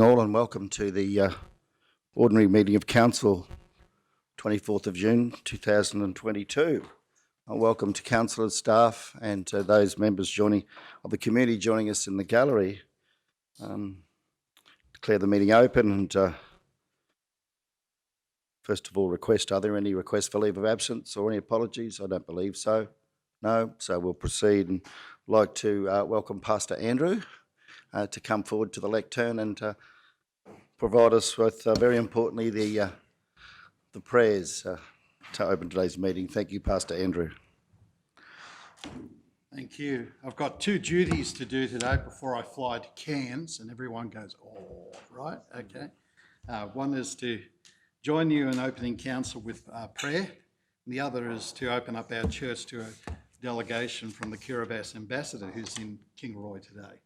all, and welcome to the Ordinary Meeting of Council, 24th of June 2022. Welcome to councillors, staff and those members of the community joining us in the gallery. Declare the meeting open and first of all are there any requests for leave of absence or any apologies? I don't believe so. No, so we'll proceed, and I'd like to welcome Pastor Andrew to come forward to the lectern and provide us with, very importantly, the prayers to open today's meeting. Thank you, Pastor Andrew. Thank you. I've got two duties to do today before I fly to Cairns, and everyone goes, oh, right, okay. One is to join you in opening council with prayer, and the other is to open up our church to a delegation from the Kiribati ambassador who's in Kingaroy today.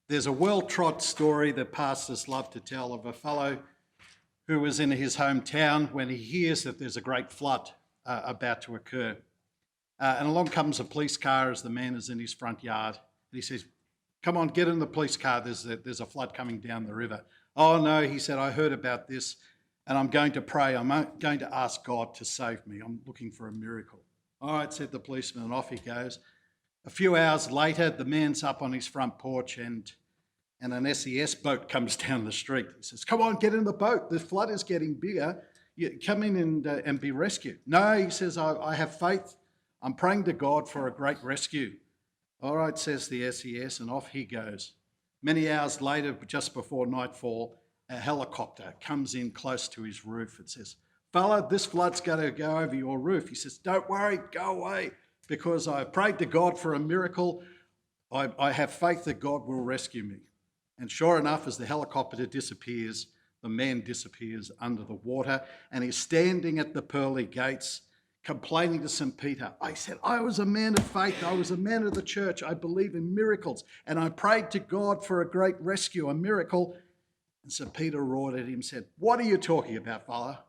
There's a well-trod story that pastors love to tell of a fellow who was in his hometown when he hears that there's a great flood about to occur. And along comes a police car as the man is in his front yard. And he says, come on, get in the police car, there's a flood coming down the river. Oh no, he said, I heard about this and I'm going to pray. I'm going to ask God to save me. I'm looking for a miracle. All right, said the policeman, and off he goes. A few hours later, the man's up on his front porch and an SES boat comes down the street. He says, come on, get in the boat. The flood is getting bigger. You come in and be rescued. No, he says, I have faith. I'm praying to God for a great rescue. All right, says the SES, and off he goes. Many hours later, just before nightfall, a helicopter comes in close to his roof and says, fella, this flood's going to go over your roof. He says, don't worry, go away, because I prayed to God for a miracle. I have faith that God will rescue me. And sure enough, as the helicopter disappears, the man disappears under the water, and he's standing at the pearly gates complaining to St. Peter. I said, I was a man of faith. I was a man of the church. I believe in miracles. And I prayed to God for a great rescue, a miracle. And St. Peter roared at him and said, what are you talking about, fella?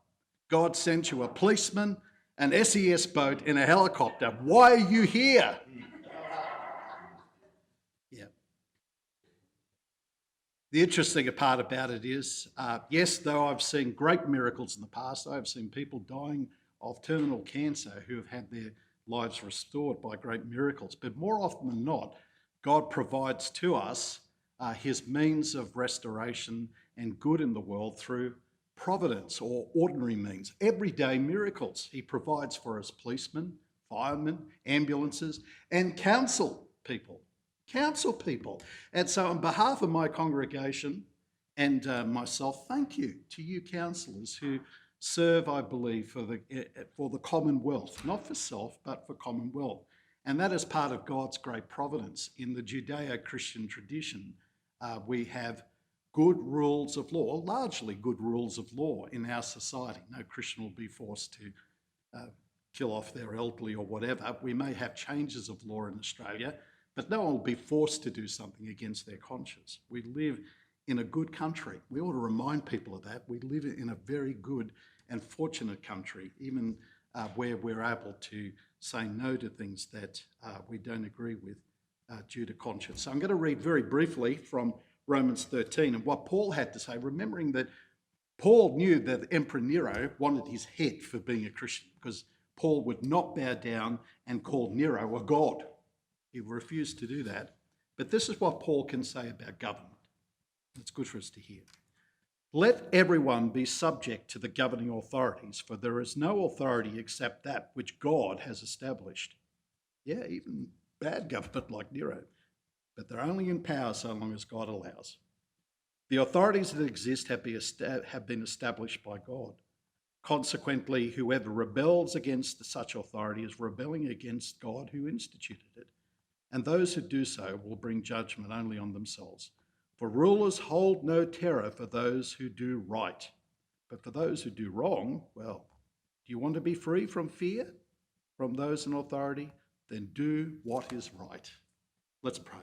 God sent you a policeman, an SES boat, and a helicopter. Why are you here? Yeah. The interesting part about it is, yes, though I've seen great miracles in the past, I've seen people dying of terminal cancer who have had their lives restored by great miracles. But more often than not, God provides to us his means of restoration and good in the world through providence or ordinary means, everyday miracles. He provides for us policemen, firemen, ambulances, and council people. And so on behalf of my congregation and myself, thank you to you councillors who serve, I believe, for the commonwealth, not for self, but for commonwealth. And that is part of God's great providence. In the Judeo-Christian tradition, we have good rules of law, largely good rules of law in our society. No Christian will be forced to kill off their elderly or whatever. We may have changes of law in Australia, but no one will be forced to do something against their conscience. We live in a good country. We ought to remind people of that. We live in a very good and fortunate country, even where we're able to say no to things that we don't agree with due to conscience. So I'm going to read very briefly from Romans 13 and what Paul had to say, remembering that Paul knew that Emperor Nero wanted his head for being a Christian, because Paul would not bow down and call Nero a god. He refused to do that. But this is what Paul can say about government. It's good for us to hear. Let everyone be subject to the governing authorities, for there is no authority except that which God has established. Yeah, even bad government like Nero. But they're only in power so long as God allows. The authorities that exist have been established by God. Consequently, whoever rebels against such authority is rebelling against God who instituted it. And those who do so will bring judgment only on themselves. For rulers hold no terror for those who do right. But for those who do wrong, well, do you want to be free from fear from those in authority? Then do what is right. Let's pray.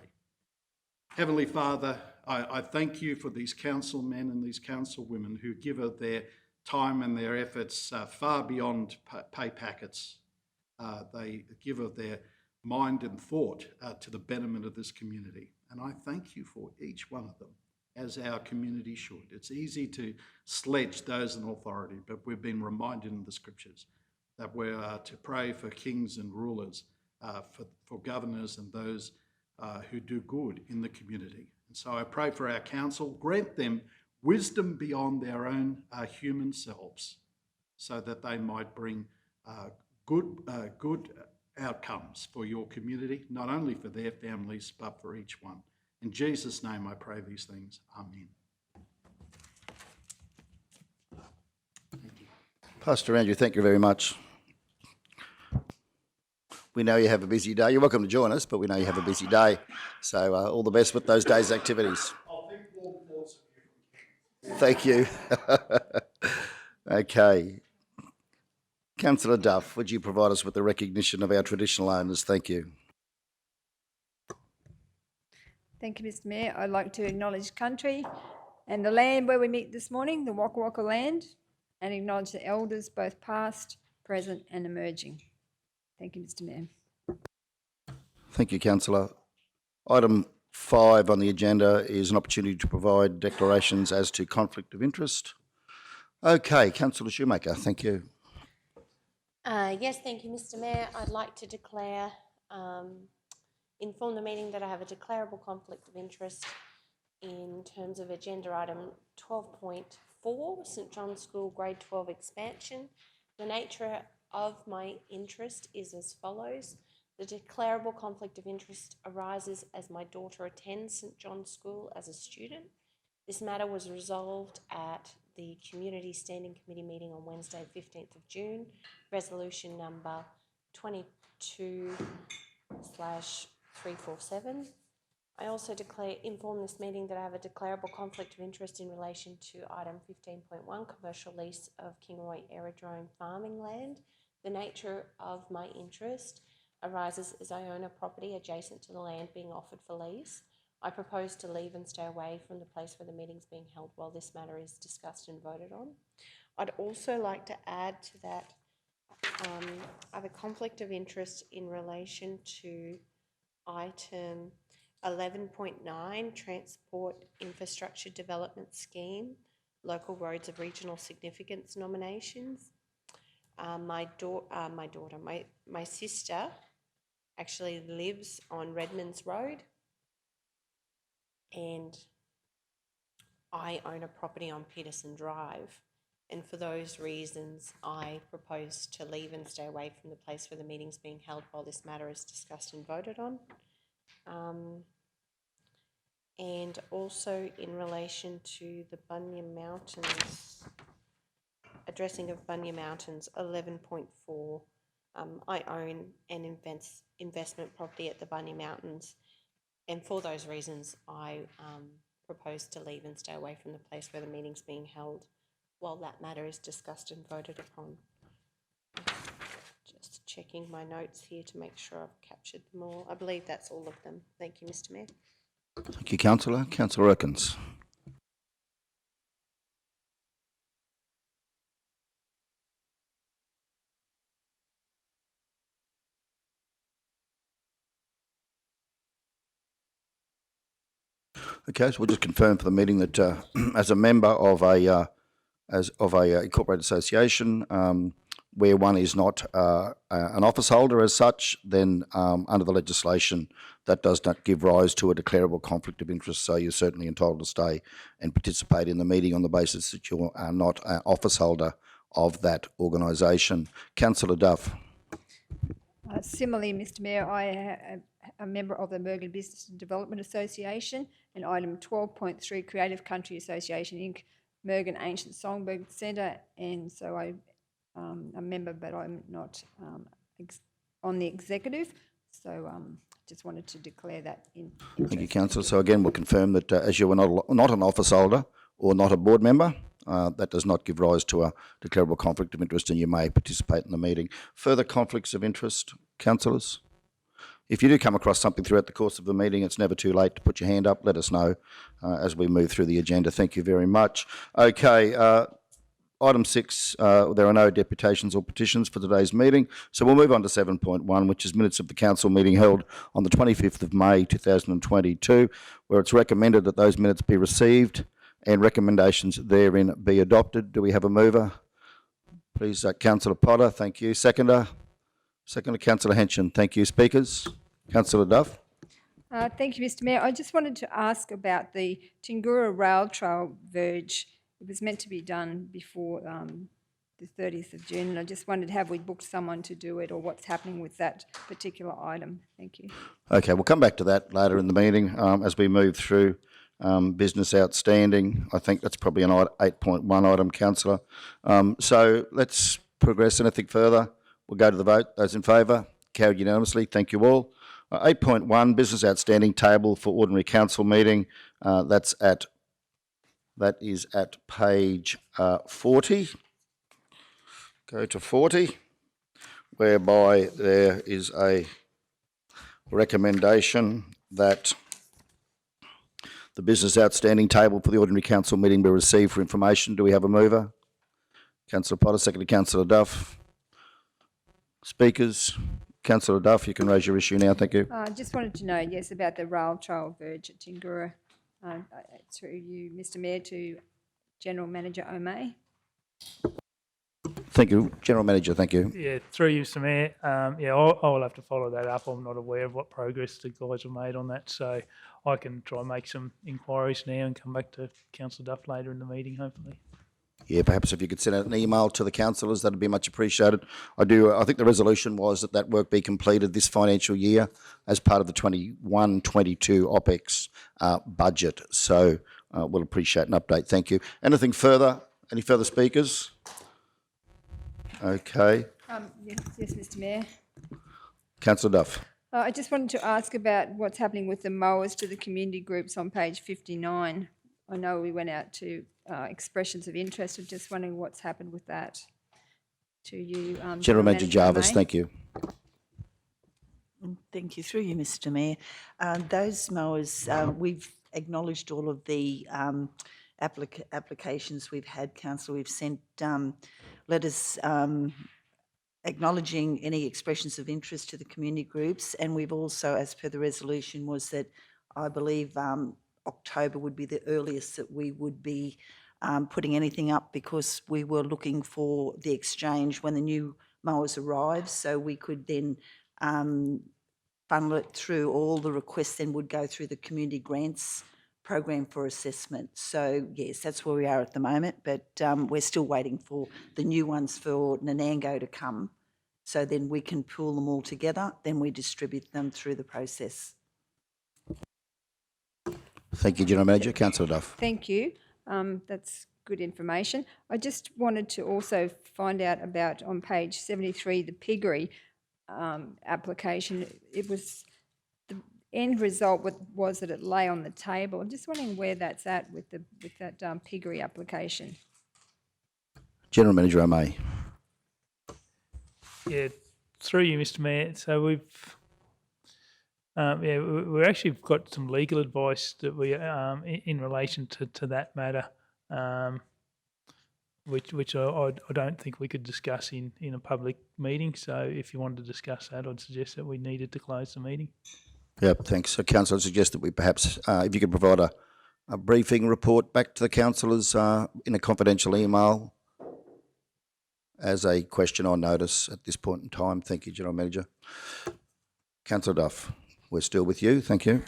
Heavenly Father, I thank you for these councilmen and these councilwomen who give of their time and their efforts far beyond pay packets. They give of their mind and thought to the betterment of this community. And I thank you for each one of them, as our community should. It's easy to sledge those in authority, but we've been reminded in the scriptures that we are to pray for kings and rulers, for governors and those who do good in the community. And so I pray for our council, grant them wisdom beyond their own human selves, so that they might bring good outcomes for your community, not only for their families, but for each one. In Jesus' name I pray these things. Amen. Thank you. Pastor Andrew, thank you very much. We know you have a busy day. You're welcome to join us, but we know you have a busy day. So all the best with those days' activities. I'll think warm thoughts of you. Thank you. Okay. Councillor Duff, would you provide us with the recognition of our traditional owners? Thank you. Thank you, Mr Mayor. I'd like to acknowledge country and the land where we meet this morning, the Waka Waka land, and acknowledge the elders, both past, present and emerging. Thank you, Mr Mayor. Thank you, Councillor. Item 5 on the agenda is an opportunity to provide declarations as to conflict of interest. Okay, Councillor Shoemaker, thank you. Yes, thank you, Mr Mayor. I'd like to declare, inform the meeting that I have a declarable conflict of interest in terms of agenda item 12.4, St John's School Grade 12 expansion. The nature of my interest is as follows. The declarable conflict of interest arises as my daughter attends St John's School as a student. This matter was resolved at the Community Standing Committee meeting on Wednesday, 15th of June, resolution number 22/347. I also inform this meeting that I have a declarable conflict of interest in relation to item 15.1, commercial lease of Kingroy Aerodrome farming land. The nature of my interest arises as I own a property adjacent to the land being offered for lease. I propose to leave and stay away from the place where the meeting is being held while this matter is discussed and voted on. I'd also like to add to that, I have a conflict of interest in relation to item 11.9, Transport Infrastructure Development Scheme, Local Roads of Regional Significance nominations. My sister actually lives on Redmonds Road, and I own a property on Peterson Drive. And for those reasons, I propose to leave and stay away from the place where the meeting's being held while this matter is discussed and voted on. And also in relation to the Bunya Mountains, addressing of Bunya Mountains, 11.4, I own an investment property at the Bunya Mountains, and for those reasons, I propose to leave and stay away from the place where the meeting's being held while that matter is discussed and voted upon. Just checking my notes here to make sure I've captured them all. I believe that's all of them. Thank you, Mr Mayor. Thank you, Councillor. Councillor Erkins. Okay, so we'll just confirm for the meeting that as a member of a incorporated association, where one is not an office holder as such, then under the legislation that does not give rise to a declarable conflict of interest. So you're certainly entitled to stay and participate in the meeting on the basis that you are not an office holder of that organisation. Councillor Duff. Similarly, Mr Mayor, I am a member of the Mergen Business and Development Association, and item 12.3, Creative Country Association Inc., Mergen Ancient Songbird Centre, and so I'm a member, but I'm not on the executive, so just wanted to declare that in interest. Thank you, Councillor. So again, we'll confirm that as you are not an office holder or not a board member, that does not give rise to a declarable conflict of interest, and you may participate in the meeting. Further conflicts of interest, councillors? If you do come across something throughout the course of the meeting, it's never too late to put your hand up. Let us know as we move through the agenda. Thank you very much. Okay, Item 6, there are no deputations or petitions for today's meeting, so we'll move on to 7.1, which is minutes of the council meeting held on the 25th of May 2022, where it's recommended that those minutes be received and recommendations therein be adopted. Do we have a mover? Please, Councillor Potter, thank you. Seconder? Seconder, Councillor Henson, thank you. Speakers? Councillor Duff? Thank you, Mr Mayor. I just wanted to ask about the Tingura Rail Trail verge. It was meant to be done before the 30th of June, and I just wondered, have we booked someone to do it, or what's happening with that particular item? Thank you. Okay, we'll come back to that later in the meeting as we move through business outstanding. I think that's probably an 8.1 item, Councillor. So let's progress. Anything further? We'll go to the vote. Those in favour? Carried unanimously. Thank you all. 8.1, business outstanding table for ordinary council meeting. That is at page 40. Go to 40, whereby there is a recommendation that the business outstanding table for the ordinary council meeting be received for information. Do we have a mover? Councillor Potter, seconded Councillor Duff. Speakers? Councillor Duff, you can raise your issue now. Thank you. I just wanted to know, yes, about the rail trail verge at Tingura. Through you, Mr Mayor, to General Manager O'May. Thank you. General Manager, thank you. Yeah, through you, Mr Mayor. I'll have to follow that up. I'm not aware of what progress the guys have made on that, so I can try and make some inquiries now and come back to Councillor Duff later in the meeting, hopefully. Yeah, perhaps if you could send out an email to the councillors, that'd be much appreciated. I think the resolution was that work be completed this financial year as part of the 21-22 OPEX budget. So we'll appreciate an update. Thank you. Anything further? Any further speakers? Okay. Yes, Mr Mayor. Councillor Duff. I just wanted to ask about what's happening with the mowers to the community groups on page 59. I know we went out to expressions of interest. I'm just wondering what's happened with that. To you, General Manager Jarvis, O'May. thank you. Thank you. Through you, Mr Mayor. Those mowers, we've acknowledged all of the applications we've had, Council. We've sent letters acknowledging any expressions of interest to the community groups, and we've also, as per the resolution, was that I believe October would be the earliest that we would be putting anything up, because we were looking for the exchange when the new mowers arrive, so we could then funnel it through. All the requests then would go through the community grants program for assessment. So yes, that's where we are at the moment, but we're still waiting for the new ones for Nanango to come, so then we can pool them all together, then we distribute them through the process. Thank you, General Manager. Councillor Duff. Thank you. That's good information. I just wanted to also find out about, on page 73, the piggery application. It was, the end result was that it lay on the table. I'm just wondering where that's at with that piggery application. General Manager O'May. Yeah, through you, Mr Mayor. So we've actually got some legal advice that we in relation to that matter, which I don't think we could discuss in a public meeting. So if you wanted to discuss that, I'd suggest that we needed to close the meeting. Yep, thanks. So, Councillor, I suggest that we perhaps, if you could provide a briefing report back to the councillors in a confidential email as a question on notice at this point in time. Thank you, General Manager. Councillor Duff, we're still with you. Thank you.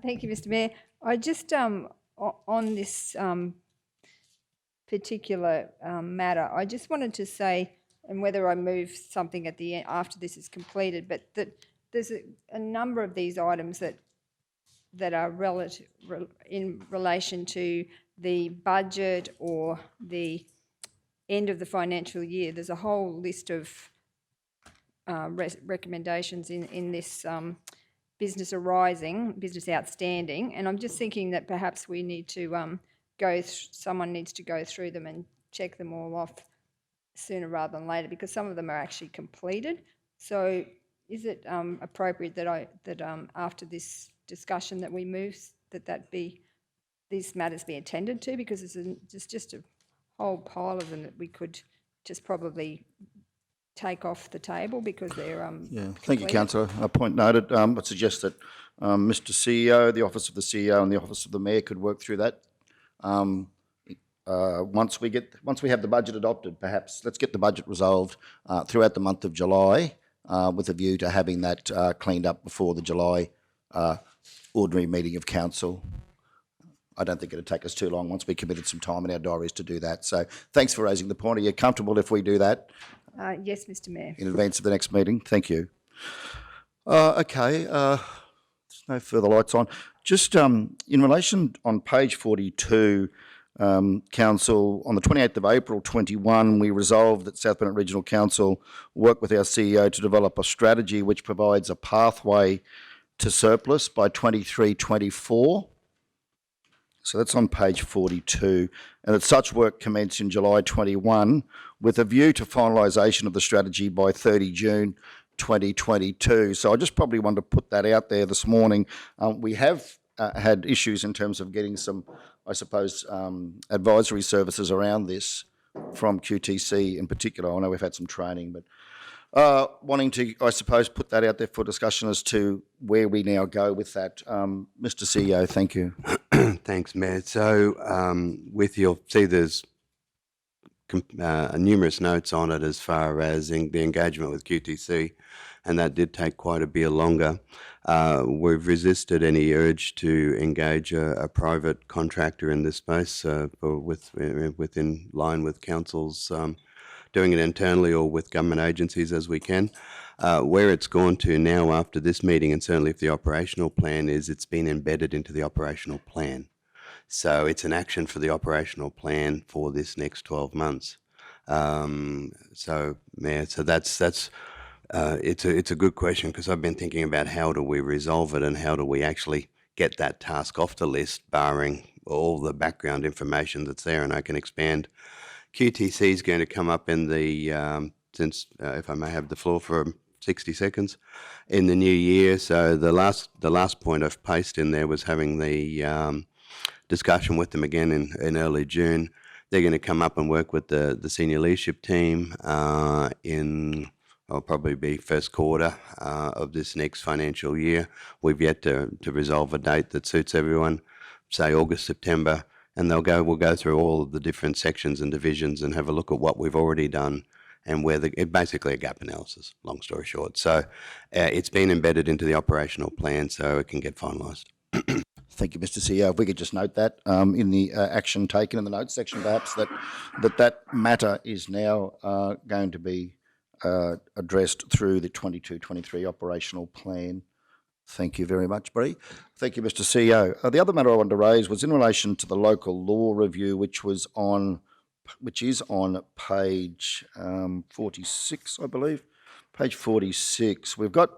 Thank you, Mr Mayor. I just, on this particular matter, I just wanted to say, and whether I move something at the end after this is completed, but that there's a number of these items that are relative in relation to the budget or the end of the financial year. There's a whole list of recommendations in this business outstanding, and I'm just thinking that perhaps we need to someone needs to go through them and check them all off sooner rather than later, because some of them are actually completed. So is it appropriate that after this discussion that we move these matters be attended to, because there's just a whole pile of them that we could just probably take off the table because they're Yeah, thank you, completed. councillor. Point noted. I suggest that Mr CEO, the Office of the CEO and the Office of the Mayor could work through that. Once we have the budget adopted, perhaps let's get the budget resolved throughout the month of July with a view to having that cleaned up before the July ordinary meeting of council. I don't think it'd take us too long once we committed some time in our diaries to do that. So thanks for raising the point. Are you comfortable if we do that Yes, Mr Mayor. in advance of the next meeting? Thank you. Okay, there's no further lights on. Just in relation on page 42, Council, on the 28th of April 21, we resolved that South Bennett Regional Council work with our CEO to develop a strategy which provides a pathway to surplus by 23-24. So that's on page 42, and that such work commenced in July 21 with a view to finalisation of the strategy by 30 June 2022. So I just probably want to put that out there this morning. We have had issues in terms of getting some, I suppose, advisory services around this from QTC in particular. I know we've had some training, but wanting to, I suppose, put that out there for discussion as to where we now go with that. Mr CEO, thank you. Thanks, Mayor. So you'll see there's numerous notes on it as far as the engagement with QTC, and that did take quite a bit longer. We've resisted any urge to engage a private contractor in this space within line with councils doing it internally or with government agencies as we can. Where it's gone to now after this meeting, and certainly if the operational plan is, it's been embedded into the operational plan. So it's an action for the operational plan for this next 12 months. So, Mayor, so that's it's a good question, because I've been thinking about how do we resolve it and how do we actually get that task off the list, barring all the background information that's there, and I can expand. QTC is going to come up in the, if I may have the floor for 60 seconds, in the new year. So the last point I've placed in there was having the discussion with them again in early June. They're going to come up and work with the senior leadership team I'll probably be first quarter of this next financial year. We've yet to resolve a date that suits everyone, say August, September, and we'll go through all of the different sections and divisions and have a look at what we've already done and where basically a gap analysis, long story short. So it's been embedded into the operational plan so it can get finalised. Thank you, Mr CEO. If we could just note that in the action taken in the notes section, perhaps, that matter is now going to be addressed through the 22-23 operational plan. Thank you very much, Bree. Thank you, Mr CEO. The other matter I wanted to raise was in relation to the local law review, which is on page 46, I believe. Page 46. We've got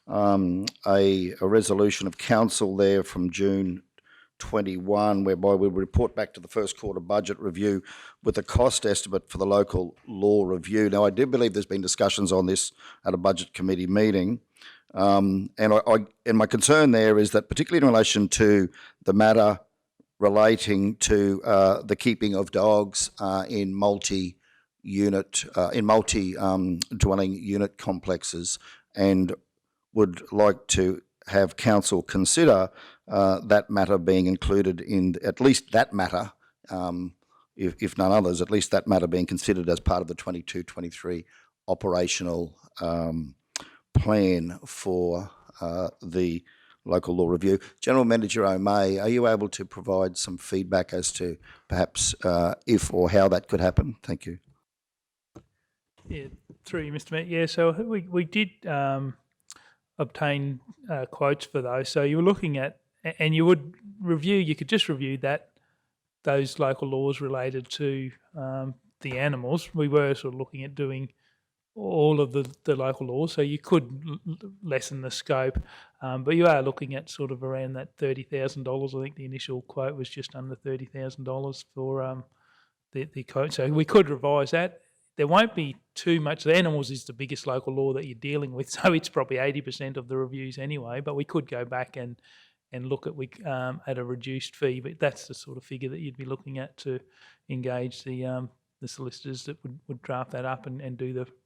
a resolution of council there from June 21, whereby we report back to the first quarter budget review with a cost estimate for the local law review. Now, I do believe there's been discussions on this at a budget committee meeting. And my concern there is that, particularly in relation to the matter relating to the keeping of dogs in multi-dwelling unit complexes, and would like to have council consider that matter being included in at least that matter, if none others, at least that matter being considered as part of the 22-23 operational plan for the local law review. General Manager O'May, are you able to provide some feedback as to perhaps if or how that could happen? Thank you. Yeah, through you, Mr. Mayor. Yeah, so we did obtain quotes for those. So you were looking at, and you could just review those local laws related to the animals. We were sort of looking at doing all of the local laws, so you could lessen the scope, but you are looking at sort of around that $30,000. I think the initial quote was just under $30,000 for the quote. So we could revise that. There won't be too much. The animals is the biggest local law that you're dealing with, so it's probably 80% of the reviews anyway. But we could go back and look at a reduced fee. But that's the sort of figure that you'd be looking at to engage the the solicitors that would draft that up and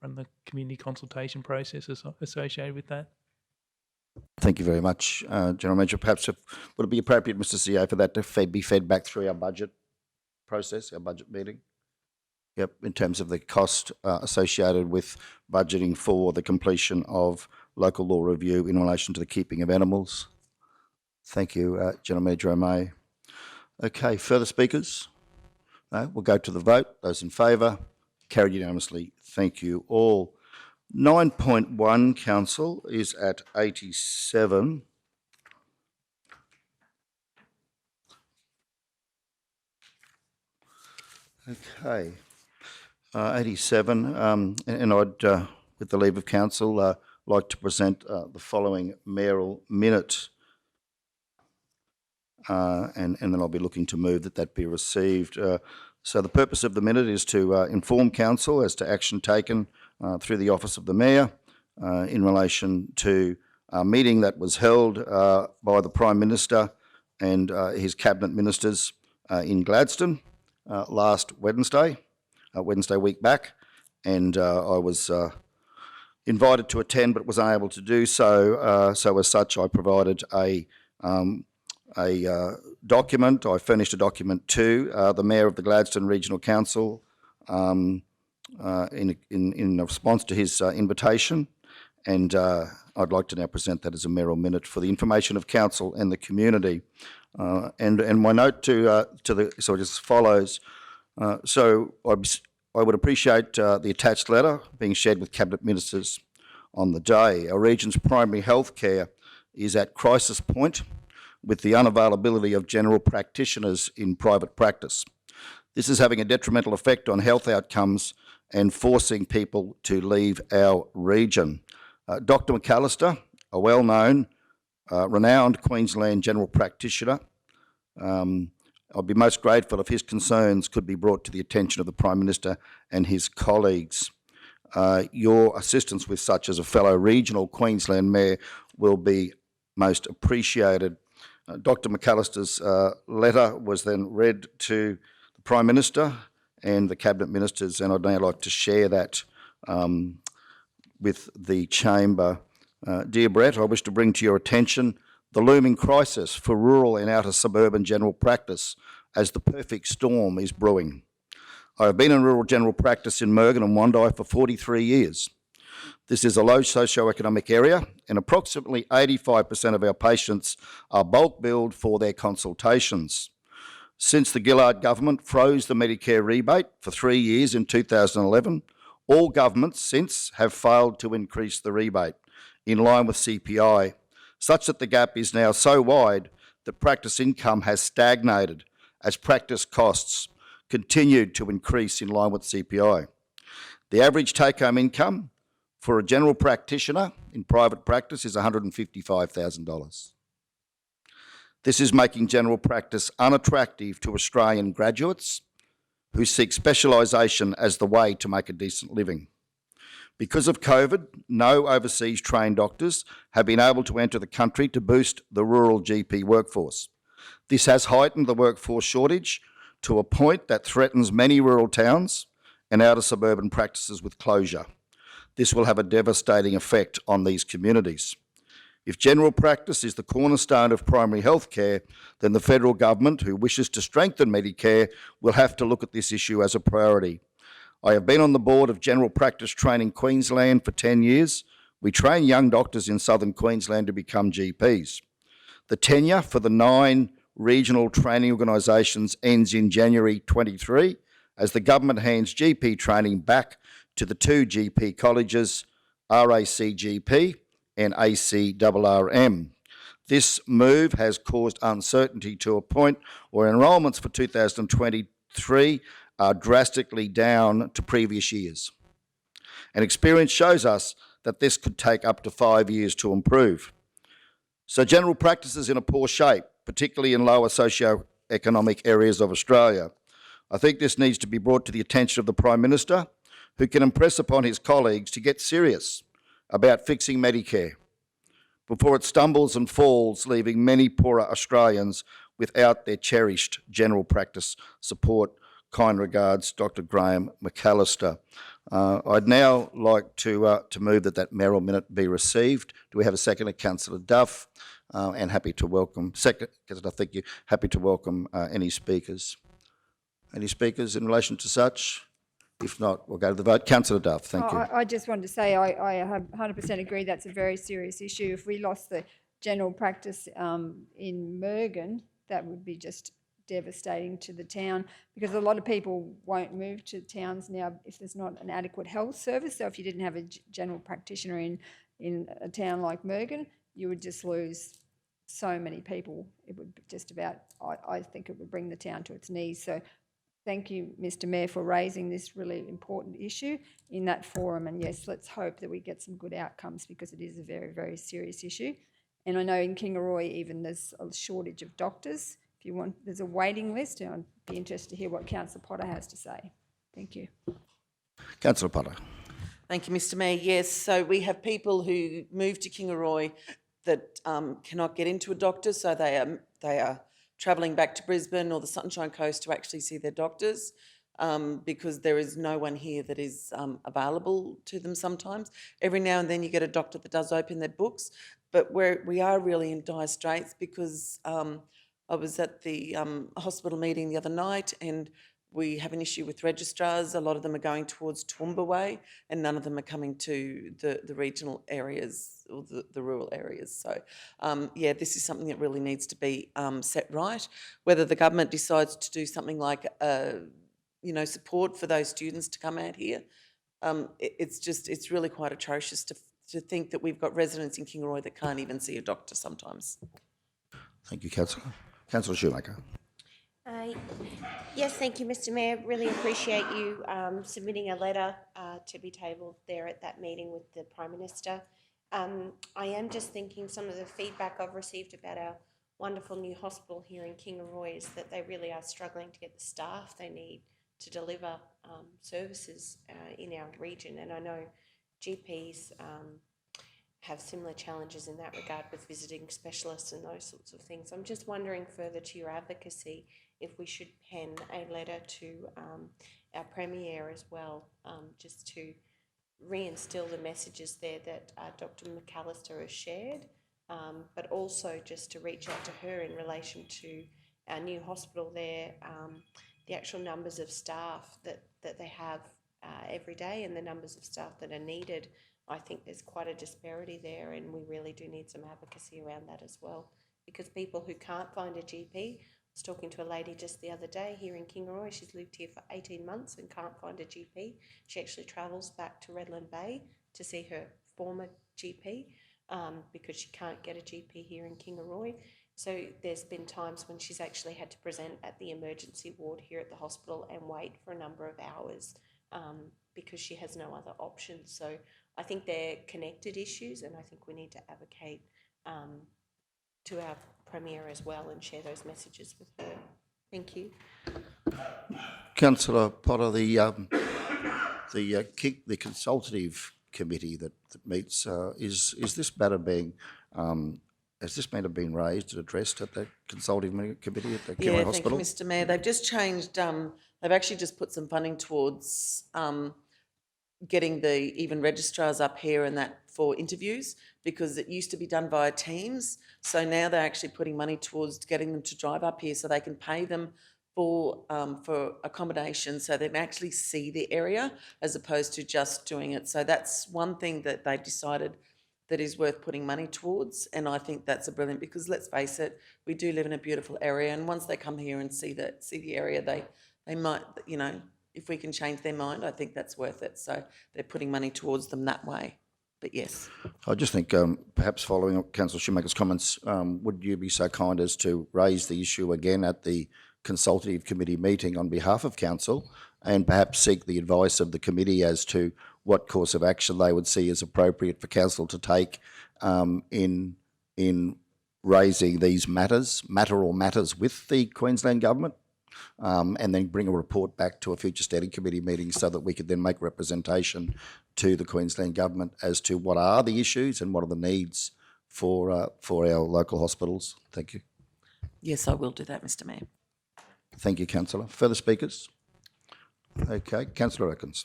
run the community consultation process associated with that. Thank you very much, General Manager. Perhaps would it be appropriate, Mr. CEO, for that to be fed back through our budget process, our budget meeting? Yep, in terms of the cost associated with budgeting for the completion of local law review in relation to the keeping of animals. Thank you, General Manager O'May. Okay, further speakers? No, we'll go to the vote. Those in favour? Carried unanimously. Thank you all. 9.1, Council, is at 87. Okay. 87, and I'd, with the leave of Council, like to present the following mayoral minute. And then I'll be looking to move that be received. So the purpose of the minute is to inform Council as to action taken through the Office of the Mayor in relation to a meeting that was held by the Prime Minister and his Cabinet Ministers in Gladstone last Wednesday week back, and I was invited to attend but was unable to do so. So as such, I provided a document. I furnished a document to the Mayor of the Gladstone Regional Council in response to his invitation, and I'd like to now present that as a mayoral minute for the information of Council and the community. And my note to the so it just follows. So I would appreciate the attached letter being shared with Cabinet Ministers on the day. Our region's primary health care is at crisis point with the unavailability of general practitioners in private practice. This is having a detrimental effect on health outcomes and forcing people to leave our region. Dr. McAllister, a well-known, renowned Queensland general practitioner, I'd be most grateful if his concerns could be brought to the attention of the Prime Minister and his colleagues. Your assistance with such as a fellow regional Queensland Mayor will be most appreciated. Dr. McAllister's letter was then read to the Prime Minister and the Cabinet Ministers, and I'd now like to share that with the Chamber. Dear Brett, I wish to bring to your attention the looming crisis for rural and outer suburban general practice as the perfect storm is brewing. I have been in rural general practice in Mergen and Wondai for 43 years. This is a low socio-economic area, and approximately 85% of our patients are bulk billed for their consultations. Since the Gillard government froze the Medicare rebate for 3 years in 2011, all governments since have failed to increase the rebate in line with CPI, such that the gap is now so wide that practice income has stagnated as practice costs continued to increase in line with CPI. The average take-home income for a general practitioner in private practice is $155,000. This is making general practice unattractive to Australian graduates who seek specialisation as the way to make a decent living. Because of COVID, no overseas trained doctors have been able to enter the country to boost the rural GP workforce. This has heightened the workforce shortage to a point that threatens many rural towns and outer suburban practices with closure. This will have a devastating effect on these communities. If general practice is the cornerstone of primary health care, then the federal government, who wishes to strengthen Medicare, will have to look at this issue as a priority. I have been on the board of General Practice Training Queensland for 10 years. We train young doctors in southern Queensland to become GPs. The tenure for the 9 regional training organisations ends in January 23 as the government hands GP training back to the 2 GP colleges, RACGP and ACRRM. This move has caused uncertainty to a point where enrolments for 2023 are drastically down to previous years. And experience shows us that this could take up to 5 years to improve. So general practice is in a poor shape, particularly in lower socio-economic areas of Australia. I think this needs to be brought to the attention of the Prime Minister, who can impress upon his colleagues to get serious about fixing Medicare before it stumbles and falls, leaving many poorer Australians without their cherished general practice support. Kind regards, Dr. Graham McAllister. I'd now like to move that Merrill minute be received. Do we have a second? Councillor Duff, and happy to welcome, second, Councillor Duff, thank you, happy to welcome any speakers. Any speakers in relation to such? If not, we'll go to the vote. Councillor Duff, thank you. I just wanted to say I have 100% agree that's a very serious issue. If we lost the general practice in Mergen, that would be just devastating to the town, because a lot of people won't move to towns now if there's not an adequate health service. So if you didn't have a general practitioner in a town like Mergen, you would just lose so many people. It would just about, I think it would bring the town to its knees. So thank you, Mr. Mayor, for raising this really important issue in that forum. And yes, let's hope that we get some good outcomes, because it is a very, very serious issue. And I know in Kingaroy even there's a shortage of doctors. If you want, there's a waiting list, and I'd be interested to hear what Councillor Potter has to say. Thank you. Councillor Potter. Thank you, Mr. Mayor. Yes, so we have people who move to Kingaroy that cannot get into a doctor, so they are travelling back to Brisbane or the Sunshine Coast to actually see their doctors, because there is no one here that is available to them sometimes. Every now and then you get a doctor that does open their books, but we are really in dire straits, because I was at the hospital meeting the other night, and we have an issue with registrars. A lot of them are going towards Toowoomba Way, and none of them are coming to the regional areas or the rural areas. So, yeah, this is something that really needs to be set right. Whether the government decides to do something like, support for those students to come out here, it's really quite atrocious to think that we've got residents in Kingaroy that can't even see a doctor sometimes. Thank you, Councillor. Councillor Shoemaker. Yes, thank you, Mr. Mayor. Really appreciate you submitting a letter to be tabled there at that meeting with the Prime Minister. I am just thinking some of the feedback I've received about our wonderful new hospital here in Kingaroy is that they really are struggling to get the staff they need to deliver services in our region. And I know GPs have similar challenges in that regard with visiting specialists and those sorts of things. I'm just wondering, further to your advocacy, if we should pen a letter to our Premier as well, just to reinstill the messages there that Dr. McAllister has shared, but also just to reach out to her in relation to our new hospital there, the actual numbers of staff that they have every day and the numbers of staff that are needed. I think there's quite a disparity there, and we really do need some advocacy around that as well, because people who can't find a GP, I was talking to a lady just the other day here in Kingaroy, she's lived here for 18 months and can't find a GP. She actually travels back to Redland Bay to see her former GP because she can't get a GP here in Kingaroy. So there's been times when she's actually had to present at the emergency ward here at the hospital and wait for a number of hours because she has no other options. So I think they're connected issues, and I think we need to advocate to our Premier as well and share those messages with her. Thank you. Councillor Potter, the consultative committee that meets, is this matter being has this matter been raised and addressed at the consultative committee at the Kingaroy Hospital? Thank you, Mr. Mayor. They've just changed. They've actually just put some funding towards getting the even registrars up here and that for interviews, because it used to be done via Teams. So now they're actually putting money towards getting them to drive up here so they can pay them for accommodation, so they can actually see the area as opposed to just doing it. So that's one thing that they've decided that is worth putting money towards, and I think that's a brilliant, because let's face it, we do live in a beautiful area, and once they come here and see the area, they might, if we can change their mind, I think that's worth it. So they're putting money towards them that way. But yes. I just think perhaps following up Councillor Shoemaker's comments, would you be so kind as to raise the issue again at the consultative committee meeting on behalf of council, and perhaps seek the advice of the committee as to what course of action they would see as appropriate for council to take in raising these matters with the Queensland Government, and then bring a report back to a future standing committee meeting so that we could then make representation to the Queensland Government as to what are the issues and what are the needs for our local hospitals. Thank you. Yes, I will do that, Mr. Mayor. Thank you, Councillor. Further speakers? Okay, councillor Atkins.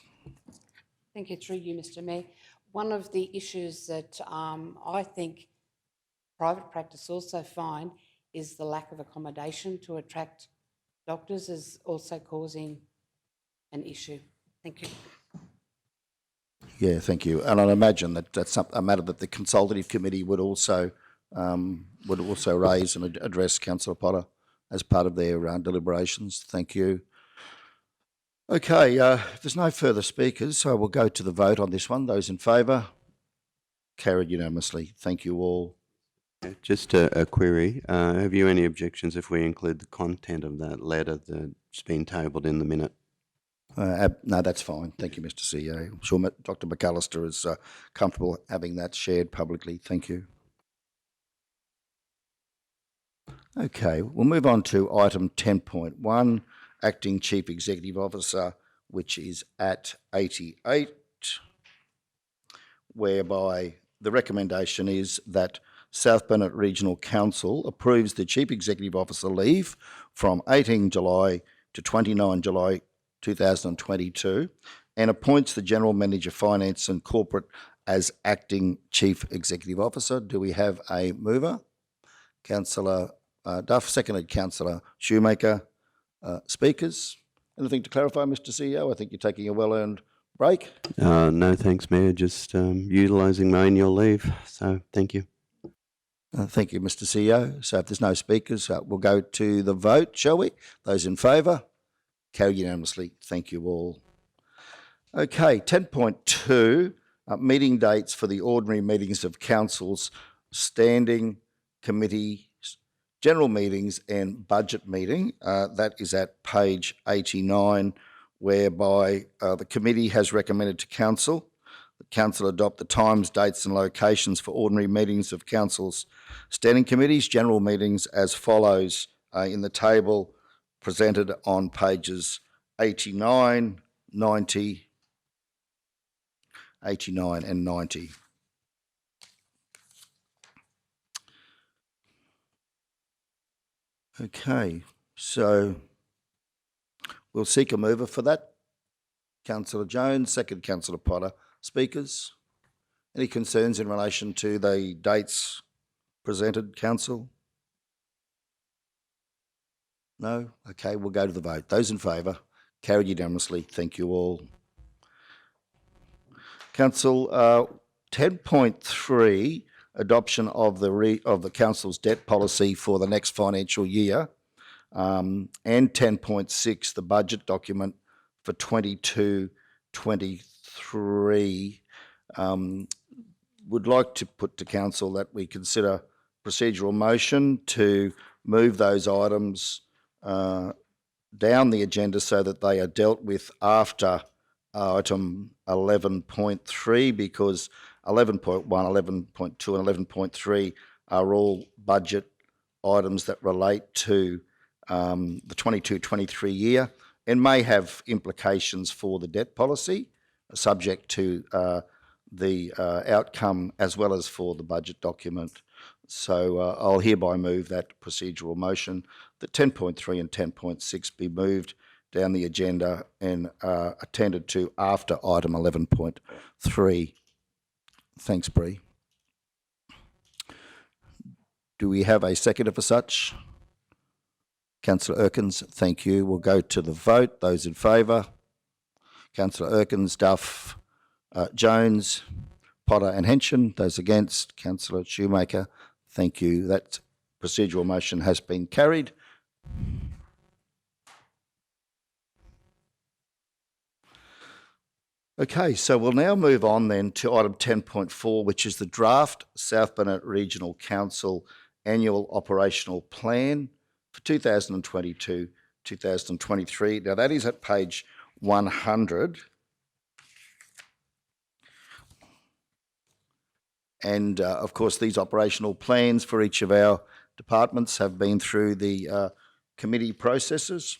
Thank you, through you, Mr. Mayor. One of the issues that I think private practice also find is the lack of accommodation to attract doctors is also causing an issue. Thank you. Yeah, thank you. And I imagine that that's a matter that the consultative committee would also raise and address, Councillor Potter, as part of their deliberations. Thank you. Okay, if there's no further speakers, so we'll go to the vote on this one. Those in favour? Carried unanimously. Thank you all. Just a query. Have you any objections if we include the content of that letter that's been tabled in the minute? No, that's fine. Thank you, Mr. CEO. I'm sure Dr. McAllister is comfortable having that shared publicly. Thank you. Okay, we'll move on to item 10.1, Acting Chief Executive Officer, which is at 88, whereby the recommendation is that South Burnett Regional Council approves the Chief Executive Officer leave from 18 July to 29 July 2022 and appoints the General Manager Finance and Corporate as Acting Chief Executive Officer. Do we have a mover? Councillor Duff, seconded Councillor Shoemaker. Speakers? Anything to clarify, Mr. CEO? I think you're taking a well-earned break. No, thanks, Mayor. Just utilising my annual leave. So thank you. Thank you, Mr. CEO. So if there's no speakers, we'll go to the vote, shall we? Those in favour? Carried unanimously. Thank you all. Okay, 10.2, meeting dates for the ordinary meetings of councils, standing committee, general meetings and budget meeting. That is at page 89, whereby the committee has recommended to council that council adopt the times, dates and locations for ordinary meetings of council's standing committees, general meetings as follows in the table presented on pages 89, 90, 89 and 90. Okay, so we'll seek a mover for that. Councillor Jones, second Councillor Potter. Speakers? Any concerns in relation to the dates presented, Council? No? Okay, we'll go to the vote. Those in favour? Carried unanimously. Thank you all. Council, 10.3, adoption of the council's debt policy for the next financial year, and 10.6, the budget document for 22-23. Would like to put to council that we consider procedural motion to move those items down the agenda so that they are dealt with after item 11.3, because 11.1, 11.2 and 11.3 are all budget items that relate to the 22-23 year and may have implications for the debt policy, subject to the outcome as well as for the budget document. So I'll hereby move that procedural motion that 10.3 and 10.6 be moved down the agenda and attended to after item 11.3. Thanks, Bree. Do we have a seconder for such? Councillor Erkins, thank you. We'll go to the vote. Those in favour? Councillor Erkins, Duff, Jones, Potter and Henson. Those against? Councillor Shoemaker, thank you. That procedural motion has been carried. Okay, so we'll now move on then to item 10.4, which is the draft South Burnett Regional Council Annual Operational Plan for 2022-2023. Now that is at page 100. And of course, these operational plans for each of our departments have been through the committee processes.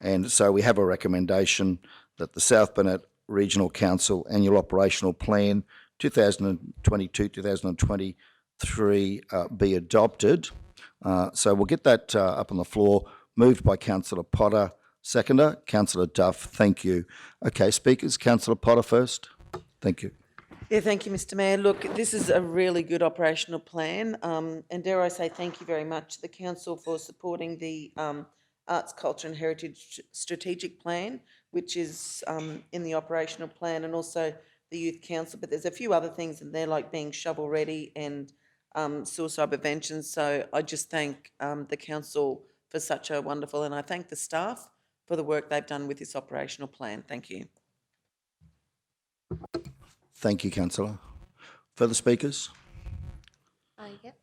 And so we have a recommendation that the South Burnett Regional Council Annual Operational Plan 2022-2023 be adopted. So we'll get that up on the floor. Moved by Councillor Potter, seconder, Councillor Duff. Thank you. Okay, speakers, Councillor Potter first. Thank you. Yeah, thank you, Mr Mayor. Look, this is a really good operational plan, and dare I say thank you very much to the council for supporting the Arts, Culture and Heritage Strategic Plan, which is in the operational plan, and also the Youth Council. But there's a few other things in there, like being shovel ready and suicide prevention. So I just thank the council for such a wonderful, and I thank the staff for the work they've done with this operational plan. Thank you. Thank you, Councillor. Further speakers? Yep.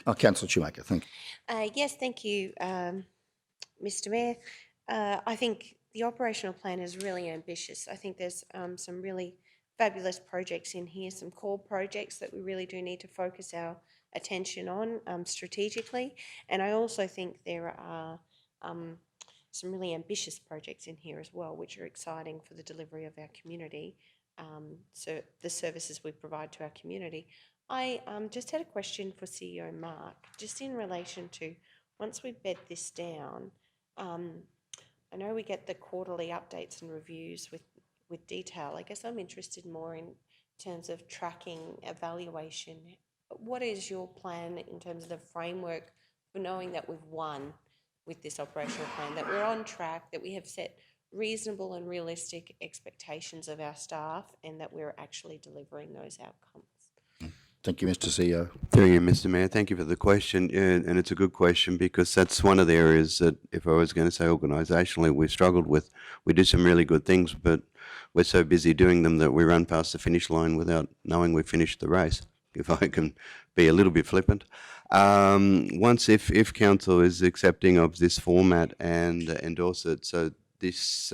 Oh, Councillor Schumacher, thank you. Yes, thank you, Mr Mayor. I think the operational plan is really ambitious. I think there's some really fabulous projects in here, some core projects that we really do need to focus our attention on strategically. And I also think there are some really ambitious projects in here as well, which are exciting for the delivery of our community, so the services we provide to our community. I just had a question for CEO Mark, just in relation to, once we bed this down, I know we get the quarterly updates and reviews with detail. I guess I'm interested more in terms of tracking, evaluation. What is your plan in terms of the framework for knowing that we've won with this operational plan, that we're on track, that we have set reasonable and realistic expectations of our staff, and that we're actually delivering those outcomes? Thank you, Mr. CEO. Through you, Mr. Mayor. Thank you for the question, and it's a good question because that's one of the areas that, if I was going to say organisationally, we've struggled with. We do some really good things, but we're so busy doing them that we run past the finish line without knowing we've finished the race, if I can be a little bit flippant. Once, if council is accepting of this format and endorse it, so this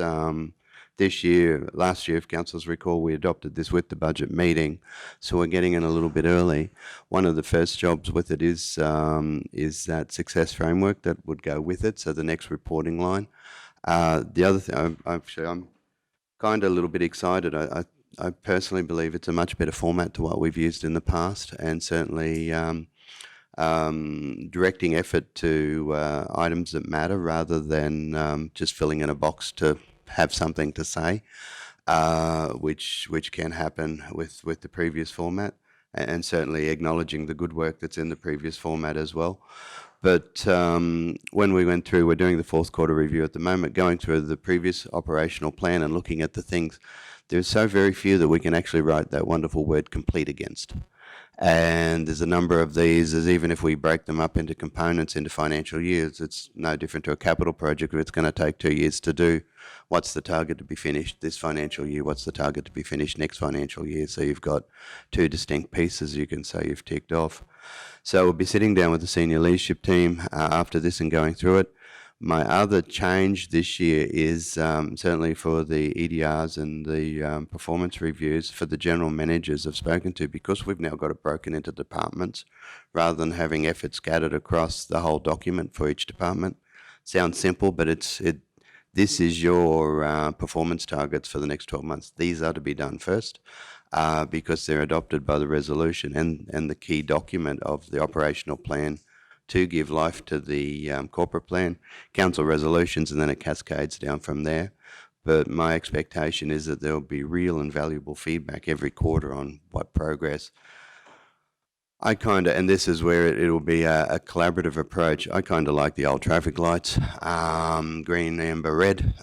year, last year, if councils recall, we adopted this with the budget meeting, so we're getting in a little bit early. One of the first jobs with it is that success framework that would go with it, so the next reporting line. The other thing, I'm kind of a little bit excited. I personally believe it's a much better format to what we've used in the past, and certainly directing effort to items that matter rather than just filling in a box to have something to say, which can happen with the previous format, and certainly acknowledging the good work that's in the previous format as well. But when we went through, we're doing the fourth quarter review at the moment, going through the previous operational plan and looking at the things, there's so very few that we can actually write that wonderful word complete against. And there's a number of these, as even if we break them up into components, into financial years, it's no different to a capital project where it's going to take 2 years to do. What's the target to be finished this financial year? What's the target to be finished next financial year? So you've got two distinct pieces you can say you've ticked off. So we'll be sitting down with the senior leadership team after this and going through it. My other change this year is certainly for the EDRs and the performance reviews for the general managers I've spoken to, because we've now got it broken into departments rather than having effort scattered across the whole document for each department. Sounds simple, but this is your performance targets for the next 12 months. These are to be done first because they're adopted by the resolution and the key document of the operational plan to give life to the corporate plan, council resolutions, and then it cascades down from there. But my expectation is that there will be real and valuable feedback every quarter on what progress. And this is where it will be a collaborative approach. I kind of like the old traffic lights, green, amber, red.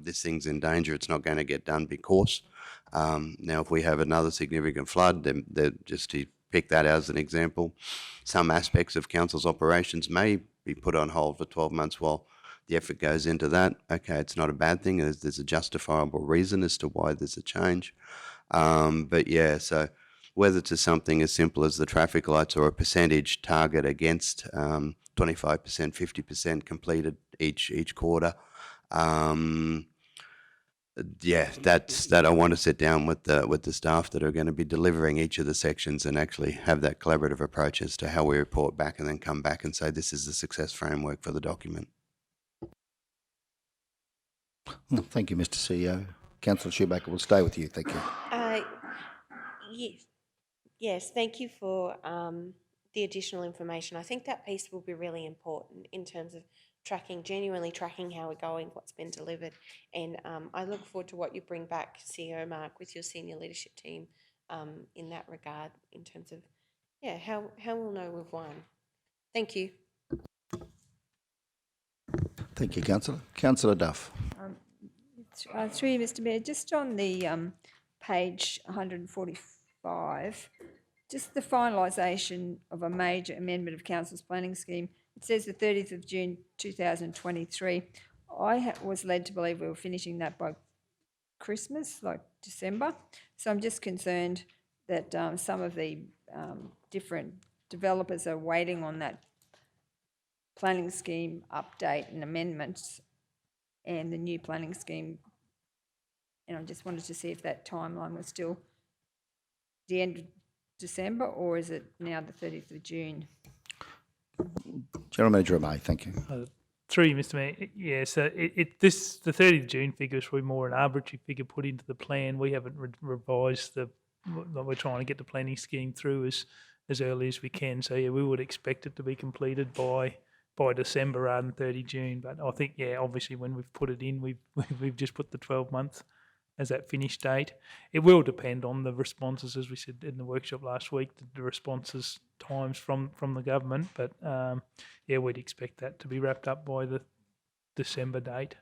This thing's in danger. It's not going to get done because. Now, if we have another significant flood, then just to pick that as an example, some aspects of council's operations may be put on hold for 12 months while the effort goes into that. Okay, it's not a bad thing. There's a justifiable reason as to why there's a change. But yeah, so whether to something as simple as the traffic lights or a percentage target against 25%, 50% completed each quarter, yeah, that I want to sit down with the staff that are going to be delivering each of the sections and actually have that collaborative approach as to how we report back and then come back and say this is the success framework for the document. Thank you, Mr. CEO. Councillor Schumacher, will stay with you. Thank you. Yes, thank you for the additional information. I think that piece will be really important in terms of genuinely tracking how we're going, what's been delivered. And I look forward to what you bring back, CEO Mark, with your senior leadership team in that regard, in terms of, how we'll know we've won. Thank you. Thank you, Councillor. Councillor Duff. Through you, Mr Mayor, just on the page 145, just the finalisation of a major amendment of Council's planning scheme. It says the 30th of June 2023. I was led to believe we were finishing that by Christmas, like December. So I'm just concerned that some of the different developers are waiting on that planning scheme update and amendments and the new planning scheme. And I just wanted to see if that timeline was still the end of December, or is it now the 30th of June? General Manager May, thank you. Through you, Mr Mayor. Yeah, so the 30th of June figure is probably more an arbitrary figure put into the plan. We haven't revised we're trying to get the planning scheme through as early as we can. So yeah, we would expect it to be completed by December rather than 30 June. But I think, obviously when we've put it in, we've just put the 12 months as that finish date. It will depend on the responses, as we said in the workshop last week, the responses times from the government. But we'd expect that to be wrapped up by the December date,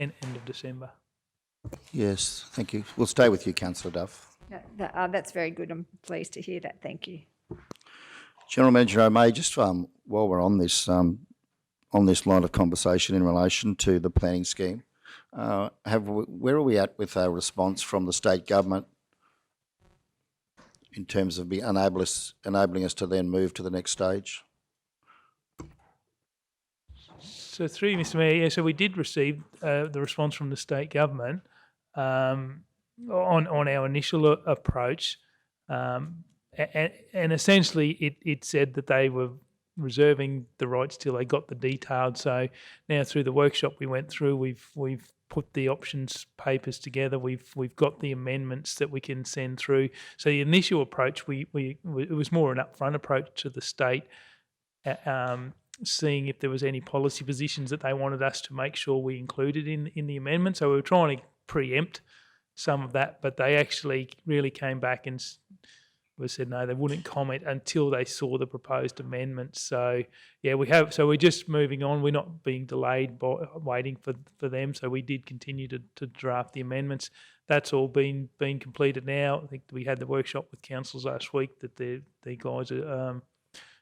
end of December. Yes, thank you. We'll stay with you, Councillor Duff. That's very good. I'm pleased to hear that. Thank you. General Manager O'May, just while we're on this line of conversation in relation to the planning scheme, where are we at with our response from the state government in terms of enabling us to then move to the next stage? So through you, Mr Mayor, so we did receive the response from the state government on our initial approach, and essentially it said that they were reserving the rights till they got the detailed. So now through the workshop we went through, we've put the options papers together. We've got the amendments that we can send through. So the initial approach, it was more an upfront approach to the state, seeing if there was any policy positions that they wanted us to make sure we included in the amendment. So we were trying to preempt some of that, but they actually really came back and said no, they wouldn't comment until they saw the proposed amendments. So so we're just moving on. We're not being delayed by waiting for them. So we did continue to draft the amendments. That's all been completed now. I think we had the workshop with councils last week that the guys are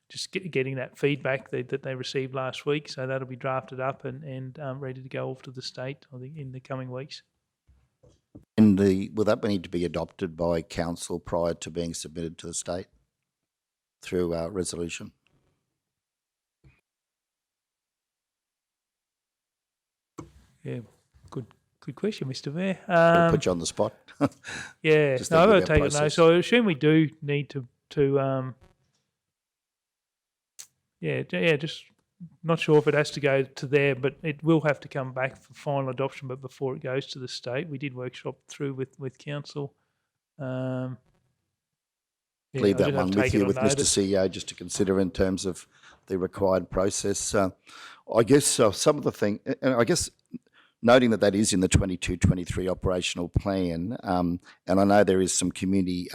just getting that feedback that they received last week. So that'll be drafted up and ready to go off to the state, I think, in the coming weeks. And will that need to be adopted by council prior to being submitted to the state through resolution? Yeah, good question, Mr Mayor. Put you on the spot. Yeah, Just no, I've got to thinking take about it. No, process. so I assume we do need to just not sure if it has to go to there, but it will have to come back for final adoption. But before it goes to the state, we did workshop through with council. Leave I that did have one to with take you it on with Mr notice. CEO just to consider in terms of the required process. I guess some of the thing, and I guess noting that is in the 22-23 operational plan, and I know there is some community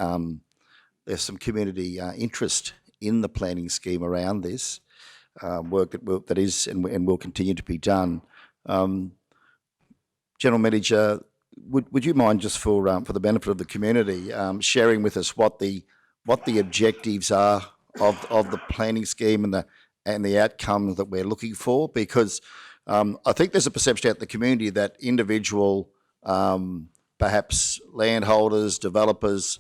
interest in the planning scheme around this work that is and will continue to be done. General Manager, would you mind just for the benefit of the community sharing with us what the objectives are of the planning scheme and the outcomes that we're looking for? Because I think there's a perception out in the community that individual, perhaps landholders, developers,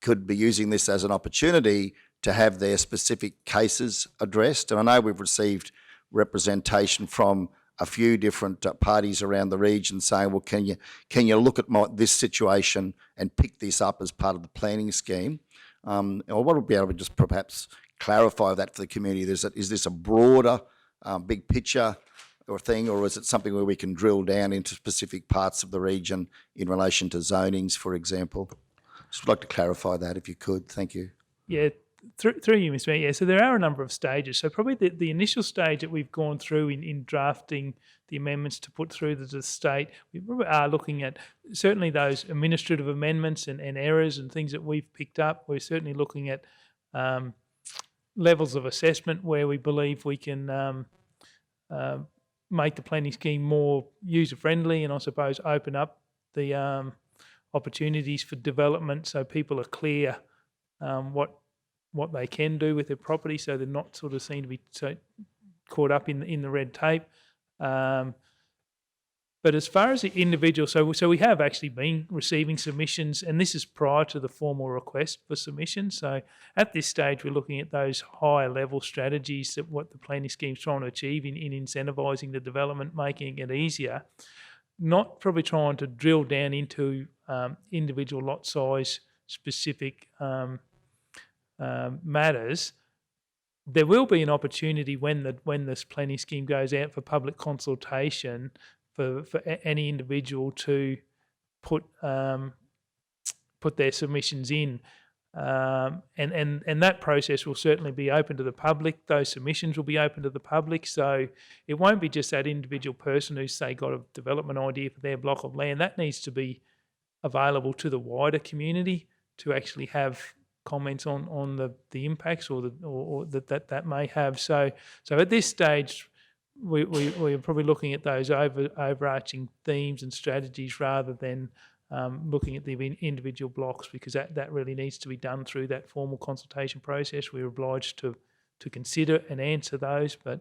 could be using this as an opportunity to have their specific cases addressed. And I know we've received representation from a few different parties around the region saying, well, can you look at this situation and pick this up as part of the planning scheme? I want to be able to just perhaps clarify that for the community. Is this a broader, big picture or thing, or is it something where we can drill down into specific parts of the region in relation to zonings, for example? Just would like to clarify that if you could. Thank you. Yeah, through you, Mr. Mayor, yeah, so there are a number of stages. So probably the initial stage that we've gone through in drafting the amendments to put through to the state, we probably are looking at certainly those administrative amendments and errors and things that we've picked up. We're certainly looking at levels of assessment where we believe we can make the planning scheme more user-friendly and I suppose open up the opportunities for development so people are clear what they can do with their property, so they're not sort of seen to be so caught up in the red tape. But as far as the individual, so we have actually been receiving submissions, and this is prior to the formal request for submission. So at this stage, we're looking at those higher level strategies that what the planning scheme's trying to achieve in incentivising the development, making it easier. Not probably trying to drill down into individual lot size specific matters. There will be an opportunity when this planning scheme goes out for public consultation for any individual to put their submissions in, and that process will certainly be open to the public. Those submissions will be open to the public, so it won't be just that individual person who's say got a development idea for their block of land. That needs to be available to the wider community to actually have comments on the impacts or that may have. So at this stage, we're probably looking at those overarching themes and strategies rather than looking at the individual blocks, because that really needs to be done through that formal consultation process. We're obliged to consider and answer those, but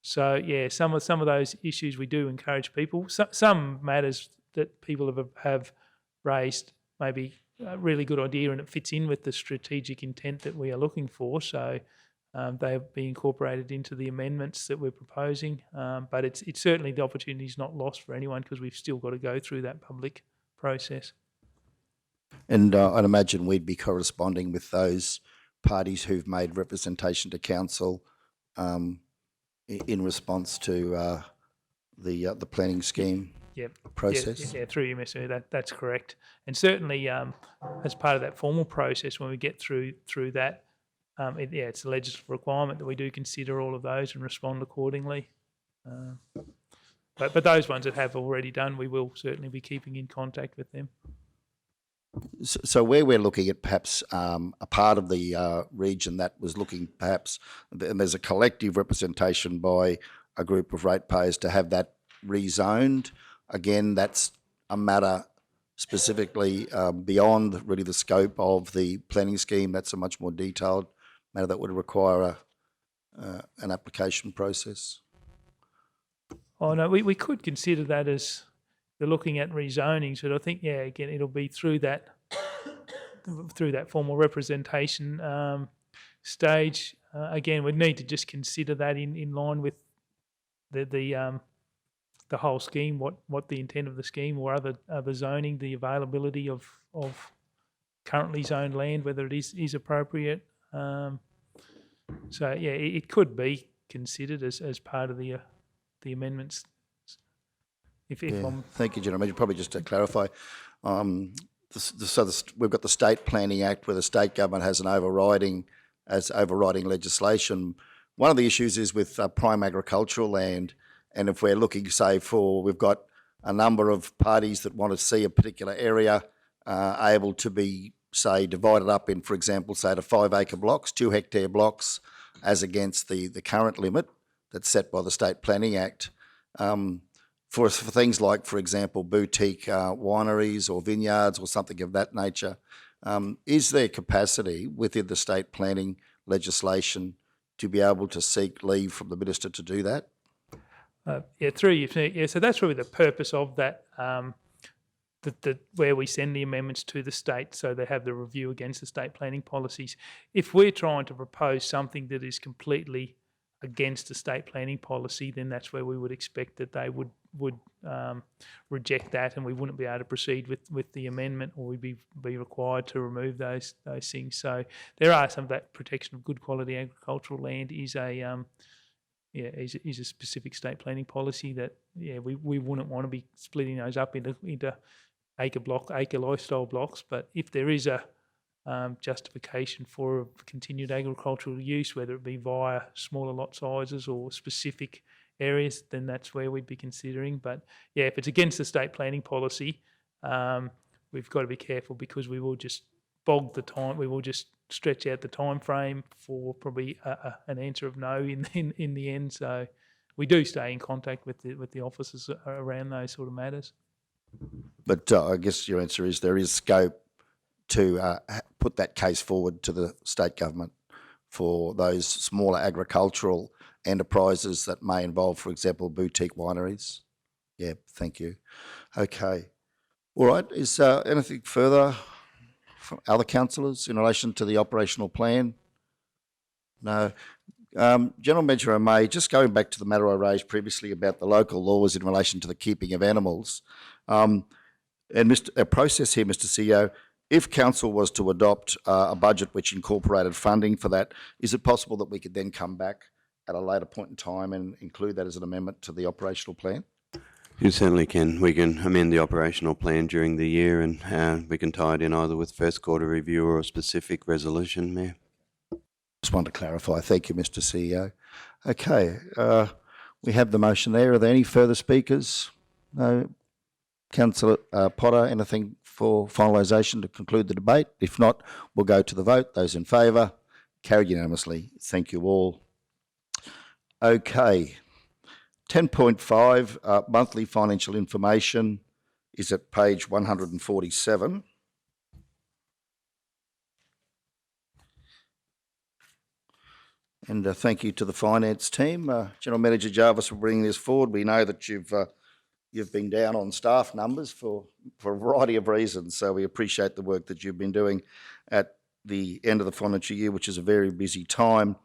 so yeah, some of those issues we do encourage people. Some matters that people have raised maybe a really good idea and it fits in with the strategic intent that we are looking for. So they'll be incorporated into the amendments that we're proposing. But it's certainly the opportunity is not lost for anyone because we've still got to go through that public process. And I'd imagine we'd be corresponding with those parties who've made representation to council in response to the planning scheme process. Yeah, through you, Mr. That's correct. And certainly, as part of that formal process, when we get through that, it's a legislative requirement that we do consider all of those and respond accordingly. But those ones that have already done, we will certainly be keeping in contact with them. So where we're looking at perhaps a part of the region that was looking perhaps, and there's a collective representation by a group of ratepayers to have that rezoned. Again, that's a matter specifically beyond really the scope of the planning scheme. That's a much more detailed matter that would require an application process. Oh no, we could consider that as they're looking at rezoning. So I think again it'll be through that formal representation stage. Again, we'd need to just consider that in line with the whole scheme, what the intent of the scheme or other zoning, the availability of currently zoned land, whether it is appropriate. So yeah, it could be considered as part of the amendments. Thank you, gentlemen. Probably just to clarify, we've got the State Planning Act where the state government has overriding legislation. One of the issues is with prime agricultural land, and if we're looking, say, we've got a number of parties that want to see a particular area able to be, say, divided up in, for example, say to 5 acre blocks, 2 hectare blocks, as against the current limit that's set by the State Planning Act. For things like, for example, boutique wineries or vineyards or something of that nature, is there capacity within the state planning legislation to be able to seek leave from the minister to do that? Through you. Yeah, so that's really the purpose of that, where we send the amendments to the state so they have the review against the state planning policies. If we're trying to propose something that is completely against the state planning policy, then that's where we would expect that they would reject that, and we wouldn't be able to proceed with the amendment, or we'd be required to remove those things. So there are some of that protection of good quality agricultural land is a specific state planning policy that we wouldn't want to be splitting those up into acre lifestyle blocks. But if there is a justification for continued agricultural use, whether it be via smaller lot sizes or specific areas, then that's where we'd be considering. But yeah, if it's against the state planning policy, we've got to be careful, because we will just bog the time. We will just stretch out the time frame for probably an answer of no in the end. So we do stay in contact with the officers around those sort of matters. But I guess your answer is there is scope to put that case forward to the state government for those smaller agricultural enterprises that may involve, for example, boutique wineries. Yeah, thank you. Okay. All right. Is anything further from other councillors in relation to the operational plan? No. General Manager May, just going back to the matter I raised previously about the local laws in relation to the keeping of animals, and a process here, Mr. CEO, if council was to adopt a budget which incorporated funding for that, is it possible that we could then come back at a later point in time and include that as an amendment to the operational plan? You certainly can. We can amend the operational plan during the year, and we can tie it in either with first quarter review or a specific resolution, Mayor. Just wanted to clarify. Thank you, Mr. CEO. Okay, we have the motion there. Are there any further speakers? No. Councillor Potter, anything for finalisation to conclude the debate? If not, we'll go to the vote. Those in favour? Carried unanimously. Thank you all. Okay. 10.5, monthly financial information, is at page 147. And thank you to the finance team. General Manager Jarvis for bringing this forward. We know that you've been down on staff numbers for a variety of reasons, so we appreciate the work that you've been doing at the end of the financial year, which is a very busy time.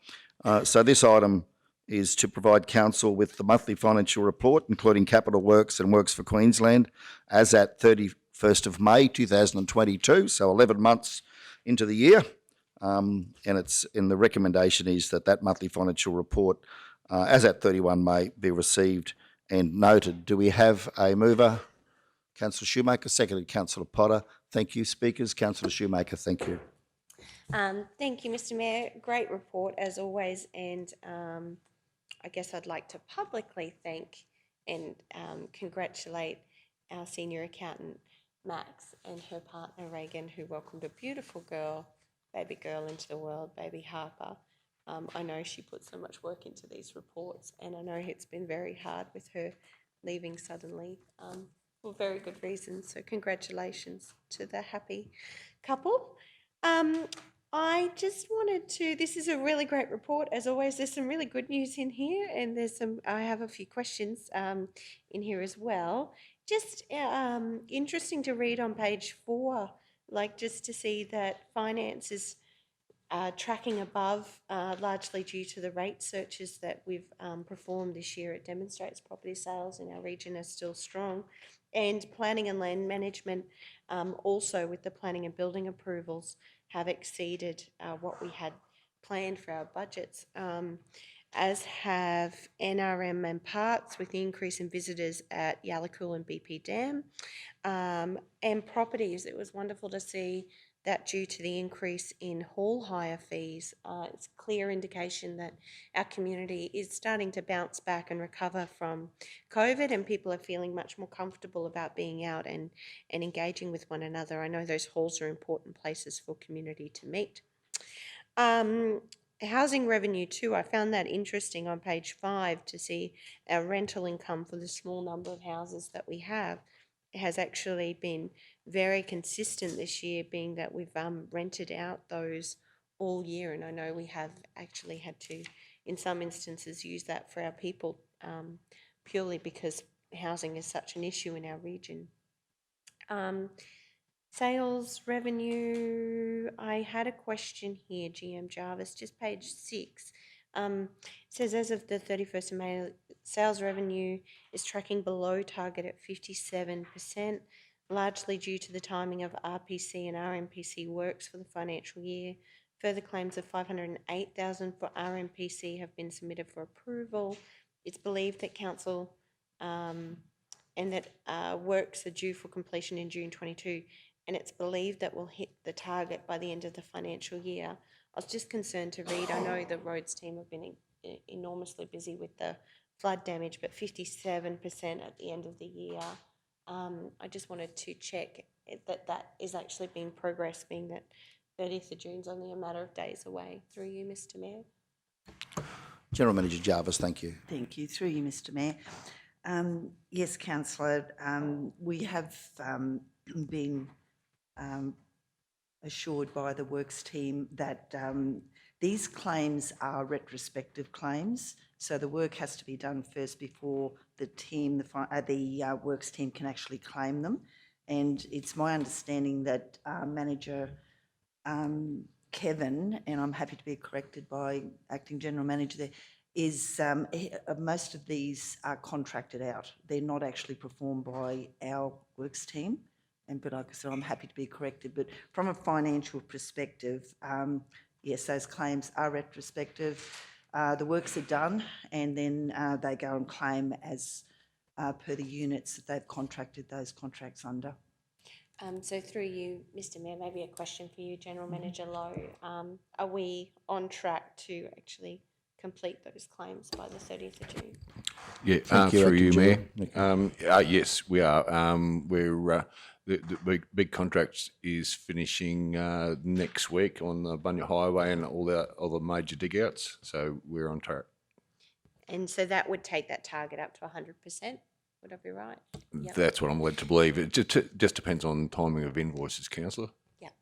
So this item is to provide council with the monthly financial report, including capital works and works for Queensland, as at 31st of May 2022, so 11 months into the year. And the recommendation is that monthly financial report, as at 31 May, be received and noted. Do we have a mover? Councillor Shoemaker, seconded Councillor Potter. Thank you. Speakers, Councillor Shoemaker, thank you. Thank you, Mr. Mayor. Great report as always, and I guess I'd like to publicly thank and congratulate our senior accountant Max and her partner Reagan, who welcomed a beautiful baby girl into the world, baby Harper. I know she put so much work into these reports, and I know it's been very hard with her leaving suddenly for very good reasons. So congratulations to the happy couple. I just wanted to, this is a really great report. As always, there's some really good news in here, and I have a few questions in here as well. Just interesting to read on page 4, like just to see that finance is tracking above, largely due to the rate searches that we've performed this year. It demonstrates property sales in our region are still strong. And planning and land management, also with the planning and building approvals, have exceeded what we had planned for our budgets, as have NRM and parts with the increase in visitors at Yalakul and BP Dam. And properties, it was wonderful to see that due to the increase in hall hire fees, it's a clear indication that our community is starting to bounce back and recover from COVID, and people are feeling much more comfortable about being out and engaging with one another. I know those halls are important places for community to meet. Housing revenue too, I found that interesting on page 5 to see our rental income for the small number of houses that we have. It has actually been very consistent this year, being that we've rented out those all year, and I know we have actually had to, in some instances, use that for our people purely because housing is such an issue in our region. Sales revenue, I had a question here, GM Jarvis, just page 6. It says as of the 31st of May, sales revenue is tracking below target at 57%, largely due to the timing of RPC and RMPC works for the financial year. Further claims of 508,000 for RMPC have been submitted for approval. It's believed that council and that works are due for completion in June 22. and it's believed that we'll hit the target by the end of the financial year. I was just concerned to read, I know the roads team have been enormously busy with the flood damage, but 57% at the end of the year. I just wanted to check that is actually being progressed, being that 30th of June's only a matter of days away. Through you, Mr. Mayor. General Manager Jarvis, thank you. Thank you. Through you, Mr Mayor. Yes, councillor, we have been assured by the works team that these claims are retrospective claims, so the work has to be done first before the team, the works team, can actually claim them. And it's my understanding that Manager Kevin, and I'm happy to be corrected by Acting General Manager there, is most of these are contracted out. They're not actually performed by our works team. But like I said, I'm happy to be corrected. But from a financial perspective, yes, those claims are retrospective. The works are done, and then they go and claim as per the units that they've contracted those contracts under. So through you, Mr. Mayor, maybe a question for you, General Manager Lowe. Are we on track to actually complete those claims by the 30th of June? Yeah, Thank you, through Acting you, General. Mayor. Yes, we are. The big contract is finishing next week on the Bunya Highway and all the major dig-outs, so we're on track. And so that would take that target up to 100%, would I be right? Yep. That's what I'm led to believe. It just depends on timing of invoices, councillor. Yep.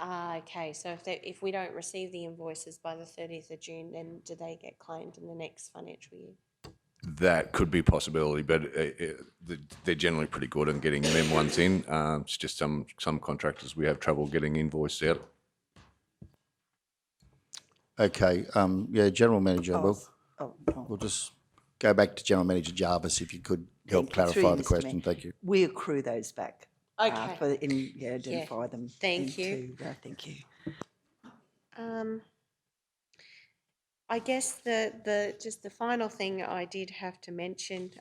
Okay, so if we don't receive the invoices by the 30th of June, then do they get claimed in the next financial year? That could be a possibility, but they're generally pretty good on getting them ones in. It's just some contractors we have trouble getting invoiced out. Okay, yeah, General Manager, Oh, we'll just go back to General Manager Jarvis if you could help Thank you. Through clarify you, the Mr. question. Mayor. Thank you. We accrue those back. Okay. Identify them. Thank you. Thank you. I guess just the final thing I did have to mention,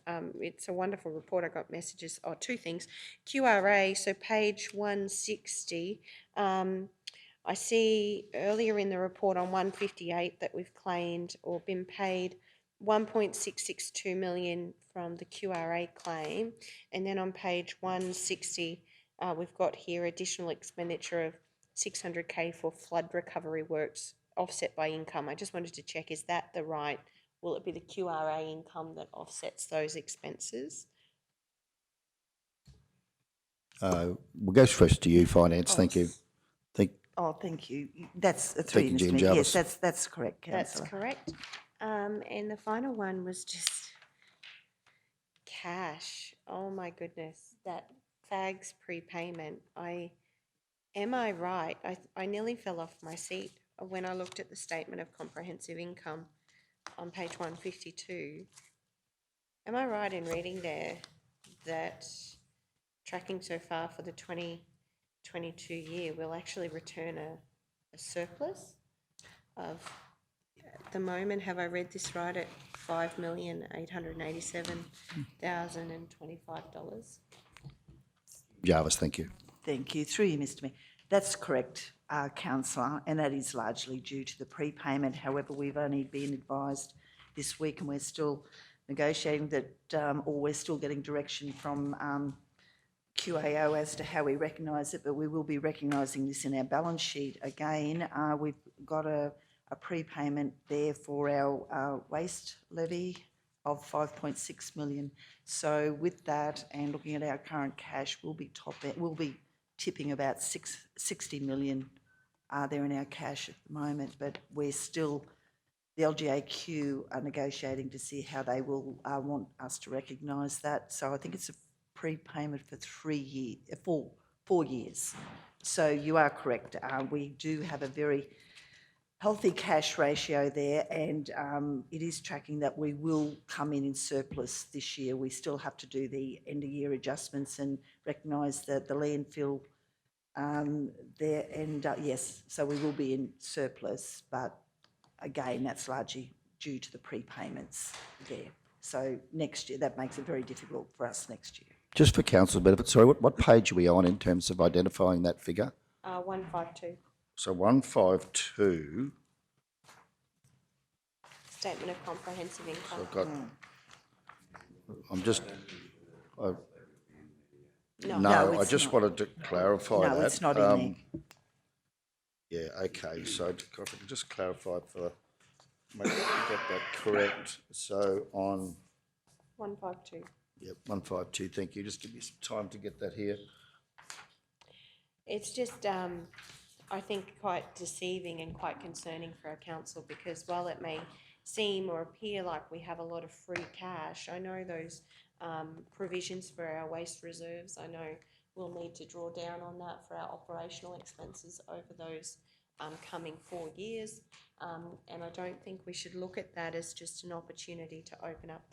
it's a wonderful report. I got messages, two things. QRA, so page 160, I see earlier in the report on 158 that we've claimed or been paid 1.662 million from the QRA claim. And then on page 160, we've got here additional expenditure of 600K for flood recovery works offset by income. I just wanted to check, is that the right, will it be the QRA income that offsets those expenses? We'll go first to you, Finance. Thank you. Thank you. That's a Thank you, Jean Jarvis. Yes, that's correct, That's councillor. correct. And the final one was just cash. Oh my goodness, that FAG's prepayment. Am I right? I nearly fell off my seat when I looked at the statement of comprehensive income on page 152. Am I right in reading there that tracking so far for the 2022 year will actually return a surplus of, at the moment, have I read this right, at $5,887,025? Jarvis, thank you. Thank you. Through you, Mr Mayor. That's correct, councillor, and that is largely due to the prepayment. However, we've only been advised this week and we're still negotiating that, or we're still getting direction from QAO as to how we recognise it, but we will be recognising this in our balance sheet again. We've got a prepayment there for our waste levy of 5.6 million. So with that and looking at our current cash, we'll be tipping about 60 million there in our cash at the moment, but we're still, the LGAQ are negotiating to see how they will want us to recognise that. So I think it's a prepayment for 4 years. So you are correct. We do have a very healthy cash ratio there, and it is tracking that we will come in surplus this year. We still have to do the end of year adjustments and recognise that the landfill there, and yes, so we will be in surplus, but again, that's largely due to the prepayments there. So next year, that makes it very difficult for us next year. Just for council benefit, sorry, what page are we on in terms of identifying that figure? 152, So 152, Statement of Comprehensive Income. I've got, I'm just, I- No. no, I it's just not. wanted to clarify that. No, it's not in there. Yeah, okay, so if I could just clarify for, get that correct. So on, 152. yep, 152, thank you. Just give me some time to get that here. It's just, I think, quite deceiving and quite concerning for our council, because while it may seem or appear like we have a lot of free cash, I know those provisions for our waste reserves, I know we'll need to draw down on that for our operational expenses over those coming 4 years. And I don't think we should look at that as just an opportunity to open up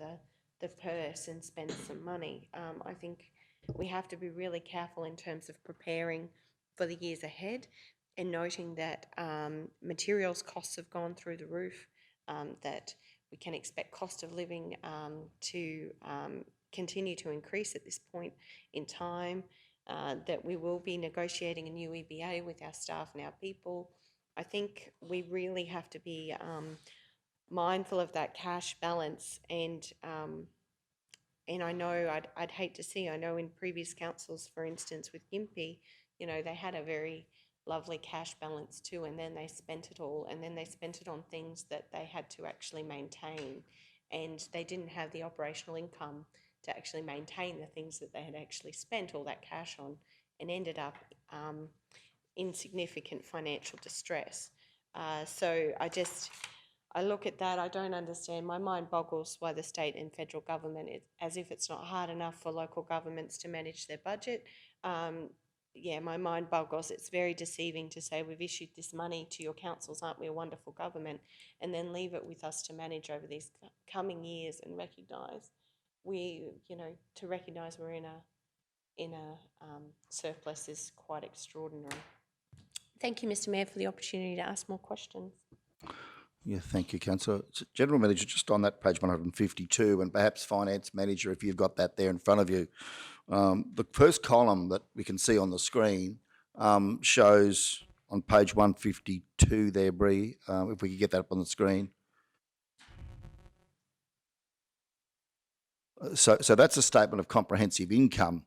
the purse and spend some money. I think we have to be really careful in terms of preparing for the years ahead, and noting that materials costs have gone through the roof, that we can expect cost of living to continue to increase at this point in time, that we will be negotiating a new EBA with our staff and our people. I think we really have to be mindful of that cash balance, and I know I'd hate to see, I know in previous councils, for instance, with Gympie, they had a very lovely cash balance too, and then they spent it all, and then they spent it on things that they had to actually maintain, and they didn't have the operational income to actually maintain the things that they had actually spent all that cash on, and ended up in significant financial distress. So I look at that, I don't understand. My mind boggles why the state and federal government, as if it's not hard enough for local governments to manage their budget. Yeah, my mind boggles. It's very deceiving to say we've issued this money to your councils, aren't we a wonderful government, and then leave it with us to manage over these coming years, and recognise we're in a surplus is quite extraordinary. Thank you, Mr. Mayor, for the opportunity to ask more questions. Yeah, thank you, Councillor. General Manager, just on that page 152, and perhaps Finance Manager, if you've got that there in front of you. The first column that we can see on the screen shows on page 152 there, Bree, if we could get that up on the screen. So that's a statement of comprehensive income,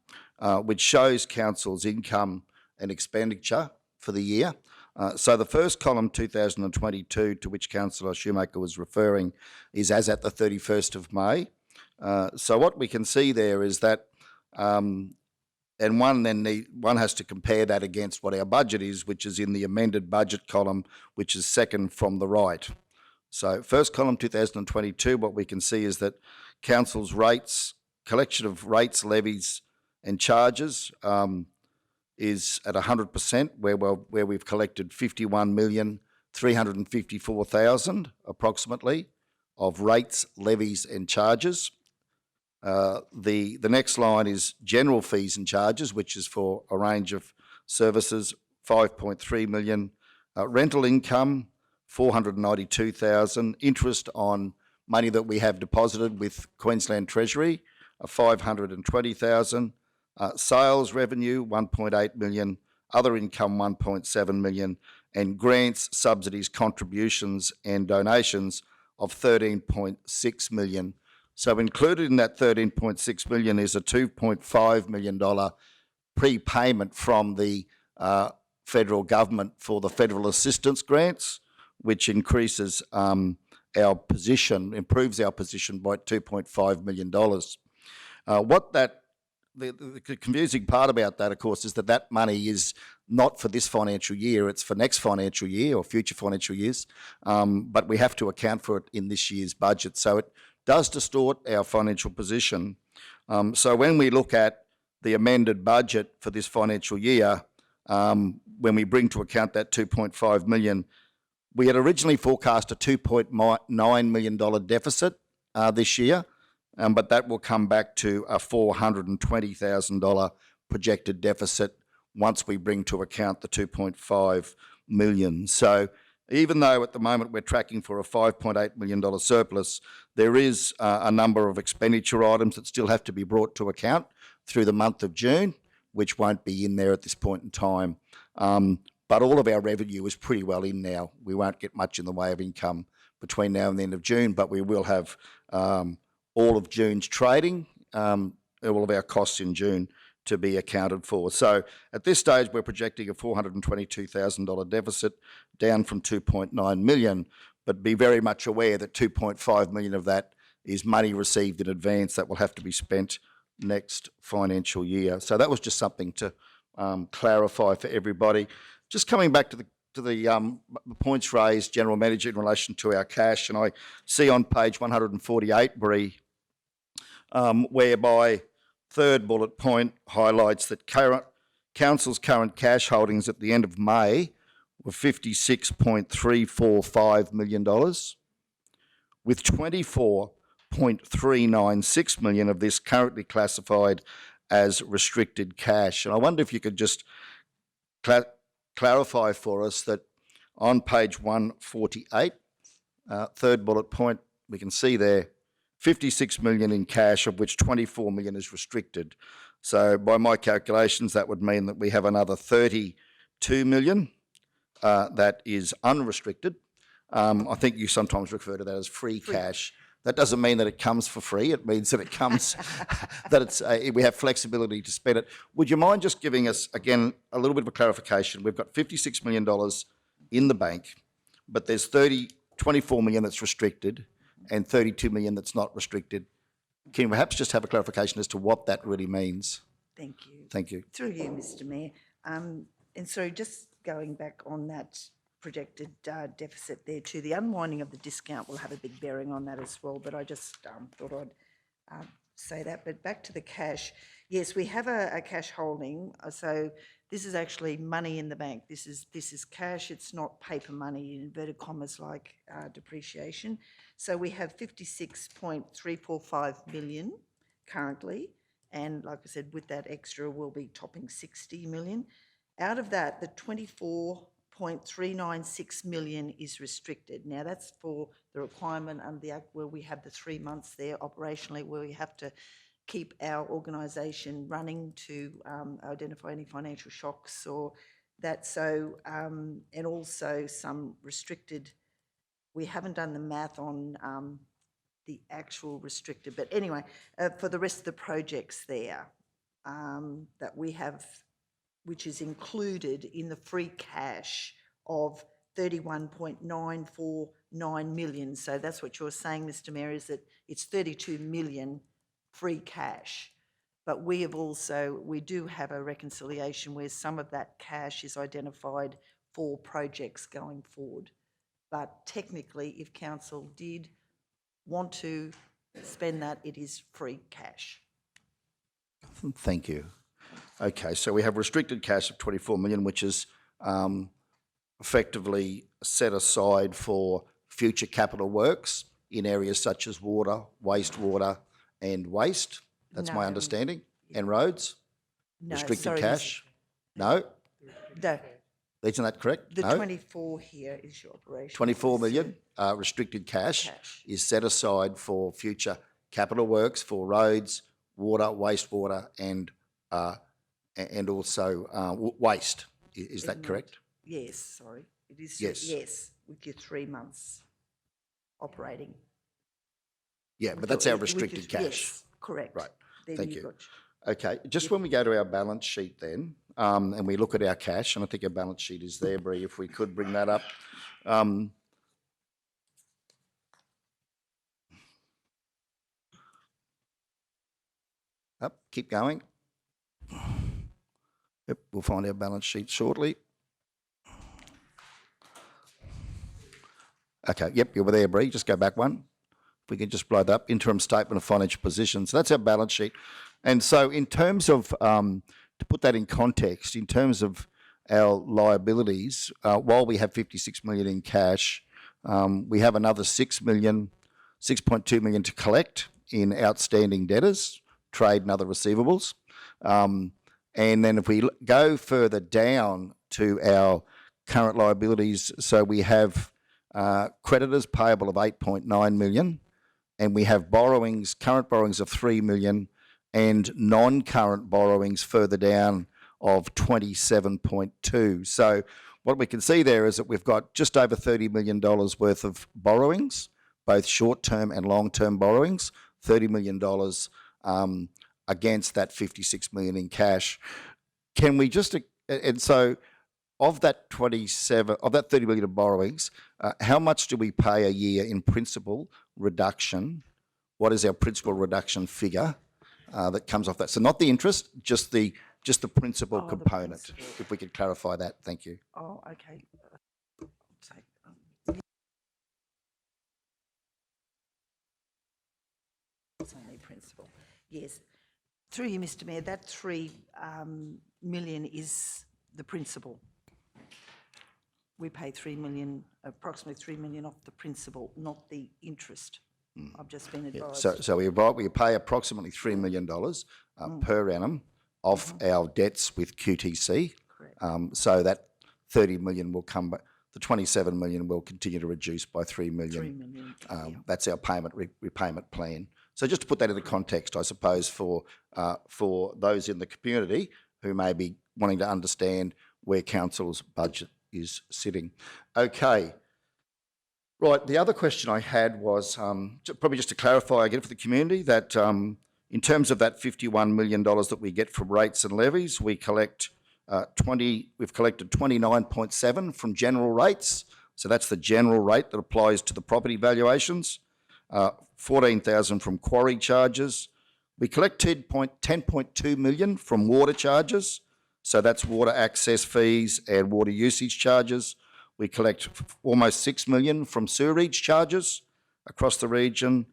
which shows council's income and expenditure for the year. So the first column, 2022, to which Councillor Shoemaker was referring, is as at the 31st of May. So what we can see there is that, and one has to compare that against what our budget is, which is in the amended budget column, which is second from the right. So first column, 2022, what we can see is that council's rates, collection of rates, levies and charges is at 100%, where we've collected 51,354,000 approximately of rates, levies and charges. The next line is general fees and charges, which is for a range of services, 5.3 million. Rental income, 492,000. Interest on money that we have deposited with Queensland Treasury, 520,000. Sales revenue, 1.8 million. Other income, 1.7 million. And grants, subsidies, contributions and donations of 13.6 million. So included in that 13.6 million is a $2.5 million prepayment from the federal government for the federal assistance grants, which increases our position, improves our position by $2.5 million. The confusing part about that, of course, is that money is not for this financial year, it's for next financial year or future financial years, but we have to account for it in this year's budget. So it does distort our financial position. So when we look at the amended budget for this financial year, when we bring to account that 2.5 million, we had originally forecast a $2.9 million deficit this year, but that will come back to a $420,000 projected deficit once we bring to account the 2.5 million. So even though at the moment we're tracking for a $5.8 million surplus, there is a number of expenditure items that still have to be brought to account through the month of June, which won't be in there at this point in time. But all of our revenue is pretty well in now. We won't get much in the way of income between now and the end of June, but we will have all of June's trading, all of our costs in June to be accounted for. So at this stage, we're projecting a $422,000 deficit, down from 2.9 million, but be very much aware that 2.5 million of that is money received in advance that will have to be spent next financial year. So that was just something to clarify for everybody. Just coming back to the points raised, General Manager, in relation to our cash, and I see on page 148, Bree, whereby third bullet point highlights that Council's current cash holdings at the end of May were $56.345 million, with $24.396 million of this currently classified as restricted cash. And I wonder if you could just clarify for us that on page 148, third bullet point, we can see there 56 million in cash, of which 24 million is restricted. So by my calculations, that would mean that we have another 32 million that is unrestricted. I think you sometimes refer to that as free cash. That doesn't mean that it comes for free. It means that it comes, that it's we have flexibility to spend it. Would you mind just giving us, again, a little bit of a clarification? We've got $56 million in the bank, but there's 24 million that's restricted and 32 million that's not restricted. Can you perhaps just have a clarification as to what that really means? Thank you. Thank you. Through you, Mr Mayor. And so just going back on that projected deficit there too, the unwinding of the discount will have a big bearing on that as well, but I just thought I'd say that. But back to the cash, yes, we have a cash holding, so this is actually money in the bank. This is cash, it's not paper money, in inverted commas, like depreciation. So we have 56.345 million currently, and like I said, with that extra, we'll be topping 60 million. Out of that, the 24.396 million is restricted. Now that's for the requirement under the Act, where we have the 3 months there operationally, where we have to keep our organisation running to identify any financial shocks or that. So, and also some restricted, we haven't done the math on the actual restricted, but anyway, for the rest of the projects there that we have, which is included in the free cash of 31.949 million. So that's what you're saying, Mr Mayor, is that it's 32 million free cash. But we do have a reconciliation where some of that cash is identified for projects going forward. But technically, if council did want to spend that, it is free cash. Thank you. Okay, so we have restricted cash of 24 million, which is effectively set aside for future capital works in areas such as water, wastewater and waste. That's my understanding. And roads? No, restricted sorry, cash? No? No, Isn't that correct? the No? 24 here is your operation. 24 million restricted cash is set aside for future capital works for roads, water, wastewater and also waste. Is that correct? Yes, sorry. It is. Yes. Yes, with your 3 months operating. Yeah, With but that's your- our with restricted your- cash. Yes, correct. Right. Then Thank you've you. got- Okay, just when we go to our balance sheet then, and we look at our cash, and I think our balance sheet is there, Bree, if we could bring that up. Up, keep going. Yep, we'll find our balance sheet shortly. Okay, yep, you were there, Bree, just go back one. If we can just blow that up, interim statement of financial position. So that's our balance sheet. And so in terms of, to put that in context, in terms of our liabilities, while we have 56 million in cash, we have another 6.2 million to collect in outstanding debtors, trade and other receivables. And then if we go further down to our current liabilities, so we have creditors payable of 8.9 million, and we have borrowings, current borrowings of 3 million, and non-current borrowings further down of 27.2. So what we can see there is that we've got just over $30 million worth of borrowings, both short-term and long-term borrowings, $30 million against that $56 million in cash. Can we just, and so of that $30 million of borrowings, how much do we pay a year in principal reduction? What is our principal reduction figure that comes off that? So not the interest, just the principal The component. principal. If we could clarify that, thank you. Oh, okay. It's only principal. Yes. Through you, Mr. Mayor, that 3 million is the principal. We pay 3 million, approximately 3 million off the principal, not the interest. I've just been advised. So we pay approximately $3 million per annum off our debts with QTC. Correct. So that 30 million will come back. The 27 million will continue to reduce by 3 million. 3 million. That's our repayment plan. So just to put that into context, I suppose, for those in the community who may be wanting to understand where council's budget is sitting. Okay. Right, the other question I had was, probably just to clarify again for the community, that in terms of that $51 million that we get from rates and levies, we've collected 29.7 from general rates. So that's the general rate that applies to the property valuations. 14,000 from quarry charges. We collected 10.2 million from water charges. So that's water access fees and water usage charges. We collect almost 6 million from sewerage charges across the region.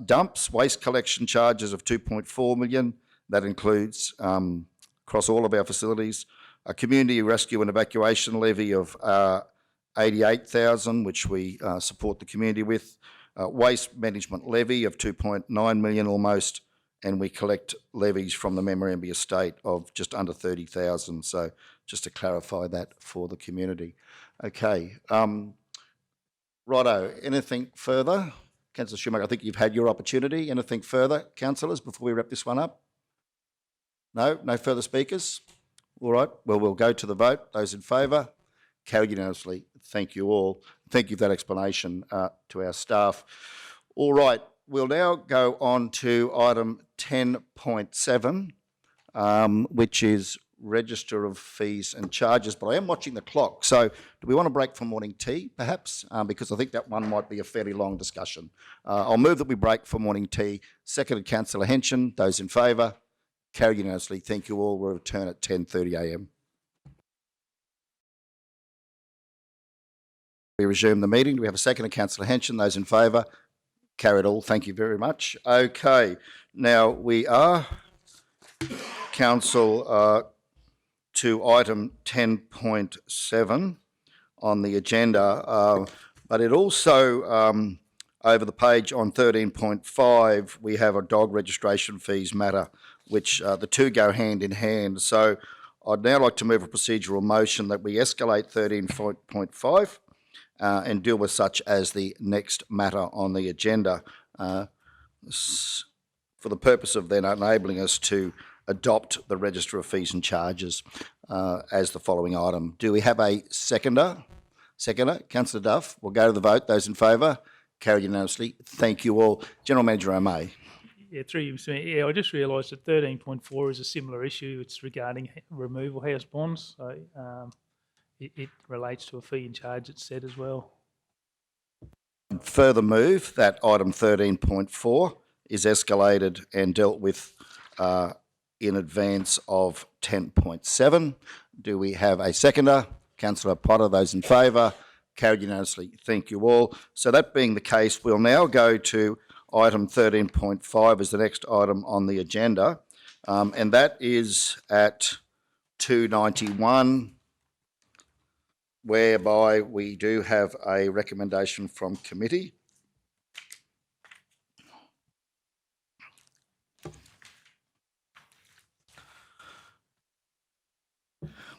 Dumps, waste collection charges of 2.4 million. That includes across all of our facilities. A community rescue and evacuation levy of 88,000, which we support the community with. Waste management levy of 2.9 million almost, and we collect levies from the Memorandum estate of just under 30,000. So just to clarify that for the community. Okay. Righto, anything further? Councillor Schumacher, I think you've had your opportunity. Anything further, councillors, before we wrap this one up? No? No further speakers? All right. Well, we'll go to the vote. Those in favour? Carried unanimously. Thank you all. Thank you for that explanation to our staff. All right. We'll now go on to item 10.7, which is register of fees and charges. But I am watching the clock. So do we want to break for morning tea, perhaps? Because I think that one might be a fairly long discussion. I'll move that we break for morning tea. Seconded, Councillor Henson. Those in favour? Carried unanimously. Thank you all. We'll return at 10:30 a.m. We resume the meeting. Do we have a second? Councillor Henson. Those in favour? Carried all. Thank you very much. Okay. Now we are, Council, to item 10.7 on the agenda, but it also, over the page on 13.5, we have a dog registration fees matter, which the two go hand in hand. So I'd now like to move a procedural motion that we escalate 13.5 and deal with such as the next matter on the agenda for the purpose of then enabling us to adopt the Register of Fees and Charges as the following item. Do we have a seconder? Seconder, Councillor Duff. We'll go to the vote. Those in favour? Carried unanimously. Thank you all. General Manager O'May. Yeah, through you, Mr. Mayor. Yeah, I just realised that 13.4 is a similar issue. It's regarding removal house bonds. So it relates to a fee and charge it's set as well. Further move that item 13.4 is escalated and dealt with in advance of 10.7. Do we have a seconder? Councillor Potter. Those in favour? Carried unanimously. Thank you all. So that being the case, we'll now go to item 13.5 as the next item on the agenda, and that is at 291, whereby we do have a recommendation from committee.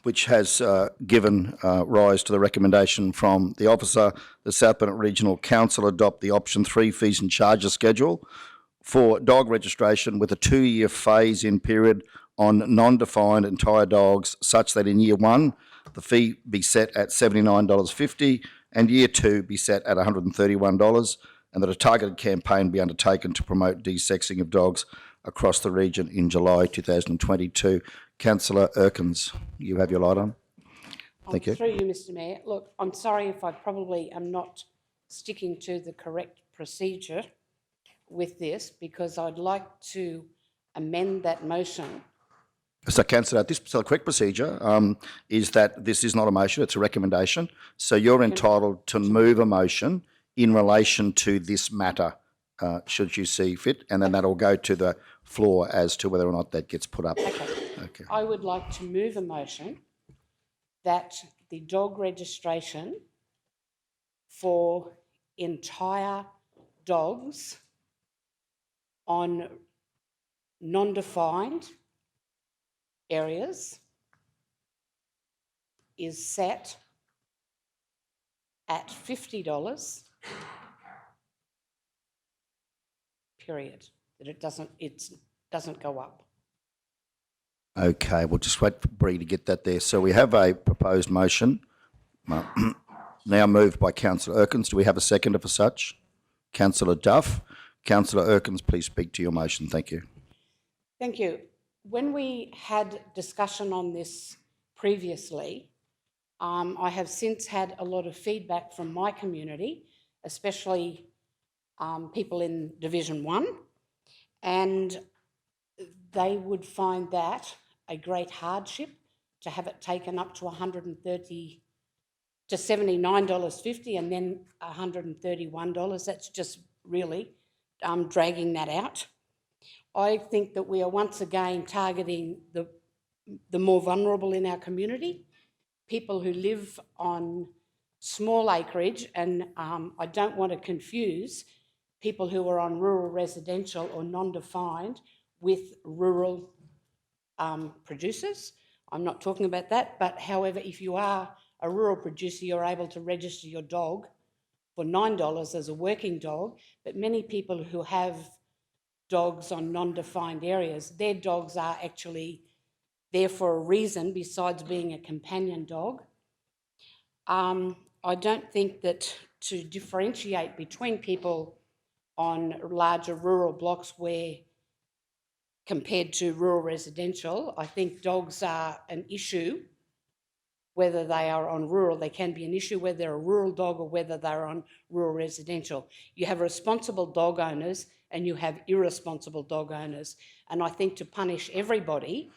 Which has given rise to the recommendation from the officer, the Southbound Regional Council adopt the option 3 fees and charges schedule for dog registration with a 2-year phase-in period on non-defined entire dogs, such that in year 1, the fee be set at $79.50 and year 2 be set at $131, and that a targeted campaign be undertaken to promote desexing of dogs across the region in July 2022. Councillor Erkins, you have your light on. Thank you. Through you, Mr Mayor. Look, I'm sorry if I probably am not sticking to the correct procedure with this, because I'd like to amend that motion. So, Councillor, this correct procedure is that this is not a motion, it's a recommendation. So you're entitled to move a motion in relation to this matter, should you see fit, and then that'll go to the floor as to whether or not that gets put up. Okay. I would like to move a motion that the dog registration for entire dogs on non-defined areas is set at $50, period. That it doesn't go up. Okay, we'll just wait for Bree to get that there. So we have a proposed motion now moved by Councillor Erkins. Do we have a seconder for such? Councillor Duff. Councillor Erkins, please speak to your motion. Thank you. Thank you. When we had discussion on this previously, I have since had a lot of feedback from my community, especially people in Division 1, and they would find that a great hardship to have it taken up to $130 to $79.50 and then $131. That's just really dragging that out. I think that we are once again targeting the more vulnerable in our community, people who live on small acreage, and I don't want to confuse people who are on rural residential or non-defined with rural producers. I'm not talking about that, but however, if you are a rural producer, you're able to register your dog for $9 as a working dog, but many people who have dogs on non-defined areas, their dogs are actually there for a reason besides being a companion dog. I don't think that to differentiate between people on larger rural blocks where compared to rural residential, I think dogs are an issue. Whether they are on rural, they can be an issue whether they're a rural dog or whether they're on rural residential. You have responsible dog owners and you have irresponsible dog owners. And I think to punish everybody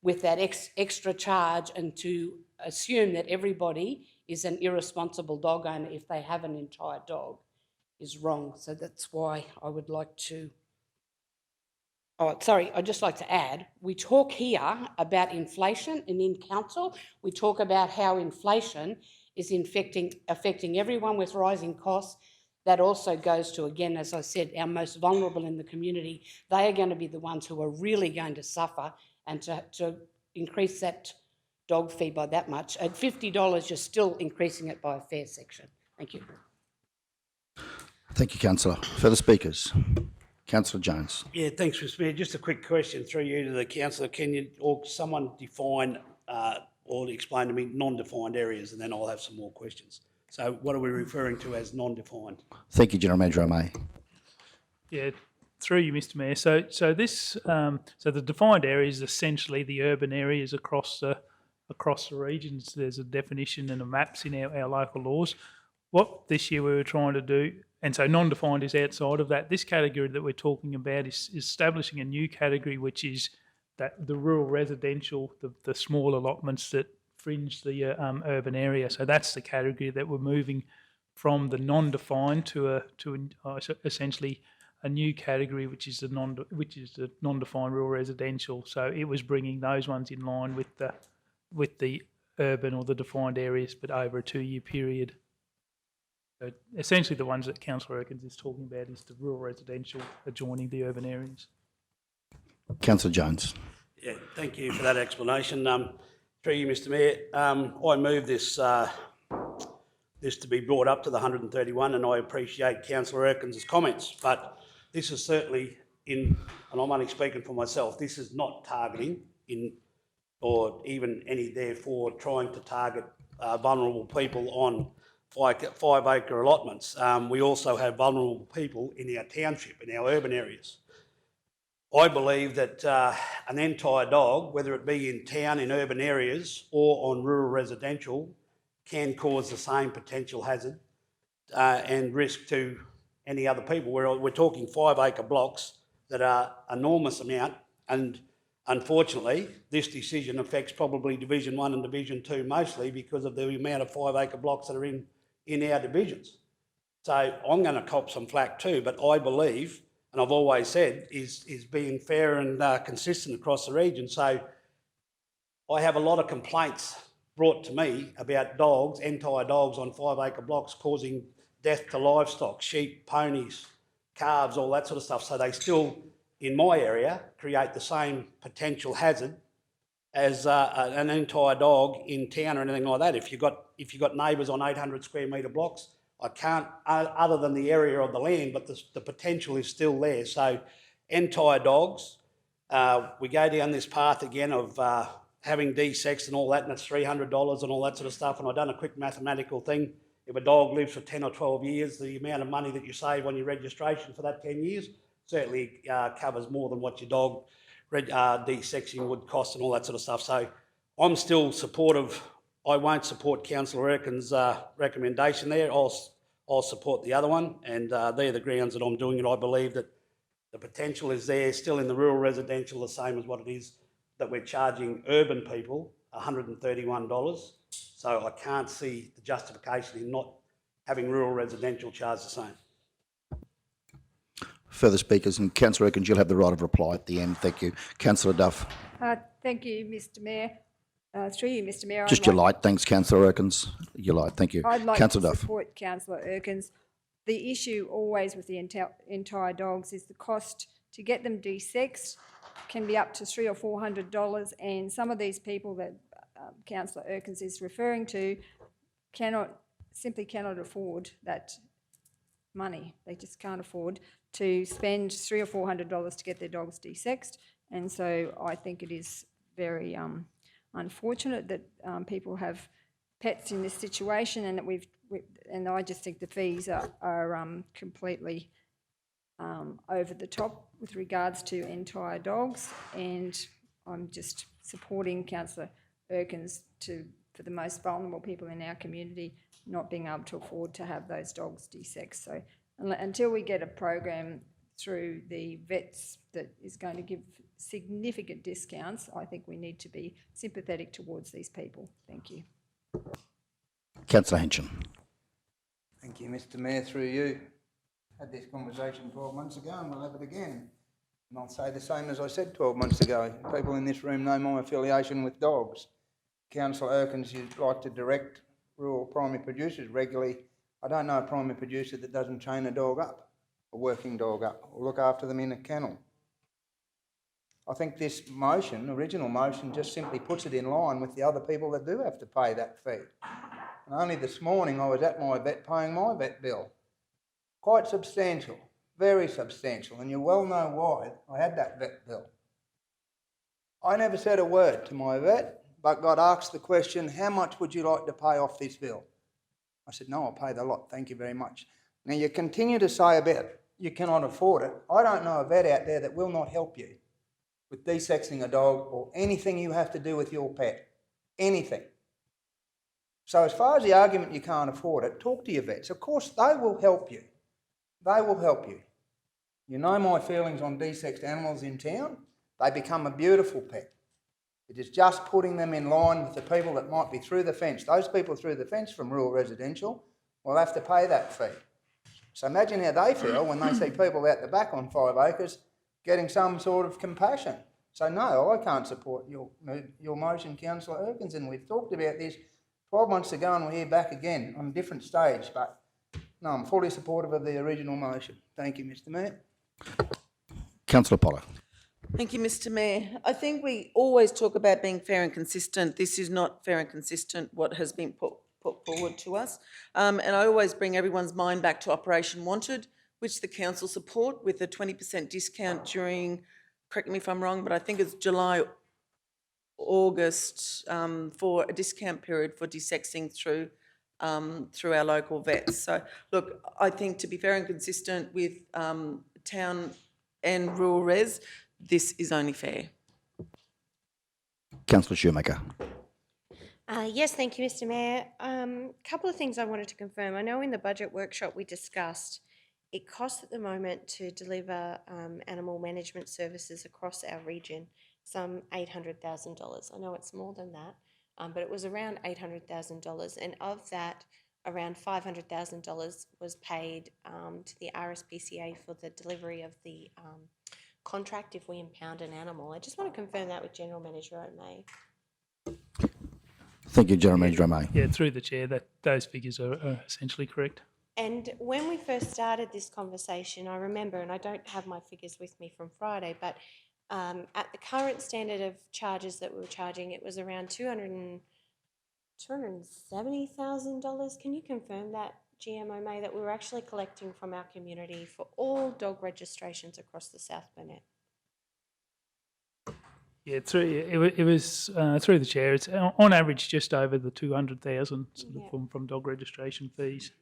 with that extra charge and to assume that everybody is an irresponsible dog owner if they have an entire dog is wrong. So that's why I would like to... Oh, sorry, I'd just like to add, we talk here about inflation, and in council, we talk about how inflation is affecting everyone with rising costs. That also goes to, again, as I said, our most vulnerable in the community. They are going to be the ones who are really going to suffer, and to increase that dog fee by that much. At $50, you're still increasing it by a fair section. Thank you. Thank you, Councillor. Further speakers? Councillor Jones. Yeah, thanks, Mr Mayor. Just a quick question through you to the councillor. Can you or someone define or explain to me non-defined areas, and then I'll have some more questions. So what are we referring to as non-defined? Thank you, General Manager O'May. Yeah, through you, Mr Mayor. So the defined area is essentially the urban areas across the regions. There's a definition and a maps in our local laws. What this year we were trying to do, and so non-defined is outside of that. This category that we're talking about is establishing a new category, which is that the rural residential, the small allotments that fringe the urban area. So that's the category that we're moving from the non-defined to essentially a new category, which is the non-defined rural residential. So it was bringing those ones in line with the urban or the defined areas, but over a 2-year period. So essentially, the ones that Councillor Erkins is talking about is the rural residential adjoining the urban areas. Councillor Jones. Yeah, thank you for that explanation. Through you, Mr Mayor, I move this this to be brought up to the 131, and I appreciate Councillor Erkins' comments, but this is certainly in, and I'm only speaking for myself, this is not targeting in, or even any therefore trying to target vulnerable people on 5 acre allotments. We also have vulnerable people in our township, in our urban areas. I believe that an entire dog, whether it be in town, in urban areas or on rural residential, can cause the same potential hazard and risk to any other people. We're talking 5 acre blocks that are enormous amount, and unfortunately this decision affects probably Division 1 and Division 2 mostly because of the amount of 5 acre blocks that are in our divisions. So I'm going to cop some flack too, but I believe, and I've always said, is being fair and consistent across the region. So I have a lot of complaints brought to me about dogs, entire dogs on 5 acre blocks causing death to livestock, sheep, ponies, calves, all that sort of stuff. So they still, in my area, create the same potential hazard as an entire dog in town or anything like that. If you've got neighbours on 800 square metre blocks, I can't, other than the area of the land, but the potential is still there. So entire dogs, we go down this path again of having D-sex and all that, and it's $300 and all that sort of stuff. And I've done a quick mathematical thing. If a dog lives for 10 or 12 years, the amount of money that you save on your registration for that 10 years certainly covers more than what your dog de-sexing would cost and all that sort of stuff. So I'm still supportive. I won't support Councillor Erkin's recommendation there. I'll support the other one, and they're the grounds that I'm doing it. I believe that the potential is there, still in the rural residential, the same as what it is that we're charging urban people $131. So I can't see the justification in not having rural residential charge the same. Further speakers, and Councillor Erkins, you'll have the right of reply at the end. Thank you. Councillor Duff. Thank you, Mr Mayor. Through you, Mr Mayor. Just your light. Thanks, Councillor Erkins. Your light. Thank you. I'd like Councillor to Duff. support Councillor Erkins. The issue always with the entire dogs is the cost to get them de-sexed can be up to $300 or $400, and some of these people that Councillor Erkins is referring to simply cannot afford that money. They just can't afford to spend $300 or $400 to get their dogs de-sexed, and so I think it is very unfortunate that people have pets in this situation, and that and I just think the fees are completely over the top with regards to entire dogs, and I'm just supporting Councillor Erkins for the most vulnerable people in our community not being able to afford to have those dogs de-sexed. So until we get a program through the vets that is going to give significant discounts, I think we need to be sympathetic towards these people. Thank you. Councillor Henson. Thank you, Mr Mayor, through you. Had this conversation 12 months ago and we'll have it again. And I'll say the same as I said 12 months ago. People in this room know my affiliation with dogs. Councillor Erkins, you'd like to direct rural primary producers regularly. I don't know a primary producer that doesn't train a dog up, a working dog up, or look after them in a kennel. I think this motion, original motion, just simply puts it in line with the other people that do have to pay that fee. And only this morning I was at my vet paying my vet bill. Quite substantial, very substantial, and you well know why I had that vet bill. I never said a word to my vet, but got asked the question, how much would you like to pay off this bill? I said, no, I'll pay the lot, thank you very much. Now you continue to say about you cannot afford it. I don't know a vet out there that will not help you with de-sexing a dog or anything you have to do with your pet, anything. So as far as the argument you can't afford it, talk to your vets. Of course, they will help you. They will help you. You know my feelings on de-sexed animals in town. They become a beautiful pet. It is just putting them in line with the people that might be through the fence. Those people through the fence from rural residential will have to pay that fee. So imagine how they feel when they see people out the back on 5 acres getting some sort of compassion. So no, I can't support your motion, Councillor Erkins, and we've talked about this 12 months ago and we're here back again on a different stage, but no, I'm fully supportive of the original motion. Thank you, Mr Mayor. Councillor Potter. Thank you, Mr Mayor. I think we always talk about being fair and consistent. This is not fair and consistent, what has been put forward to us. And I always bring everyone's mind back to Operation Wanted. which the council support with a 20% discount during, correct me if I'm wrong, but I think it's July, August, for a discount period for desexing through our local vets. So look, I think to be fair and consistent with town and rural res, this is only fair. Councillor Shoemaker. Yes, thank you, Mr. Mayor. Couple of things I wanted to confirm. I know in the budget workshop we discussed it costs at the moment to deliver animal management services across our region some $800,000. I know it's more than that, but it was around $800,000, and of that, around $500,000 was paid to the RSPCA for the delivery of the contract if we impound an animal. I just want to confirm that with General Manager O'May. Thank you, General Manager O'May. Yeah, through the chair, that those figures are essentially correct. And when we first started this conversation, I remember, and I don't have my figures with me from Friday, but at the current standard of charges that we were charging, it was around $270,000. Can you confirm that, GM O'May, that we were actually collecting from our community for all dog registrations across the South Burnett? Yeah, it was through the chair. It's on average just over the 200,000 from dog registration fees.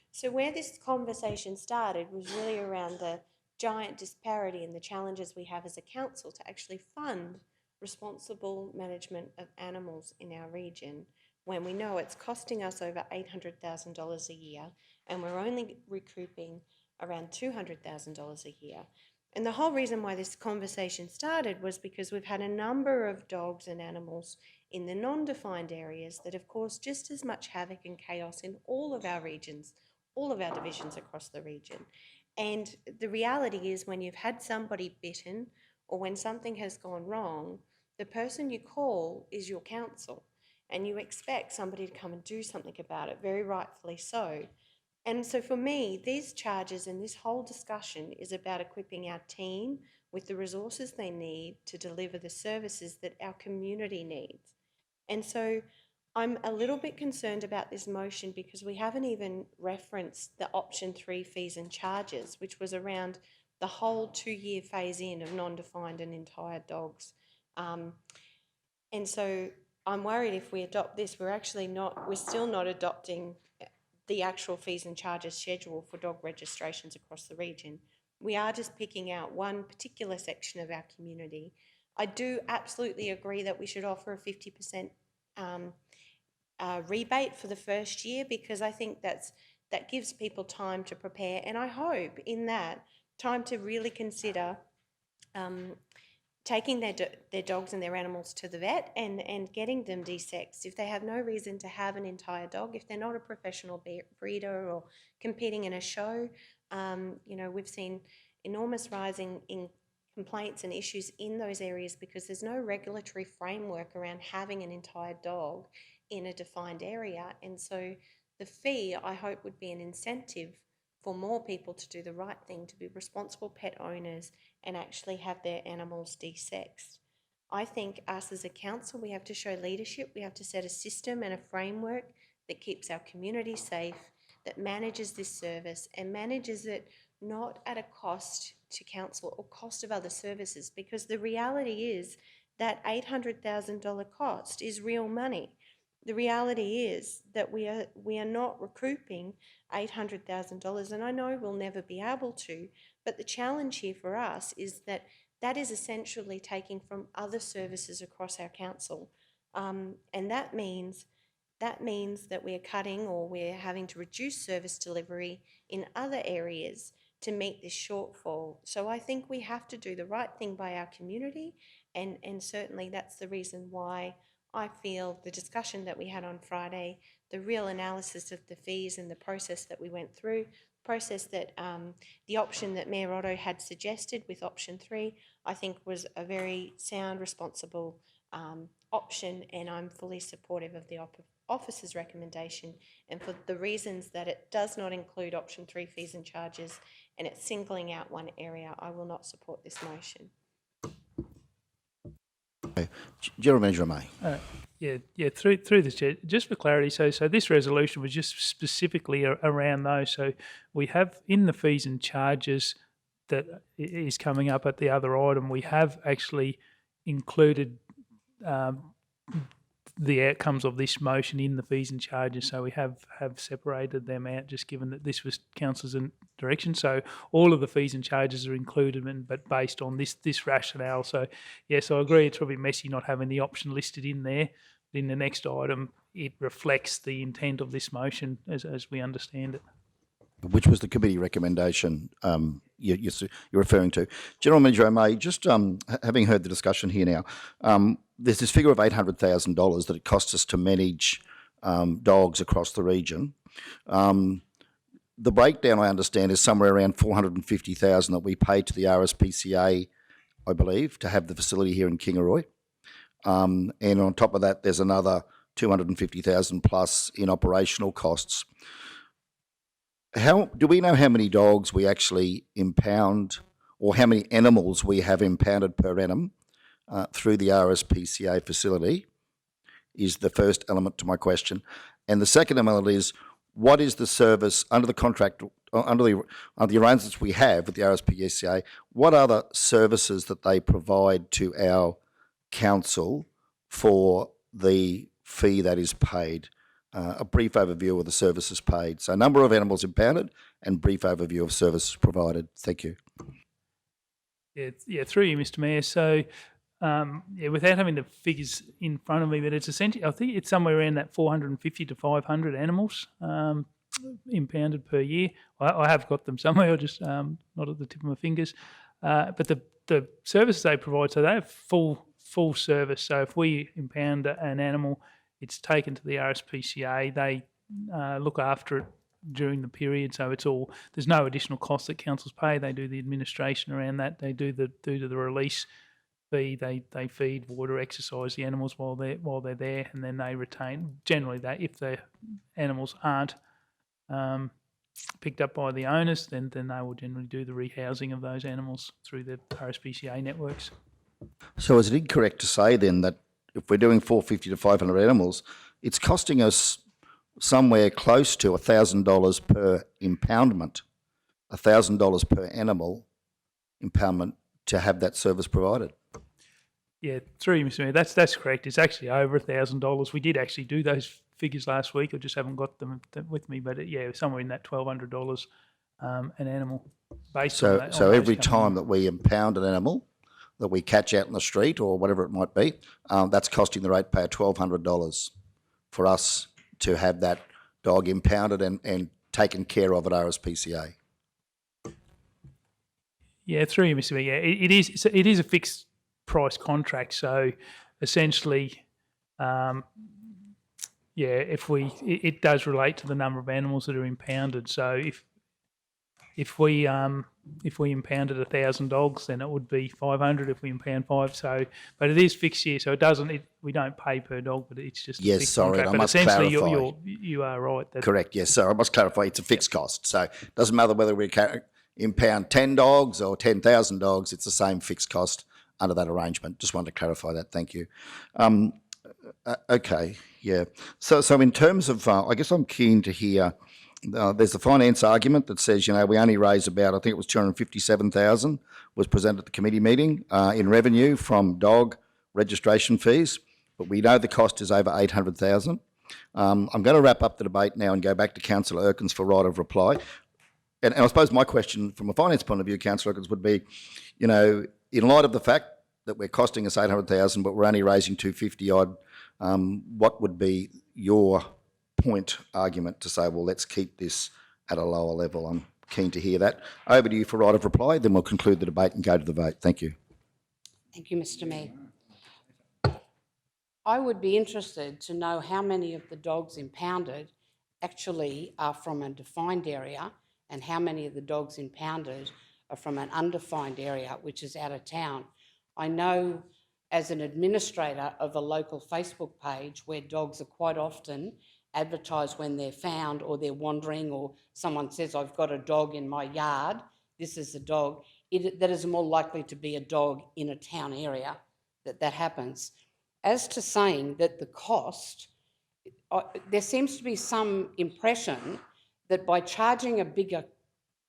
So where this conversation started was really around the giant disparity and the challenges we have as a council to actually fund responsible management of animals in our region when we know it's costing us over $800,000 a year and we're only recouping around $200,000 a year. And the whole reason why this conversation started was because we've had a number of dogs and animals in the non-defined areas that have caused just as much havoc and chaos in all of our regions, all of our divisions across the region. And the reality is when you've had somebody bitten or when something has gone wrong, the person you call is your council and you expect somebody to come and do something about it, very rightfully so. And so for me, these charges and this whole discussion is about equipping our team with the resources they need to deliver the services that our community needs. And so I'm a little bit concerned about this motion because we haven't even referenced the option 3 fees and charges, which was around the whole 2-year phase in of non-defined and entire dogs. And so I'm worried if we adopt this, we're still not adopting the actual fees and charges schedule for dog registrations across the region. We are just picking out one particular section of our community. I do absolutely agree that we should offer a 50% rebate for the first year because I think that gives people time to prepare, and I hope in that time to really consider taking their dogs and their animals to the vet and getting them desexed. If they have no reason to have an entire dog, if they're not a professional breeder or competing in a show, we've seen enormous rising in complaints and issues in those areas because there's no regulatory framework around having an entire dog in a defined area. And so the fee, I hope, would be an incentive for more people to do the right thing, to be responsible pet owners and actually have their animals desexed. I think us as a council, we have to show leadership. We have to set a system and a framework that keeps our community safe, that manages this service and manages it not at a cost to council or cost of other services, because the reality is that $800,000 cost is real money. The reality is that we are not recouping $800,000, and I know we'll never be able to, but the challenge here for us is that is essentially taking from other services across our council, and that means that we're cutting or we're having to reduce service delivery in other areas to meet this shortfall. So I think we have to do the right thing by our community, and certainly that's the reason why I feel the discussion that we had on Friday, the real analysis of the fees and the process that we went through, process that the option that Mayor Otto had suggested with option 3, I think was a very sound, responsible option, and I'm fully supportive of the officer's recommendation. And for the reasons that it does not include option 3 fees and charges and it's singling out one area, I will not support this motion. General Manager May. Through the chair, just for clarity, so this resolution was just specifically around those. So we have in the fees and charges that is coming up at the other item, we have actually included the outcomes of this motion in the fees and charges. So we have separated them out, just given that this was council's direction. So all of the fees and charges are included, but based on this rationale. So yes, I agree. It's probably messy not having the option listed in there. In the next item, it reflects the intent of this motion as we understand it. Which was the committee recommendation you're referring to. General Manager O'May, just having heard the discussion here now, there's this figure of $800,000 that it costs us to manage dogs across the region. The breakdown, I understand, is somewhere around $450,000 that we pay to the RSPCA, I believe, to have the facility here in Kingaroy. And on top of that, there's another $250,000 plus in operational costs. How do we know how many dogs we actually impound, or how many animals we have impounded per annum through the RSPCA facility? Is the first element to my question, and the second element is, what is the service under the contract, under the arrangements we have with the RSPCA? What are the services that they provide to our council for the fee that is paid? A brief overview of the services paid. So number of animals impounded and brief overview of services provided. Thank you. Yeah, through you, Mr. Mayor. So, without having the figures in front of me, but it's essentially, I think it's somewhere around that 450 to 500 animals impounded per year. I have got them somewhere, just not at the tip of my fingers. But the services they provide, so they have full service. So if we impound an animal, it's taken to the RSPCA. They look after it during the period, so it's all. There's no additional cost that councils pay. They do the administration around that. They do the release fee. They feed, water, exercise the animals while they're there, and then they retain. Generally, that if the animals aren't picked up by the owners, then they will generally do the rehousing of those animals through the RSPCA networks. So is it incorrect to say then that if we're doing 450 to 500 animals, it's costing us somewhere close to $1,000 per impoundment, $1,000 per animal impoundment to have that service provided? Yeah, through you, Mr. Mayor, that's correct. It's actually over $1,000. We did actually do those figures last week. I just haven't got them with me, but somewhere in that $1,200 an animal. Based on that. So every time that we impound an animal that we catch out in the street or whatever it might be, that's costing the ratepayer $1,200 for us to have that dog impounded and taken care of at RSPCA. Yeah, through you, Mr. Mayor. Yeah, it is a fixed price contract. So essentially, it does relate to the number of animals that are impounded. So if we impounded 1,000 dogs, then it would be 500 if we impound 5. So, but it is fixed here, so it doesn't. We don't pay per dog, but it's just a fixed contract. I but must essentially, clarify. you are right. Correct. Yes, sir. I must clarify. It's a fixed cost, so it doesn't matter whether we impound 10 dogs or 10,000 dogs. It's the same fixed cost under that arrangement. Just wanted to clarify that. Thank you. Okay. Yeah. So in terms of, I guess I'm keen to hear. There's a finance argument that says, we only raise about, I think it was 257,000 was presented at the committee meeting in revenue from dog registration fees, but we know the cost is over 800,000. I'm going to wrap up the debate now and go back to Councillor Erkins for right of reply. And I suppose my question from a finance point of view, Councillor Erkins, would be, in light of the fact that we're costing us 800,000, but we're only raising 250 odd, what would be your point argument to say, well, let's keep this at a lower level? I'm keen to hear that. Over to you for right of reply, then we'll conclude the debate and go to the vote. Thank you. Thank you, Mr. Mayor. I would be interested to know how many of the dogs impounded actually are from a defined area and how many of the dogs impounded are from an undefined area, which is out of town. I know as an administrator of a local Facebook page where dogs are quite often advertised when they're found or they're wandering, or someone says, I've got a dog in my yard, this is a dog, that is more likely to be a dog in a town area that happens. As to saying that the cost, there seems to be some impression that by charging a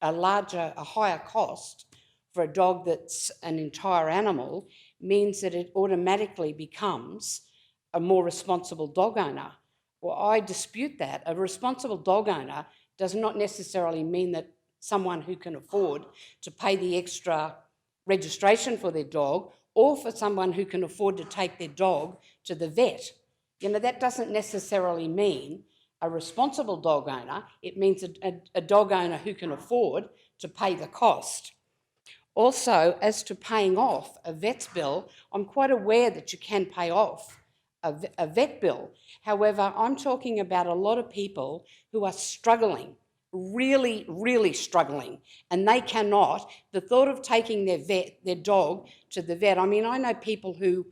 higher cost for a dog that's an entire animal means that it automatically becomes a more responsible dog owner. Well, I dispute that. A responsible dog owner does not necessarily mean that someone who can afford to pay the extra registration for their dog, or for someone who can afford to take their dog to the vet. You know, that doesn't necessarily mean a responsible dog owner. It means a dog owner who can afford to pay the cost. Also, as to paying off a vet's bill, I'm quite aware that you can pay off a vet bill. However, I'm talking about a lot of people who are struggling, really, really struggling, and they cannot. The thought of taking their dog to the vet, I mean, I know people who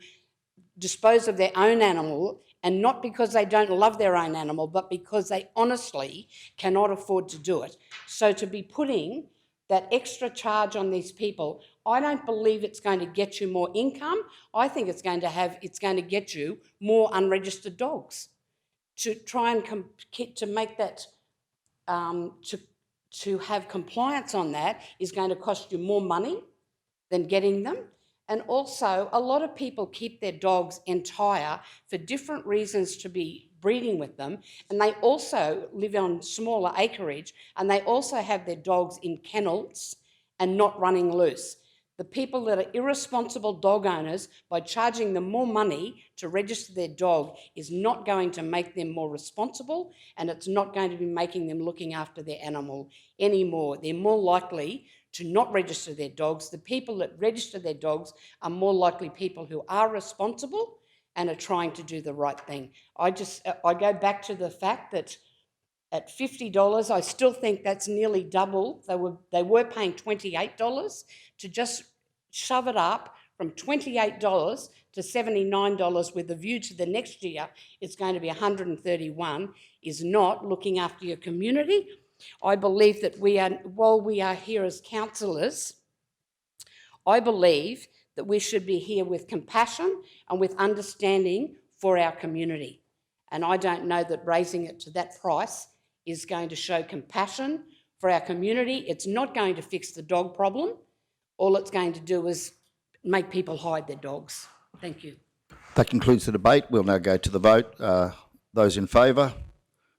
dispose of their own animal, and not because they don't love their own animal, but because they honestly cannot afford to do it. So to be putting that extra charge on these people, I don't believe it's going to get you more income. I think it's going to get you more unregistered dogs. To try and to make that to have compliance on that is going to cost you more money than getting them. And also, a lot of people keep their dogs entire for different reasons to be breeding with them, and they also live on smaller acreage, and they also have their dogs in kennels and not running loose. The people that are irresponsible dog owners, by charging them more money to register their dog, is not going to make them more responsible, and it's not going to be making them looking after their animal anymore. They're more likely to not register their dogs. The people that register their dogs are more likely people who are responsible and are trying to do the right thing. I go back to the fact that at $50, I still think that's nearly double. They were paying $28 to just shove it up from $28 to $79 with a view to the next year it's going to be $131, is not looking after your community. I believe that while we are here as councillors, I believe that we should be here with compassion and with understanding for our community. And I don't know that raising it to that price is going to show compassion for our community. It's not going to fix the dog problem. All it's going to do is make people hide their dogs. Thank you. That concludes the debate. We'll now go to the vote. Those in favour?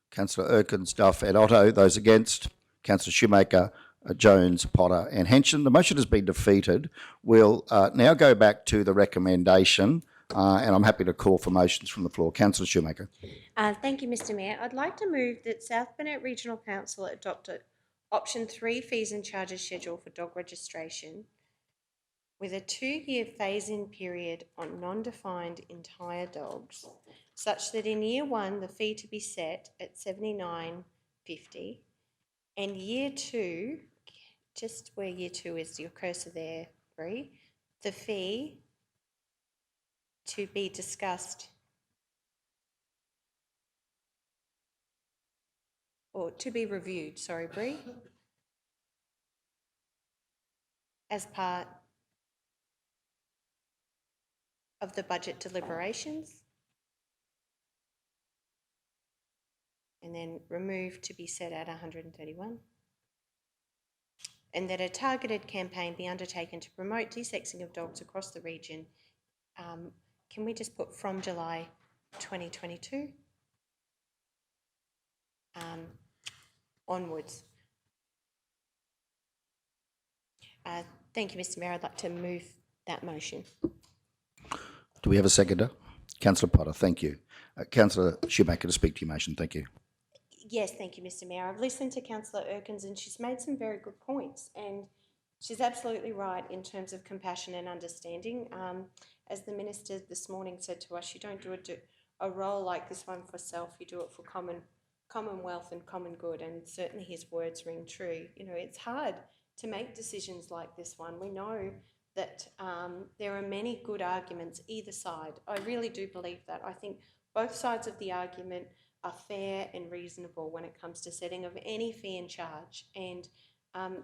Councillor Erkins, Duff and Otto. Those against? Councillor Shoemaker, Jones, Potter and Henson. The motion has been defeated. We'll now go back to the recommendation and I'm happy to call for motions from the floor. Councillor Shoemaker. Thank you, Mr Mayor. I'd like to move that South Burnett Regional Council adopt option 3 fees and charges schedule for dog registration with a 2-year phase-in period on non-defined entire dogs, such that in year 1 the fee to be set at $79.50, and year 2, just where year 2 is, your cursor there, Bree, the fee to be discussed or to be reviewed, sorry, Bree, as part of the budget deliberations, and then remove to be set at 131, and that a targeted campaign be undertaken to promote desexing of dogs across the region. Can we just put from July 2022 onwards? Thank you, Mr Mayor. I'd like to move that motion. Do we have a seconder? Councillor Potter, thank you. Councillor Shoemaker to speak to your motion, thank you. Yes, thank you, Mr Mayor. I've listened to Councillor Erkins and she's made some very good points, and she's absolutely right in terms of compassion and understanding. As the Minister this morning said to us, you don't do a role like this one for self, you do it for commonwealth and common good, and certainly his words ring true. You know, it's hard to make decisions like this one. We know that there are many good arguments either side. I really do believe that. I think both sides of the argument are fair and reasonable when it comes to setting of any fee and charge, and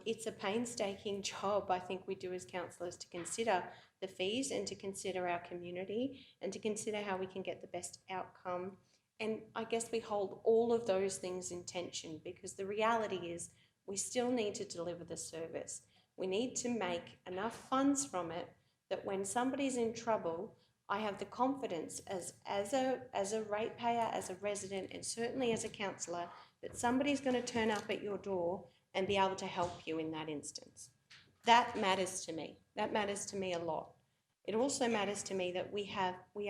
it's a painstaking job I think we do as councillors to consider the fees and to consider our community and to consider how we can get the best outcome. And I guess we hold all of those things in tension, because the reality is we still need to deliver the service. We need to make enough funds from it that when somebody's in trouble, I have the confidence as a ratepayer, as a resident, and certainly as a councillor, that somebody's going to turn up at your door and be able to help you in that instance. That matters to me. That matters to me a lot. It also matters to me that we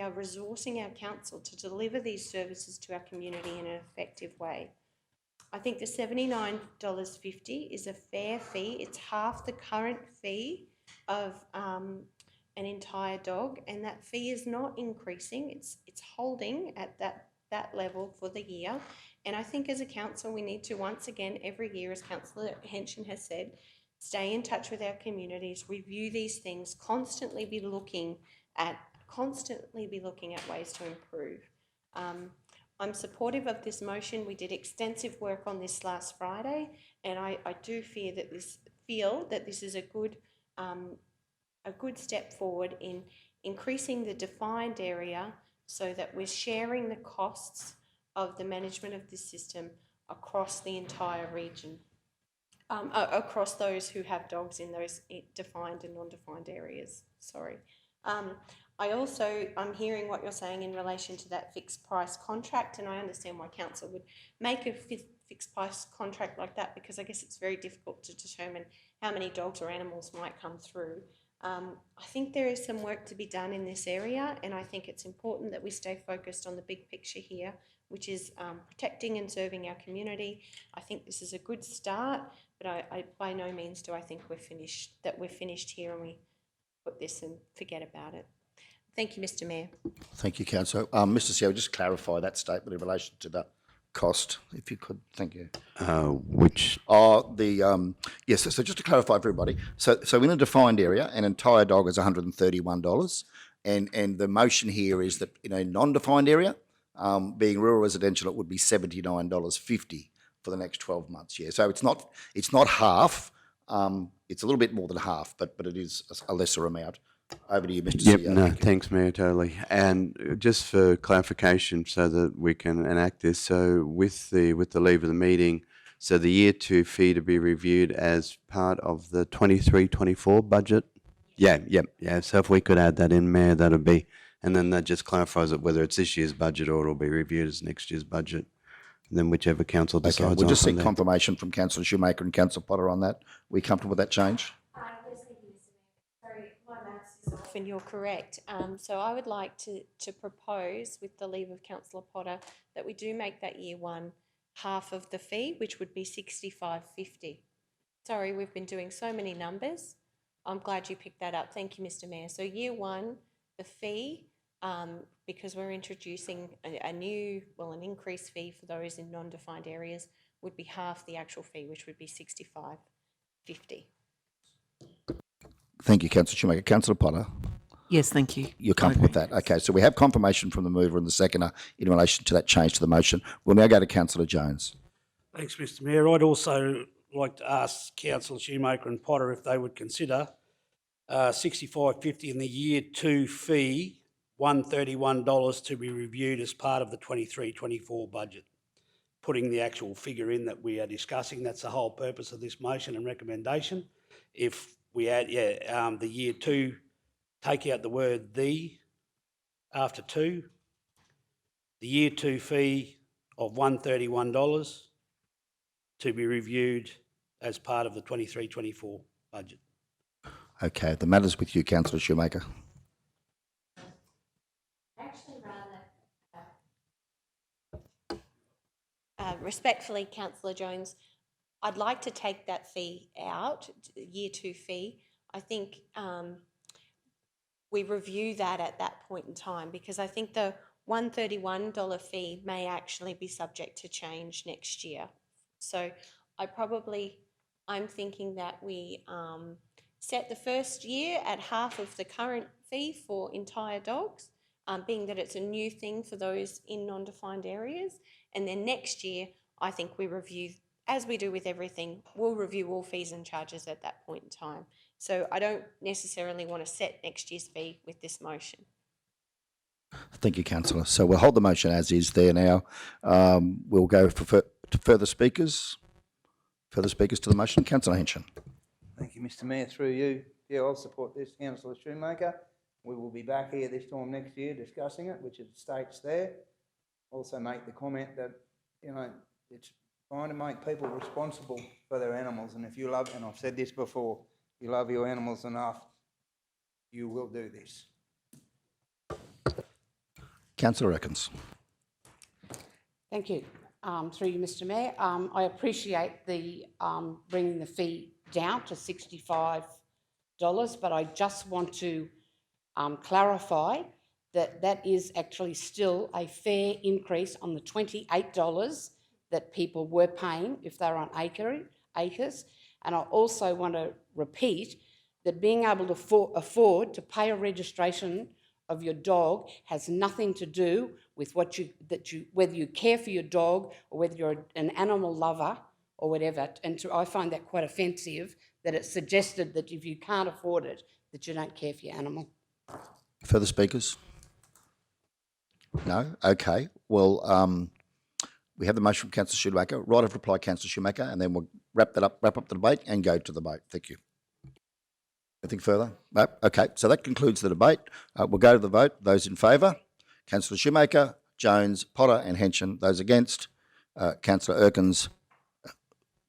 are resourcing our council to deliver these services to our community in an effective way. I think the $79.50 is a fair fee. It's half the current fee of an entire dog, and that fee is not increasing. It's holding at that level for the year. And I think as a council, we need to, once again, every year, as Councillor Henshin has said, stay in touch with our communities, review these things, constantly be looking at ways to improve. I'm supportive of this motion. We did extensive work on this last Friday, and I do feel that this is a good step forward in increasing the defined area so that we're sharing the costs of the management of this system across the entire region, across those who have dogs in those defined and non-defined areas. Sorry. I'm hearing what you're saying in relation to that fixed price contract, and I understand why council would make a fixed price contract like that, because I guess it's very difficult to determine how many dogs or animals might come through. I think there is some work to be done in this area, and I think it's important that we stay focused on the big picture here, which is protecting and serving our community. I think this is a good start, but I by no means do I think we're finished here and we put this and forget about it. Thank you, Mr. Mayor. Thank you, Councillor. Mr. CEO, just clarify that statement in relation to the cost, if you could. Thank you. Which, Yes, so just to clarify for everybody, so in a defined area, an entire dog is $131, and the motion here is that in a non-defined area, being rural residential, it would be $79.50 for the next 12 months. Yeah, so it's not half. It's a little bit more than half, but it is a lesser amount. Over to you, Mr. yep, CEO. no, Thank you. thanks, Mayor, totally. And just for clarification, so that we can enact this, so with the leave of the meeting, so the year 2 fee to be reviewed as part of the 23-24 budget. Yeah. So if we could add that in, Mayor, that'd be, and then that just clarifies it whether it's this year's budget or it'll be reviewed as next year's budget. And then whichever council decides Okay, on we'll just from seek there. confirmation from Councillor Shoemaker and Councillor Potter on that. Are we comfortable with that change? Yes, thank you, Mr. Mayor. Sorry, my maths is off and you're correct. So I would like to propose, with the leave of Councillor Potter, that we do make that year 1 half of the fee, which would be $65.50. Sorry, we've been doing so many numbers. I'm glad you picked that up. Thank you, Mr. Mayor. So year 1, the fee, because we're introducing an increased fee for those in non-defined areas, would be half the actual fee, which would be $65.50. Thank you, Councillor Shoemaker. Councillor Potter, Yes, thank you. you're comfortable with that? Okay, so we have confirmation from the mover and the seconder in relation to that change to the motion. We'll now go to Councillor Jones. Thanks, Mr. Mayor. I'd also like to ask Councillor Shoemaker and Potter if they would consider $65.50 in the year 2 fee, $131 to be reviewed as part of the 23-24 budget. Putting the actual figure in that we are discussing, that's the whole purpose of this motion and recommendation. If we add, the year 2, take out the word "the" after 2, the year 2 fee of $131 to be reviewed as part of the 23-24 budget. Okay, the matter's with you, Councillor Shoemaker. Actually, respectfully, Councillor Jones, I'd like to take that fee out, year 2 fee. I think we review that at that point in time, because I think the $131 fee may actually be subject to change next year. So I'm thinking that we set the first year at half of the current fee for entire dogs, being that it's a new thing for those in non-defined areas. And then next year, I think we review as we do with everything, we'll review all fees and charges at that point in time. So I don't necessarily want to set next year's fee with this motion. Thank you, councillor. So we'll hold the motion as is there now. We'll go to further speakers. Further speakers to the motion. Councillor Henson. Thank you, Mr Mayor, through you. Yeah, I'll support this, Councillor Shoemaker. We will be back here this time next year discussing it, which it states there. Also make the comment that, you know, it's trying to make people responsible for their animals, and if you love, and I've said this before, if you love your animals enough, you will do this. Councillor Eckins. Thank you. Through you, Mr Mayor. I appreciate the bringing the fee down to $65, but I just want to clarify that that is actually still a fair increase on the $28 that people were paying if they're on acres. And I also want to repeat that being able to afford to pay a registration of your dog has nothing to do with whether you care for your dog or whether you're an animal lover or whatever. And I find that quite offensive that it's suggested that if you can't afford it, that you don't care for your animal. Further speakers? No? Okay. Well, we have the motion from Councillor Shoemaker. Right of reply, Councillor Shoemaker, and then we'll wrap up the debate and go to the vote. Thank you. Anything further? No? Okay. So that concludes the debate. We'll go to the vote. Those in favour? Councillor Shoemaker, Jones, Potter and Henson. Those against? Councillor Erkins,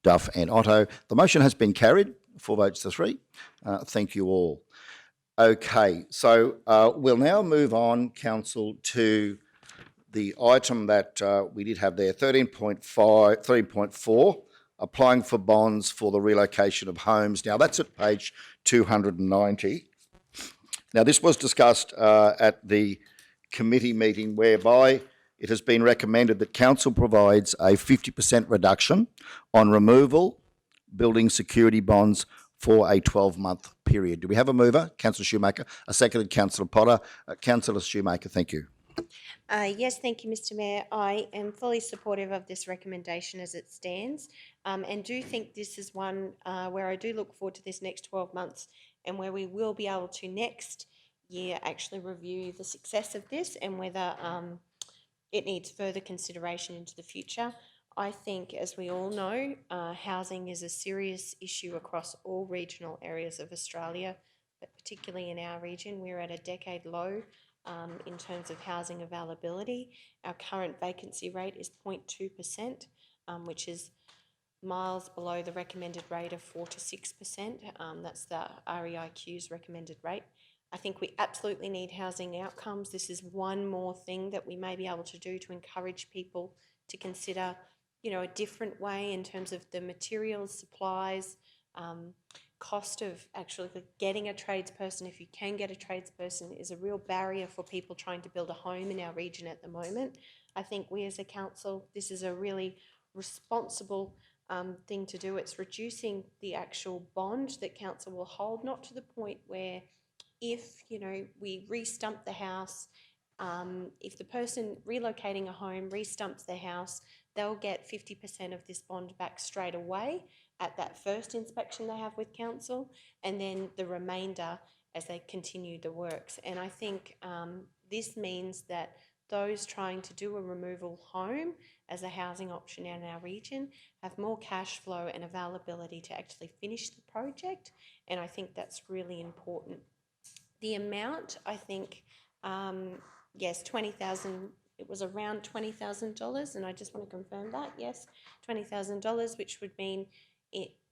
Duff and Otto. The motion has been carried, 4 votes to 3. Thank you all. Okay, so we'll now move on, Council, to the item that we did have there, 13.4, applying for bonds for the relocation of homes. Now, that's at page 290. Now, this was discussed at the committee meeting, whereby it has been recommended that Council provides a 50% reduction on removal building security bonds for a 12-month period. Do we have a mover? Councillor Shoemaker. A seconded, Councillor Potter. Councillor Shoemaker, thank you. Yes, thank you, Mr Mayor. I am fully supportive of this recommendation as it stands, and do think this is one where I do look forward to this next 12 months and where we will be able to next year actually review the success of this and whether it needs further consideration into the future. I think, as we all know, housing is a serious issue across all regional areas of Australia, but particularly in our region. We're at a decade low in terms of housing availability. Our current vacancy rate is 0.2%, which is miles below the recommended rate of 4 to 6%. That's the REIQ's recommended rate. I think we absolutely need housing outcomes. This is one more thing that we may be able to do to encourage people to consider, you know, a different way in terms of the materials, supplies, cost of actually getting a tradesperson, if you can get a tradesperson, is a real barrier for people trying to build a home in our region at the moment. I think we as a council, this is a really responsible thing to do. It's reducing the actual bond that council will hold, not to the point where if, you know, we re-stump the house, if the person relocating a home re-stumps their house, they'll get 50% of this bond back straight away at that first inspection they have with council, and then the remainder as they continue the works. And I think this means that those trying to do a removal home as a housing option in our region have more cash flow and availability to actually finish the project, and I think that's really important. The amount, I think, yes, $20,000, it was around $20,000, and I just want to confirm that, yes, $20,000, which would mean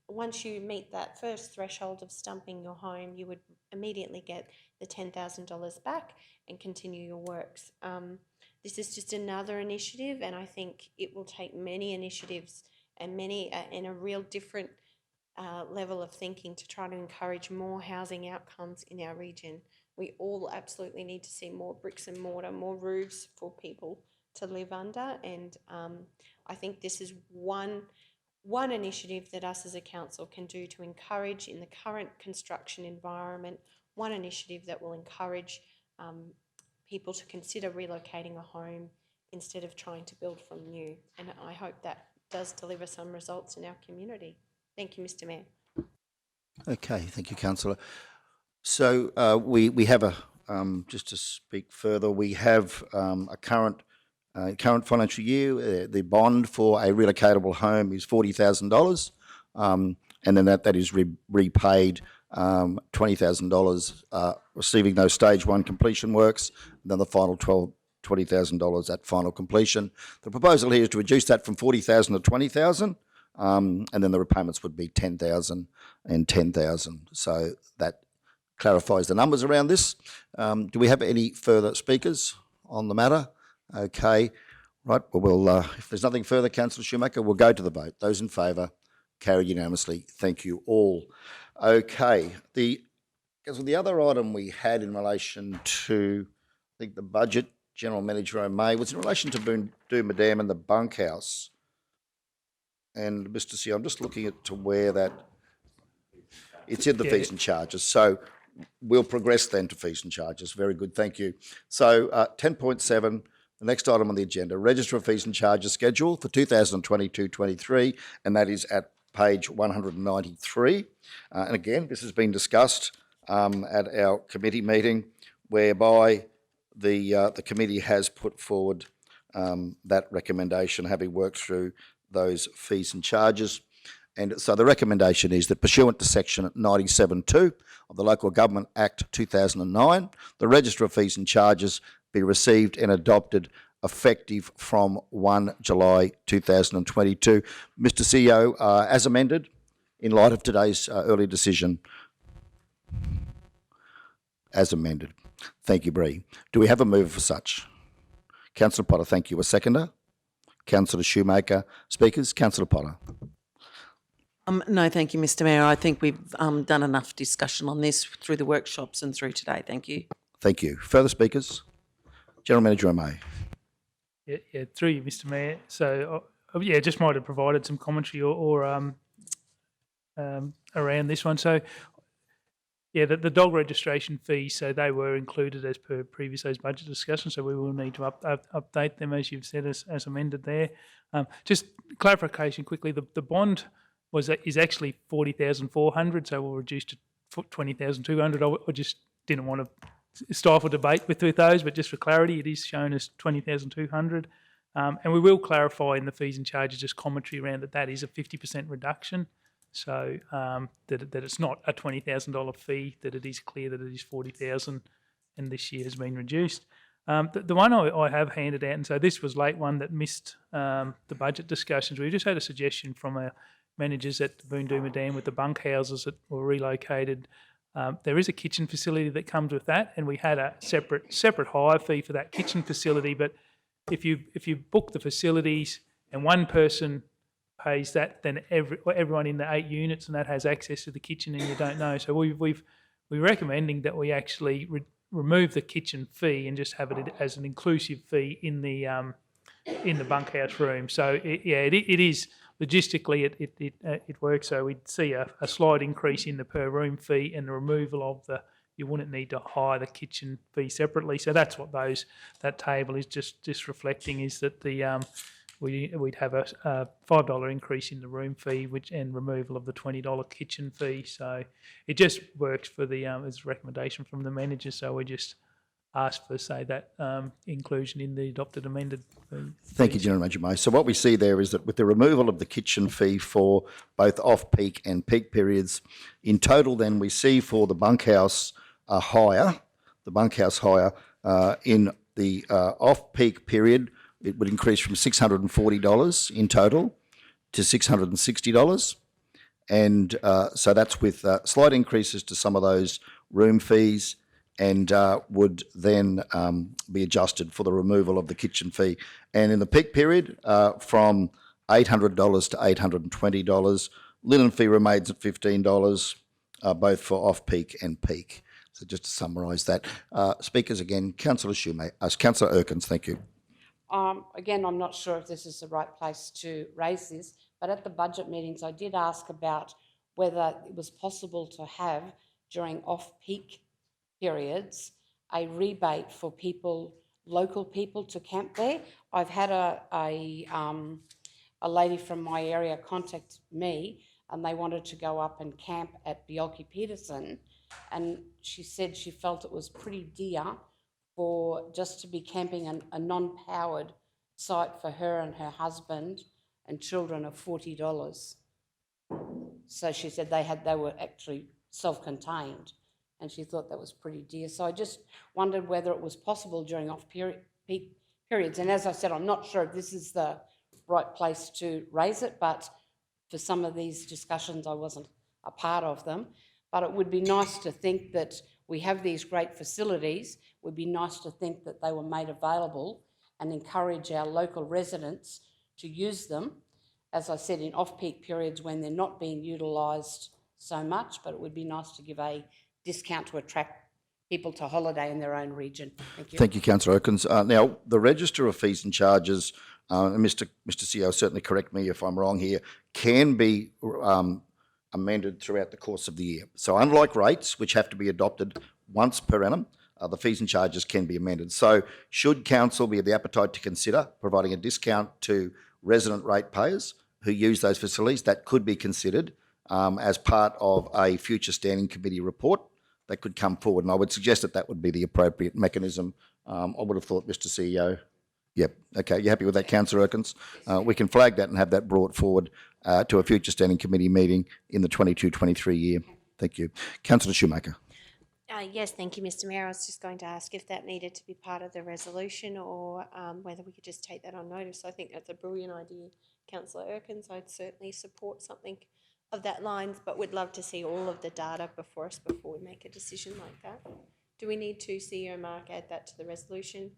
once you meet that first threshold of stumping your home, you would immediately get the $10,000 back and continue your works. This is just another initiative, and I think it will take many initiatives and a real different level of thinking to try to encourage more housing outcomes in our region. We all absolutely need to see more bricks and mortar, more roofs for people to live under, and I think this is one initiative that us as a council can do to encourage, in the current construction environment, one initiative that will encourage people to consider relocating a home instead of trying to build from new. And I hope that does deliver some results in our community. Thank you, Mr. Mayor. Okay, thank you, councillor. So we have a, just to speak further, we have a current financial year, the bond for a relocatable home is $40,000, and then that is repaid $20,000, receiving those stage one completion works, and then the final $20,000 at final completion. The proposal here is to reduce that from $40,000 to $20,000, and then the repayments would be $10,000 and $10,000. So that clarifies the numbers around this. Do we have any further speakers on the matter? Okay, right. Well, we'll if there's nothing further, Councillor Shoemaker, we'll go to the vote. Those in favour, carried unanimously. Thank you all. Okay, the other item we had in relation to, I think, the budget, General Manager O'May, was in relation to Boondooma Dam and the bunkhouse. And Mr. C, I'm just looking at to where that, it's in the fees and charges. So we'll progress then to fees and charges. Very good, thank you. So 10.7, the next item on the agenda, Register of Fees and Charges Schedule for 2022-23, and that is at page 193. And again, this has been discussed at our committee meeting, whereby the committee has put forward that recommendation, having worked through those fees and charges. And so the recommendation is that pursuant to section 97.2 of the Local Government Act 2009, the Register of Fees and Charges be received and adopted effective from 1 July 2022. Mr. CEO, as amended, in light of today's early decision, as amended. Thank you, Bree. Do we have a mover for such? Councillor Potter, thank you. A seconder? Councillor Shoemaker. Speakers? Councillor Potter. No, thank you, Mr. Mayor. I think we've done enough discussion on this through the workshops and through today. Thank you. Thank you. Further speakers? General Manager O'May. Yeah, through you, Mr. Mayor. So, just might have provided some commentary or around this one. So, the dog registration fees, so they were included as per previous budget discussion, so we will need to update them, as you've said, as amended there. Just clarification quickly, the bond is actually 40,400, so we'll reduce to 20,200. I just didn't want to stifle debate with those, but just for clarity, it is shown as 20,200. And we will clarify in the fees and charges just commentary around that is a 50% reduction. So that it's not a $20,000 fee, that it is clear that it is 40,000 and this year has been reduced. The one I have handed out, and so this was late one that missed the budget discussions. We just had a suggestion from our managers at the Boondooma Dam with the bunkhouses that were relocated. There is a kitchen facility that comes with that, and we had a separate hire fee for that kitchen facility. But if you book the facilities and one person pays that, then everyone in the 8 units and that has access to the kitchen, and you don't know. So we're recommending that we actually remove the kitchen fee and just have it as an inclusive fee in the bunkhouse room. So it is logistically it works. So we'd see a slight increase in the per room fee and the removal of you wouldn't need to hire the kitchen fee separately. So that's what that table is just reflecting, is that we'd have a $5 increase in the room fee, and removal of the $20 kitchen fee. So it just works for as a recommendation from the manager. So we just ask for, say, that inclusion in the adopted amended fee. Thank you, General Manager May. So what we see there is that with the removal of the kitchen fee for both off-peak and peak periods, in total then we see for the bunkhouse hire, in the off-peak period, it would increase from $640 in total to $660. And so that's with slight increases to some of those room fees, and would then be adjusted for the removal of the kitchen fee. And in the peak period, from $800 to $820, linen fee remains at $15, both for off-peak and peak. So just to summarise that. Speakers again, Councillor Councillor Erkins, thank you. Again, I'm not sure if this is the right place to raise this, but at the budget meetings, I did ask about whether it was possible to have, during off-peak periods, a rebate for local people to camp there. I've had a a lady from my area contacted me and they wanted to go up and camp at Bjelke Peterson, and she said she felt it was pretty dear for just to be camping a non-powered site for her and her husband and children of $40. So she said they were actually self-contained, and she thought that was pretty dear. So I just wondered whether it was possible during off-peak periods. And as I said, I'm not sure if this is the right place to raise it, but for some of these discussions, I wasn't a part of them. But it would be nice to think that we have these great facilities. It would be nice to think that they were made available and encourage our local residents to use them, as I said, in off-peak periods when they're not being utilised so much, but it would be nice to give a discount to attract people to holiday in their own region. Thank you. Thank you, Councillor Erkins. Now, the Register of Fees and Charges, and Mr CEO, certainly correct me if I'm wrong here, can be amended throughout the course of the year. So unlike rates, which have to be adopted once per annum, the fees and charges can be amended. So should council be of the appetite to consider providing a discount to resident ratepayers who use those facilities, that could be considered as part of a future standing committee report that could come forward. And I would suggest that that would be the appropriate mechanism. I would have thought, Mr CEO. Yep. Okay. You happy with that, Councillor Erkins? We can flag that and have that brought forward to a future standing committee meeting in the 22-23 year. Thank you. Councillor Shoemaker. Yes, thank you, Mr Mayor. I was just going to ask if that needed to be part of the resolution or whether we could just take that on notice. I think that's a brilliant idea, Councillor Erkins. I'd certainly support something of that lines, but we'd love to see all of the data before us before we make a decision like that. Do we need to, CEO Mark, add that to the resolution?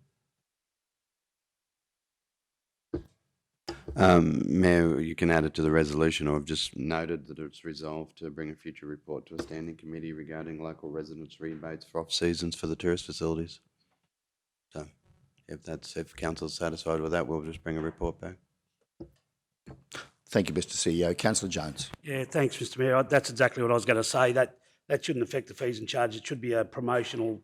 Mayor, you can add it to the resolution, or I've just noted that it's resolved to bring a future report to a standing committee regarding local residents' rebates for off-seasons for the tourist facilities. So if council's satisfied with that, we'll just bring a report back. Thank you, Mr CEO. Councillor Jones. Yeah, thanks, Mr Mayor. That's exactly what I was going to say. That shouldn't affect the fees and charges. It should be a promotional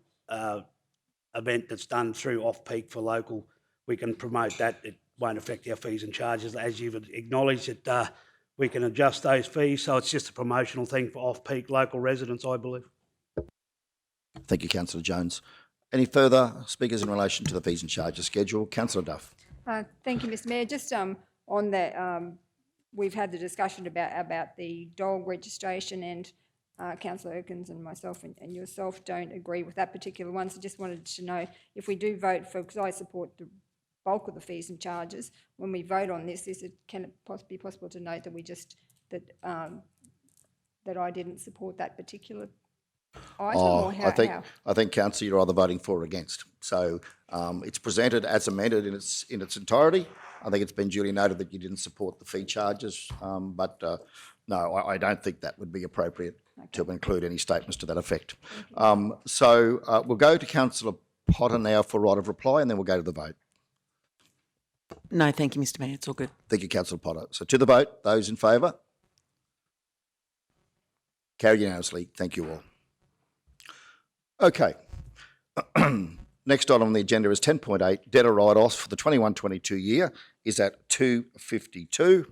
event that's done through off-peak for local. We can promote that. It won't affect our fees and charges. As you've acknowledged, that we can adjust those fees, so it's just a promotional thing for off-peak local residents, I believe. Thank you, Councillor Jones. Any further speakers in relation to the fees and charges schedule? Councillor Duff. Thank you, Mr Mayor. Just on that, we've had the discussion about the dog registration, and Councillor Erkins and myself and yourself don't agree with that particular one. So just wanted to know if we do vote for, because I support the bulk of the fees and charges, when we vote on this, can it be possible to note that we just that I didn't support that particular item? Or how, I think, Councillor, you're either voting for or against. So it's presented as amended in its entirety. I think it's been duly noted that you didn't support the fee charges, but no, I don't think that would be appropriate to include any statements to that effect. So we'll go to Councillor Potter now for right of reply, and then we'll go to the vote. No, thank you, Mr Mayor. It's all good. Thank you, Councillor Potter. So to the vote, those in favour? Carried unanimously. Thank you all. Okay. Next item on the agenda is 10.8, debtor write-offs for the 21-22 year is at 252,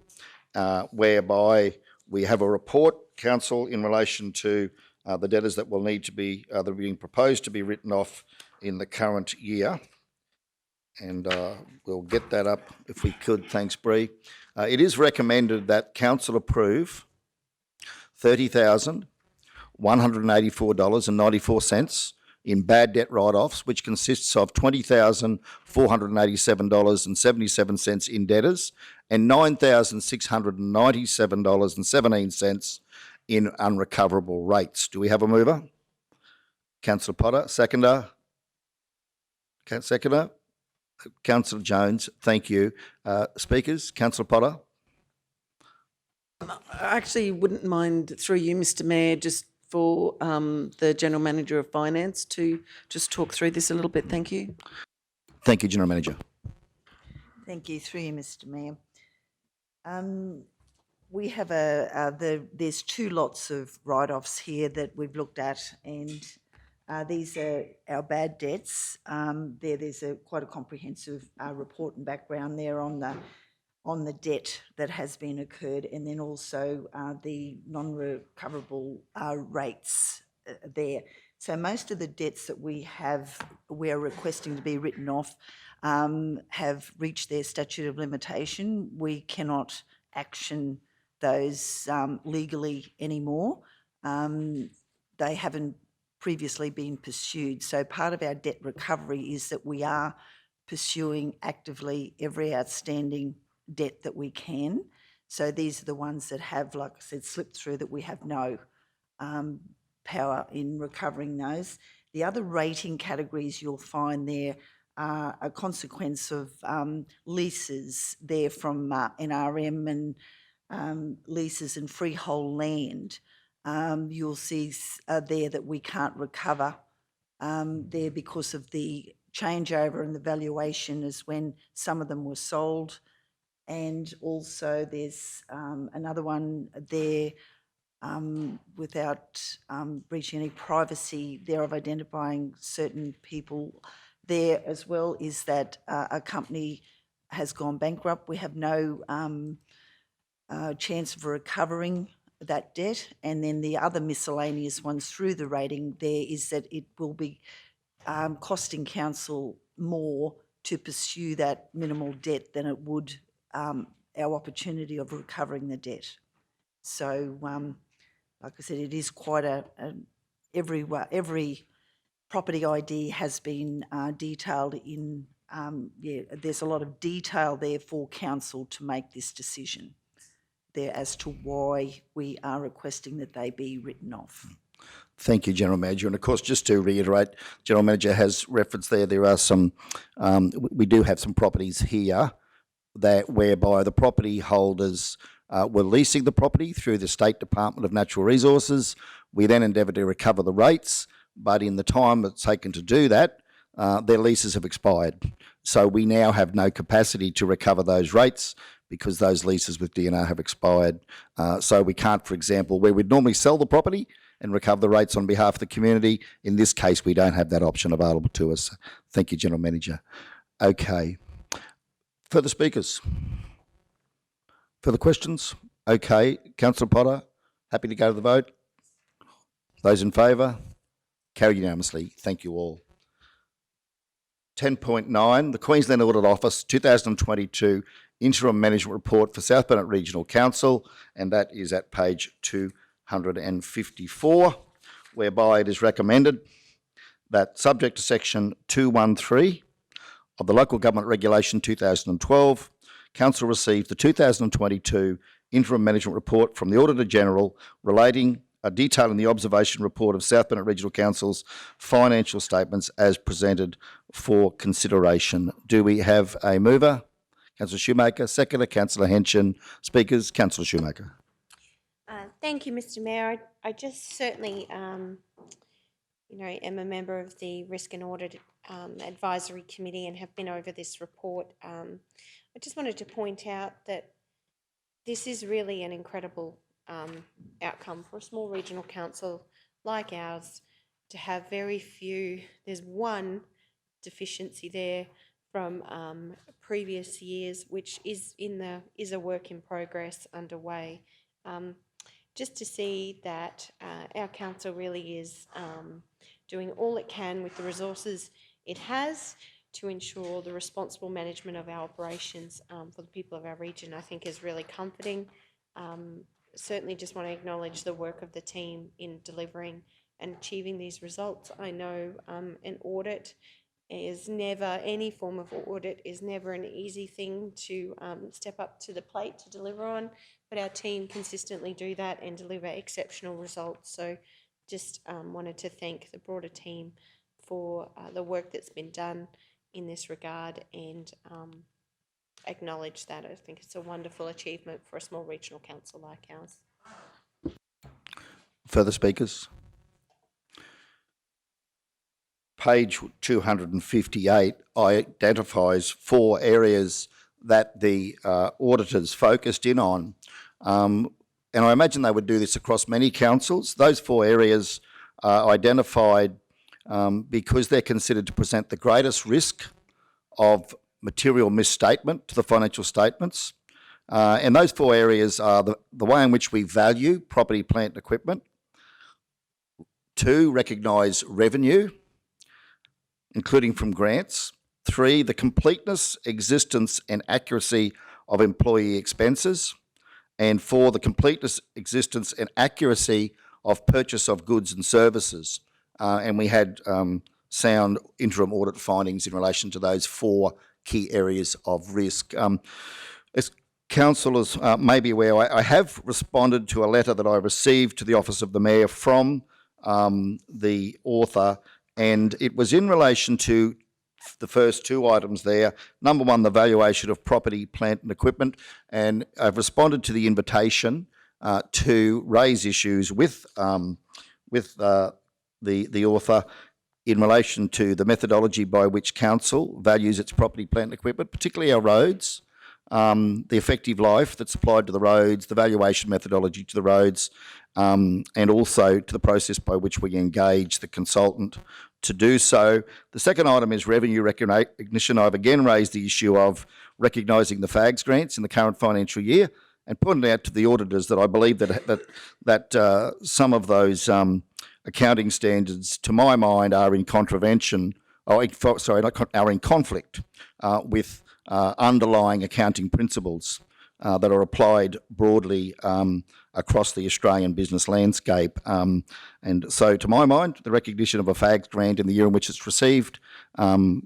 whereby we have a report, Council, in relation to the debtors that will need to be, that are being proposed to be written off in the current year. And we'll get that up if we could. Thanks, Bree. It is recommended that Council approve $30,184.94 in bad debt write-offs, which consists of $20,487.77 in debtors and $9,697.17 in unrecoverable rates. Do we have a mover? Councillor Potter, seconder? Seconder? Councillor Jones, thank you. Speakers, Councillor Potter? I actually wouldn't mind, through you, Mr Mayor, just for the General Manager of Finance to just talk through this a little bit. Thank you. Thank you, General Manager. Thank you, through you, Mr Mayor. We have there's two lots of write-offs here that we've looked at, and these are our bad debts. There's quite a comprehensive report and background there on on the debt that has been occurred, and then also the non-recoverable rates there. So most of the debts that we are requesting to be written off have reached their statute of limitation. We cannot action those legally anymore. They haven't previously been pursued. So part of our debt recovery is that we are pursuing actively every outstanding debt that we can. So these are the ones that have, like I said, slipped through, that we have no power in recovering those. The other rating categories you'll find there are a consequence of leases there from NRM and leases and freehold land. You'll see there that we can't recover there because of the changeover and the valuation as when some of them were sold. And also there's another one there without breaching any privacy there of identifying certain people there as well, is that a company has gone bankrupt. We have no chance of recovering that debt. And then the other miscellaneous ones through the rating there is that it will be costing council more to pursue that minimal debt than it would our opportunity of recovering the debt. So, like I said, it is quite every property ID has been detailed in, there's a lot of detail there for council to make this decision there as to why we are requesting that they be written off. Thank you, General Manager. And of course, just to reiterate, General Manager has referenced there are some, we do have some properties here that whereby the property holders were leasing the property through the State Department of Natural Resources. We then endeavoured to recover the rates, but in the time it's taken to do that, their leases have expired. So we now have no capacity to recover those rates because those leases with DNR have expired. So we can't, for example, where we'd normally sell the property and recover the rates on behalf of the community, in this case, we don't have that option available to us. Thank you, General Manager. Okay. Further speakers? Further questions? Okay. Councillor Potter, happy to go to the vote? Those in favour? Carried unanimously. Thank you all. 10.9, the Queensland Audit Office 2022 Interim Management Report for South Burnett Regional Council, and that is at page 254, whereby it is recommended that, subject to section 213 of the Local Government Regulation 2012, Council receives the 2022 Interim Management Report from the Auditor General relating detailing the observation report of South Burnett Regional Council's financial statements as presented for consideration. Do we have a mover? Councillor Shoemaker. Seconder, Councillor Henson. Speakers, Councillor Shoemaker. Thank you, Mr. Mayor. I just certainly, am a member of the Risk and Audit Advisory Committee and have been over this report. I just wanted to point out that this is really an incredible outcome for a small regional council like ours to have very few. There's one deficiency there from previous years, which is a work in progress underway. Just to see that our council really is doing all it can with the resources it has to ensure the responsible management of our operations for the people of our region, I think is really comforting. Certainly just want to acknowledge the work of the team in delivering and achieving these results. I know an audit is never, any form of audit is never an easy thing to step up to the plate to deliver on, but our team consistently do that and deliver exceptional results. So just wanted to thank the broader team for the work that's been done in this regard and acknowledge that. I think it's a wonderful achievement for a small regional council like ours. Further speakers? Page 258 identifies 4 areas that the auditors focused in on. And I imagine they would do this across many councils. Those 4 areas are identified because they're considered to present the greatest risk of material misstatement to the financial statements. And those 4 areas are the way in which we value property, plant and equipment. 2, recognise revenue, including from grants. 3, the completeness, existence and accuracy of employee expenses. And 4, the completeness, existence and accuracy of purchase of goods and services. And we had sound interim audit findings in relation to those 4 key areas of risk. As councillors may be aware, I have responded to a letter that I received to the Office of the Mayor from the author, and it was in relation to the first 2 items there. Number 1, the valuation of property, plant and equipment, and I've responded to the invitation to raise issues with the author in relation to the methodology by which council values its property, plant and equipment, particularly our roads, the effective life that's applied to the roads, the valuation methodology to the roads, and also to the process by which we engage the consultant to do so. The second item is revenue recognition. I've again raised the issue of recognising the FAGS grants in the current financial year and pointed out to the auditors that I believe that some of those accounting standards, to my mind, are in contravention, are in conflict with underlying accounting principles that are applied broadly across the Australian business landscape. And so, to my mind, the recognition of a FAGS grant in the year in which it's received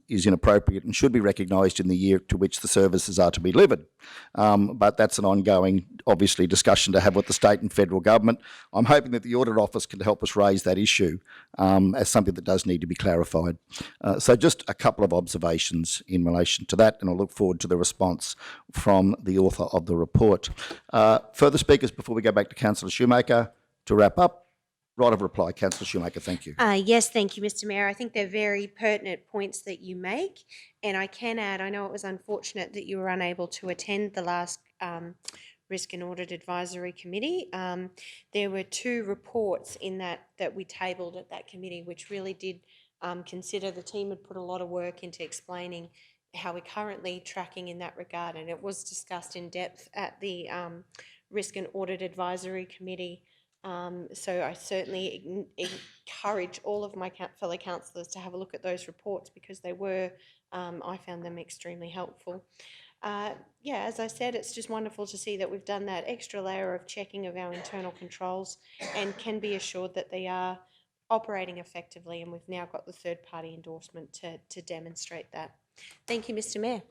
is inappropriate and should be recognised in the year to which the services are to be delivered. But that's an ongoing, obviously, discussion to have with the state and federal government. I'm hoping that the Audit Office can help us raise that issue as something that does need to be clarified. So just a couple of observations in relation to that, and I look forward to the response from the author of the report. Further speakers before we go back to Councillor Shoemaker to wrap up? Right of reply, Councillor Shoemaker, thank you. Yes, thank you, Mr. Mayor. I think they're very pertinent points that you make. And I can add, I know it was unfortunate that you were unable to attend the last Risk and Audit Advisory Committee. There were 2 reports in that we tabled at that committee, which really did consider, the team had put a lot of work into explaining how we're currently tracking in that regard. And it was discussed in depth at the Risk and Audit Advisory Committee. So I certainly encourage all of my fellow councillors to have a look at those reports, because they were, I found them extremely helpful. Yeah, as I said, it's just wonderful to see that we've done that extra layer of checking of our internal controls and can be assured that they are operating effectively, and we've now got the third-party endorsement to demonstrate that. Thank you, Mr. Mayor.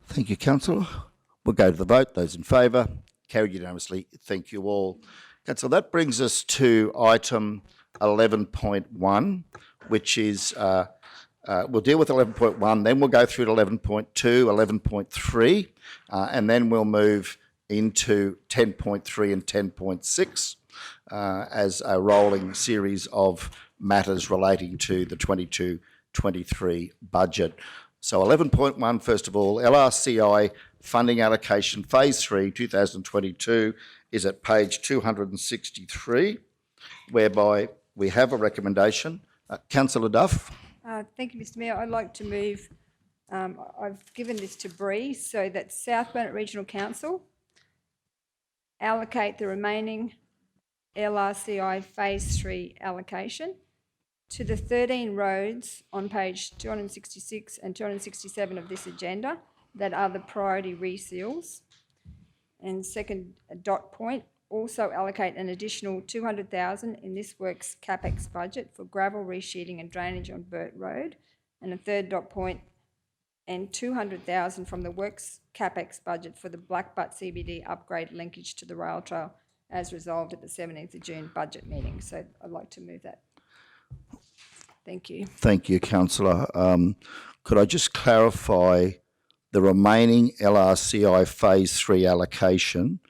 Thank you, Councillor. We'll go to the vote. Those in favour? Carried unanimously. Thank you all. Councillor, that brings us to item 11.1, which is, we'll deal with 11.1, then we'll go through to 11.2, 11.3, and then we'll move into 10.3 and 10.6 as a rolling series of matters relating to the 22-23 budget. So 11.1, first of all, LRCI funding allocation phase 3, 2022, is at page 263, whereby we have a recommendation. Councillor Duff. Thank you, Mr. Mayor. I'd like to move, I've given this to Bree, so that Southbound Regional Council allocate the remaining LRCI phase 3 allocation to the 13 roads on page 266 and 267 of this agenda that are the priority reseals. And second dot point, also allocate an additional 200,000 in this work's CapEx budget for gravel resheeting and drainage on Burt Road. And a third dot point, and 200,000 from the works CapEx budget for the Blackbutt CBD upgrade linkage to the rail trail, as resolved at the 17th of June budget meeting. So I'd like to move that. Thank you. Thank you, Councillor. Could I just clarify the remaining LRCI phase 3 allocation?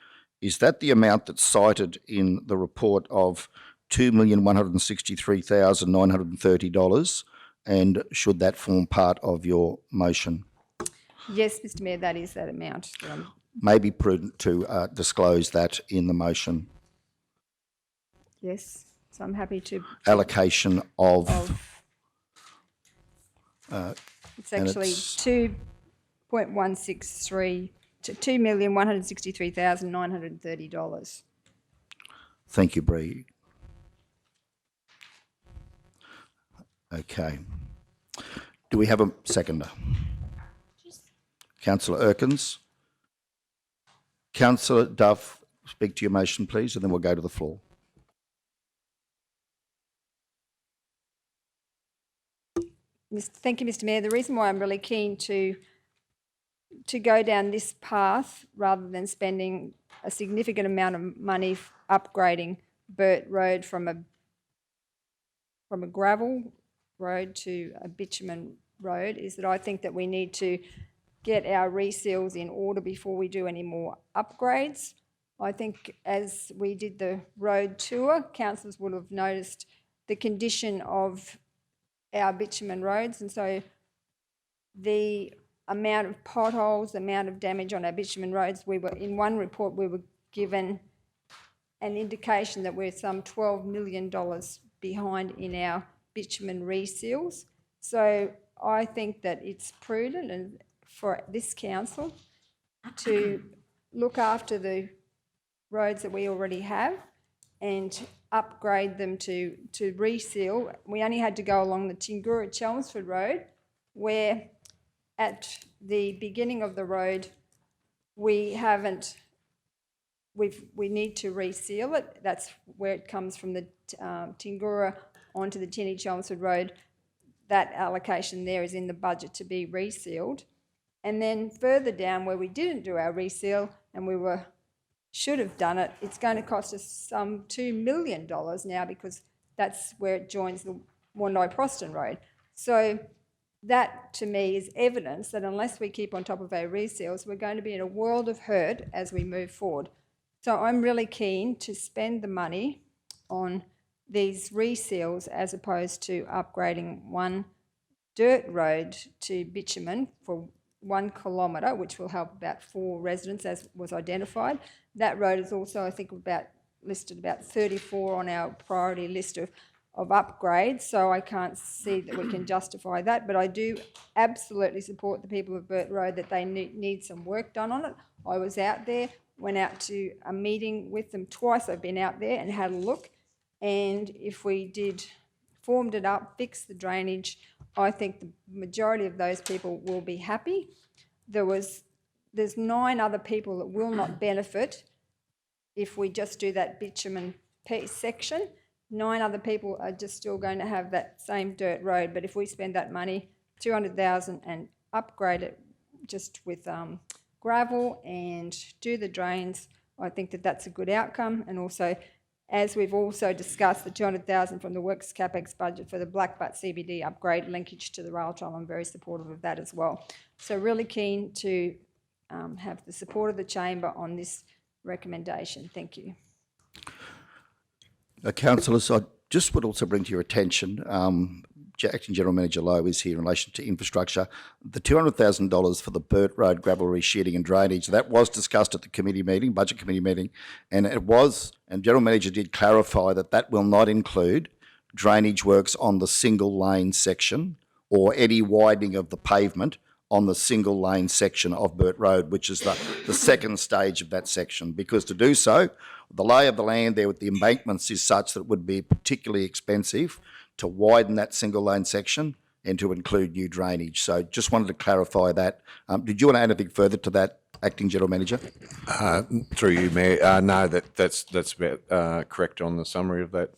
Is that the amount that's cited in the report of $2,163,930? And should that form part of your motion? Yes, Mr. Mayor, that is that amount. May be prudent to disclose that in the motion. Yes, so I'm happy to. Allocation of it's actually 2.163 to $2,163,930. Thank you, Bree. Okay. Do we have a seconder? Councillor Erkins. Councillor Duff, speak to your motion, please, and then we'll go to the floor. Thank you, Mr. Mayor. The reason why I'm really keen to go down this path rather than spending a significant amount of money upgrading Burt Road from a gravel road to a bitumen road is that I think that we need to get our reseals in order before we do any more upgrades. I think as we did the road tour, councillors would have noticed the condition of our bitumen roads, and so the amount of potholes, the amount of damage on our bitumen roads, in one report we were given an indication that we're some $12 million behind in our bitumen reseals. So I think that it's prudent and for this council to look after the roads that we already have and upgrade them to reseal. We only had to go along the Tingura-Chelmsford Road, where at the beginning of the road we need to reseal it. That's where it comes from, the Tingura onto the Tinny-Chelmsford Road. That allocation there is in the budget to be resealed. And then further down where we didn't do our reseal and should have done it, it's going to cost us some $2 million now because that's where it joins the Wandai-Proston Road. So that to me is evidence that unless we keep on top of our reseals, we're going to be in a world of hurt as we move forward. So I'm really keen to spend the money on these reseals as opposed to upgrading one dirt road to bitumen for 1 kilometre, which will help about 4 residents, as was identified. That road is also, I think, listed about 34 on our priority list of upgrades, so I can't see that we can justify that. But I do absolutely support the people of Burt Road that they need some work done on it. I was out there, went out to a meeting with them twice. I've been out there and had a look, and if we formed it up, fixed the drainage, I think the majority of those people will be happy. There's 9 other people that will not benefit if we just do that bitumen section. 9 other people are just still going to have that same dirt road, but if we spend that money, $200,000, and upgrade it just with gravel and do the drains, I think that that's a good outcome. And also, as we've also discussed, the $200,000 from the Works CapEx budget for the Blackbutt CBD upgrade linkage to the rail trail, I'm very supportive of that as well. So really keen to have the support of the chamber on this recommendation. Thank you. Councillors, I just would also bring to your attention, Acting General Manager Lowe is here in relation to infrastructure. The $200,000 for the Burt Road gravel resheeting and drainage, that was discussed at the committee meeting, budget committee meeting, and General Manager did clarify that will not include drainage works on the single lane section or any widening of the pavement on the single lane section of Burt Road, which is the second stage of that section, because to do so, the lay of the land there with the embankments is such that it would be particularly expensive to widen that single lane section and to include new drainage. So just wanted to clarify that. Did you want to add anything further to that, Acting General Manager? Through you, Mayor. No, that's about correct on the summary of that.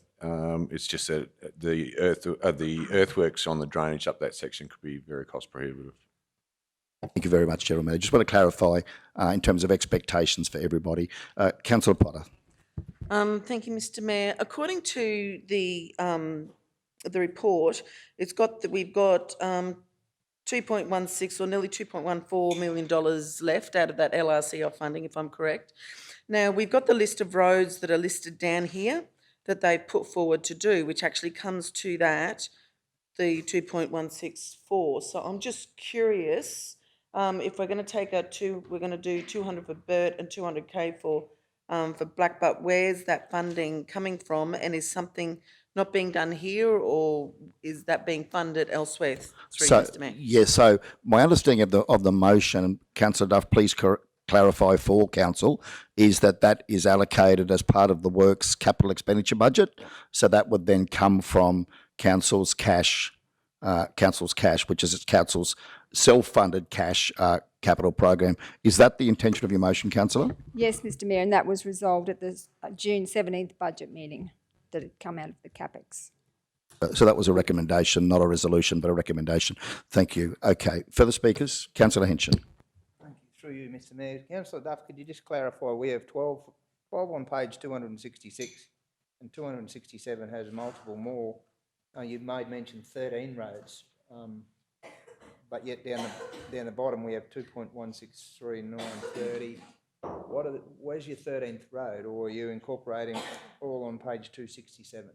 It's just that the earthworks on the drainage up that section could be very cost prohibitive. Thank you very much, General Manager. Just want to clarify in terms of expectations for everybody. Councillor Potter. Thank you, Mr. Mayor. According to the report, it's got that we've got 2.16 or nearly $2.14 million left out of that LRCR funding, if I'm correct. Now, we've got the list of roads that are listed down here that they've put forward to do, which actually comes to that, the 2.164. So I'm just curious if we're going to take we're going to do 200 for Burt and 200K for Blackbutt. Where's that funding coming from, and is something not being done here, or is that being funded elsewhere? Mr. Mayor. Yeah, so my understanding of the motion, Councillor Duff, please clarify for council is that is allocated as part of the works capital expenditure budget. So that would then come from council's cash, which is council's self-funded cash capital program. Is that the intention of your motion, councillor? Yes, Mr Mayor, and that was resolved at the June 17th budget meeting, that it come out of the CapEx. So that was a recommendation, not a resolution, but a recommendation. Thank you. Okay. Further speakers? Councillor Henson. Thank you. Through you, Mr Mayor. Councillor Duff, could you just clarify, we have 12 on page 266 and 267 has multiple more. You made mention 13 roads, but yet down the bottom we have 2.163,930. Where's your 13th road, or are you incorporating all on page 267?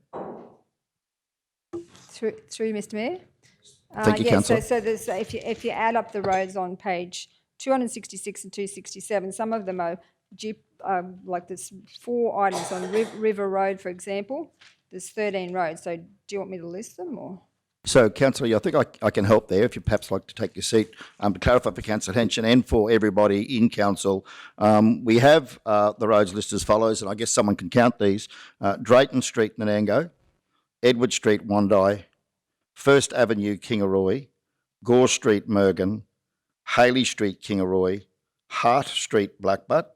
Through you, Mr Mayor. Thank you, yes, councillor. So there's, if you add up the roads on page 266 and 267, some of them are like there's 4 items on River Road, for example. There's 13 roads. So do you want me to list them, or? So, councillor, I think I can help there if you perhaps like to take your seat. To clarify for councillor Henson and for everybody in council, we have the roads listed as follows, and I guess someone can count these. Drayton Street, Nanango, Edward Street, Wondai, First Avenue, Kingaroy, Gore Street, Mergen, Haley Street, Kingaroy, Hart Street, Blackbutt.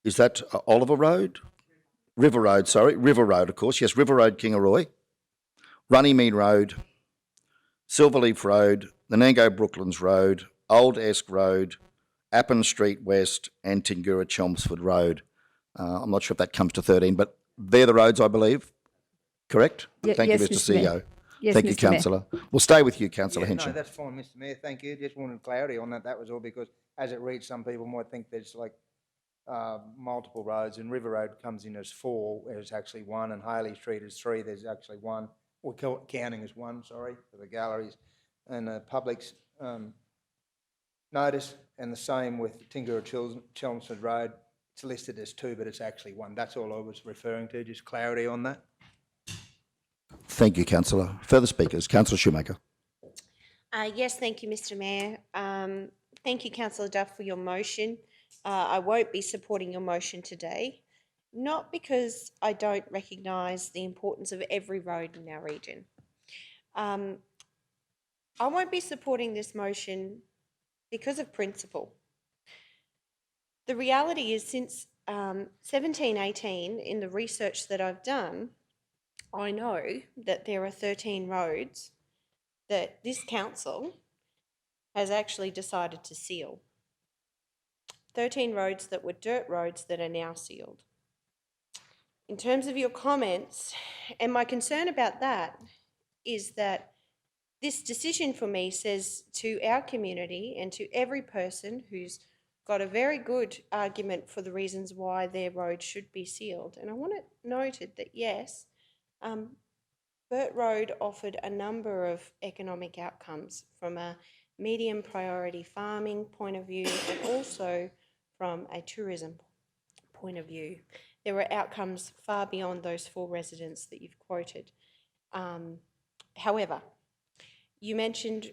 Is that Oliver Road? River Road, of course. Yes, River Road, Kingaroy, Runnymede Road, Silverleaf Road, Nanango Brooklands Road, Old Esk Road, Appin Street West, and Tingura Chelmsford Road. I'm not sure if that comes to 13, but they're the roads, I believe. Correct? Thank yes, you, Mr. Mr. Mayor. CEO. Yes, Thank you, Mr. Mayor. councillor. We'll stay with you, councillor No, Henson. that's fine, Mr Mayor, thank you. Just wanted clarity on that. That was all, because as it reads, some people might think there's like multiple roads, and River Road comes in as 4, there's actually 1, and Haley Street is 3, there's actually 1. We're counting as 1, sorry, for the galleries. And the public's notice, and the same with Tingura Chelmsford Road, it's listed as 2, but it's actually 1. That's all I was referring to, just clarity on that. Thank you, councillor. Further speakers? Councillor Shoemaker. Yes, thank you, Mr Mayor. Thank you, Councillor Duff, for your motion. I won't be supporting your motion today, not because I don't recognise the importance of every road in our region. I won't be supporting this motion because of principle. The reality is, since 1718, in the research that I've done, I know that there are 13 roads that this council has actually decided to seal. 13 roads that were dirt roads that are now sealed. In terms of your comments, and my concern about that is that this decision for me says to our community and to every person who's got a very good argument for the reasons why their road should be sealed. And I want it noted that yes, Burt Road offered a number of economic outcomes from a medium priority farming point of view, and also from a tourism point of view. There were outcomes far beyond those 4 residents that you've quoted. However, you mentioned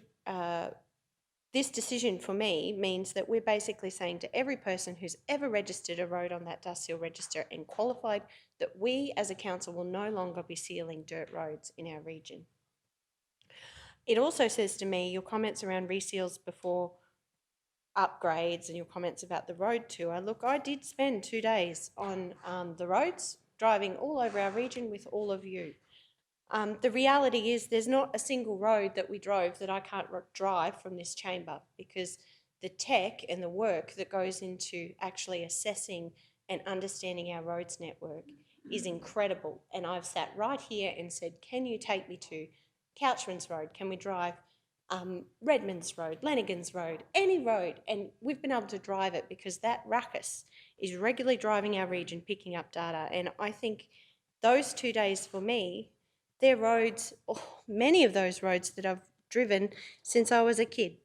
this decision for me means that we're basically saying to every person who's ever registered a road on that dust seal register and qualified that we as a council will no longer be sealing dirt roads in our region. It also says to me, your comments around reseals before upgrades and your comments about the road tour. Look, I did spend 2 days on the roads, driving all over our region with all of you. The reality is there's not a single road that we drove that I can't drive from this chamber, because the tech and the work that goes into actually assessing and understanding our roads network is incredible. And I've sat right here and said, can you take me to Couchman's Road? Can we drive Redmond's Road, Lanigan's Road, any road? And we've been able to drive it because that ruckus is regularly driving our region, picking up data. And I think those 2 days for me, they're roads, many of those roads that I've driven since I was a kid.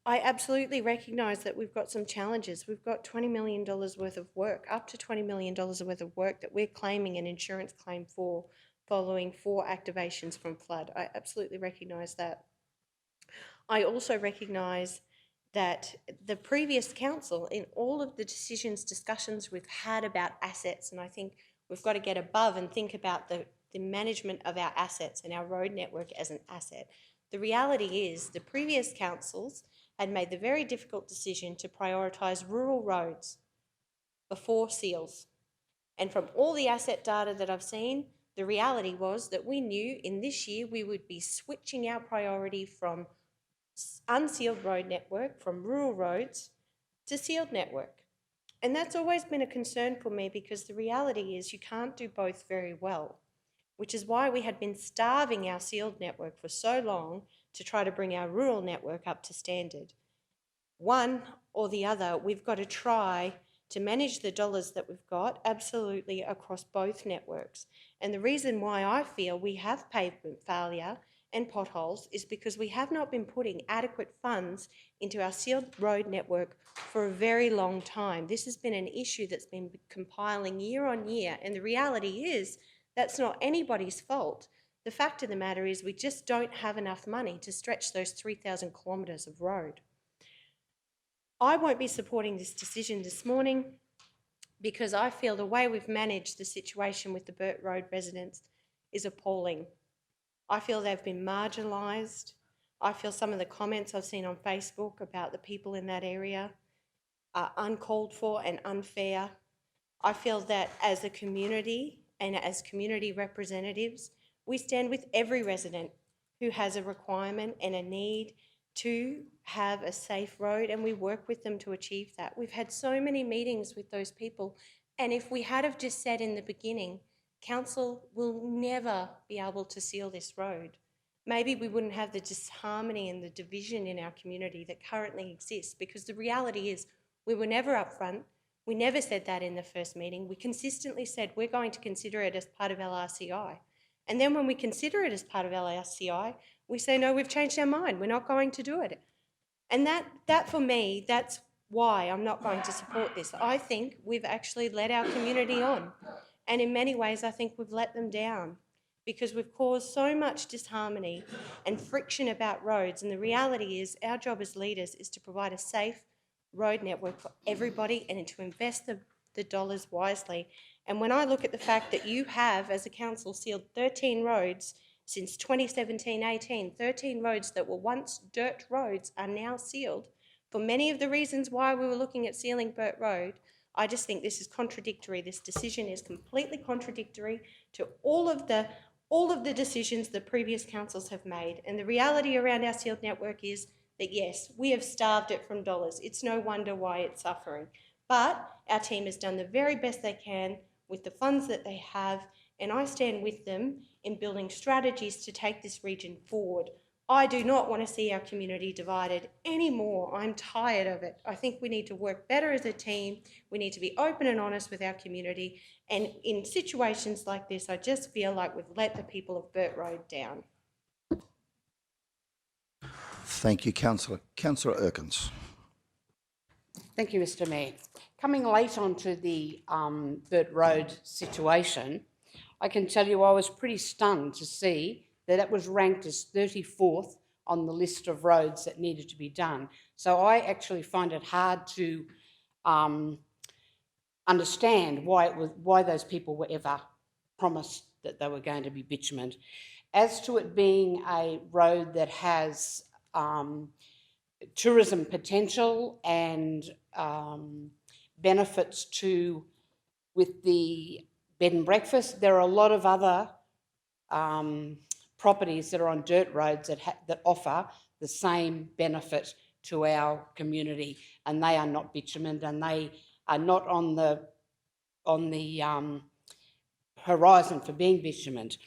I absolutely recognise that we've got some challenges. We've got $20 million worth of work, up to $20 million worth of work that we're claiming an insurance claim for following 4 activations from flood. I absolutely recognise that. I also recognise that the previous council, in all of the discussions we've had about assets, and I think we've got to get above and think about the management of our assets and our road network as an asset. The reality is the previous councils had made the very difficult decision to prioritise rural roads before seals. And from all the asset data that I've seen, the reality was that we knew in this year we would be switching our priority from unsealed road network, from rural roads to sealed network. And that's always been a concern for me, because the reality is you can't do both very well, which is why we had been starving our sealed network for so long to try to bring our rural network up to standard. One or the other, we've got to try to manage the dollars that we've got absolutely across both networks. And the reason why I feel we have pavement failure and potholes is because we have not been putting adequate funds into our sealed road network for a very long time. This has been an issue that's been compiling year on year, and the reality is that's not anybody's fault. The fact of the matter is we just don't have enough money to stretch those 3,000 kilometres of road. I won't be supporting this decision this morning because I feel the way we've managed the situation with the Burt Road residents is appalling. I feel they've been marginalised. I feel some of the comments I've seen on Facebook about the people in that area are uncalled for and unfair. I feel that as a community and as community representatives, we stand with every resident who has a requirement and a need to have a safe road, and we work with them to achieve that. We've had so many meetings with those people, and if we had have just said in the beginning, council will never be able to seal this road, maybe we wouldn't have the disharmony and the division in our community that currently exists, because the reality is we were never upfront. We never said that in the first meeting. We consistently said we're going to consider it as part of LRCI. And then when we consider it as part of LRCI, we say, no, we've changed our mind. We're not going to do it. And that for me, that's why I'm not going to support this. I think we've actually let our community on. And in many ways, I think we've let them down, because we've caused so much disharmony and friction about roads. And the reality is our job as leaders is to provide a safe road network for everybody and to invest the dollars wisely. And when I look at the fact that you have, as a council, sealed 13 roads since 2017-18, 13 roads that were once dirt roads are now sealed, for many of the reasons why we were looking at sealing Burt Road, I just think this is contradictory. This decision is completely contradictory to all of the decisions the previous councils have made. And the reality around our sealed network is that, yes, we have starved it from dollars. It's no wonder why it's suffering. But our team has done the very best they can with the funds that they have, and I stand with them in building strategies to take this region forward. I do not want to see our community divided anymore. I'm tired of it. I think we need to work better as a team. We need to be open and honest with our community. And in situations like this, I just feel like we've let the people of Burt Road down. Thank you, Councillor. Councillor Erkins. Thank you, Mr Mayor. Coming late onto the Burt Road situation, I can tell you I was pretty stunned to see that it was ranked as 34th on the list of roads that needed to be done. So I actually find it hard to understand why those people were ever promised that they were going to be bitumened. As to it being a road that has tourism potential and benefits with the bed and breakfast, there are a lot of other properties that are on dirt roads that offer the same benefit to our community, and they are not bitumened, and they are not on the horizon for being bitumened.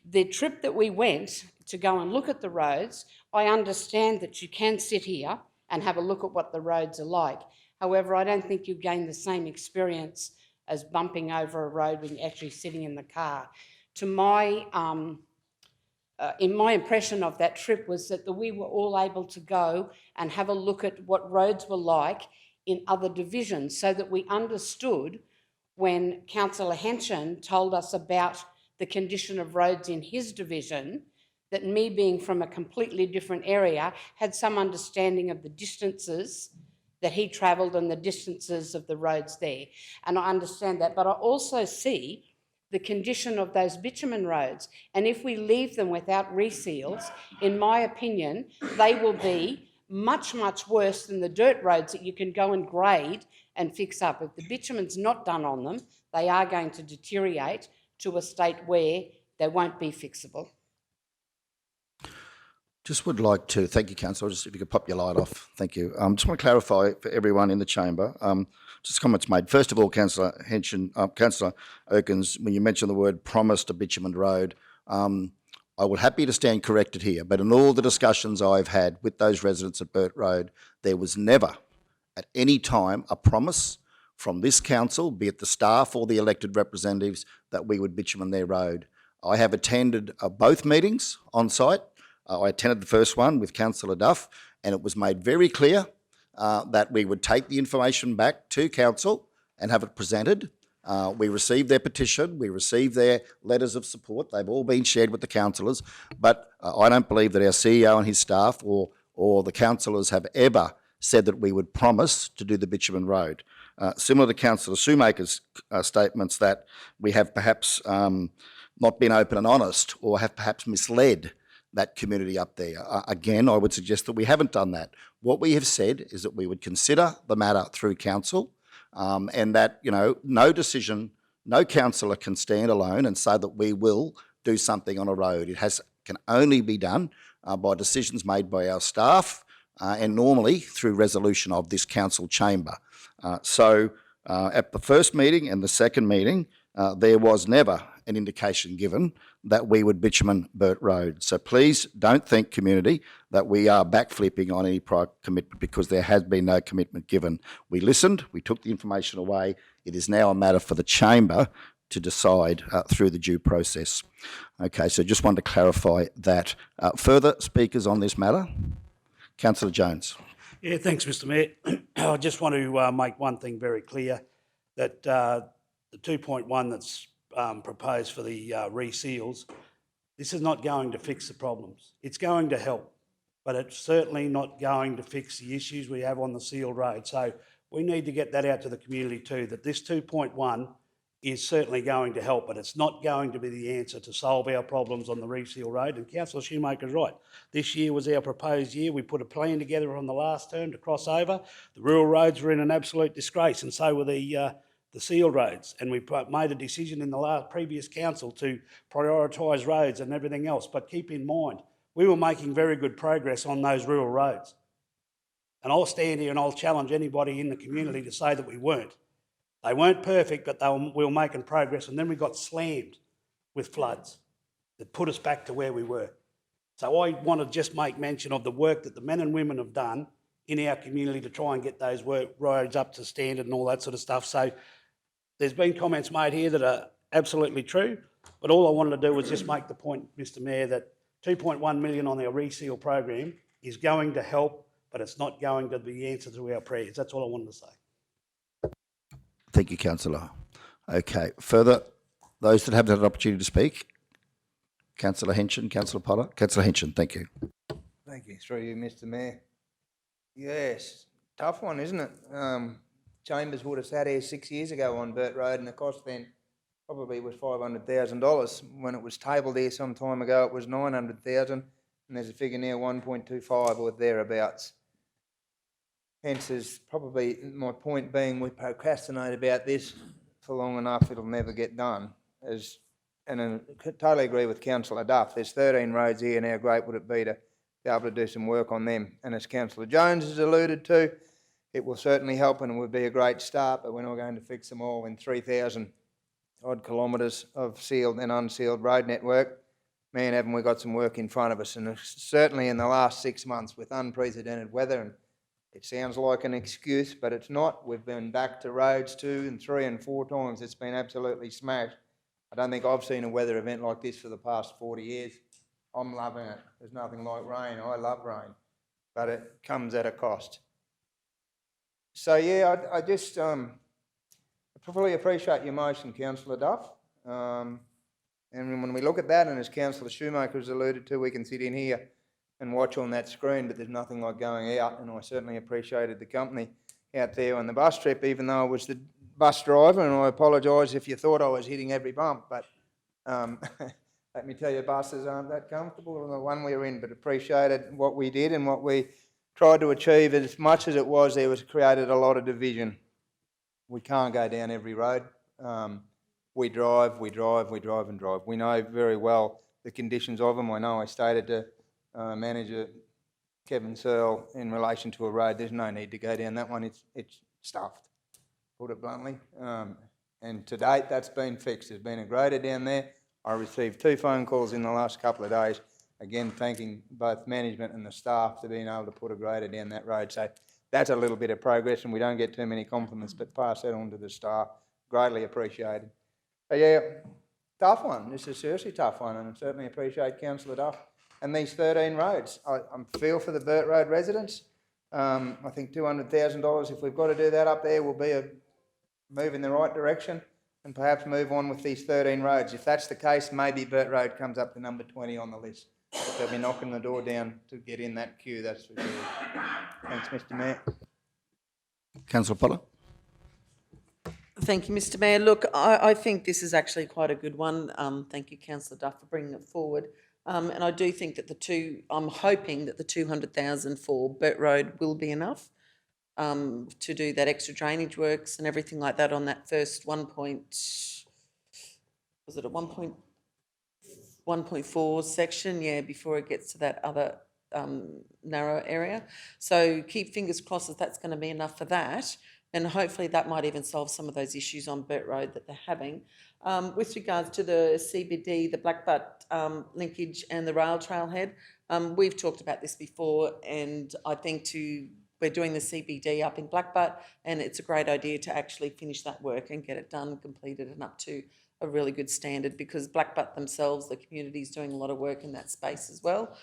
The trip that we went to go and look at the roads, I understand that you can sit here and have a look at what the roads are like. However, I don't think you gain the same experience as bumping over a road when you're actually sitting in the car. In my impression of that trip was that we were all able to go and have a look at what roads were like in other divisions, so that we understood when Councillor Henshin told us about the condition of roads in his division, that me being from a completely different area had some understanding of the distances that he travelled and the distances of the roads there. And I understand that, but I also see the condition of those bitumen roads. And if we leave them without reseals, in my opinion, they will be much, much worse than the dirt roads that you can go and grade and fix up. If the bitumen's not done on them, they are going to deteriorate to a state where they won't be fixable. Just would like to, thank you, Councillor, just if you could pop your light off, thank you. Just want to clarify for everyone in the chamber, just comments made. First of all, Councillor Councillor Erkins, when you mentioned the word promised a bitumen road, I will happy to stand corrected here, but in all the discussions I've had with those residents at Burt Road, there was never at any time a promise from this council, be it the staff or the elected representatives, that we would bitumen their road. I have attended both meetings on site. I attended the first one with Councillor Duff, and it was made very clear that we would take the information back to council and have it presented. We received their petition, we received their letters of support, they've all been shared with the councillors, but I don't believe that our CEO and his staff or the councillors have ever said that we would promise to do the bitumen road. Similar to Councillor Shoemaker's statements that we have perhaps not been open and honest or have perhaps misled that community up there. Again, I would suggest that we haven't done that. What we have said is that we would consider the matter through council, and that, you know, no decision, no councillor can stand alone and say that we will do something on a road. It can only be done by decisions made by our staff and normally through resolution of this council chamber. So at the first meeting and the second meeting, there was never an indication given that we would bitumen Burt Road. So please don't think, community, that we are backflipping on any prior commitment, because there has been no commitment given. We listened, we took the information away. It is now a matter for the chamber to decide through the due process. Okay, so just wanted to clarify that. Further speakers on this matter? Councillor Jones. Yeah, thanks, Mr Mayor. I just want to make one thing very clear, that the 2.1 that's proposed for the reseals, this is not going to fix the problems. It's going to help, but it's certainly not going to fix the issues we have on the sealed road. So we need to get that out to the community too, that this 2.1 is certainly going to help, but it's not going to be the answer to solve our problems on the reseal road. And Councillor Shoemaker's right. This year was our proposed year. We put a plan together on the last term to cross over. The rural roads were in an absolute disgrace, and so were the sealed roads. And we made a decision in the previous council to prioritise roads and everything else. But keep in mind, we were making very good progress on those rural roads. And I'll stand here and I'll challenge anybody in the community to say that we weren't. They weren't perfect, but we were making progress, and then we got slammed with floods that put us back to where we were. So I want to just make mention of the work that the men and women have done in our community to try and get those roads up to standard and all that sort of stuff. So there's been comments made here that are absolutely true, but all I wanted to do was just make the point, Mr Mayor, that 2.1 million on our reseal program is going to help, but it's not going to be the answer to our prayers. That's all I wanted to say. Thank you, Councillor. Okay, further, those that haven't had an opportunity to speak? Councillor Henson, Councillor Potter. Councillor Henson, thank you. Thank you, through you, Mr Mayor. Yes, tough one, isn't it? Chambers would have sat here 6 years ago on Burt Road, and the cost then probably was $500,000. When it was tabled here some time ago, it was $900,000, and there's a figure now 1.25 or thereabouts. Hence is probably my point being, we procrastinate about this for long enough, it'll never get done. And I totally agree with Councillor Duff. There's 13 roads here, and how great would it be to be able to do some work on them? And as Councillor Jones has alluded to, it will certainly help and it would be a great start, but we're not going to fix them all in 3,000 odd kilometres of sealed and unsealed road network. Man, haven't we got some work in front of us. And certainly in the last 6 months with unprecedented weather, and it sounds like an excuse, but it's not. We've been back to roads 2 and 3 and 4 times. It's been absolutely smashed. I don't think I've seen a weather event like this for the past 40 years. I'm loving it. There's nothing like rain. I love rain, but it comes at a cost. So yeah, I just probably appreciate your motion, Councillor Duff, and And when we look at that, and as Councillor Shoemaker has alluded to, we can sit in here and watch on that screen, but there's nothing like going out, and I certainly appreciated the company out there on the bus trip, even though I was the bus driver, and I apologise if you thought I was hitting every bump, but let me tell you, buses aren't that comfortable in the one we were in, but appreciated what we did and what we tried to achieve. As much as it was, there was created a lot of division. We can't go down every road. We drive. We know very well the conditions of them. I know I stated to Manager Kevin Searle in relation to a road, there's no need to go down that one. It's stuffed, put it bluntly. And to date, that's been fixed. There's been a grader down there. I received 2 phone calls in the last couple of days, again thanking both management and the staff for being able to put a grader down that road. So that's a little bit of progress, and we don't get too many compliments, but pass that on to the staff. Greatly appreciated. But yeah, tough one. This is a seriously tough one, and I certainly appreciate Councillor Duff and these 13 roads. I feel for the Burt Road residents. I think $200,000, if we've got to do that up there, will be a move in the right direction, and perhaps move on with these 13 roads. If that's the case, maybe Burt Road comes up to number 20 on the list. But they'll be knocking the door down to get in that queue, that's for sure. Thanks, Mr Mayor. Councillor Potter. Thank you, Mr Mayor. Look, I think this is actually quite a good one. Thank you, Councillor Duff, for bringing it forward. And I do think that I'm hoping that the 200,000 for Burt Road will be enough to do that extra drainage works and everything like that on that first 1.4 section, yeah, before it gets to that other narrow area. So keep fingers crossed that that's going to be enough for that. And hopefully that might even solve some of those issues on Burt Road that they're having. With regards to the CBD, the Blackbutt linkage and the rail trailhead, we've talked about this before, and I think we're doing the CBD up in Blackbutt, and it's a great idea to actually finish that work and get it done, completed, and up to a really good standard, because Blackbutt themselves, the community, is doing a lot of work in that space as well,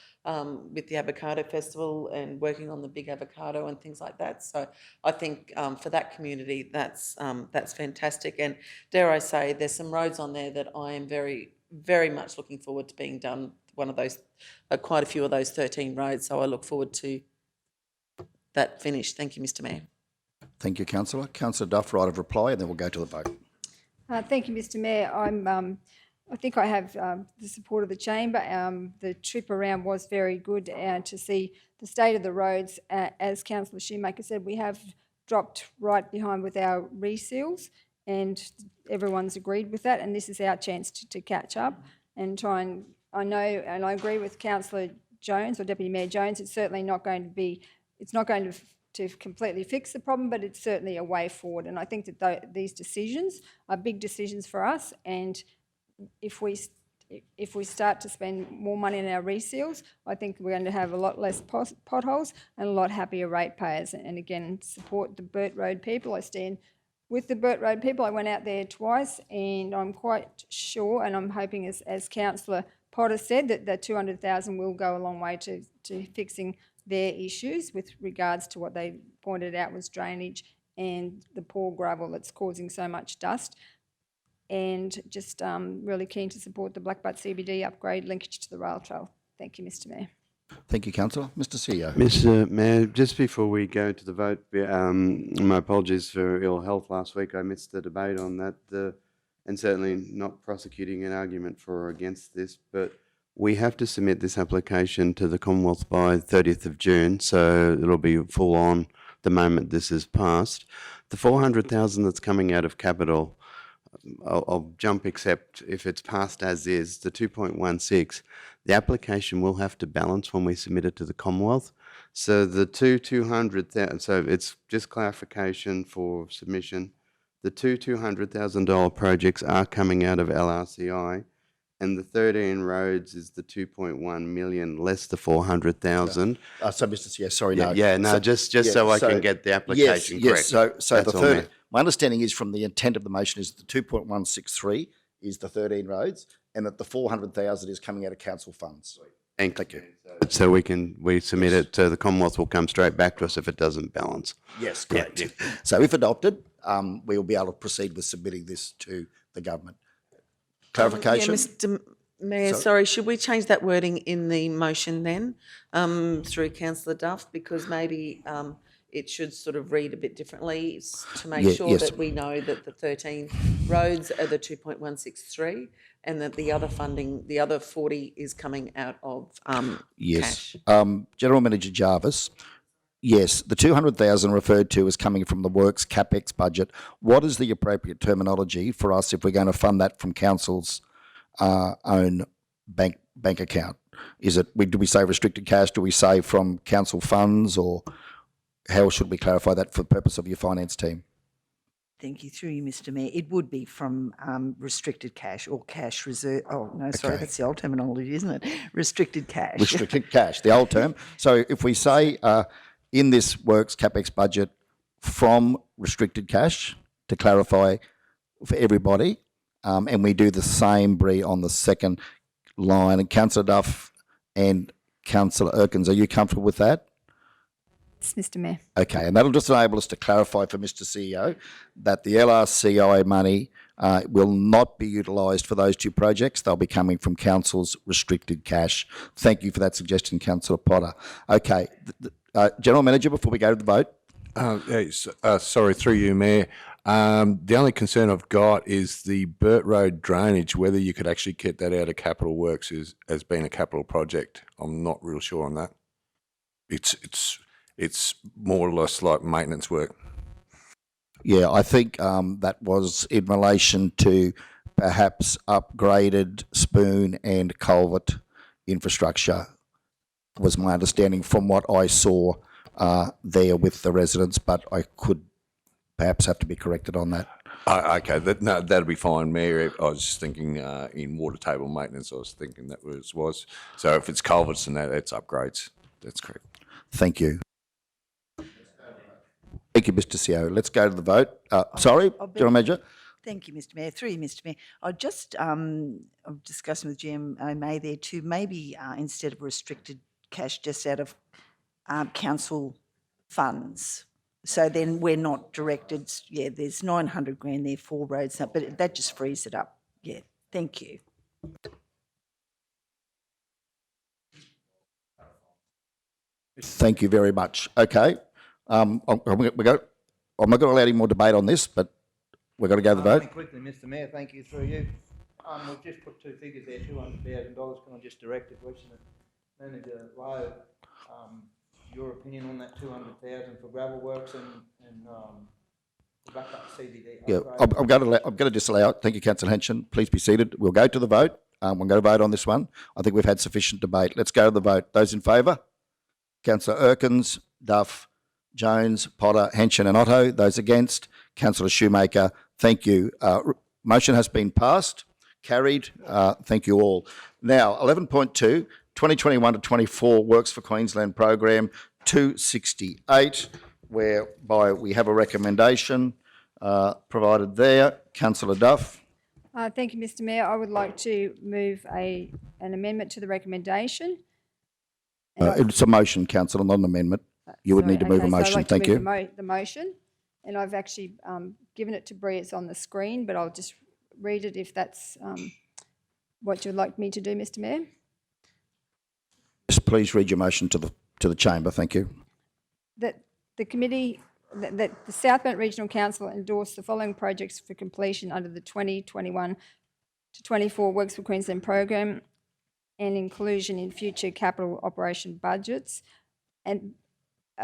with the Avocado Festival and working on the big avocado and things like that. So I think for that community, that's fantastic. And dare I say, there's some roads on there that I am very, very much looking forward to being done. One of those, quite a few of those 13 roads. So I look forward to that finished. Thank you, Mr Mayor. Thank you, Councillor. Councillor Duff, right of reply, and then we'll go to the vote. Thank you, Mr Mayor. I think I have the support of the chamber. The trip around was very good to see the state of the roads. As Councillor Shoemaker said, we have dropped right behind with our reseals, and everyone's agreed with that, and this is our chance to catch up and try and, I know, and I agree with Councillor Jones, or Deputy Mayor Jones, it's certainly not going to be, it's not going to completely fix the problem, but it's certainly a way forward. And I think that these decisions are big decisions for us, and if we start to spend more money on our reseals, I think we're going to have a lot less potholes and a lot happier ratepayers. And again, support the Burt Road people. I stand with the Burt Road people. I went out there twice, and I'm quite sure, and I'm hoping, as Councillor Potter said, that the 200,000 will go a long way to fixing their issues with regards to what they pointed out was drainage and the poor gravel that's causing so much dust. And just really keen to support the Blackbutt CBD upgrade linkage to the rail trail. Thank you, Mr Mayor. Thank you, Councillor. Mr CEO. Mr Mayor, just before we go to the vote, my apologies for ill health last week. I missed the debate on that, and certainly not prosecuting an argument for or against this, but we have to submit this application to the Commonwealth by 30th of June, so it'll be full on the moment this is passed. The 400,000 that's coming out of capital, I'll jump except if it's passed as is, the 2.16, the application will have to balance when we submit it to the Commonwealth. So the 200,000, so it's just clarification for submission, the $200,000 projects are coming out of LRCI, and the 13 roads is the 2.1 million less the 400,000. So, Mr. CEO, sorry, no. Yeah, no, just so I can get the application correct. Yes, so That's the all, third, Mayor. my understanding is from the intent of the motion is the 2.163 is the 13 roads, and that the 400,000 is coming out of council funds. Thank you. So we submit it, so the Commonwealth will come straight back to us if it doesn't balance. Yes, correct. So if adopted, we will be able to proceed with submitting this to the government. clarification? Yeah, Mr. Mayor, sorry, should we change that wording in the motion then, through councillor Duff? Because maybe it should sort of read a bit differently to make Yeah, sure yes. that we know that the 13 roads are the 2.163 and that the other funding, the other 40 is coming out of Yes. cash. General Manager Jarvis, yes, the 200,000 referred to is coming from the works capex budget. What is the appropriate terminology for us if we're going to fund that from council's own bank account? Is it, do we say restricted cash? Do we say from council funds, or how should we clarify that for the purpose of your finance team? Thank you. Through you, Mr. Mayor. It would be from restricted cash or cash reserve. Oh, no, sorry, Okay. that's the old terminology, isn't it? Restricted cash. Restricted cash, the old term. So if we say in this works capex budget from restricted cash, to clarify for everybody, and we do the same, Bree, on the second line. And Councillor Duff and Councillor Erkins, are you comfortable with that? Yes, Mr. Mayor. Okay, and that'll just enable us to clarify for Mr. CEO that the LRCI money will not be utilised for those two projects. They'll be coming from council's restricted cash. Thank you for that suggestion, Councillor Potter. Okay, General Manager, before we go to the vote. Sorry, through you, Mayor. The only concern I've got is the Burt Road drainage, whether you could actually get that out of capital works as being a capital project. I'm not real sure on that. It's more or less like maintenance work. Yeah, I think that was in relation to perhaps upgraded spoon and culvert infrastructure, was my understanding from what I saw there with the residents, but I could perhaps have to be corrected on that. Okay, that'd be fine, Mayor. I was just thinking in water table maintenance, I was thinking that was. So if it's culverts and that's upgrades, that's correct. Thank you. Thank you, Mr. CEO. Let's go to the vote. Sorry, General Manager. Thank you, Mr. Mayor. Through you, Mr. Mayor. I just, I'm discussing with GM May there too, maybe instead of restricted cash, just out of council funds. So then we're not directed, yeah, there's 900 grand there, 4 roads, but that just frees it up. Yeah, thank you. Thank you very much. Okay. I'm not going to allow any more debate on this, but we're going to go to the vote. Only quickly, Mr. Mayor, thank you through you. We've just put two figures there, $200,000. Can I just direct the question to Manager Lowe? Your opinion on that 200,000 for gravel works and back up CBD? Yeah, upgrade? I'm going to disallow it. Thank you, Councillor Henson. Please be seated. We'll go to the vote. We're going to vote on this one. I think we've had sufficient debate. Let's go to the vote. Those in favour? Councillor Erkins, Duff, Jones, Potter, Henson and Otto. Those against? Councillor Shoemaker. Thank you. Motion has been passed. Carried. Thank you all. Now, 11.2, 2021 to 24 Works for Queensland Program 268, whereby we have a recommendation provided there. Councillor Duff. Thank you, Mr. Mayor. I would like to move an amendment to the recommendation. It's a motion, Councillor, not an amendment. You would need to move a So I'd motion. like to Thank move you. the motion, and I've actually given it to Bree. It's on the screen, but I'll just read it if that's what you'd like me to do, Mr. Mayor. Just please read your motion to the chamber. Thank you. That the committee, that the Southbound Regional Council endorse the following projects for completion under the 2021 to 24 Works for Queensland program and inclusion in future capital operation budgets. And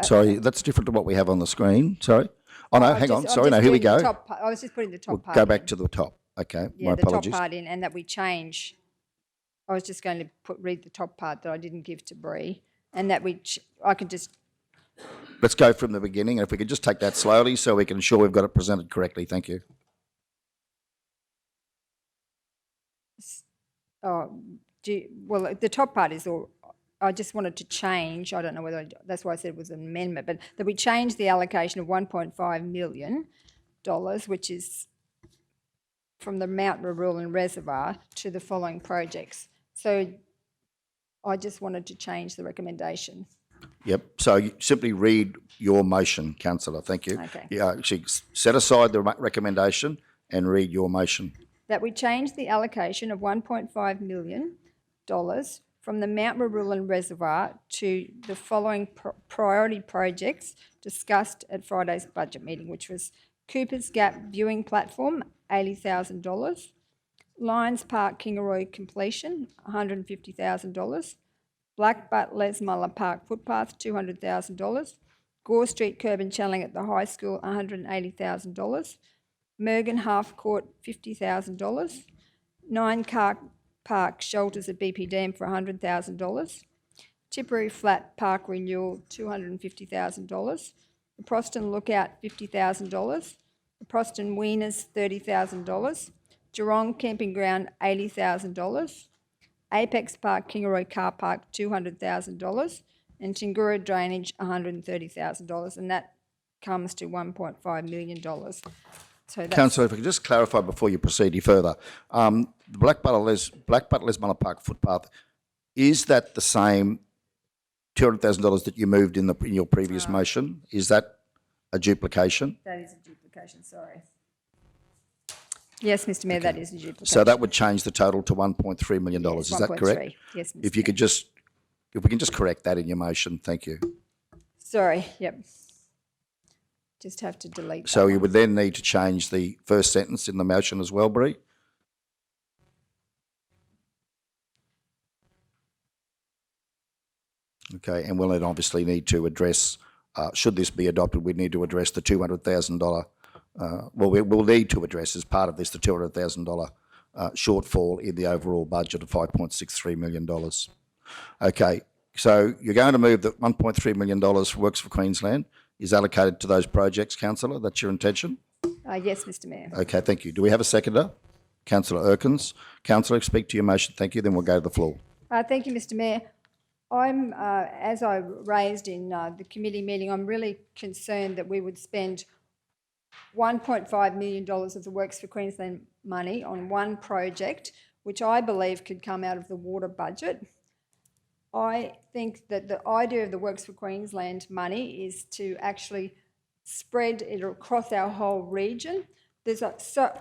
Sorry, that's different to what we have on the screen. Sorry. Oh, no, hang on. I'm Sorry, just no, here we doing the go. top part. I was just putting the top We'll part go in. back to the top. Okay, Yeah, my the apologies. top part in, and that we change. I was just going to read the top part that I didn't give to Bree, and that I could just. Let's go from the beginning, and if we could just take that slowly so we can ensure we've got it presented correctly. Thank you. Well, the top part is all. I just wanted to change. I don't know whether that's why I said it was an amendment, but that we change the allocation of $1.5 million, which is from the Mount Rural Reservoir to the following projects. So I just wanted to change the recommendation. Yep. So you simply read your motion, Councillor. Thank you. Okay. Yeah, actually set aside the recommendation and read your motion. that we change the allocation of $1.5 million from the Mount Marulan Reservoir to the following priority projects discussed at Friday's budget meeting, which was Cooper's Gap Viewing Platform, $80,000, Lions Park Kingaroy completion, $150,000, Black Butt Lesmuller Park footpath, $200,000, Gore Street curb and channeling at the high school, $180,000, Mergen Half Court, $50,000, 9 Car Park shelters at BP Dam for $100,000, Tipperary Flat Park renewal, $250,000, the Proston Lookout, $50,000, the Proston Wieners, $30,000, Geelong Camping Ground, $80,000, Apex Park Kingaroy Car Park, $200,000, and Tingura Drainage, $130,000, and that comes to $1.5 million. So that's, Councillor, if I could just clarify before you proceed any further, the Black Butt Lesmuller Park footpath, is that the same $200,000 that you moved in your previous motion? Is that a duplication? that is a duplication, sorry. Yes, Mr Mayor, that is a duplication. So that would change the total to $1.3 million, is that correct? 1.3, yes, Mr If you Mayor. could just, if we can just correct that in your motion, thank you. Sorry, yep. Just have to delete So that you one. would then need to change the first sentence in the motion as well, Bree? Okay, and we'll then obviously need to address, should this be adopted, we need to address the $200,000, we'll need to address as part of this the $200,000 shortfall in the overall budget of $5.63 million. Okay, so you're going to move that $1.3 million for Works for Queensland is allocated to those projects, councillor? That's your intention? Yes, Mr Mayor. Okay, thank you. Do we have a seconder? Councillor Erkins. Councillor, speak to your motion. Thank you. Then we'll go to the floor. Thank you, Mr Mayor. I'm, as I raised in the committee meeting, I'm really concerned that we would spend $1.5 million of the Works for Queensland money on one project, which I believe could come out of the water budget. I think that the idea of the Works for Queensland money is to actually spread it across our whole region.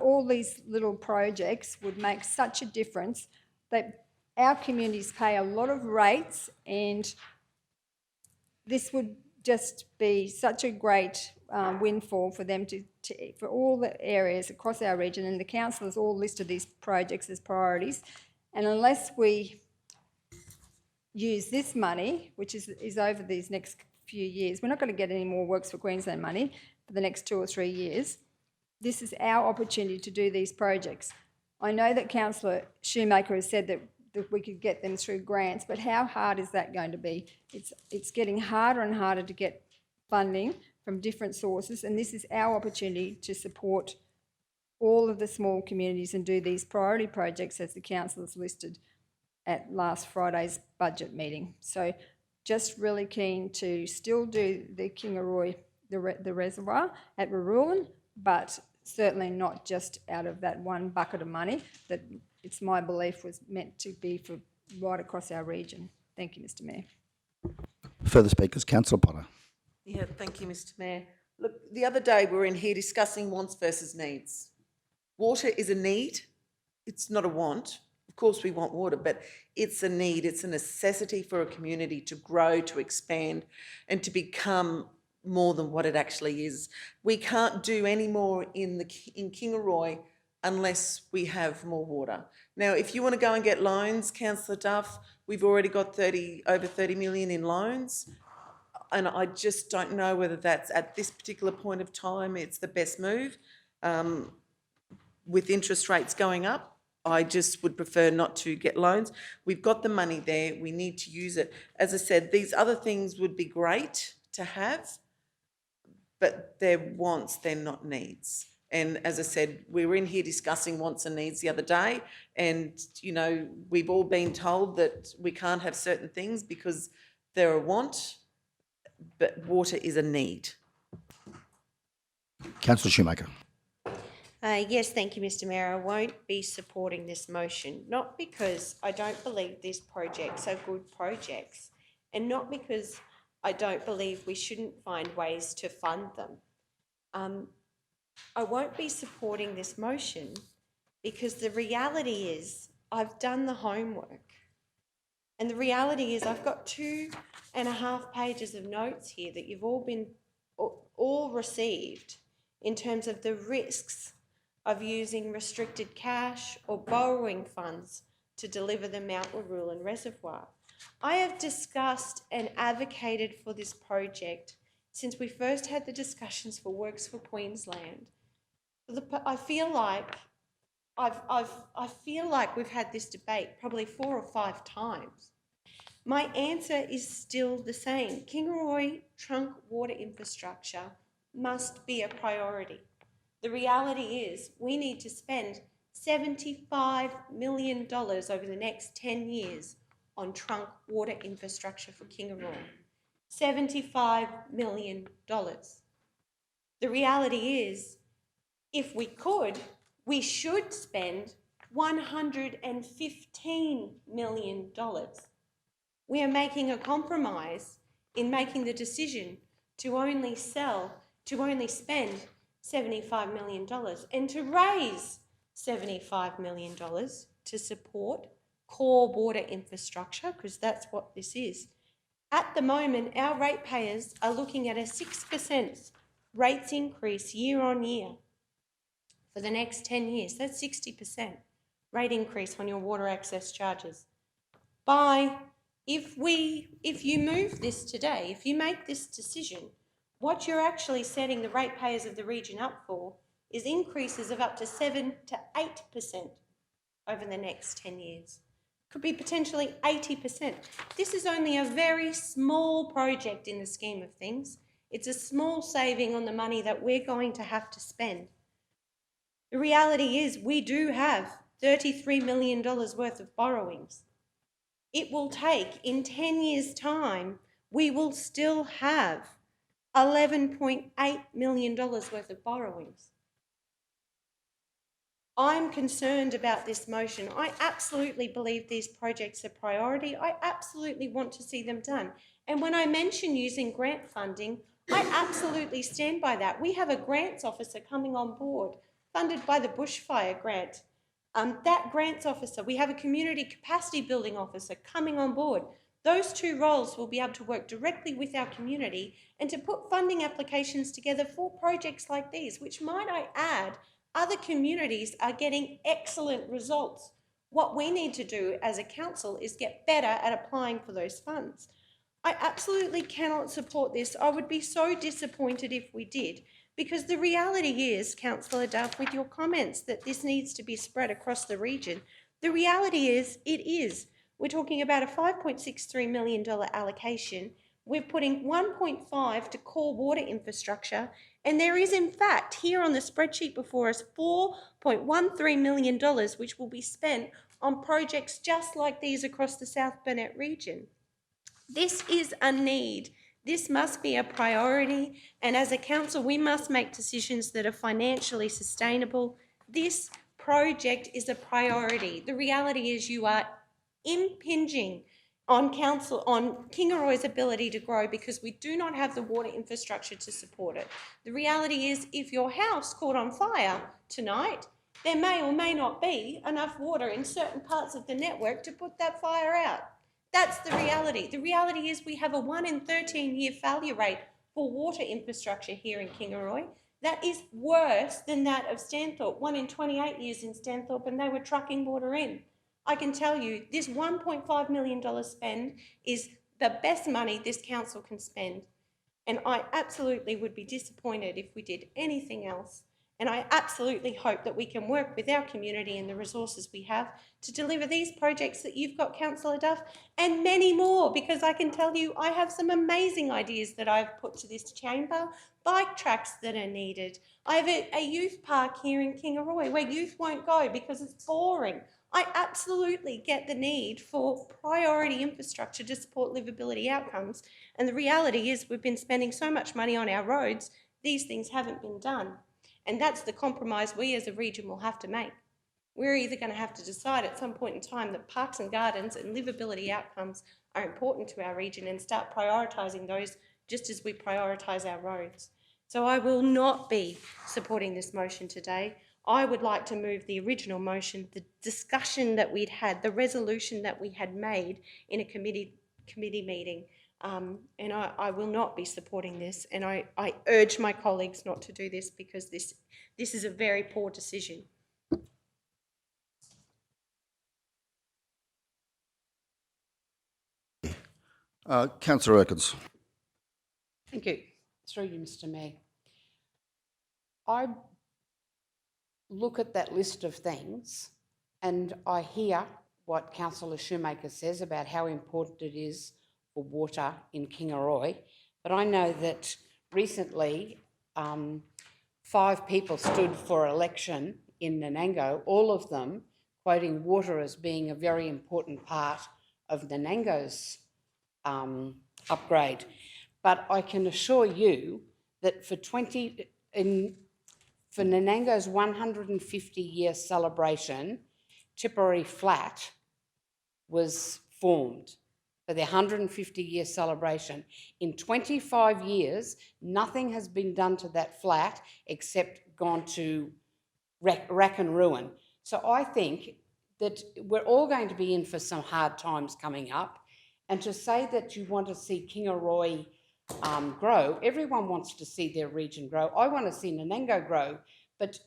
All these little projects would make such a difference that our communities pay a lot of rates, and this would just be such a great windfall for them for all the areas across our region, and the councillors all listed these projects as priorities. And unless we use this money, which is over these next few years, we're not going to get any more Works for Queensland money for the next 2 or 3 years. This is our opportunity to do these projects. I know that Councillor Shoemaker has said that we could get them through grants, but how hard is that going to be? It's getting harder and harder to get funding from different sources, and this is our opportunity to support all of the small communities and do these priority projects as the councillors listed at last Friday's budget meeting. So just really keen to still do the Kingaroy, the reservoir at Marulan, but certainly not just out of that one bucket of money that it's my belief was meant to be for right across our region. Thank you, Mr Mayor. Further speakers, Councillor Potter. Yeah, thank you, Mr Mayor. Look, the other day we were in here discussing wants versus needs. Water is a need, it's not a want. Of course we want water, but it's a need, it's a necessity for a community to grow, to expand, and to become more than what it actually is. We can't do any more in Kingaroy unless we have more water. Now, if you want to go and get loans, Councillor Duff, we've already got over 30 million in loans, and I just don't know whether that's, at this particular point of time, it's the best move. With interest rates going up, I just would prefer not to get loans. We've got the money there, we need to use it. As I said, these other things would be great to have, but they're wants, they're not needs. And as I said, we were in here discussing wants and needs the other day, and, you know, we've all been told that we can't have certain things because they're a want, but water is a need. Councillor Shoemaker. Yes, thank you, Mr Mayor. I won't be supporting this motion, not because I don't believe these projects are good projects, and not because I don't believe we shouldn't find ways to fund them. I won't be supporting this motion because the reality is I've done the homework. And the reality is I've got 2.5 pages of notes here that you've all received in terms of the risks of using restricted cash or borrowing funds to deliver the Mount Warrule Reservoir. I have discussed and advocated for this project since we first had the discussions for Works for Queensland. I feel like we've had this debate probably 4 or 5 times. My answer is still the same. Kingaroy trunk water infrastructure must be a priority. The reality is we need to spend $75 million over the next 10 years on trunk water infrastructure for Kingaroy. $75 million. The reality is, if we could, we should spend $115 million. We are making a compromise in making the decision to only spend $75 million and to raise $75 million to support core water infrastructure, because that's what this is. At the moment, our ratepayers are looking at a 6% rates increase year on year for the next 10 years. That's 60% rate increase on your water access charges. If you move this today, if you make this decision, what you're actually setting the ratepayers of the region up for is increases of up to 7 to 8% over the next 10 years. Could be potentially 80%. This is only a very small project in the scheme of things. It's a small saving on the money that we're going to have to spend. The reality is we do have $33 million worth of borrowings. It will take, in 10 years' time, we will still have $11.8 million worth of borrowings. I'm concerned about this motion. I absolutely believe these projects are priority. I absolutely want to see them done. And when I mention using grant funding, I absolutely stand by that. We have a grants officer coming on board, funded by the bushfire grant. That grants officer, we have a community capacity building officer coming on board. Those 2 roles will be able to work directly with our community and to put funding applications together for projects like these, which, might I add, other communities are getting excellent results. What we need to do as a council is get better at applying for those funds. I absolutely cannot support this. I would be so disappointed if we did, because the reality is, Councillor Duff, with your comments that this needs to be spread across the region, the reality is it is. We're talking about a $5.63 million allocation. We're putting 1.5 to core water infrastructure, and there is, in fact, here on the spreadsheet before us, $4.13 million, which will be spent on projects just like these across the South Burnett region. This is a need. This must be a priority, and as a council, we must make decisions that are financially sustainable. This project is a priority. The reality is you are impinging on Kingaroy's ability to grow because we do not have the water infrastructure to support it. The reality is, if your house caught on fire tonight, there may or may not be enough water in certain parts of the network to put that fire out. That's the reality. The reality is we have a 1 in 13-year failure rate for water infrastructure here in Kingaroy. That is worse than that of Stanthorpe, 1 in 28 years in Stanthorpe, and they were trucking water in. I can tell you this $1.5 million spend is the best money this council can spend. And I absolutely would be disappointed if we did anything else. And I absolutely hope that we can work with our community and the resources we have to deliver these projects that you've got, Councillor Duff, and many more, because I can tell you I have some amazing ideas that I've put to this chamber, bike tracks that are needed. I have a youth park here in Kingaroy where youth won't go because it's boring. I absolutely get the need for priority infrastructure to support livability outcomes. And the reality is we've been spending so much money on our roads, these things haven't been done. And that's the compromise we as a region will have to make. We're either going to have to decide at some point in time that parks and gardens and livability outcomes are important to our region and start prioritising those just as we prioritise our roads. So I will not be supporting this motion today. I would like to move the original motion, the discussion that we'd had, the resolution that we had made in a committee meeting. And I will not be supporting this, and I urge my colleagues not to do this because this is a very poor decision. Councillor Erkins. Thank you. Through you, Mr. Mayor. I look at that list of things and I hear what Councillor Shoemaker says about how important it is for water in Kingaroy, but I know that recently 5 people stood for election in Nanango, all of them quoting water as being a very important part of Nanango's upgrade. But I can assure you that for Nanango's 150-year celebration, Tipperary Flat was formed for the 150-year celebration. In 25 years, nothing has been done to that flat except gone to rack and ruin. So I think that we're all going to be in for some hard times coming up. And to say that you want to see Kingaroy grow, everyone wants to see their region grow. I want to see Nanango grow, but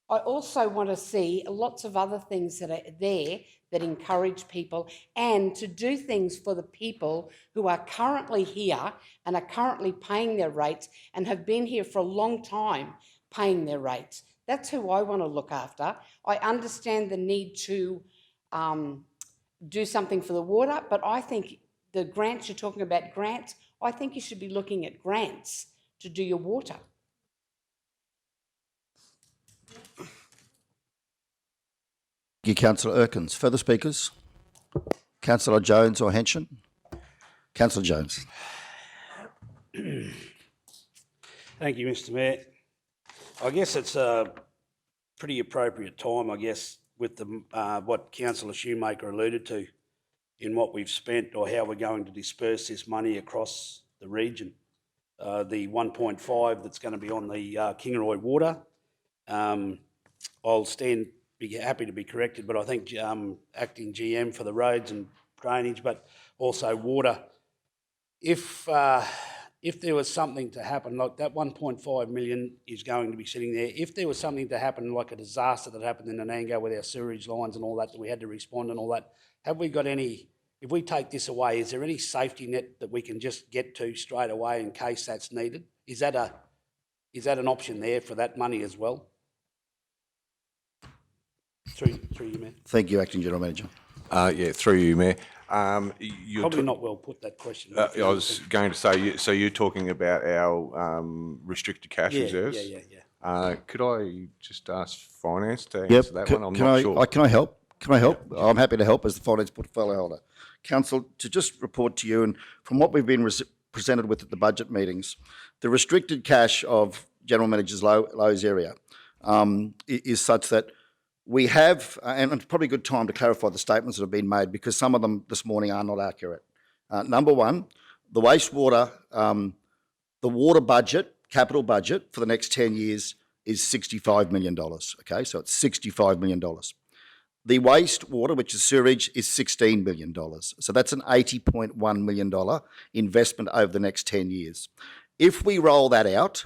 I also want to see lots of other things that are there that encourage people and to do things for the people who are currently here and are currently paying their rates and have been here for a long time paying their rates. That's who I want to look after. I understand the need to do something for the water, but I think the grants, you're talking about grants, I think you should be looking at grants to do your water. Thank you, Councillor Erkins. Further speakers? Councillor Jones or Henshin? Councillor Jones. Thank you, Mr. Mayor. I guess it's a pretty appropriate time, I guess, with the what Councillor Shoemaker alluded to in what we've spent or how we're going to disperse this money across the region. The 1.5 that's going to be on the Kingaroy water. I'll be happy to be corrected, but I think acting GM for the roads and drainage, but also water. If there was something to happen, like that 1.5 million is going to be sitting there. If there was something to happen, like a disaster that happened in Nanango with our sewerage lines and all that we had to respond and all that, have we got any, if we take this away, is there any safety net that we can just get to straight away in case that's needed? Is that an option there for that money as well? Through you, Mayor. Thank you, Acting General Manager. Yeah, through you, Mayor. Probably not well put, that question. I was going to say, so you're talking about our restricted cash reserves? Yeah. Could I just ask Finance to answer that one? I'm not sure. Can I help? Can I help? I'm happy to help as the finance portfolio holder. Council, to just report to you, and from what we've been presented with at the budget meetings, the restricted cash of General Manager's Lowe's area is such that we have, and it's probably a good time to clarify the statements that have been made because some of them this morning are not accurate. Number one, the wastewater, the water budget, capital budget for the next 10 years is $65 million, okay? So it's $65 million. The wastewater, which is sewerage, is $16 million. So that's an $80.1 million investment over the next 10 years. If we roll that out,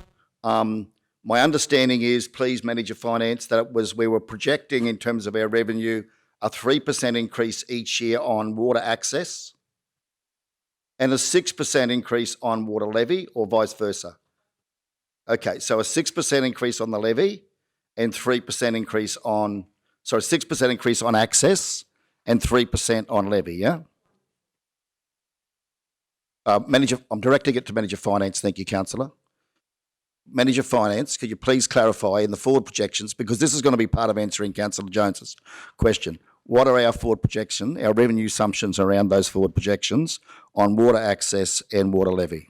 my understanding is, please, Manager Finance, that we were projecting in terms of our revenue a 3% increase each year on water access and a 6% increase on water levy or vice versa. Okay, so a 6% increase on the levy and 3% increase on, 6% increase on access and 3% on levy, yeah? Manager, I'm directing it to Manager Finance. Thank you, Councillor. Manager Finance, could you please clarify in the forward projections, because this is going to be part of answering Councillor Jones's question. What are our forward projection, our revenue assumptions around those forward projections on water access and water levy?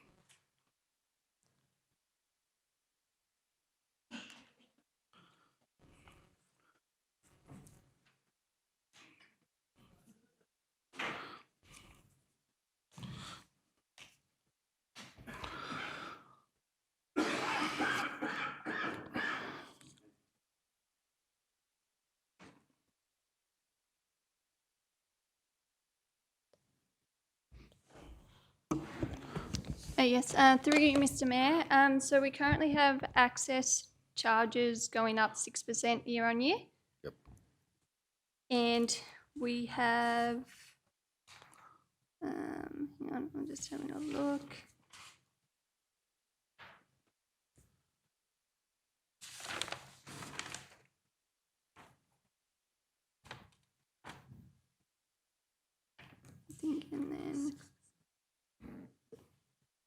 Yes, through you, Mr. Mayor. So we currently have access charges going up 6% year on year. Yep. And we have, hang on, I'm just having a look. I think, and then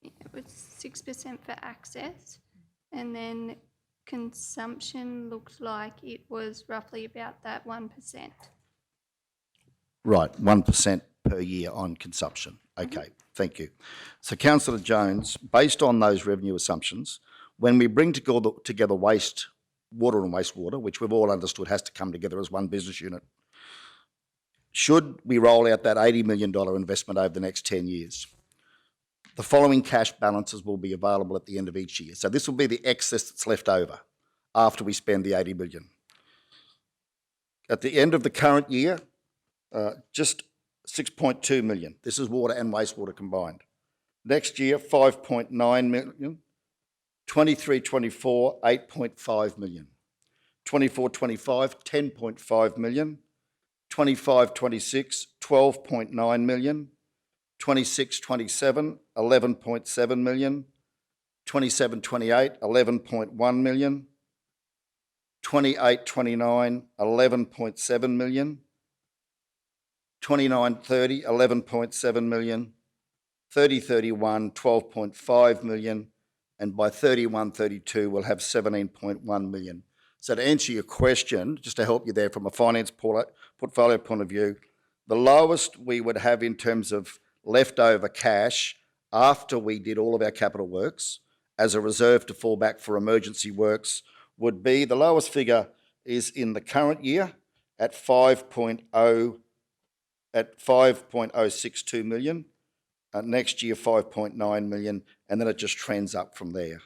yeah, it was 6% for access, and then consumption looked like it was roughly about that 1%. Right, 1% per year on consumption. Okay, thank you. So Councillor Jones, based on those revenue assumptions, when we bring together waste, water and wastewater, which we've all understood has to come together as one business unit, should we roll out that $80 million investment over the next 10 years, the following cash balances will be available at the end of each year. So this will be the excess that's left over after we spend the $80 million. At the end of the current year, just 6.2 million. This is water and wastewater combined. Next year, 5.9 million. 23-24, 8.5 million. 24-25, 10.5 million. 25-26, 12.9 million. 26-27, 11.7 million. 27-28, 11.1 million. 28-29, 11.7 million. 29-30, 11.7 million, 30-31, 12.5 million, and by 31-32 we'll have 17.1 million. So to answer your question, just to help you there from a finance portfolio point of view, the lowest we would have in terms of leftover cash after we did all of our capital works as a reserve to fall back for emergency works would be, the lowest figure is in the current year at 5.062 million, next year 5.9 million, and then it just trends up from there.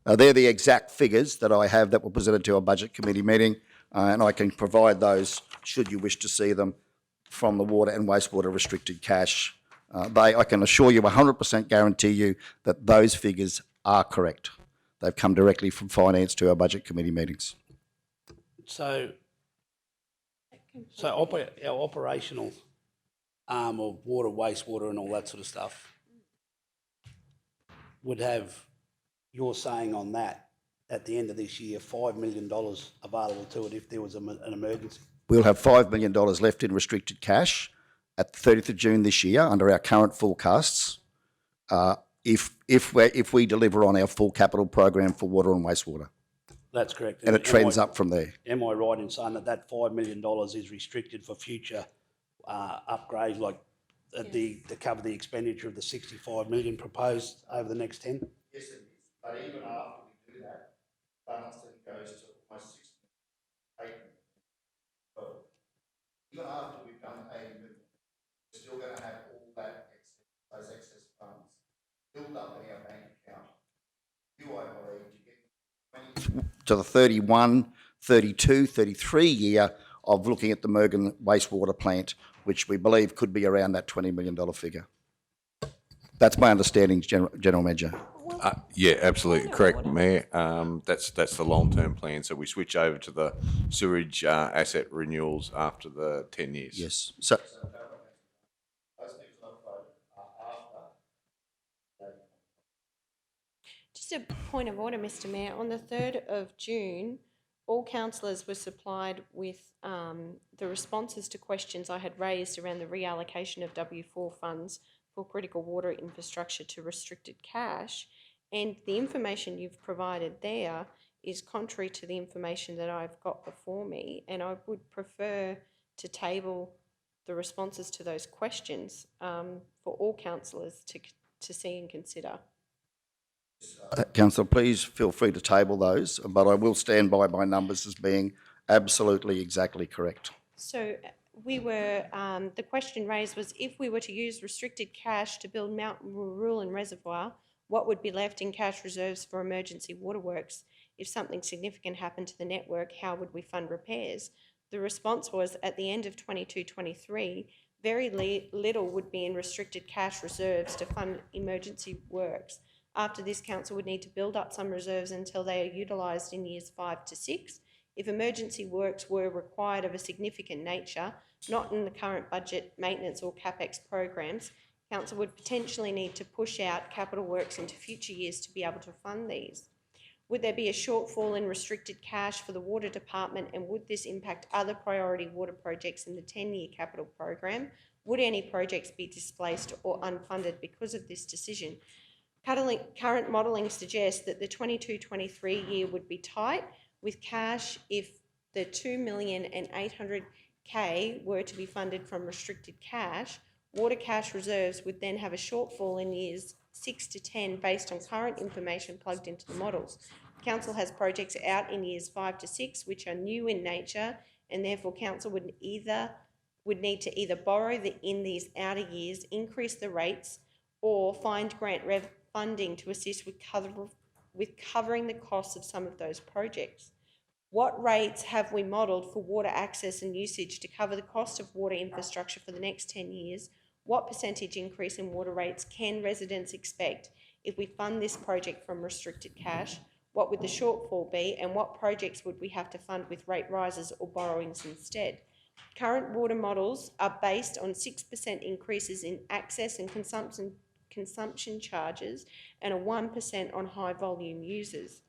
Now they're the exact figures that I have that were presented to our budget committee meeting, and I can provide those should you wish to see them from the water and wastewater restricted cash. I can assure you, 100% guarantee you that those figures are correct. They've come directly from finance to our budget committee meetings. So our operational arm of water, wastewater and all that sort of stuff would have, you're saying on that, at the end of this year, $5 million available to it if there was an emergency? We'll have $5 million left in restricted cash at the 30th of June this year under our current forecasts if we deliver on our full capital program for water and wastewater. That's correct. And it trends up from there. Am I right in saying that $5 million is restricted for future upgrades, like to cover the expenditure of the $65 million proposed over the next 10? Yes, it is. But even after we do that, balance then goes to almost 8 million. So even after we've done 80 million, we're still going to have all that those excess funds built up in our bank account. I believe, to get to the 31, 32, 33 year of looking at the Mergen wastewater plant, which we believe could be around that $20 million figure. That's my understanding, General Manager. Yeah, absolutely correct, Mayor. That's the long-term plan. So we switch over to the sewage asset renewals after the 10 years. Yes. So Just a point of order, Mr. Mayor. On the 3rd of June, all councillors were supplied with the responses to questions I had raised around the reallocation of W4 funds for critical water infrastructure to restricted cash. And the information you've provided there is contrary to the information that I've got before me. And I would prefer to table the responses to those questions for all councillors to see and consider. Councillor, please feel free to table those, but I will stand by my numbers as being absolutely exactly correct. So we were, the question raised was, if we were to use restricted cash to build Mountain Rule and Reservoir, what would be left in cash reserves for emergency waterworks? If something significant happened to the network, how would we fund repairs? The response was, at the end of 22-23, very little would be in restricted cash reserves to fund emergency works. After this, council would need to build up some reserves until they are utilised in years 5 to 6. If emergency works were required of a significant nature, not in the current budget, maintenance or CapEx programs, council would potentially need to push out capital works into future years to be able to fund these. Would there be a shortfall in restricted cash for the water department, and would this impact other priority water projects in the 10-year capital program? Would any projects be displaced or unfunded because of this decision? Current modelling suggests that the 22-23 year would be tight with cash if the $2,800,000 were to be funded from restricted cash. Water cash reserves would then have a shortfall in years 6 to 10 based on current information plugged into the models. Council has projects out in years 5 to 6 which are new in nature, and therefore council would need to either borrow in these outer years, increase the rates, or find grant funding to assist with covering the costs of some of those projects. What rates have we modelled for water access and usage to cover the cost of water infrastructure for the next 10 years? What percentage increase in water rates can residents expect if we fund this project from restricted cash? What would the shortfall be, and what projects would we have to fund with rate rises or borrowings instead? Current water models are based on 6% increases in access and consumption charges and a 1% on high volume users.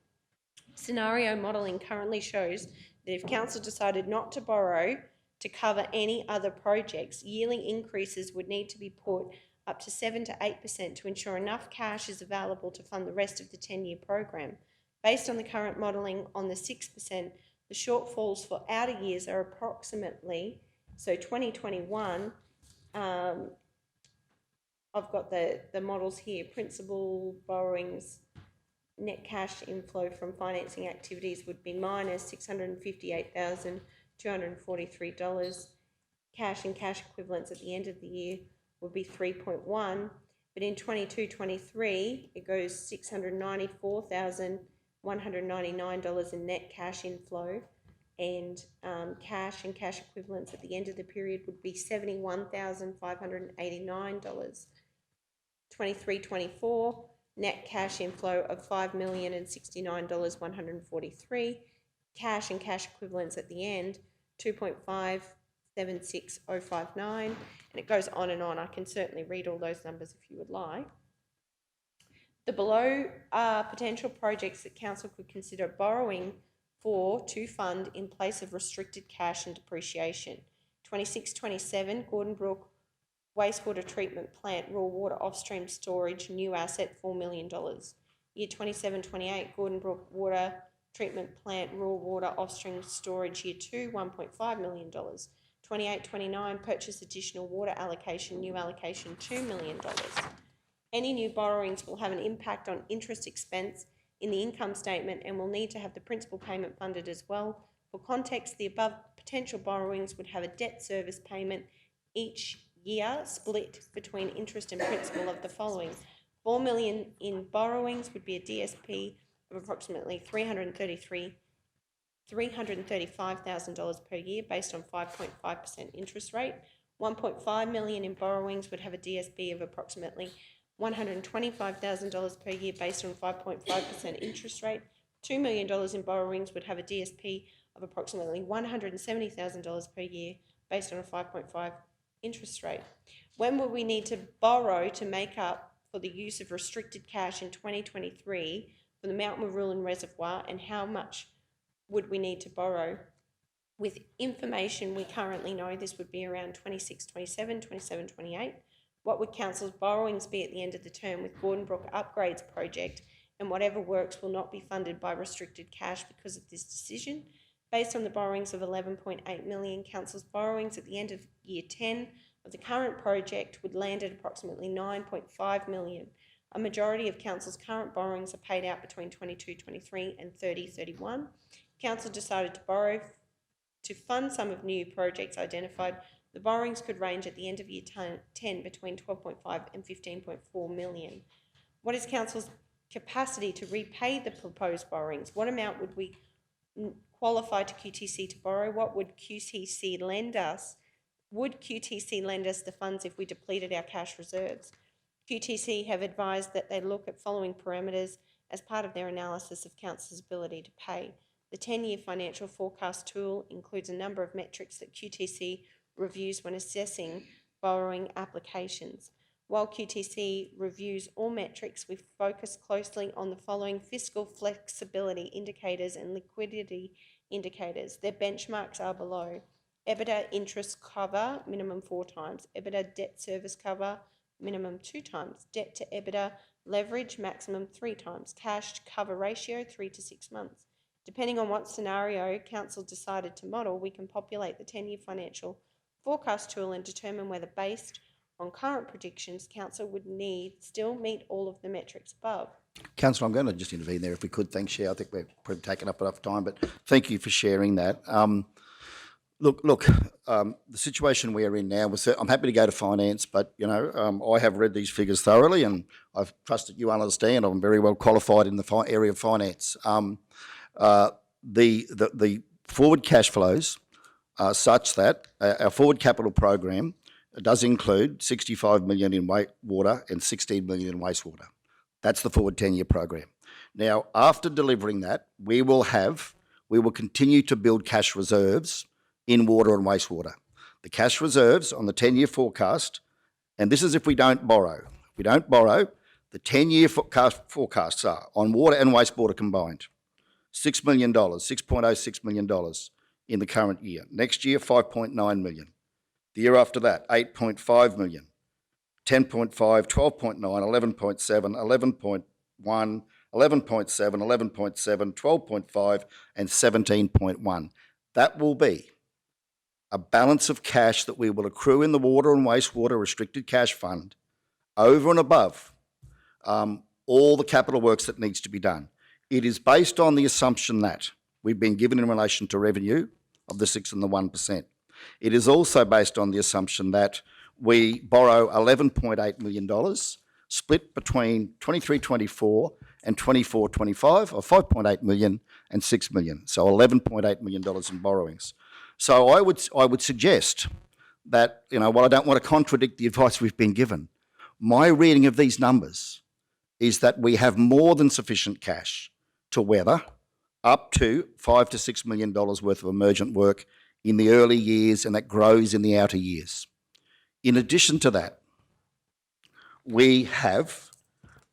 Scenario modelling currently shows that if council decided not to borrow to cover any other projects, yearly increases would need to be put up to 7 to 8% to ensure enough cash is available to fund the rest of the 10-year program. Based on the current modelling on the 6%, the shortfalls for outer years are approximately, so 2021, I've got the models here, principal borrowings, net cash inflow from financing activities would be minus $658,243. Cash and cash equivalents at the end of the year would be 3.1, but in 22-23 it goes $694,199 in net cash inflow, and cash and cash equivalents at the end of the period would be $71,589. 23-24 net cash inflow of $5,069,143, cash and cash equivalents at the end 2.576059, and it goes on and on. I can certainly read all those numbers if you would like. The below are potential projects that council could consider borrowing for to fund in place of restricted cash and depreciation. 26-27 Gordon Brook wastewater treatment plant, raw water off-stream storage, new asset, $4 million. Year 27-28, Gordon Brook water treatment plant, raw water off-stream storage, year 2, $1.5 million. 28-29, purchase additional water allocation, new allocation, $2 million. Any new borrowings will have an impact on interest expense in the income statement and will need to have the principal payment funded as well. For context, the above potential borrowings would have a debt service payment each year split between interest and principal of the following. $4 million in borrowings would be a DSP of approximately $335,000 per year based on 5.5% interest rate. $1.5 million in borrowings would have a DSP of approximately $125,000 per year based on 5.5% interest rate. $2 million in borrowings would have a DSP of approximately $170,000 per year based on a 5.5% interest rate. When will we need to borrow to make up for the use of restricted cash in 2023 for the Mount Maroolin Reservoir, and how much would we need to borrow? With information we currently know, this would be around 26-27, 27-28. What would council's borrowings be at the end of the term with Gordon Brook Upgrades project, and whatever works will not be funded by restricted cash because of this decision? Based on the borrowings of $11.8 million, council's borrowings at the end of year 10 of the current project would land at approximately $9.5 million. A majority of council's current borrowings are paid out between 22-23 and 30-31. Council decided to borrow to fund some of new projects identified. The borrowings could range at the end of year 10 between 12.5 and 15.4 million. What is council's capacity to repay the proposed borrowings? What amount would we qualify to QTC to borrow? What would QTC lend us Would QTC lend us the funds if we depleted our cash reserves? QTC have advised that they look at following parameters as part of their analysis of council's ability to pay. The 10-year financial forecast tool includes a number of metrics that QTC reviews when assessing borrowing applications. While QTC reviews all metrics, we focus closely on the following fiscal flexibility indicators and liquidity indicators. Their benchmarks are below. EBITDA interest cover, minimum 4 times. EBITDA debt service cover, minimum 2 times. Debt to EBITDA leverage, maximum 3 times. Cash cover ratio, 3 to 6 months. Depending on what scenario council decided to model, we can populate the 10-year financial forecast tool and determine whether, based on current predictions, council would still meet all of the metrics above. Councillor, I'm going to just intervene there if we could. Thanks, Chair. I think we've probably taken up enough time, but thank you for sharing that. The situation we are in now, I'm happy to go to finance, but, I have read these figures thoroughly and I've trusted you understand I'm very well qualified in the area of finance. The forward cash flows are such that our forward capital program does include 65 million in water and 16 million in wastewater. That's the forward 10-year program. Now, after delivering that, we will continue to build cash reserves in water and wastewater. The cash reserves on the 10-year forecast, and this is if we don't borrow. If we don't borrow, the 10-year forecasts are on water and wastewater combined, $6 million, $6.06 million in the current year. Next year, 5.9 million. The year after that, 8.5 million, 10.5, 12.9, 11.7, 11.1, 11.7, 11.7, 12.5, and 17.1. That will be a balance of cash that we will accrue in the water and wastewater restricted cash fund over and above all the capital works that needs to be done. It is based on the assumption that we've been given in relation to revenue of the 6 and the 1%. It is also based on the assumption that we borrow $11.8 million split between 23-24 and 24-25 of 5.8 million and 6 million. So $11.8 million in borrowings. So I would suggest that, while I don't want to contradict the advice we've been given, my reading of these numbers is that we have more than sufficient cash to weather up to $5 to $6 million worth of emergent work in the early years, and that grows in the outer years. In addition to that, we have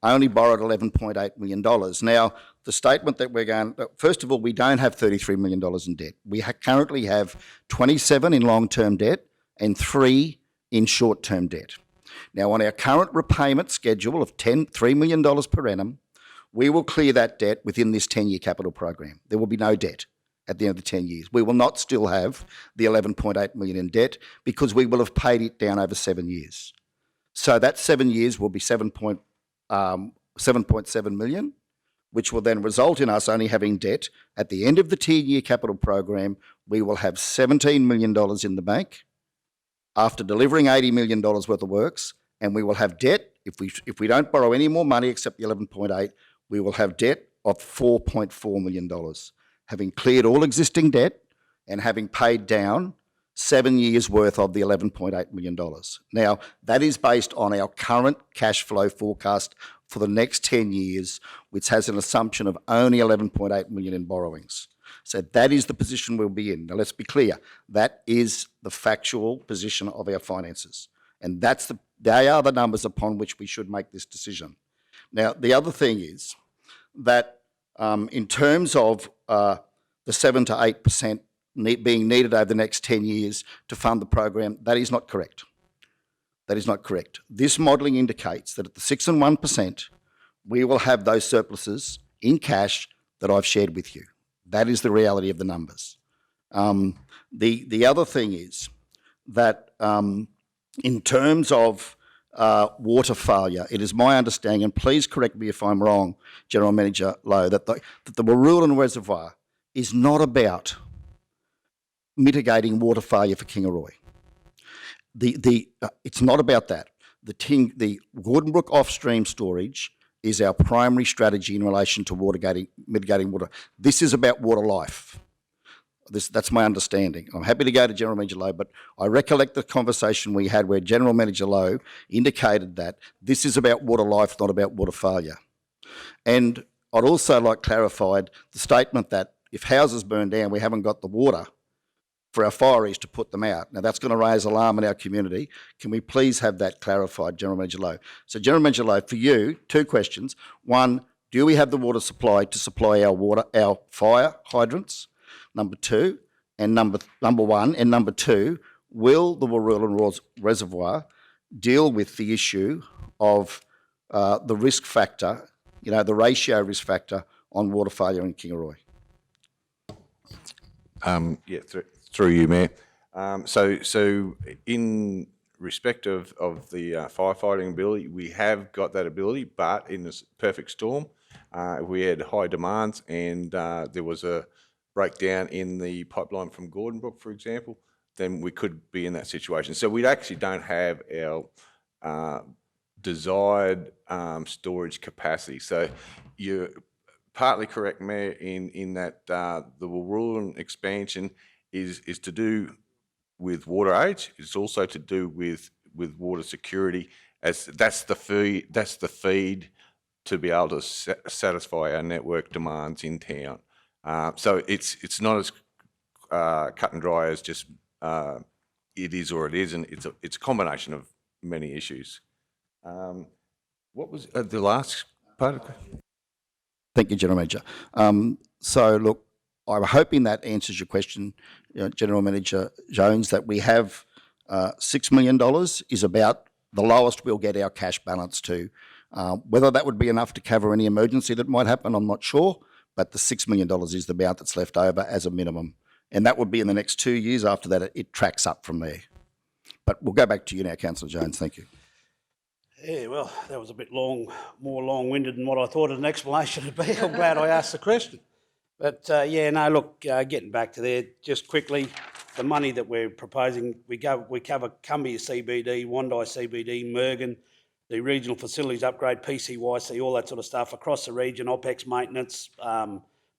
only borrowed $11.8 million. Now, the statement that first of all, we don't have $33 million in debt. We currently have 27 in long-term debt and 3 in short-term debt. Now, on our current repayment schedule of $3 million per annum, we will clear that debt within this 10-year capital program. There will be no debt at the end of the 10 years. We will not still have the $11.8 million in debt because we will have paid it down over 7 years. So that 7 years will be 7.7 million, which will then result in us only having debt. At the end of the 10-year capital program, we will have $17 million in the bank after delivering $80 million worth of works, and we will have debt, if we don't borrow any more money except the 11.8, we will have debt of $4.4 million, having cleared all existing debt and having paid down 7 years' worth of the $11.8 million. Now, that is based on our current cash flow forecast for the next 10 years, which has an assumption of only $11.8 million in borrowings. So that is the position we'll be in. Now, let's be clear. That is the factual position of our finances. And they are the numbers upon which we should make this decision. Now, the other thing is that in terms of the 7 to 8% being needed over the next 10 years to fund the program, that is not correct. That is not correct. This modelling indicates that at the 6 and 1%, we will have those surpluses in cash that I've shared with you. That is the reality of the numbers. The other thing is that in terms of water failure, it is my understanding, and please correct me if I'm wrong, General Manager Lowe, that the Warrulan Reservoir is not about mitigating water failure for Kingaroy. It's not about that. The Gordonbrook off-stream storage is our primary strategy in relation to mitigating water. This is about water life. That's my understanding. I'm happy to go to General Manager Lowe, but I recollect the conversation we had where General Manager Lowe indicated that this is about water life, not about water failure. And I'd also like clarified the statement that if houses burn down, we haven't got the water for our fireys to put them out. Now, that's going to raise alarm in our community. Can we please have that clarified, General Manager Lowe? So, General Manager Lowe, for you, 2 questions. One, do we have the water supply to supply our fire hydrants? Number 2, and number 1, and number 2, will the Warrulan Reservoir deal with the issue of the risk factor, the ratio risk factor on water failure in Kingaroy? Through you, Mayor. So in respect of the firefighting ability, we have got that ability, but in this perfect storm, we had high demands and there was a breakdown in the pipeline from Gordonbrook, for example, then we could be in that situation. So we actually don't have our desired storage capacity. So you're partly correct, Mayor, in that the Warrulan expansion is to do with water age. It's also to do with water security, as that's the feed to be able to satisfy our network demands in town. So it's not as cut and dry as just it is or it isn't. It's a combination of many issues. What was the last part of it? Thank you, General Manager. So, look, I'm hoping that answers your question, General Manager Jones, that we have $6 million is about the lowest we'll get our cash balance to. Whether that would be enough to cover any emergency that might happen, I'm not sure, but the $6 million is the amount that's left over as a minimum. And that would be in the next 2 years. After that, it tracks up from there. But we'll go back to you now, Councillor Jones. Thank you. Yeah, well, that was a bit more long-winded than what I thought an explanation would be. I'm glad I asked the question. But getting back to there, just quickly, the money that we're proposing, we cover Cumbia CBD, Wondai CBD, Mergen, the regional facilities upgrade, PCYC, all that sort of stuff across the region, OPEX maintenance,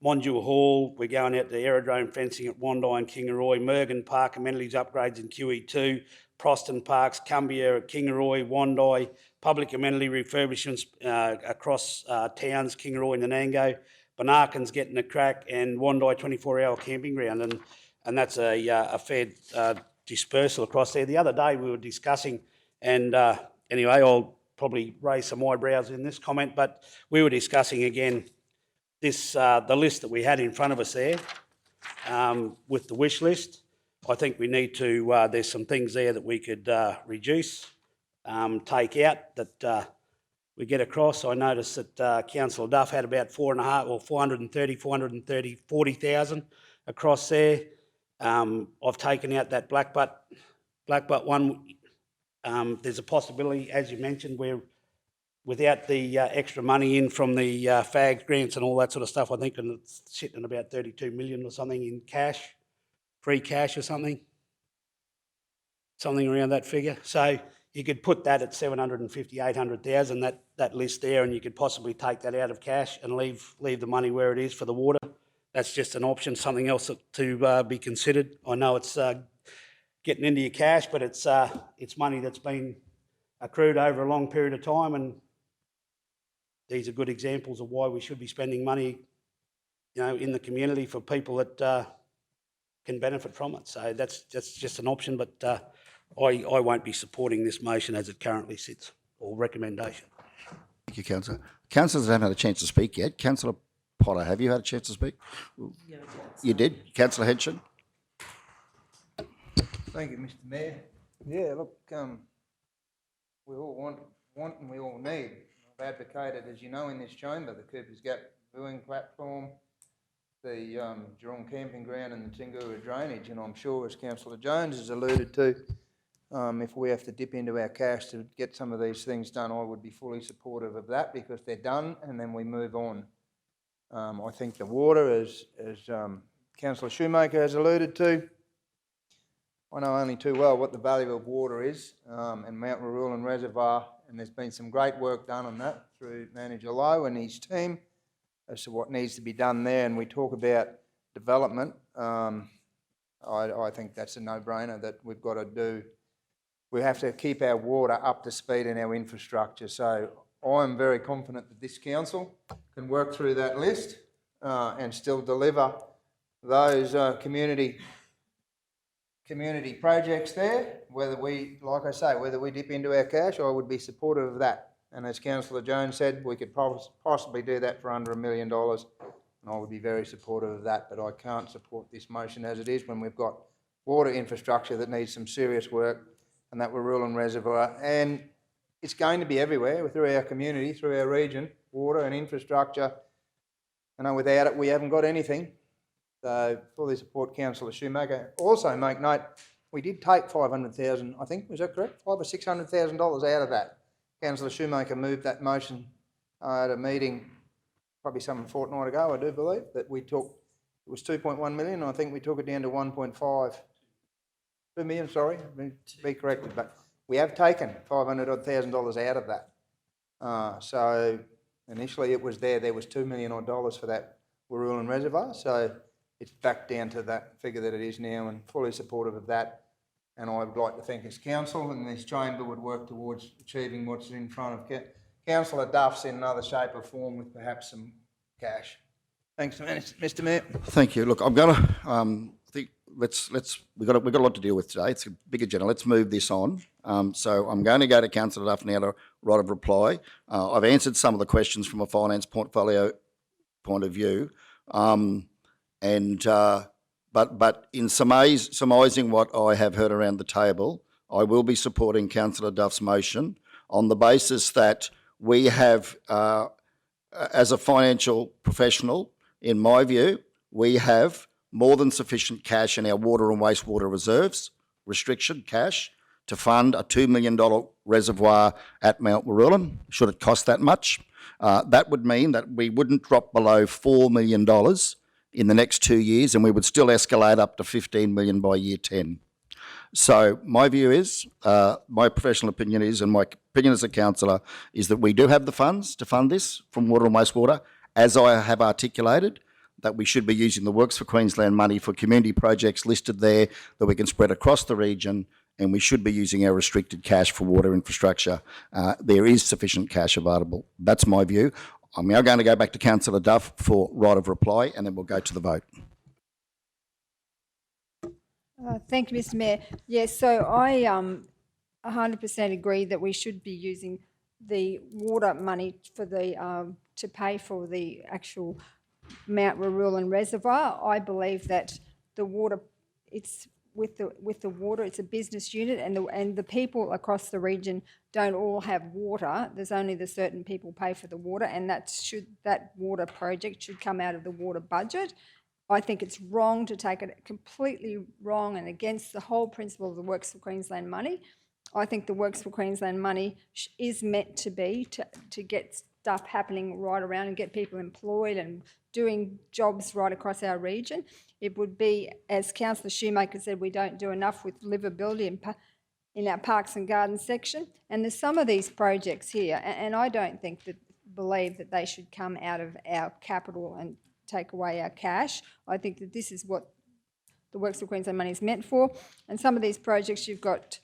Monjua Hall, we're going out to aerodrome fencing at Wondai and Kingaroy, Mergen Park amenities upgrades in QE2, Proston Parks, Cumbia, Kingaroy, Wondai, public amenity refurbishments across towns, Kingaroy and Nanango, Banarkin's getting a crack, and Wondai 24-hour camping ground, and that's a fair dispersal across there. The other day we were discussing, and anyway, I'll probably raise some eyebrows in this comment, but we were discussing again this the list that we had in front of us there with the wish list. I think we need to, there's some things there that we could reduce, take out, that we get across. I noticed that Councillor Duff had about 40,000 across there. I've taken out that Blackbutt one. There's a possibility, as you mentioned, where without the extra money in from the FAGS grants and all that sort of stuff, I think it's sitting at about 32 million or something in cash, free cash or something around that figure. So you could put that at 750, 800,000, that list there, and you could possibly take that out of cash and leave the money where it is for the water. That's just an option, something else to be considered. I know it's getting into your cash, but it's money that's been accrued over a long period of time, and these are good examples of why we should be spending money, in the community for people that can benefit from it. So that's just an option, but I won't be supporting this motion as it currently sits, or recommendation. Thank you, Councillor. Councillors haven't had a chance to speak yet. Councillor Potter, have you had a chance to speak? Yeah, You did? Councillor Hedson? Thank you, Mr. Mayor. Yeah, look, we all want and we all need. I've advocated, as you know, in this chamber, the Cooper's Gap viewing platform, the Geelong camping ground and the Tingura drainage, and I'm sure, as Councillor Jones has alluded to, if we have to dip into our cash to get some of these things done, I would be fully supportive of that, because they're done and then we move on. I think the water, as Councillor Shoemaker has alluded to, I know only too well what the value of water is, and Mount Warrulan Reservoir, and there's been some great work done on that through Manager Lowe and his team as to what needs to be done there. And we talk about development. I think that's a no-brainer that we've got to do. We have to keep our water up to speed in our infrastructure. So I'm very confident that this council can work through that list and still deliver those community projects there. Whether we, like I say, whether we dip into our cash, I would be supportive of that. And as Councillor Jones said, we could possibly do that for under $1 million. And I would be very supportive of that, but I can't support this motion as it is when we've got water infrastructure that needs some serious work, and that Warrulan Reservoir. And it's going to be everywhere through our community, through our region, water and infrastructure. And without it, we haven't got anything. So fully support Councillor Shoemaker. Also make note, we did take 500,000, I think, was that correct? $500,000 or $600,000 out of that. Councillor Shoemaker moved that motion at a meeting probably some fortnight ago, I do believe, that we took, it was 2.1 million, I think we took it down to 1.5. 2 million, sorry, be corrected, but we have taken $500,000 out of that. So initially it was there was $2 million for that Warrulan Reservoir, so it's back down to that figure that it is now, and fully supportive of that. And I would like to think this council and this chamber would work towards achieving what's in front of Councillor Duff's in another shape or form with perhaps some cash. Thanks, Mr. Mayor. Thank you. Look, I'm going to think we've got a lot to deal with today. It's a big agenda. Let's move this on. So I'm going to go to Councillor Duff now to right of reply. I've answered some of the questions from a finance portfolio point of view, but in surmising what I have heard around the table, I will be supporting Councillor Duff's motion on the basis that we have, as a financial professional, in my view, we have more than sufficient cash in our water and wastewater reserves, restricted cash, to fund a $2 million reservoir at Mount Warrulan, should it cost that much. That would mean that we wouldn't drop below $4 million in the next 2 years, and we would still escalate up to 15 million by year 10. So my view is, my professional opinion is, and my opinion as a councillor, is that we do have the funds to fund this from water and wastewater, as I have articulated, that we should be using the Works for Queensland money for community projects listed there that we can spread across the region, and we should be using our restricted cash for water infrastructure. There is sufficient cash available. That's my view. I'm now going to go back to Councillor Duff for right of reply, and then we'll go to the vote. Thank you, Mr. Mayor. Yes, so I 100% agree that we should be using the water money for the to pay for the actual Mount Warrulan Reservoir. I believe that the water, it's with the water, it's a business unit, and the people across the region don't all have water. There's only the certain people pay for the water, and that water project should come out of the water budget. I think it's wrong to take it, completely wrong and against the whole principle of the Works for Queensland money. I think the Works for Queensland money is meant to be to get stuff happening right around and get people employed and doing jobs right across our region. It would be, as Councillor Shoemaker said, we don't do enough with livability in our parks and gardens section. And there's some of these projects here, and I don't believe that they should come out of our capital and take away our cash. I think that this is what the Works for Queensland money is meant for. And some of these projects, you've got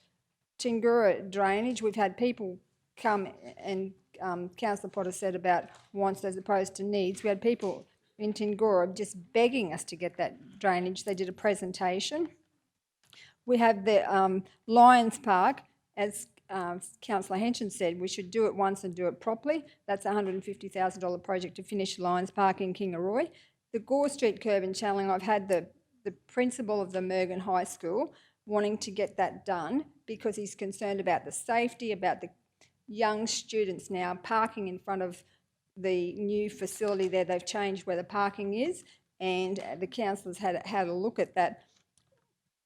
Tingura drainage. We've had people come, and Councillor Potter said about wants as opposed to needs. We had people in Tingura just begging us to get that drainage. They did a presentation. We have the Lions Park, as Councillor Henson said, we should do it once and do it properly. That's a $150,000 project to finish Lions Park in Kingaroy. The Gore Street curb and channeling, I've had the principal of the Mergen High School wanting to get that done because he's concerned about the safety, about the young students now parking in front of the new facility there. They've changed where the parking is, and the councillors had a look at that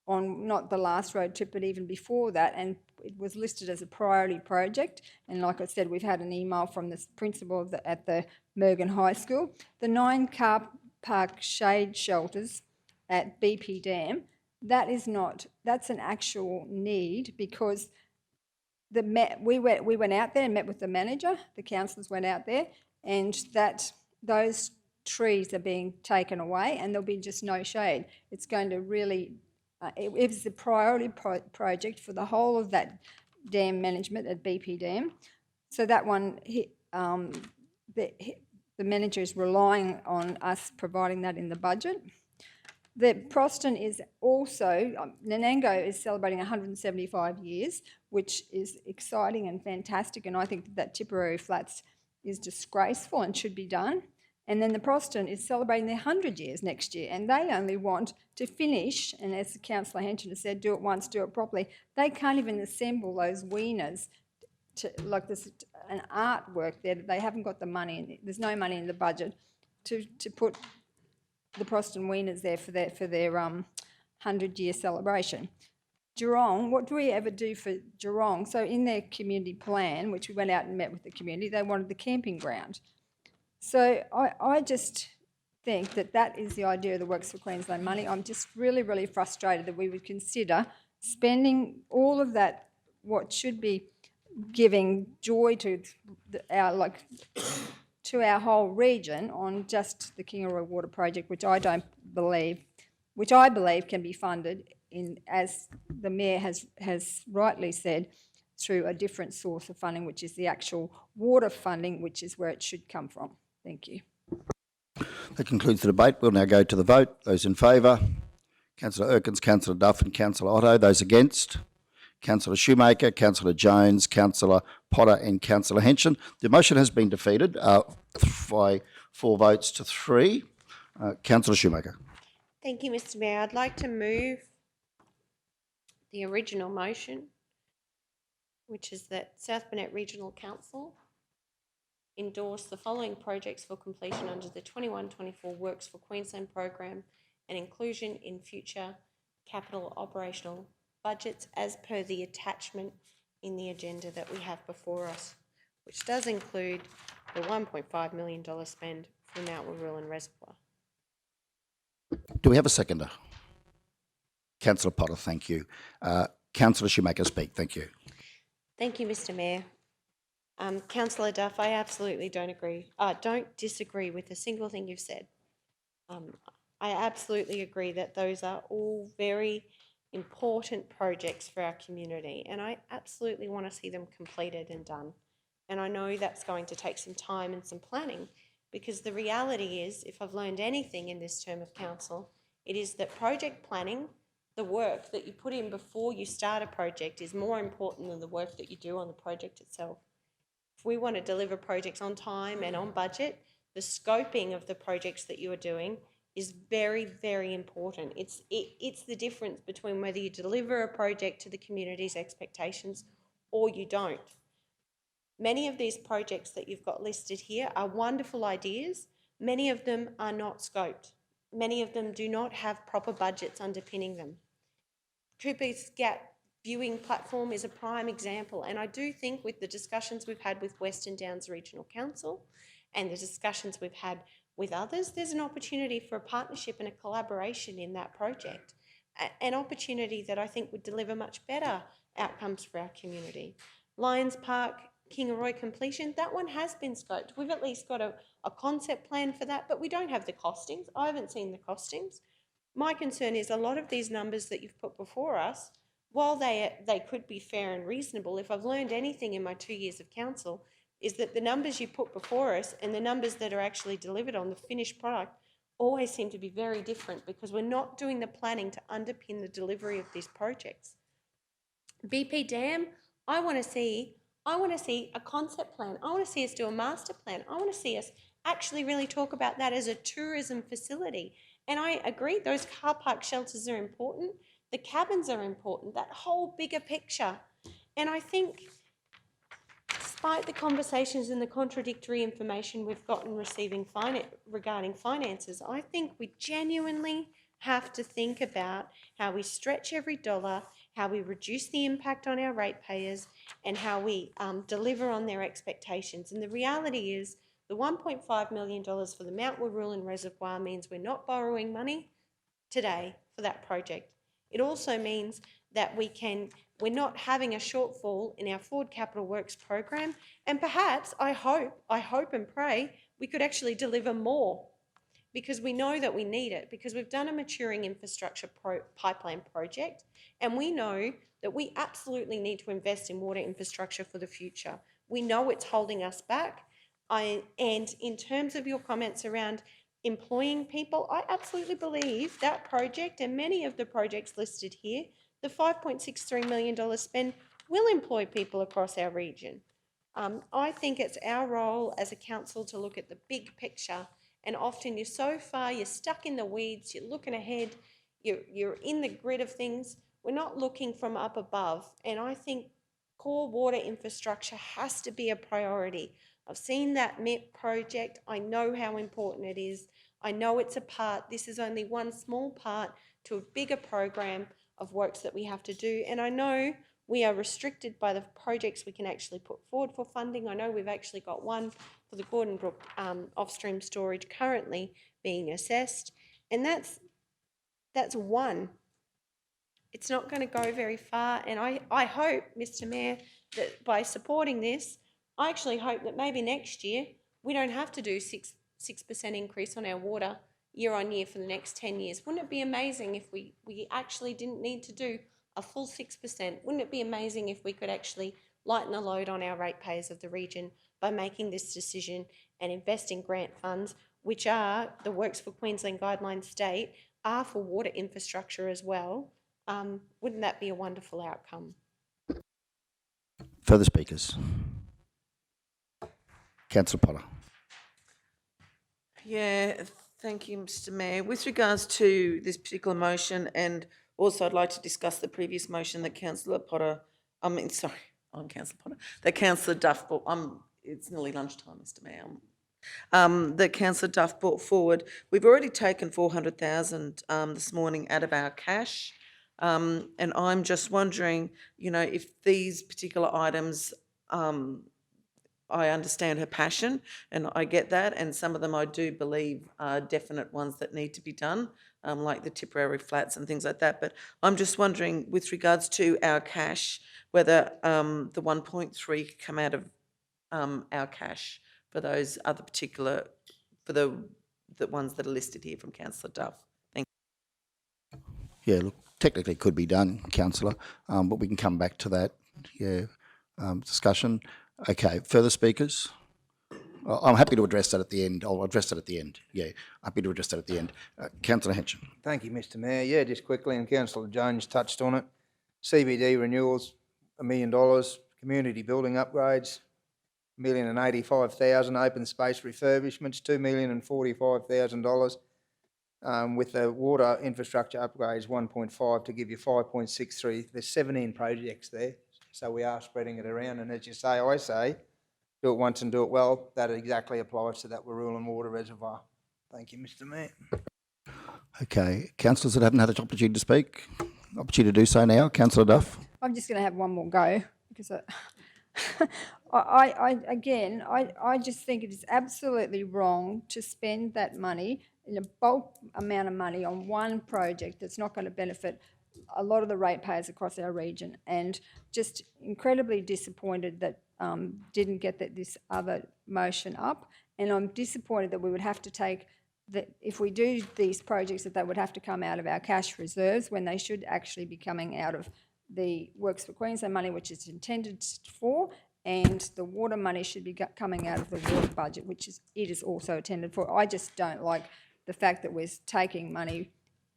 on not the last road trip, but even before that, and it was listed as a priority project. And like I said, we've had an email from the principal at the Mergen High School. The 9 car park shade shelters at BP Dam, that's an actual need, because we went out there and met with the manager, the councillors went out there, and those trees are being taken away and there'll be just no shade. It's going to really It was the priority project for the whole of that dam management at BP Dam. So that one, the manager is relying on us providing that in the budget. The Proston is also, Nanango is celebrating 175 years, which is exciting and fantastic, and I think that Tipperary Flats is disgraceful and should be done. And then the Proston is celebrating their 100 years next year, and they only want to finish, and as Councillor Henson has said, do it once, do it properly. They can't even assemble those wieners like there's an artwork there that they haven't got the money in. There's no money in the budget to put the Proston wieners there for their 100-year celebration. Geelong, what do we ever do for Geelong? So in their community plan, which we went out and met with the community, they wanted the camping ground. So I just think that is the idea of the Works for Queensland money. I'm just really, really frustrated that we would consider spending all of that, what should be giving joy to our whole region, on just the Kingaroy Water Project, which I believe can be funded as the Mayor has rightly said, through a different source of funding, which is the actual water funding, which is where it should come from. Thank you. That concludes the debate. We'll now go to the vote. Those in favour? Councillor Erkins, Councillor Duff and Councillor Otto. Those against? Councillor Shoemaker, Councillor Jones, Councillor Potter and Councillor Henson. The motion has been defeated by 4 votes to 3. Councillor Shoemaker. Thank you, Mr. Mayor. I'd like to move the original motion, which is that South Burnett Regional Council endorse the following projects for completion under the 21-24 Works for Queensland program and inclusion in future capital operational budgets as per the attachment in the agenda that we have before us, which does include the $1.5 million spend for Mount Warrulan Reservoir. Do we have a seconder? Councillor Potter, thank you. Councillor Shoemaker, speak. Thank you. Thank you, Mr. Mayor. Councillor Duff, I absolutely don't disagree with a single thing you've said. I absolutely agree that those are all very important projects for our community, and I absolutely want to see them completed and done. And I know that's going to take some time and some planning, because the reality is, if I've learned anything in this term of council, it is that project planning, the work that you put in before you start a project, is more important than the work that you do on the project itself. If we want to deliver projects on time and on budget, the scoping of the projects that you are doing is very, very important. It's the difference between whether you deliver a project to the community's expectations or you don't. Many of these projects that you've got listed here are wonderful ideas. Many of them are not scoped. Many of them do not have proper budgets underpinning them. Cooper's Gap viewing platform is a prime example, and I do think with the discussions we've had with Western Downs Regional Council and the discussions we've had with others, there's an opportunity for a partnership and a collaboration in that project, an opportunity that I think would deliver much better outcomes for our community. Lions Park, Kingaroy completion, that one has been scoped. We've at least got a concept plan for that, but we don't have the costings. I haven't seen the costings. My concern is a lot of these numbers that you've put before us, while they could be fair and reasonable, if I've learned anything in my 2 years of council, is that the numbers you put before us and the numbers that are actually delivered on the finished product always seem to be very different, because we're not doing the planning to underpin the delivery of these projects. BP Dam, I want to see a concept plan. I want to see us do a master plan. I want to see us actually really talk about that as a tourism facility. And I agree, those car park shelters are important. The cabins are important, that whole bigger picture. And I think, despite the conversations and the contradictory information we've gotten regarding finances, I think we genuinely have to think about how we stretch every dollar, how we reduce the impact on our ratepayers, and how we deliver on their expectations. And the reality is, the $1.5 million for the Mount Warrulan Reservoir means we're not borrowing money today for that project. It also means that we're not having a shortfall in our forward capital works program, and perhaps I hope and pray we could actually deliver more because we know that we need it, because we've done a maturing infrastructure pipeline project, and we know that we absolutely need to invest in water infrastructure for the future. We know it's holding us back. And in terms of your comments around employing people, I absolutely believe that project and many of the projects listed here, the $5.63 million spend will employ people across our region. I think it's our role as a council to look at the big picture, and often you're so far, you're stuck in the weeds, you're looking ahead, you're in the grid of things. We're not looking from up above, and I think core water infrastructure has to be a priority. I've seen that MIP project. I know how important it is. I know it's a part. This is only one small part to a bigger program of works that we have to do. And I know we are restricted by the projects we can actually put forward for funding. I know we've actually got one for the Gordon Brook off-stream storage currently being assessed. And that's one. It's not going to go very far. And I hope, Mr. Mayor, that by supporting this, I actually hope that maybe next year we don't have to do 6% increase on our water year on year for the next 10 years. Wouldn't it be amazing if we actually didn't need to do a full 6%? Wouldn't it be amazing if we could actually lighten the load on our ratepayers of the region by making this decision and investing grant funds, which are the Works for Queensland Guidelines State, are for water infrastructure as well? Wouldn't that be a wonderful outcome? Further speakers? Councillor Potter. Yeah, thank you, Mr. Mayor. With regards to this particular motion, and also I'd like to discuss the previous motion that Councillor Potter, that Councillor Duff brought, it's nearly lunchtime, Mr. Mayor. That Councillor Duff brought forward. We've already taken 400,000 this morning out of our cash, and I'm just wondering, if these particular items, I understand her passion and I get that, and some of them I do believe are definite ones that need to be done, like the Tipperary flats and things like that. But I'm just wondering, with regards to our cash, whether the 1.3 could come out of our cash for those other particular, for the ones that are listed here from Councillor Duff. Thank you. Yeah, look, technically it could be done, councillor, but we can come back to that, discussion. Okay, further speakers? I'm happy to address that at the end. I'll address that at the end. Yeah, happy to address that at the end. Councillor Henson. Thank you, Mr. Mayor. Yeah, just quickly, and Councillor Jones touched on it. CBD renewals, $1 million. Community building upgrades, $1,085,000. Open space refurbishments, $2,045,000. With the water infrastructure upgrades, 1.5 to give you 5.63. There's 17 projects there. So we are spreading it around, and as you say, I say, do it once and do it well. That exactly applies to that Warrulan Water Reservoir. Thank you, Mr. Mayor. Okay, councillors that haven't had an opportunity to speak, opportunity to do so now. Councillor Duff. I'm just going to have one more go because I just think it is absolutely wrong to spend that money in a bulk amount of money on one project that's not going to benefit a lot of the ratepayers across our region, and just incredibly disappointed that didn't get this other motion up. And I'm disappointed that we would have to take that if we do these projects, that they would have to come out of our cash reserves when they should actually be coming out of the Works for Queensland money, which it's intended for, and the water money should be coming out of the water budget, which it is also intended for. I just don't like the fact that we're taking money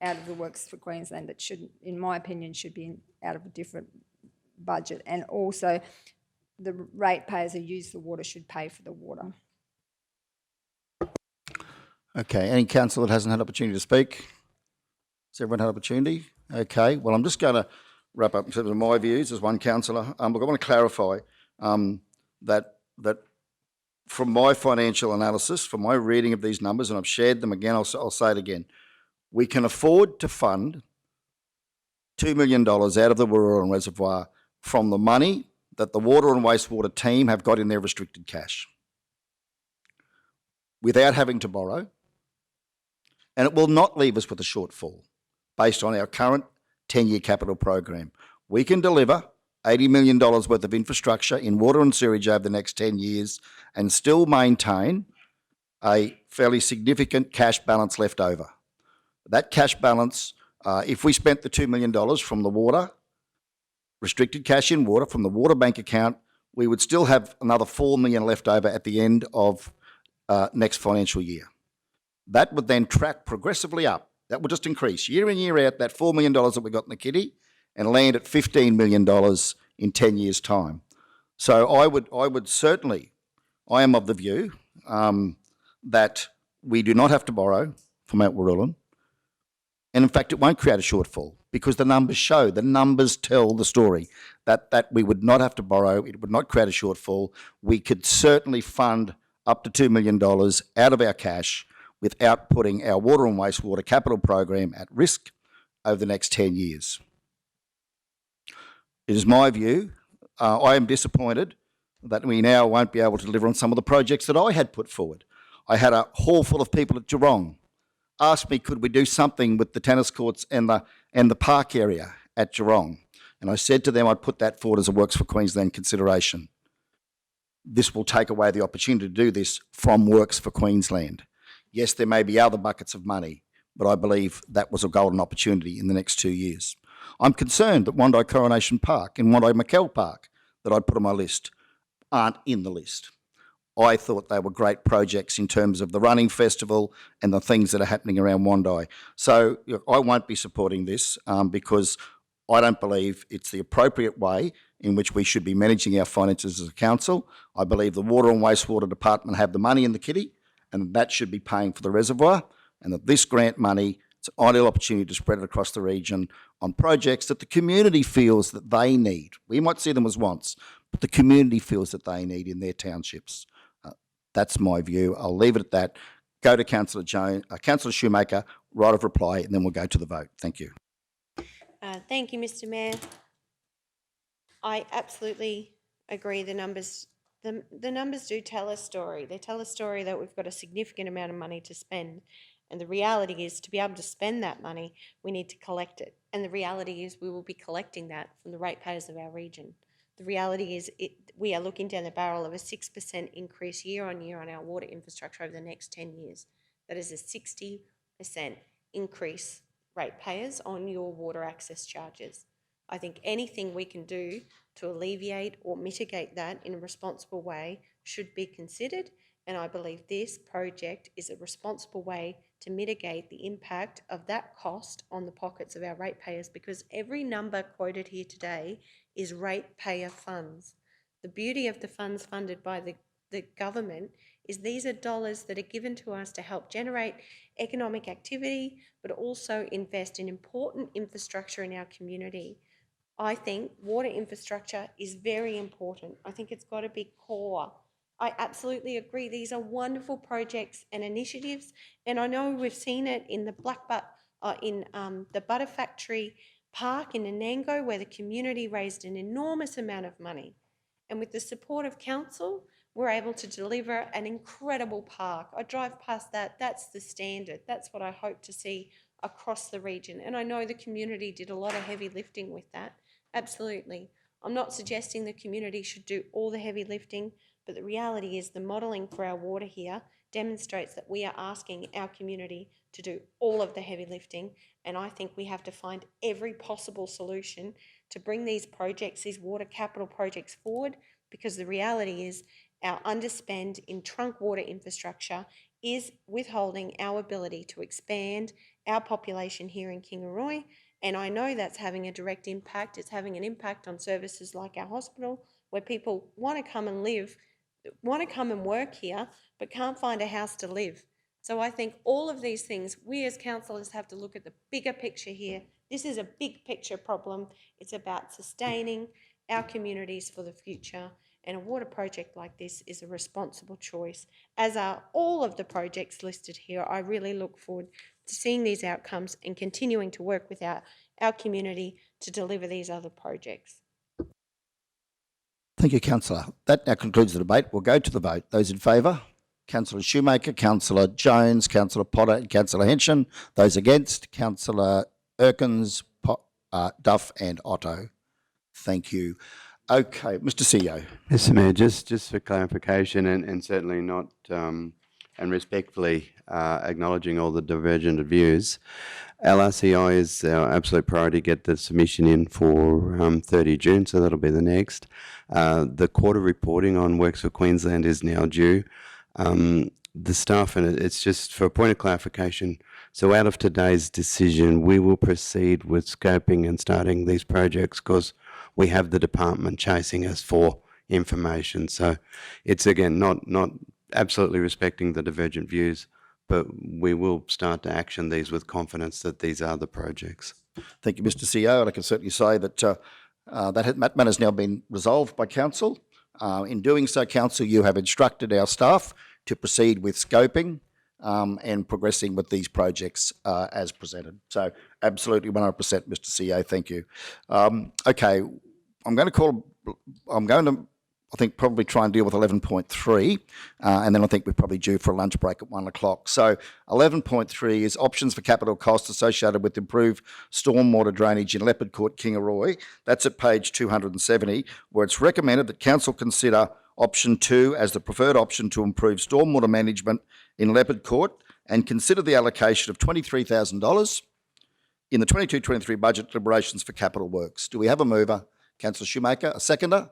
out of the Works for Queensland that shouldn't, in my opinion, should be out of a different budget. And also the ratepayers who use the water should pay for the water. Okay, any councillor that hasn't had opportunity to speak? Has everyone had opportunity? Okay, well, I'm just going to wrap up in terms of my views as one councillor. Look, I want to clarify that from my financial analysis, from my reading of these numbers, and I've shared them again, I'll say it again, we can afford to fund $2 million out of the Warrulan Reservoir from the money that the water and wastewater team have got in their restricted cash without having to borrow, and it will not leave us with a shortfall based on our current 10-year capital program. We can deliver $80 million worth of infrastructure in water and sewage over the next 10 years and still maintain a fairly significant cash balance left over. That cash balance, if we spent the $2 million from the water, restricted cash in water from the water bank account, we would still have another $4 million left over at the end of next financial year. That would then track progressively up. That would just increase year in, year out, that $4 million that we got in the kitty, and land at $15 million in 10 years' time. So I would certainly, I am of the view that we do not have to borrow from Mount Warulin. And in fact, it won't create a shortfall because the numbers show, the numbers tell the story that we would not have to borrow, it would not create a shortfall. We could certainly fund up to $2 million out of our cash without putting our water and wastewater capital program at risk over the next 10 years. It is my view, I am disappointed that we now won't be able to deliver on some of the projects that I had put forward. I had a hall full of people at Geelong asked me, could we do something with the tennis courts and the park area at Geelong? And I said to them, I'd put that forward as a Works for Queensland consideration. This will take away the opportunity to do this from Works for Queensland. Yes, there may be other buckets of money, but I believe that was a golden opportunity in the next 2 years. I'm concerned that Wondai Coronation Park and Wondai McKell Park that I'd put on my list aren't in the list. I thought they were great projects in terms of the running festival and the things that are happening around Wondai. So I won't be supporting this because I don't believe it's the appropriate way in which we should be managing our finances as a council. I believe the Water and Wastewater Department have the money in the kitty and that should be paying for the reservoir, and that this grant money, it's an ideal opportunity to spread it across the region on projects that the community feels that they need. We might see them as wants, but the community feels that they need in their townships. That's my view. I'll leave it at that. Go to Councillor Councillor Shoemaker, right of reply, and then we'll go to the vote. Thank you. Thank you, Mr. Mayor. I absolutely agree. The numbers do tell a story. They tell a story that we've got a significant amount of money to spend. And the reality is, to be able to spend that money, we need to collect it. And the reality is we will be collecting that from the ratepayers of our region. The reality is we are looking down the barrel of a 6% increase year on year on our water infrastructure over the next 10 years. That is a 60% increase ratepayers on your water access charges. I think anything we can do to alleviate or mitigate that in a responsible way should be considered, and I believe this project is a responsible way to mitigate the impact of that cost on the pockets of our ratepayers, because every number quoted here today is ratepayer funds. The beauty of the funds funded by the government is these are dollars that are given to us to help generate economic activity, but also invest in important infrastructure in our community. I think water infrastructure is very important. I think it's got to be core. I absolutely agree. These are wonderful projects and initiatives, and I know we've seen it in the the Butter Factory Park in Anango, where the community raised an enormous amount of money. And with the support of council, we're able to deliver an incredible park. I drive past that. That's the standard. That's what I hope to see across the region. And I know the community did a lot of heavy lifting with that. Absolutely. I'm not suggesting the community should do all the heavy lifting, but the reality is the modelling for our water here demonstrates that we are asking our community to do all of the heavy lifting, and I think we have to find every possible solution to bring these projects, these water capital projects forward, because the reality is our underspend in trunk water infrastructure is withholding our ability to expand our population here in Kingaroy, and I know that's having a direct impact. It's having an impact on services like our hospital, where people want to come and live, want to come and work here, but can't find a house to live. So I think all of these things, we as councillors have to look at the bigger picture here. This is a big picture problem. It's about sustaining our communities for the future, and a water project like this is a responsible choice, as are all of the projects listed here. I really look forward to seeing these outcomes and continuing to work with our community to deliver these other projects. Thank you, Councillor. That now concludes the debate. We'll go to the vote. Those in favour? Councillor Shoemaker, Councillor Jones, Councillor Potter and Councillor Henshin. Those against? Councillor Erkins, Duff and Otto. Thank you. Okay, Mr CEO. Mr Mayor, just for clarification and certainly not and respectfully acknowledging all the divergent views, LRCI is our absolute priority. Get the submission in for 30 June, so that'll be the next. The quarter reporting on Works for Queensland is now due. The staff, and it's just for a point of clarification, so out of today's decision, we will proceed with scoping and starting these projects because we have the department chasing us for information. So it's, again, not absolutely respecting the divergent views, but we will start to action these with confidence that these are the projects. Thank you, Mr CEO, and I can certainly say that that matter has now been resolved by Council. In doing so, Council, you have instructed our staff to proceed with scoping and progressing with these projects as presented. So absolutely 100%, Mr CEO, thank you. Okay, I think probably try and deal with 11.3 and then I think we're probably due for a lunch break at 1 o'clock. So 11.3 is options for capital costs associated with improved stormwater drainage in Leopard Court, Kingaroy. That's at page 270, where it's recommended that Council consider option 2 as the preferred option to improve stormwater management in Leopard Court and consider the allocation of $23,000 in the 22-23 budget deliberations for capital works. Do we have a mover? Councillor Shoemaker. A seconder?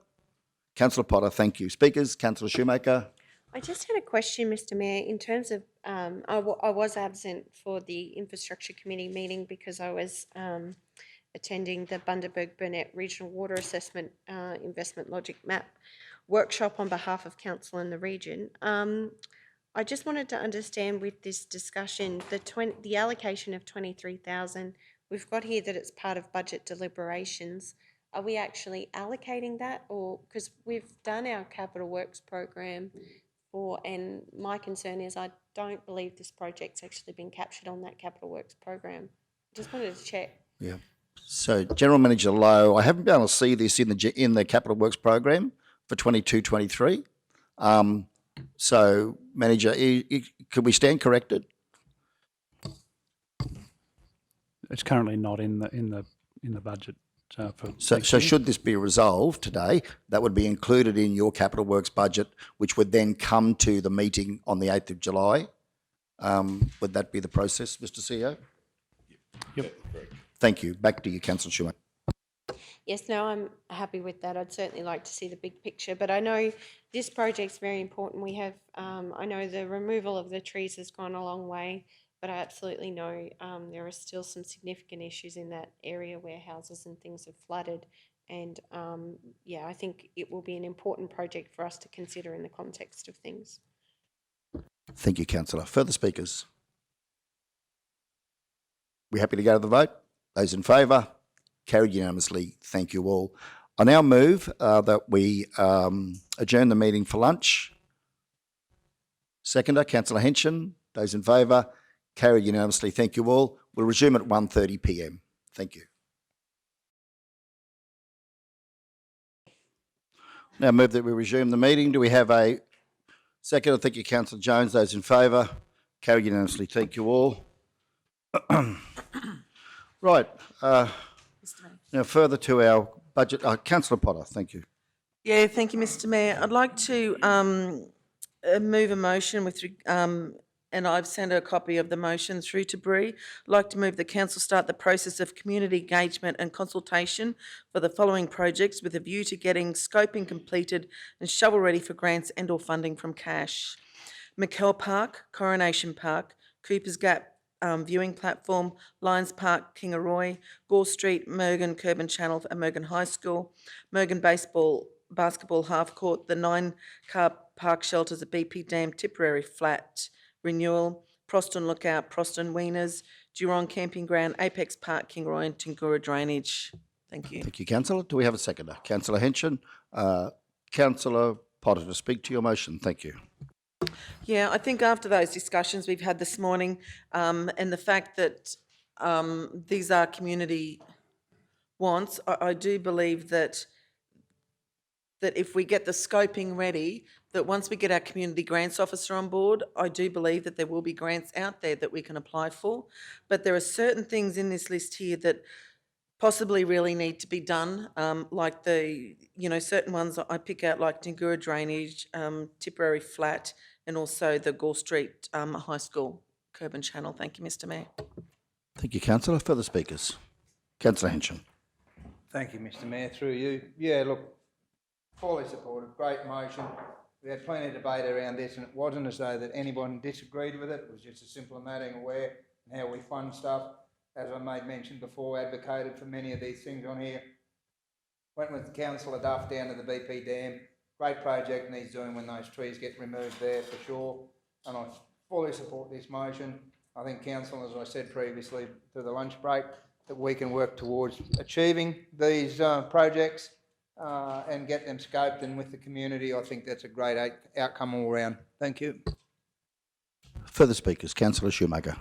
Councillor Potter, thank you. Speakers, Councillor Shoemaker. I just had a question, Mr. Mayor, in terms of, I was absent for the Infrastructure Committee meeting because I was attending the Bundaberg-Burnett Regional Water Assessment Investment Logic Map workshop on behalf of Council and the region. I just wanted to understand with this discussion, the allocation of 23,000, we've got here that it's part of budget deliberations. Are we actually allocating that, or because we've done our capital works program and my concern is I don't believe this project's actually been captured on that capital works program. Just wanted to check. Yeah. So General Manager Lowe, I haven't been able to see this in the capital works program for 22-23. So Manager, could we stand corrected? It's currently not in the budget. So should this be resolved today, that would be included in your capital works budget, which would then come to the meeting on the 8th of July. Would that be the process, Mr. CEO? Yep. Thank you. Back to you, Councillor Schumer. Yes, no, I'm happy with that. I'd certainly like to see the big picture, but I know this project's very important. We have, I know the removal of the trees has gone a long way, but I absolutely know there are still some significant issues in that area where houses and things have flooded. And yeah, I think it will be an important project for us to consider in the context of things. Thank you, Councillor. Further speakers? We happy to go to the vote? Those in favour? Carried unanimously. Thank you all. I now move that we adjourn the meeting for lunch. Seconder, Councillor Henson. Those in favour? Carried unanimously. Thank you all. We'll resume at 1:30 p.m. Thank you. Now move that we resume the meeting. Do we have a second? Thank you, Councillor Jones. Those in favour? Carried unanimously. Thank you all. Right. Now further to our budget. Councillor Potter, thank you. Yeah, thank you, Mr. Mayor. I'd like to move a motion with, and I've sent a copy of the motion through to Bree. I'd like to move the council start the process of community engagement and consultation for the following projects with a view to getting scoping completed and shovel ready for grants and or funding from cash. McKell Park, Coronation Park, Cooper's Gap viewing platform, Lions Park, Kingaroy, Gore Street, Mergen, Curban Channel and Mergen High School, Mergen basketball half court, the 9-car park shelters at BP Dam, Tipperary Flat renewal, Proston Lookout, Proston Wieners, Durong Camping Ground, Apex Park, Kingaroy and Tingura Drainage. Thank you. Thank you, Councillor. Do we have a seconder? Councillor Henson. Councillor Potter to speak to your motion. Thank you. Yeah, I think after those discussions we've had this morning and the fact that these are community wants, I do believe that if we get the scoping ready, that once we get our community grants officer on board, I do believe that there will be grants out there that we can apply for. But there are certain things in this list here that possibly really need to be done, like certain ones I pick out like Tingura Drainage, Tipperary Flat and also the Gore Street High School curb and channel. Thank you, Mr Mayor. Thank you, councillor. Further speakers? Councillor Henson. Thank you, Mr Mayor, through you. Yeah, look, fully supported, great motion. We had plenty of debate around this, and it wasn't as though that anyone disagreed with it. It was just a simple matter aware and how we fund stuff. As I made mention before, advocated for many of these things on here. Went with Councillor Duff down to the BP Dam. Great project needs doing when those trees get removed there for sure. And I fully support this motion. I think council, as I said previously to the lunch break, that we can work towards achieving these projects and get them scoped, and with the community, I think that's a great outcome all round. Thank you. Further speakers? Councillor Schumacher.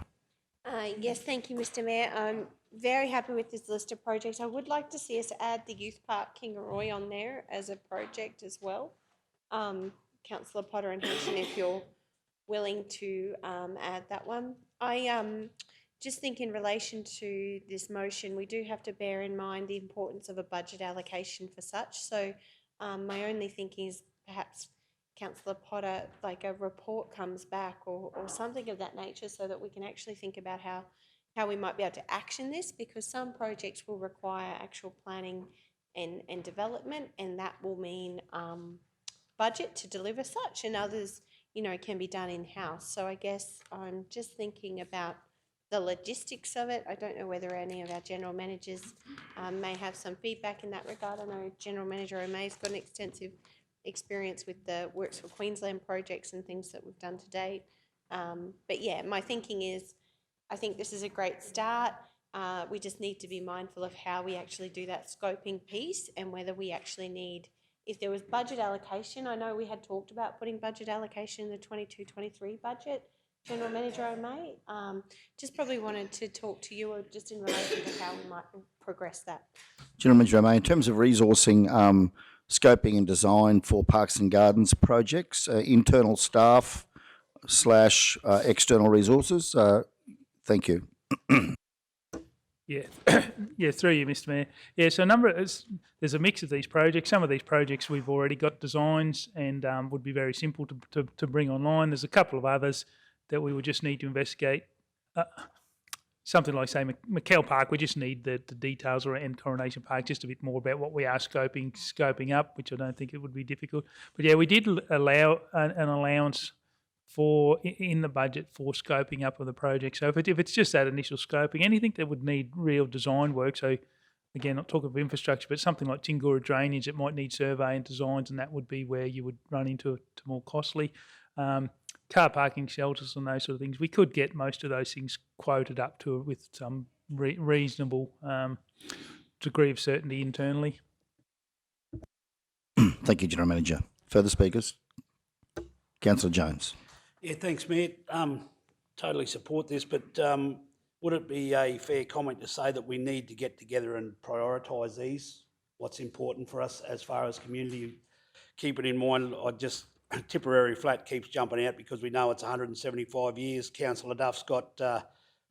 Yes, thank you, Mr Mayor. I'm very happy with this list of projects. I would like to see us add the Youth Park Kingaroy on there as a project as well. Councillor Potter and Henson, if you're willing to add that one. I just think in relation to this motion, we do have to bear in mind the importance of a budget allocation for such. So my only thinking is perhaps Councillor Potter, like a report comes back or something of that nature, so that we can actually think about how we might be able to action this, because some projects will require actual planning and development, and that will mean budget to deliver such, and others, you know, can be done in-house. So I guess I'm just thinking about the logistics of it. I don't know whether any of our general managers may have some feedback in that regard. I know General Manager O'May's got an extensive experience with the Works for Queensland projects and things that we've done to date. But yeah, my thinking is, I think this is a great start. We just need to be mindful of how we actually do that scoping piece, and whether we actually need, if there was budget allocation, I know we had talked about putting budget allocation in the 22-23 budget, General Manager O'May. Just probably wanted to talk to you just in relation to how we might progress that. General Manager O'May, in terms of resourcing, scoping and design for Parks and Gardens projects, internal staff / external resources. Thank you. Yeah, yeah, through you, Mr Mayor. Yeah, so there's a mix of these projects. Some of these projects we've already got designs and would be very simple to bring online. There's a couple of others that we would just need to investigate. Something like, say, McKell Park, we just need the details, and Coronation Park, just a bit more about what we are scoping up, which I don't think it would be difficult. But yeah, we did allow an allowance in the budget for scoping up of the project. So if it's just that initial scoping, anything that would need real design work, so again, not talking of infrastructure, but something like Tingura drainage, it might need survey and designs, and that would be where you would run into more costly. Car parking shelters and those sort of things, we could get most of those things quoted up to with some reasonable degree of certainty internally. Thank you, General Manager. Further speakers? Councillor Jones. Yeah, thanks, Mayor. Totally support this, but would it be a fair comment to say that we need to get together and prioritise these? What's important for us as far as community? Keep it in mind, Tipperary Flat keeps jumping out because we know it's 175 years. Councillor Duff's got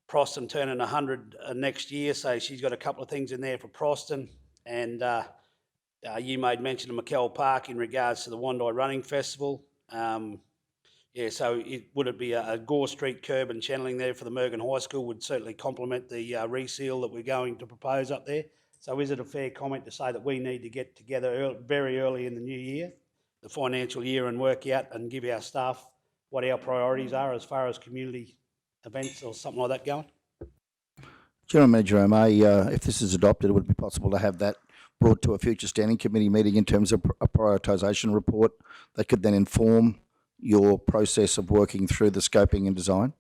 Proston turning 100 next year, so she's got a couple of things in there for Proston. And you made mention of McKell Park in regards to the Wandai Running Festival. Yeah, so would it be a Gore Street curb and channeling there for the Mergen High School would certainly complement the reseal that we're going to propose up there. So is it a fair comment to say that we need to get together very early in the new year, the financial year, and work out and give our staff what our priorities are as far as community events or something like that going? General Manager O'May, if this is adopted, would it be possible to have that brought to a future standing committee meeting in terms of a prioritisation report that could then inform your process of working through the scoping and design?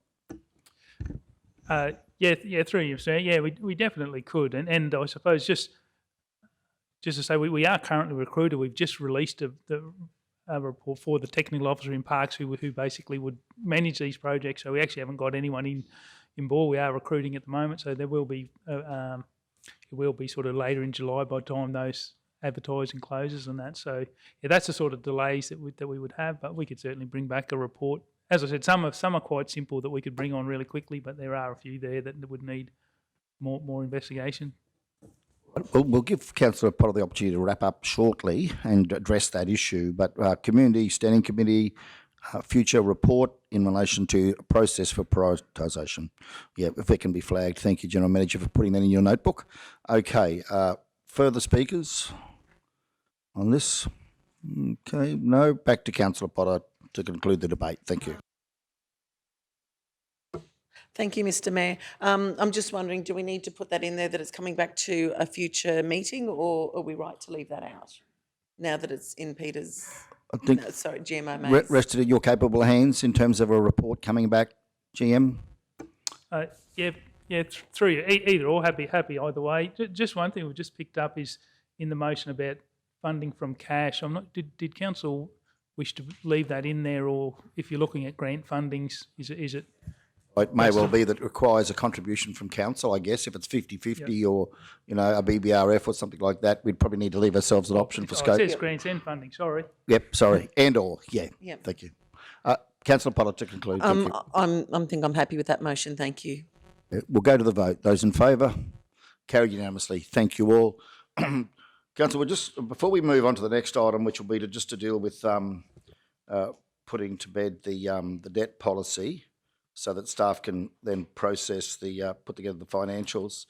Yeah, through you, sir. Yeah, we definitely could, and I suppose just to say we are currently recruited. We've just released a report for the technical officer in Parks who basically would manage these projects. So we actually haven't got anyone in board. We are recruiting at the moment, so there will be it will be sort of later in July by the time those advertising closes and that. So yeah, that's the sort of delays that we would have, but we could certainly bring back a report. As I said, some are quite simple that we could bring on really quickly, but there are a few there that would need more investigation. We'll give Councillor Potter the opportunity to wrap up shortly and address that issue, but Community Standing Committee, future report in relation to a process for prioritisation. Yeah, if it can be flagged. Thank you, General Manager, for putting that in your notebook. Okay, further speakers on this? Okay, no. Back to Councillor Potter to conclude the debate. Thank you. Thank you, Mr Mayor. I'm just wondering, do we need to put that in there that it's coming back to a future meeting, or are we right to leave that out now that it's in Peter's, I think GMO May's? rested in your capable hands in terms of a report coming back, GM? Yeah, through you. Either or, happy either way. Just one thing we've just picked up is in the motion about funding from cash. Did council wish to leave that in there, or if you're looking at grant fundings, is it? It may well be that it requires a contribution from council, I guess. If it's 50-50 or, a BBRF or something like that, we'd probably need to leave ourselves an option for scope. It says grants and funding, sorry. Yep, sorry. And or, yeah. Yep. Thank you. Councillor Potter to conclude. Thank you. I'm happy with that motion, thank you. We'll go to the vote. Those in favour? Carried unanimously. Thank you all. Councillor, before we move on to the next item, which will be to deal with putting to bed the debt policy, so that staff can then process put together the financials.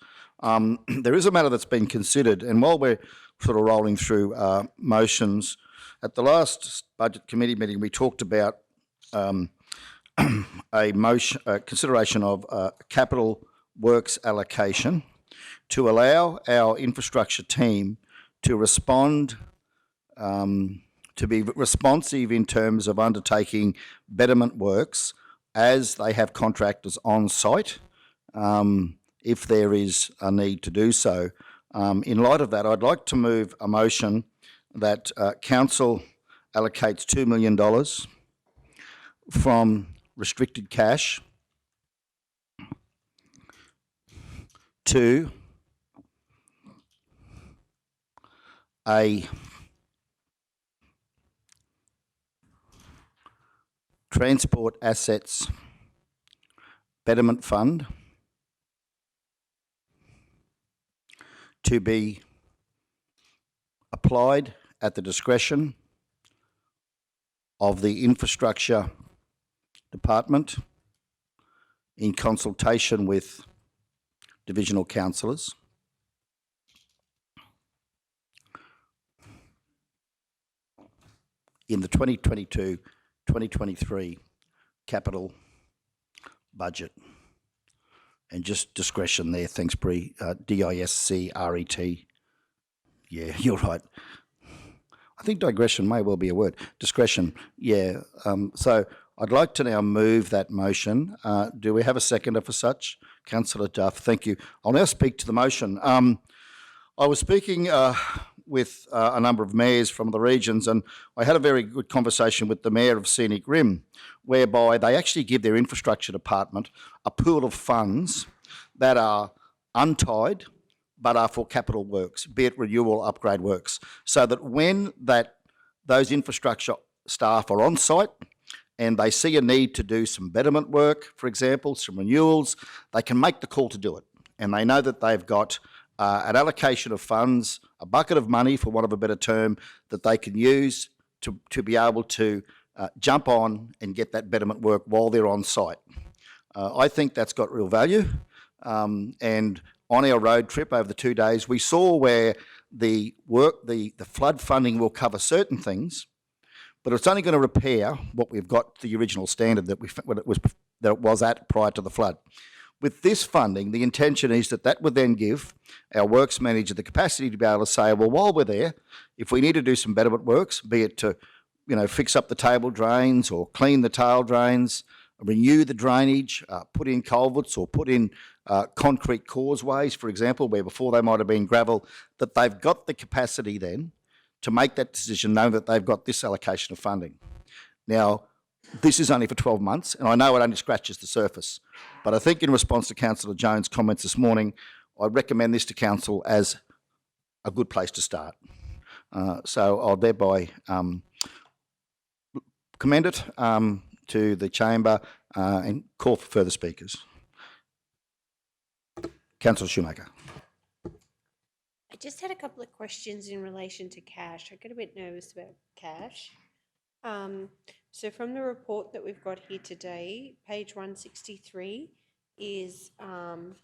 There is a matter that's been considered, and while we're sort of rolling through motions, at the last budget committee meeting we talked about consideration of capital works allocation to allow our infrastructure team to respond, to be responsive in terms of undertaking betterment works as they have contractors on site, if there is a need to do so. In light of that, I'd like to move a motion that Council allocates $2 million from restricted cash to a Transport Assets Betterment Fund to be applied at the discretion of the Infrastructure Department in consultation with Divisional Councillors in the 2022-2023 capital budget. And just discretion there, thanks Bree, DISCRET. Yeah, you're right. I think digression may well be a word. Discretion, yeah. So I'd like to now move that motion. Do we have a seconder for such? Councillor Duff, thank you. I'll now speak to the motion. I was speaking with a number of mayors from the regions, and I had a very good conversation with the Mayor of Scenic Rim, whereby they actually give their infrastructure department a pool of funds that are untied but are for capital works, be it renewal, upgrade works, so that when those infrastructure staff are on site and they see a need to do some betterment work, for example, some renewals, they can make the call to do it. And they know that they've got an allocation of funds, a bucket of money, for want of a better term, that they can use to be able to jump on and get that betterment work while they're on site. I think that's got real value. And on our road trip over the 2 days, we saw where the flood funding will cover certain things, but it's only going to repair what we've got, the original standard that it was at prior to the flood. With this funding, the intention is that would then give our works manager the capacity to be able to say, well, while we're there, if we need to do some betterment works, be it to, fix up the table drains or clean the tail drains, renew the drainage, put in culverts or put in concrete causeways, for example, where before they might have been gravel, that they've got the capacity then to make that decision knowing that they've got this allocation of funding. Now, this is only for 12 months, and I know it only scratches the surface, but I think in response to Councillor Jones' comments this morning, I recommend this to Council as a good place to start. So I'll thereby commend it to the chamber and call for further speakers. Councillor Shoemaker. I just had a couple of questions in relation to cash. I get a bit nervous about cash. So from the report that we've got here today, page 163 is an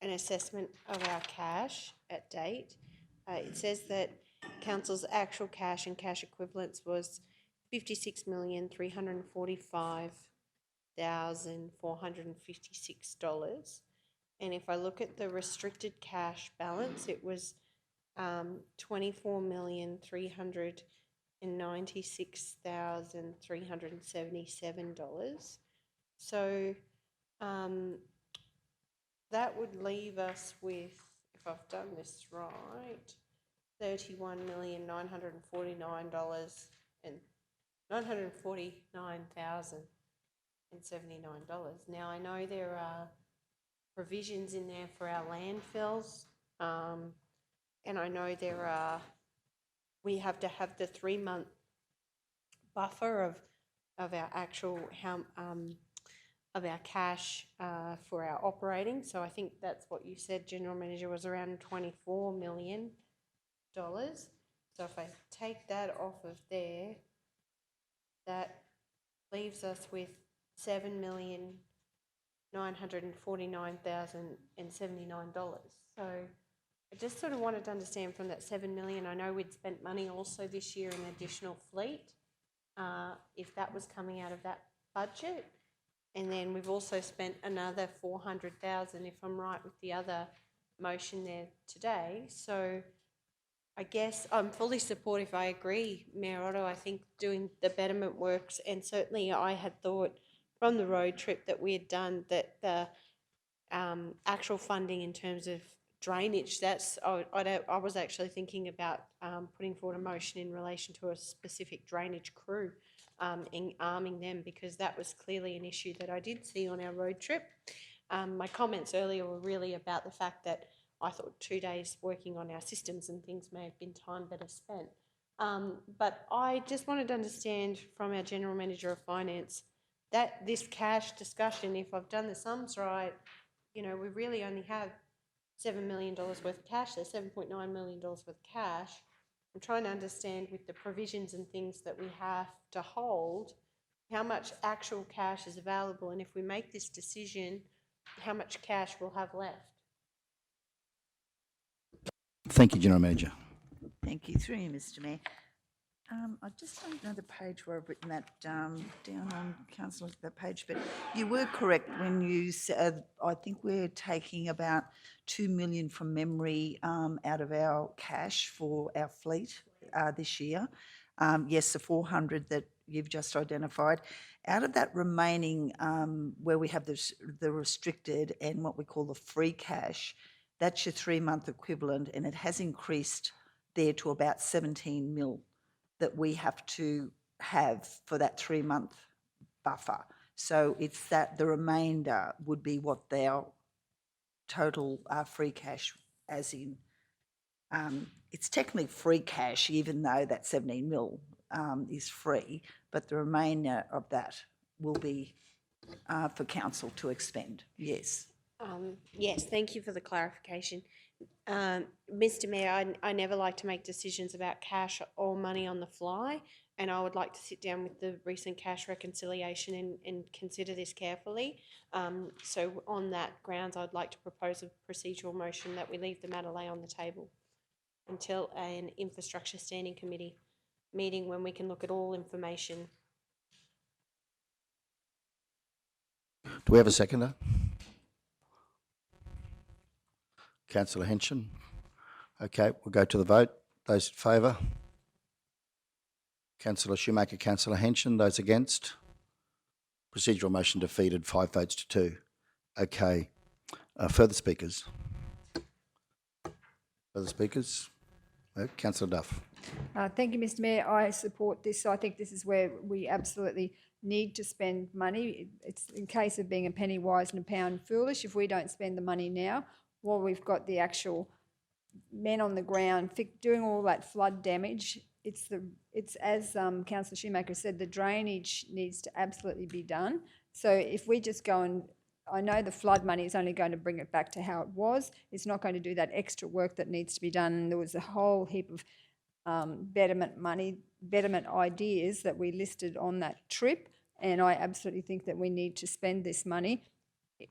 assessment of our cash at date. It says that council's actual cash and cash equivalents was $56,345,456. And if I look at the restricted cash balance, it was $24,396,377. So that would leave us with, if I've done this right, $31,949 and $949,079. Now I know there are provisions in there for our landfills, and I know we have to have the 3-month buffer of our actual of our cash for our operating. So I think that's what you said, General Manager, was around $24 million. So if I take that off of there, that leaves us with $7,949,079. So I just sort of wanted to understand from that $7 million, I know we'd spent money also this year in additional fleet, if that was coming out of that budget. And then we've also spent another $400,000, if I'm right with the other motion there today. So I guess I'm fully supportive. I agree, Mayor Otto. I think doing the betterment works, and certainly I had thought from the road trip that we had done that the actual funding in terms of drainage, I was actually thinking about putting forward a motion in relation to a specific drainage crew and arming them, because that was clearly an issue that I did see on our road trip. My comments earlier were really about the fact that I thought 2 days working on our systems and things may have been time better spent. But I just wanted to understand from our General Manager of Finance that this cash discussion, if I've done the sums right, we really only have $7 million worth of cash. There's $7.9 million worth of cash. I'm trying to understand, with the provisions and things that we have to hold, how much actual cash is available, and if we make this decision, how much cash we'll have left. Thank you, General Manager. Thank you. Through you, Mr Mayor. I just don't know the page where I've written that down on Councillor, that page, but you were correct when you said, I think we're taking about $2 million from memory out of our cash for our fleet this year. Yes, the 400 that you've just identified. Out of that remaining, where we have the restricted and what we call the free cash, that's your 3-month equivalent, and it has increased there to about 17 mil that we have to have for that 3-month buffer. So it's that the remainder would be what their total free cash, as in, it's technically free cash, even though that 17 mil is free, but the remainder of that will be for council to expend, yes. Yes, thank you for the clarification. Mr Mayor, I never like to make decisions about cash or money on the fly, and I would like to sit down with the recent cash reconciliation and consider this carefully. So on that grounds, I'd like to propose a procedural motion that we leave the matter lay on the table until an infrastructure standing committee meeting when we can look at all information. Do we have a seconder? Councillor Henson. Okay, we'll go to the vote. Those in favour? Councillor Shoemaker, Councillor Henson. Those against? Procedural motion defeated, 5 votes to 2. Okay. Further speakers? Further speakers? Councillor Duff. Thank you, Mr Mayor. I support this. I think this is where we absolutely need to spend money. It's in case of being a penny wise and a pound foolish. If we don't spend the money now, while we've got the actual men on the ground doing all that flood damage, it's as Councillor Shoemaker said, the drainage needs to absolutely be done. So if we just go and, I know the flood money is only going to bring it back to how it was. It's not going to do that extra work that needs to be done. And there was a whole heap of betterment money, betterment ideas that we listed on that trip. And I absolutely think that we need to spend this money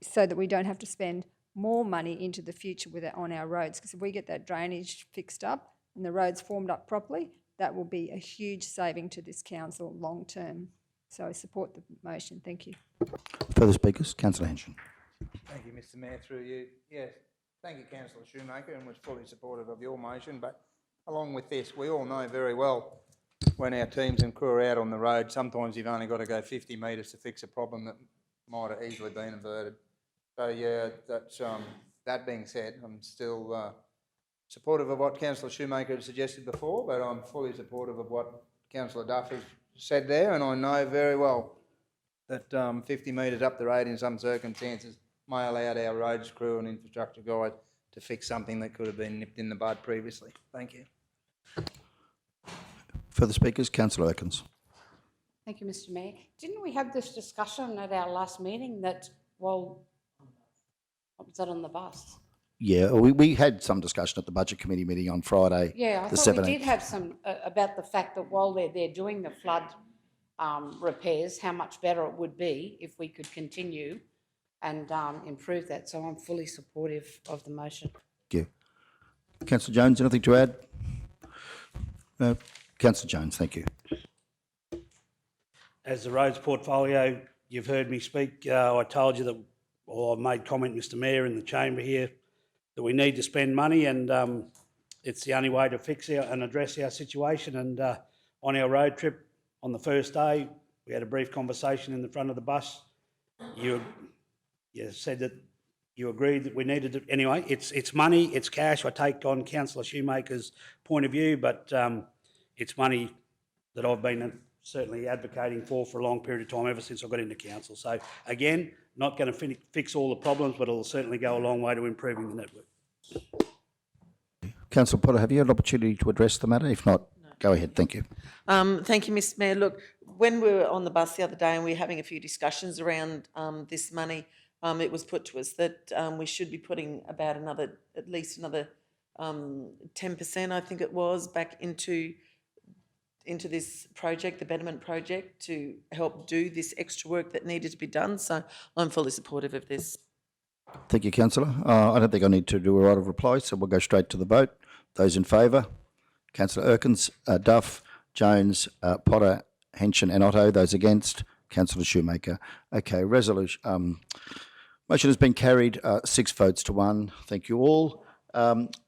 so that we don't have to spend more money into the future on our roads. Because if we get that drainage fixed up and the roads formed up properly, that will be a huge saving to this council long term. So I support the motion. Thank you. Further speakers? Councillor Henson. Thank you, Mr Mayor, through you. Yes, thank you, Councillor Shoemaker, and was fully supportive of your motion. But along with this, we all know very well when our teams and crew are out on the road, sometimes you've only got to go 50 metres to fix a problem that might have easily been averted. So yeah, that's, that being said, I'm still supportive of what Councillor Shoemaker had suggested before, but I'm fully supportive of what Councillor Duff has said there, and I know very well that 50 metres up the road in some circumstances may allow our roads crew and infrastructure guys to fix something that could have been nipped in the bud previously. Thank you. Further speakers? Councillor Erkins. Thank you, Mr Mayor. Didn't we have this discussion at our last meeting that, well, what was that on the bus? Yeah, we had some discussion at the Budget Committee meeting on Friday, Yeah, I the thought 17th. we did have some about the fact that while they're there doing the flood repairs, how much better it would be if we could continue and improve that. So I'm fully supportive of the motion. Thank you. Councillor Jones, anything to add? No. Councillor Jones, thank you. As the roads portfolio, you've heard me speak. I told you that, or I've made comment, Mr Mayor, in the chamber here, that we need to spend money, and it's the only way to fix and address our situation. And on our road trip on the first day, we had a brief conversation in the front of the bus. You said that you agreed that we needed to. Anyway, it's money, it's cash. I take on Councillor Shoemaker's point of view, but it's money that I've been certainly advocating for a long period of time, ever since I got into council. So again, not going to fix all the problems, but it'll certainly go a long way to improving the network. Councillor Potter, have you had an opportunity to address the matter? If not, go ahead. Thank you. Thank you, Mr Mayor. Look, when we were on the bus the other day and we were having a few discussions around this money, it was put to us that we should be putting about at least another 10%, I think it was, back into this project, the Betterment project, to help do this extra work that needed to be done. So I'm fully supportive of this. Thank you, Councillor. I don't think I need to do a right of reply, so we'll go straight to the vote. Those in favour? Councillor Erkins, Duff, Jones, Potter, Henson and Otto. Those against? Councillor Shoemaker. Okay, resolution. Motion has been carried 6 votes to 1. Thank you all.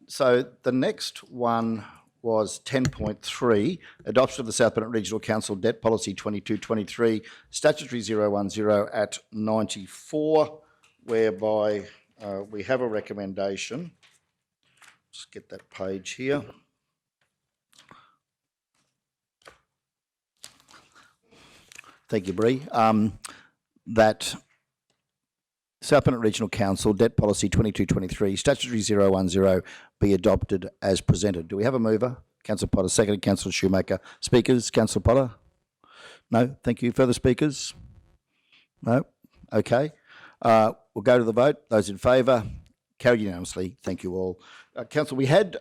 So the next one was 10.3, adoption of the Southbound Regional Council Debt Policy 22-23, statutory 010 at 94, whereby we have a recommendation. Just get that page here. Thank you, Bree. That Southbound Regional Council Debt Policy 22-23, statutory 010 be adopted as presented. Do we have a mover? Councillor Potter, seconded. Councillor Shoemaker. Speakers? Councillor Potter? No? Thank you. Further speakers? No? Okay. We'll go to the vote. Those in favour? Carried unanimously. Thank you all. Council, we had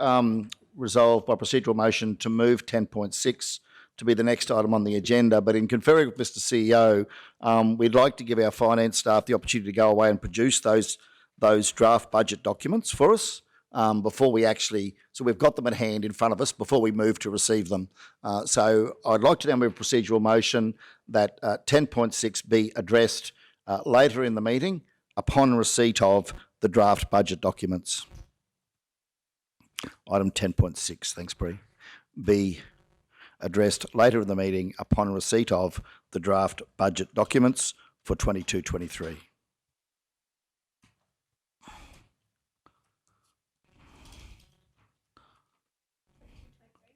resolved by procedural motion to move 10.6 to be the next item on the agenda, but in conferring with Mr CEO, we'd like to give our finance staff the opportunity to go away and produce those draft budget documents for us before we actually, so we've got them at hand in front of us before we move to receive them. So I'd like to now move a procedural motion that 10.6 be addressed later in the meeting upon receipt of the draft budget documents. Item 10.6, thanks Bree, be addressed later in the meeting upon receipt of the draft budget documents for 22-23.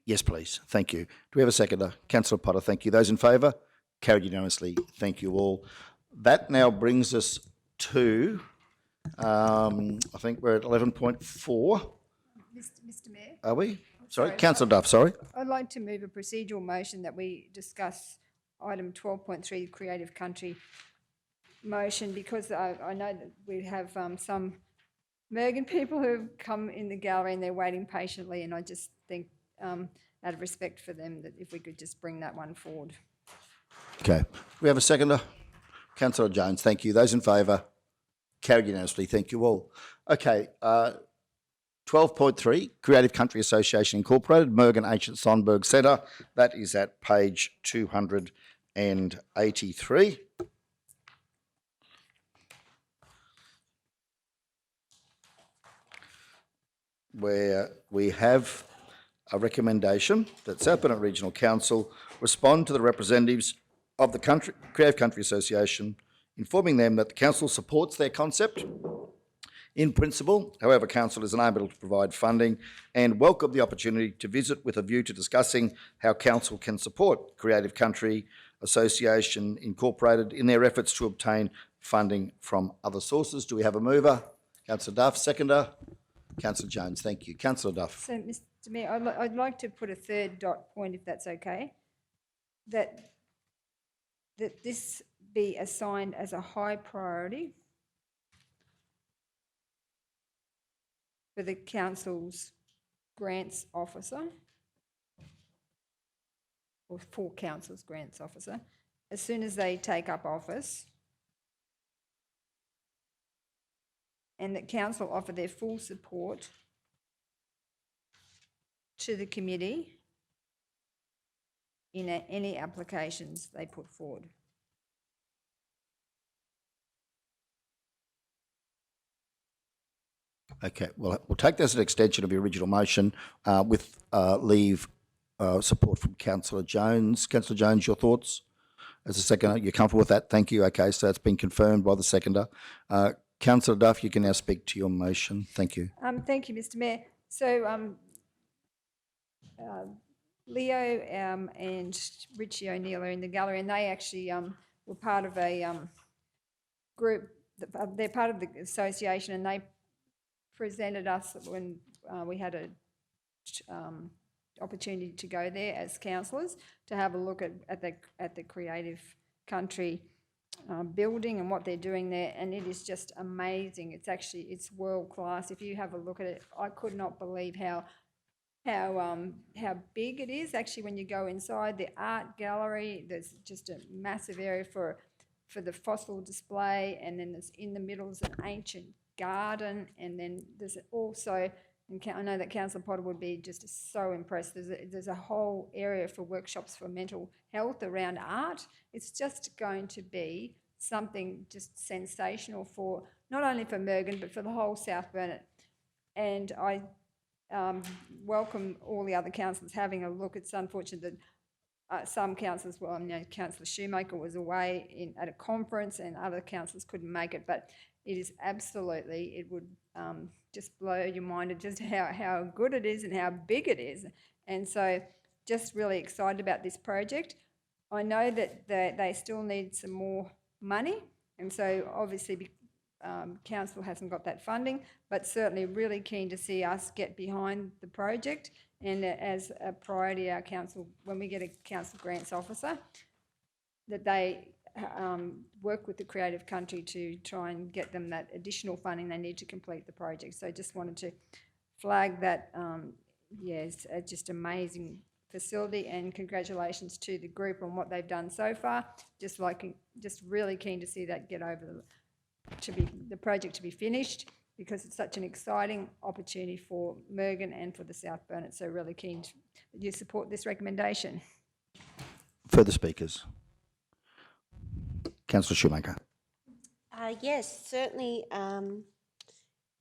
Yes, please. Thank you. Do we have a seconder? Councillor Potter, thank you. Those in favour? Carried unanimously. Thank you all. That now brings us to, I think we're at 11.4. Mr Mayor? Are we? Sorry. Councillor Duff, sorry. I'd like to move a procedural motion that we discuss item 12.3, Creative Country motion, because I know that we have some Mergen people who've come in the gallery and they're waiting patiently, and I just think out of respect for them, that if we could just bring that one forward. Okay. We have a seconder? Councillor Jones, thank you. Those in favour? Carried unanimously. Thank you all. Okay. 12.3, Creative Country Association Incorporated, Mergen Ancient Sonnenberg Centre. That is at page 283. Where we have a recommendation that South Burnett Regional Council respond to the representatives of the Creative Country Association, informing them that the council supports their concept in principle. However, council is unable to provide funding and welcome the opportunity to visit with a view to discussing how council can support Creative Country Association Incorporated in their efforts to obtain funding from other sources. Do we have a mover? Councillor Duff, seconder. Councillor Jones, thank you. Councillor Duff. So, Mr Mayor, I'd like to put a third dot point, if that's okay, that this be assigned as a high priority for the council's grants officer, or for council's grants officer, as soon as they take up office, and that council offer their full support to the committee in any applications they put forward. Okay, well, we'll take this as an extension of the original motion with leave support from Councillor Jones. Councillor Jones, your thoughts? As a seconder, you're comfortable with that? Thank you. Okay, so it's been confirmed by the seconder. Councillor Duff, you can now speak to your motion. Thank you. Thank you, Mr Mayor. So Leo and Richie O'Neill are in the gallery, and they actually were part of a group. They're part of the association, and they presented us when we had a opportunity to go there as councillors to have a look at the Creative Country building and what they're doing there, and it is just amazing. It's world class. If you have a look at it, I could not believe how big it is. Actually, when you go inside the art gallery, there's just a massive area for the fossil display, and then there's in the middle is an ancient garden, and then there's also, and I know that Councillor Potter would be just so impressed, there's a whole area for workshops for mental health around art. It's just going to be something just sensational for not only for Mergen but for the whole South Burnett. And I welcome all the other councillors having a look. It's unfortunate that some councillors, well, Councillor Shoemaker was away at a conference and other councillors couldn't make it, but it is absolutely, it would just blow your mind at just how good it is and how big it is. And so just really excited about this project. I know that they still need some more money, and so obviously council hasn't got that funding, but certainly really keen to see us get behind the project, and as a priority, our council, when we get a council grants officer, that they work with the Creative Country to try and get them that additional funding they need to complete the project. So just wanted to flag that, yes, it's just amazing facility, and congratulations to the group on what they've done so far. Just really keen to see that get over the project to be finished, because it's such an exciting opportunity for Mergen and for the South Burnett. So really keen that you support this recommendation. Further speakers? Councillor Shoemaker. Yes, certainly.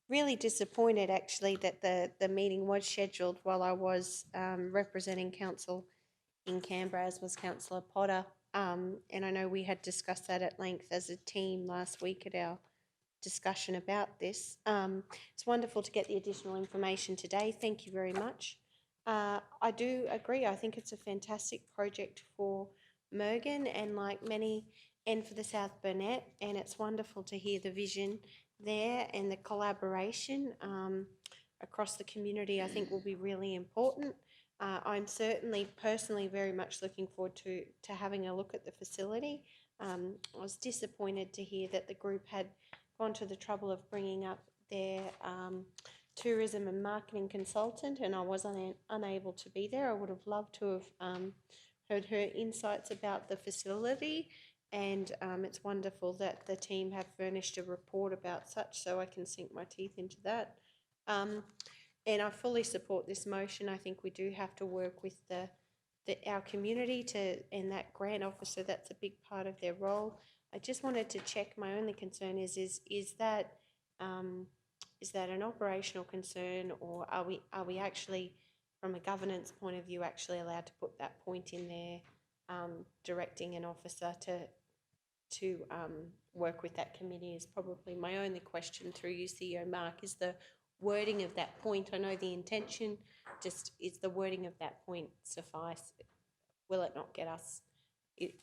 Really disappointed actually that the meeting was scheduled while I was representing council in Canberra, as was Councillor Potter. And I know we had discussed that at length as a team last week at our discussion about this. It's wonderful to get the additional information today. Thank you very much. I do agree. I think it's a fantastic project for Mergen and and for the South Burnett, and it's wonderful to hear the vision there, and the collaboration across the community I think will be really important. I'm certainly personally very much looking forward to having a look at the facility. I was disappointed to hear that the group had gone to the trouble of bringing up their tourism and marketing consultant, and I was unable to be there. I would have loved to have heard her insights about the facility, and it's wonderful that the team have furnished a report about such, so I can sink my teeth into that. And I fully support this motion. I think we do have to work with our community and that grant officer, that's a big part of their role. I just wanted to check, my only concern is that an operational concern, or are we actually, from a governance point of view, actually allowed to put that point in there, directing an officer to work with that committee is probably my only question through you, CEO Mark, is the wording of that point. I know the intention, just is the wording of that point suffice? Will it not get us,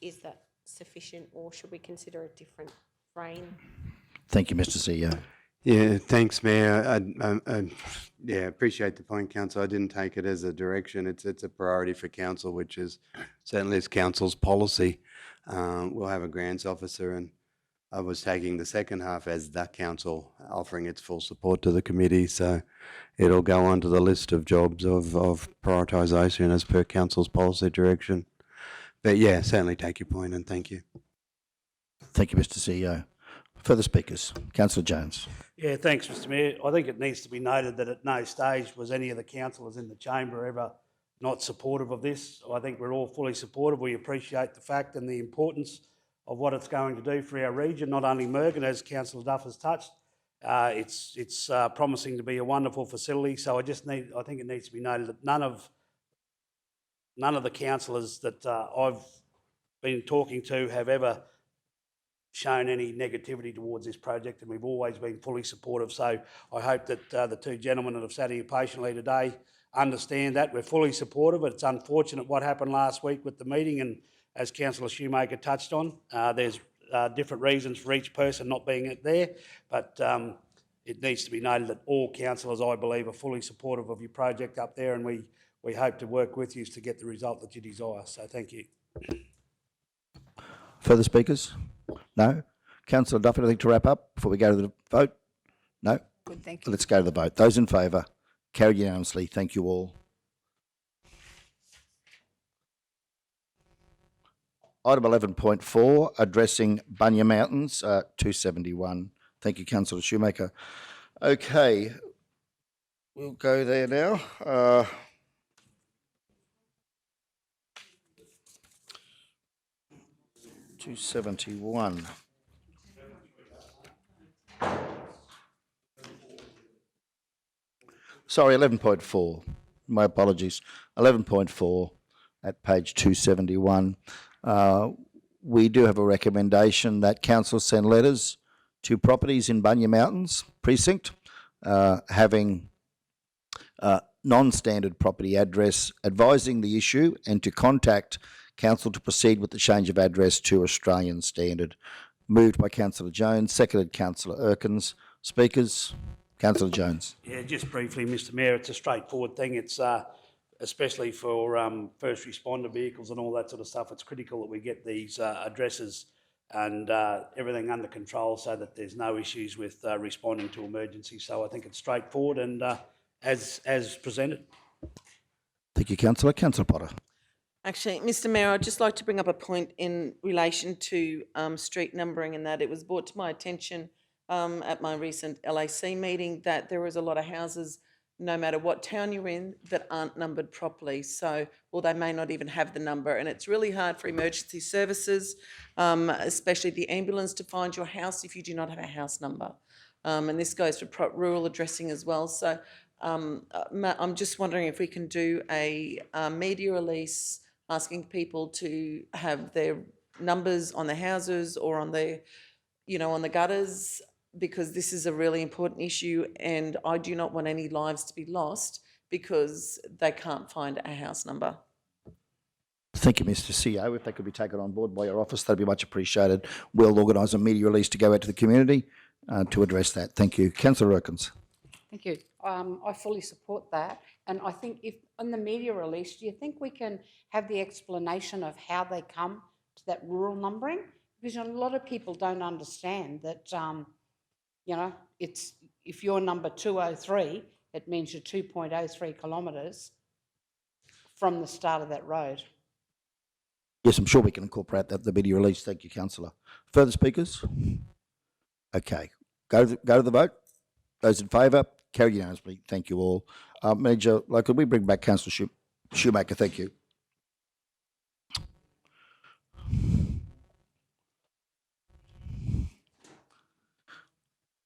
is that sufficient, or should we consider a different frame? Thank you, Mr. CEO. Yeah, thanks, Mayor. I appreciate the point, Council. I didn't take it as a direction. It's a priority for Council, which is certainly is Council's policy. We'll have a grants officer, and I was taking the second half as the Council offering its full support to the committee. So it'll go onto the list of jobs of prioritisation as per Council's policy direction. But yeah, certainly take your point, and thank you. Thank you, Mr. CEO. Further speakers. Councillor Jones. Yeah, thanks, Mr Mayor. I think it needs to be noted that at no stage was any of the councillors in the chamber ever not supportive of this. I think we're all fully supportive. We appreciate the fact and the importance of what it's going to do for our region, not only Mergen, as Councillor Duff has touched. It's promising to be a wonderful facility. So I think it needs to be noted that none of the councillors that I've been talking to have ever shown any negativity towards this project, and we've always been fully supportive. So I hope that the two gentlemen that have sat here patiently today understand that. We're fully supportive. It's unfortunate what happened last week with the meeting, and as Councillor Shoemaker touched on, there's different reasons for each person not being there, but it needs to be noted that all councillors, I believe, are fully supportive of your project up there, and we hope to work with you to get the result that you desire. So thank you. Further speakers? No? Councillor Duff, anything to wrap up before we go to the vote? No? Good, thank you. Let's go to the vote. Those in favour? Carried unanimously. Thank you all. Item 11.4, addressing Bunya Mountains, 271. Thank you, Councillor Shoemaker. Okay, we'll go there now. 271. Sorry, 11.4. My apologies. 11.4 at page 271. We do have a recommendation that council send letters to properties in Bunya Mountains precinct having non-standard property address, advising the issue and to contact council to proceed with the change of address to Australian standard. Moved by Councillor Jones, seconded Councillor Erkins. Speakers, Councillor Jones. Yeah, just briefly, Mr Mayor, it's a straightforward thing. It's especially for first responder vehicles and all that sort of stuff, it's critical that we get these addresses and everything under control so that there's no issues with responding to emergencies. So I think it's straightforward and as presented. Thank you, Councillor. Councillor Potter. Actually, Mr Mayor, I'd just like to bring up a point in relation to street numbering, and that it was brought to my attention at my recent LAC meeting that there is a lot of houses, no matter what town you're in, that aren't numbered properly. So, or they may not even have the number, and it's really hard for emergency services, especially the ambulance, to find your house if you do not have a house number. And this goes for rural addressing as well. So I'm just wondering if we can do a media release asking people to have their numbers on the houses or on the, on the gutters, because this is a really important issue and I do not want any lives to be lost because they can't find a house number. Thank you, Mr CEO. If that could be taken on board by your office, that'd be much appreciated. We'll organise a media release to go out to the community to address that. Thank you. Councillor Erkins. Thank you. I fully support that. And I think if in the media release, do you think we can have the explanation of how they come to that rural numbering? Because a lot of people don't understand that, it's if you're number 203, it means you're 2.03 kilometres from the start of that road. Yes, I'm sure we can incorporate that in the video release. Thank you, councillor. Further speakers? Okay, go to the vote. Those in favour, carried unanimously. Thank you all. Manager, could we bring back Councillor Shoemaker? Thank you.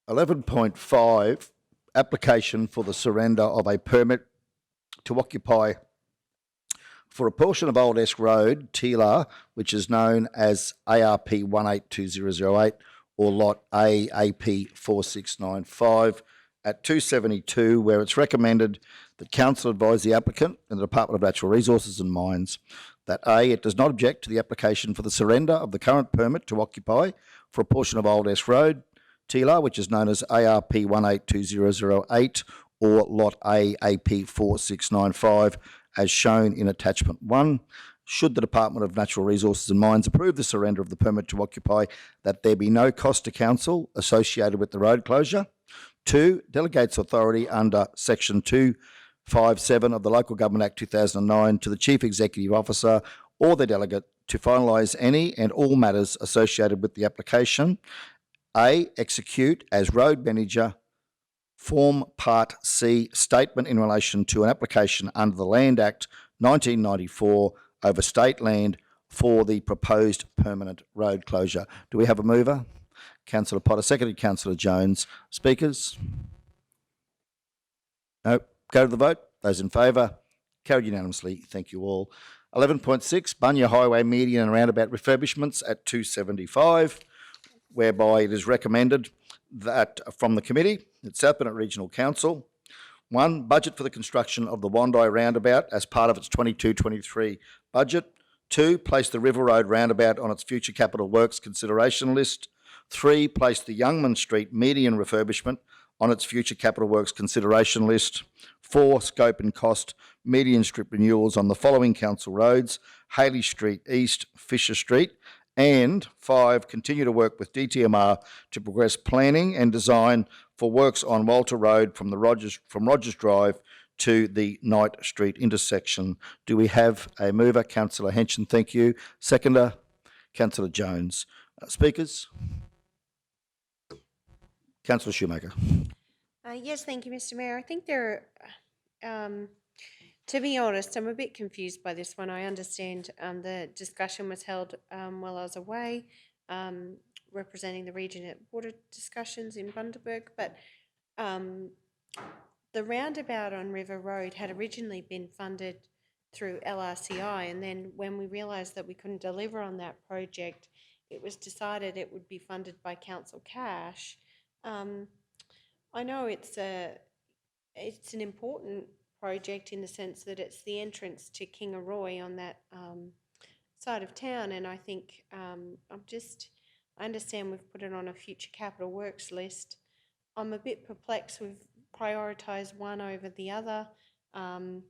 (11.5) Application for the surrender of a permit to occupy for a portion of Old Esk Road, Teela, which is known as ARP 182008 or Lot A, AP 4695 at 272, where it's recommended that Council advise the applicant and the Department of Natural Resources and Mines that A, it does not object to the application for the surrender of the current permit to occupy for a portion of Old Esk Road, Teela, which is known as ARP 182008 or Lot A, AP 4695, as shown in Attachment 1. Should the Department of Natural Resources and Mines approve the surrender of the permit to occupy, that there be no cost to Council associated with the road closure. 2, delegates authority under Section 257 of the Local Government Act 2009 to the Chief Executive Officer or the delegate to finalise any and all matters associated with the application. A, execute as road manager Form Part C statement in relation to an application under the Land Act 1994 over state land for the proposed permanent road closure. Do we have a mover? Councillor Potter, seconded Councillor Jones. Speakers? No. Go to the vote. Those in favour? Carried unanimously. Thank you all. 11.6, Bunya Highway median and roundabout refurbishments at 275, whereby it is recommended that from the committee at South Burnett Regional Council, 1, budget for the construction of the Wandi roundabout as part of its 22-23 budget. 2, place the River Road roundabout on its future capital works consideration list. 3, place the Youngman Street median refurbishment on its future capital works consideration list. 4, scope and cost median strip renewals on the following council roads: Haley Street East, Fisher Street. And 5, continue to work with DTMR to progress planning and design for works on Walter Road from Rogers Drive to the Knight Street intersection. Do we have a mover? Councillor Henson, thank you. Seconder, Councillor Jones. Speakers? Councillor Shoemaker. Yes, thank you, Mr. Mayor. I think to be honest, I'm a bit confused by this one. I understand the discussion was held while I was away, representing the region at water discussions in Bundaberg, but the roundabout on River Road had originally been funded through LRCI, and then when we realised that we couldn't deliver on that project, it was decided it would be funded by council cash. I know it's an important project in the sense that it's the entrance to Kingaroy on that side of town, and I think I understand we've put it on a future capital works list. I'm a bit perplexed. We've prioritised one over the other. I'm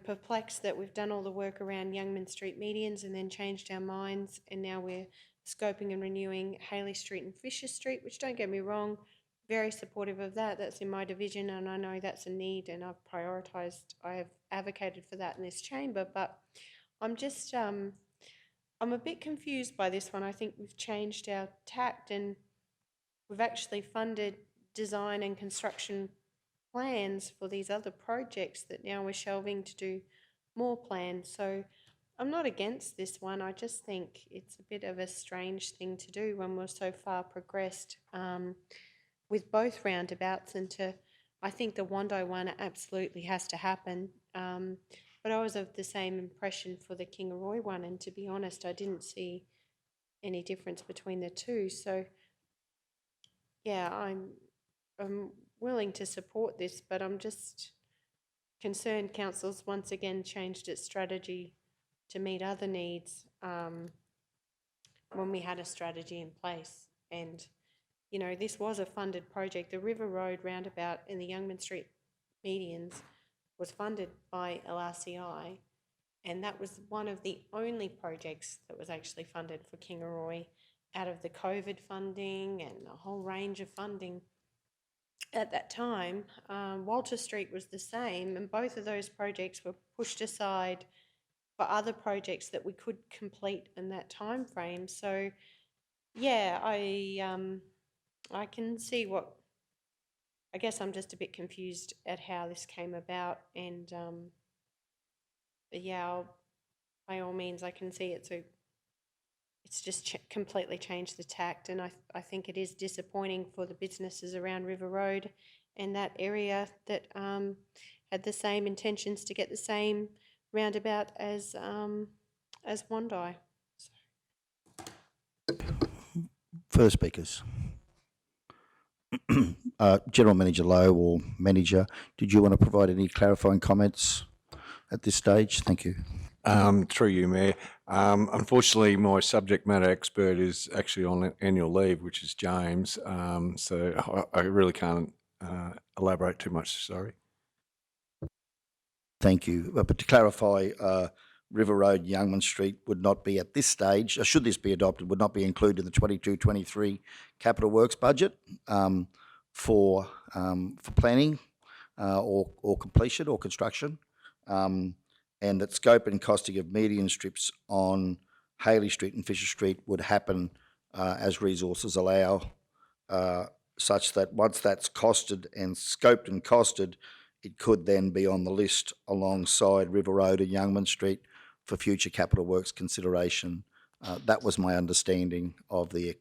perplexed that we've done all the work around Youngman Street medians and then changed our minds, and now we're scoping and renewing Haley Street and Fisher Street, which, don't get me wrong, very supportive of that. That's in my division, and I know that's a need, and I have advocated for that in this chamber, but I'm just, I'm a bit confused by this one. I think we've changed our tact, and we've actually funded design and construction plans for these other projects that now we're shelving to do more plans. So I'm not against this one. I just think it's a bit of a strange thing to do when we're so far progressed with both roundabouts, and I think the Wandi one absolutely has to happen. But I was of the same impression for the Kingaroy one, and to be honest, I didn't see any difference between the two. So yeah, I'm willing to support this, but I'm just concerned council's once again changed its strategy to meet other needs when we had a strategy in place. And you know, this was a funded project. The River Road roundabout and the Youngman Street medians was funded by LRCI, and that was one of the only projects that was actually funded for Kingaroy out of the COVID funding and a whole range of funding. at that time. Walter Street was the same, and both of those projects were pushed aside for other projects that we could complete in that time frame. So, yeah, I can see what. I guess I'm just a bit confused at how this came about, and but yeah, by all means, I can see it's just completely changed the tact, and I think it is disappointing for the businesses around River Road and that area that had the same intentions to get the same roundabout as Wondai. Further speakers? General Manager Lowe or Manager, did you want to provide any clarifying comments at this stage? Thank you. Through you, Mayor. Unfortunately, my subject matter expert is actually on annual leave, which is James. So I really can't elaborate too much. Sorry. Thank you. But to clarify, River Road, Youngman Street would not be at this stage, should this be adopted, would not be included in the 22-23 capital works budget for planning or completion or construction, and that scope and costing of median strips on Haley Street and Fisher Street would happen as resources allow, such that once that's costed and scoped and costed, it could then be on the list alongside River Road and Youngman Street for future capital works consideration. That was my understanding of the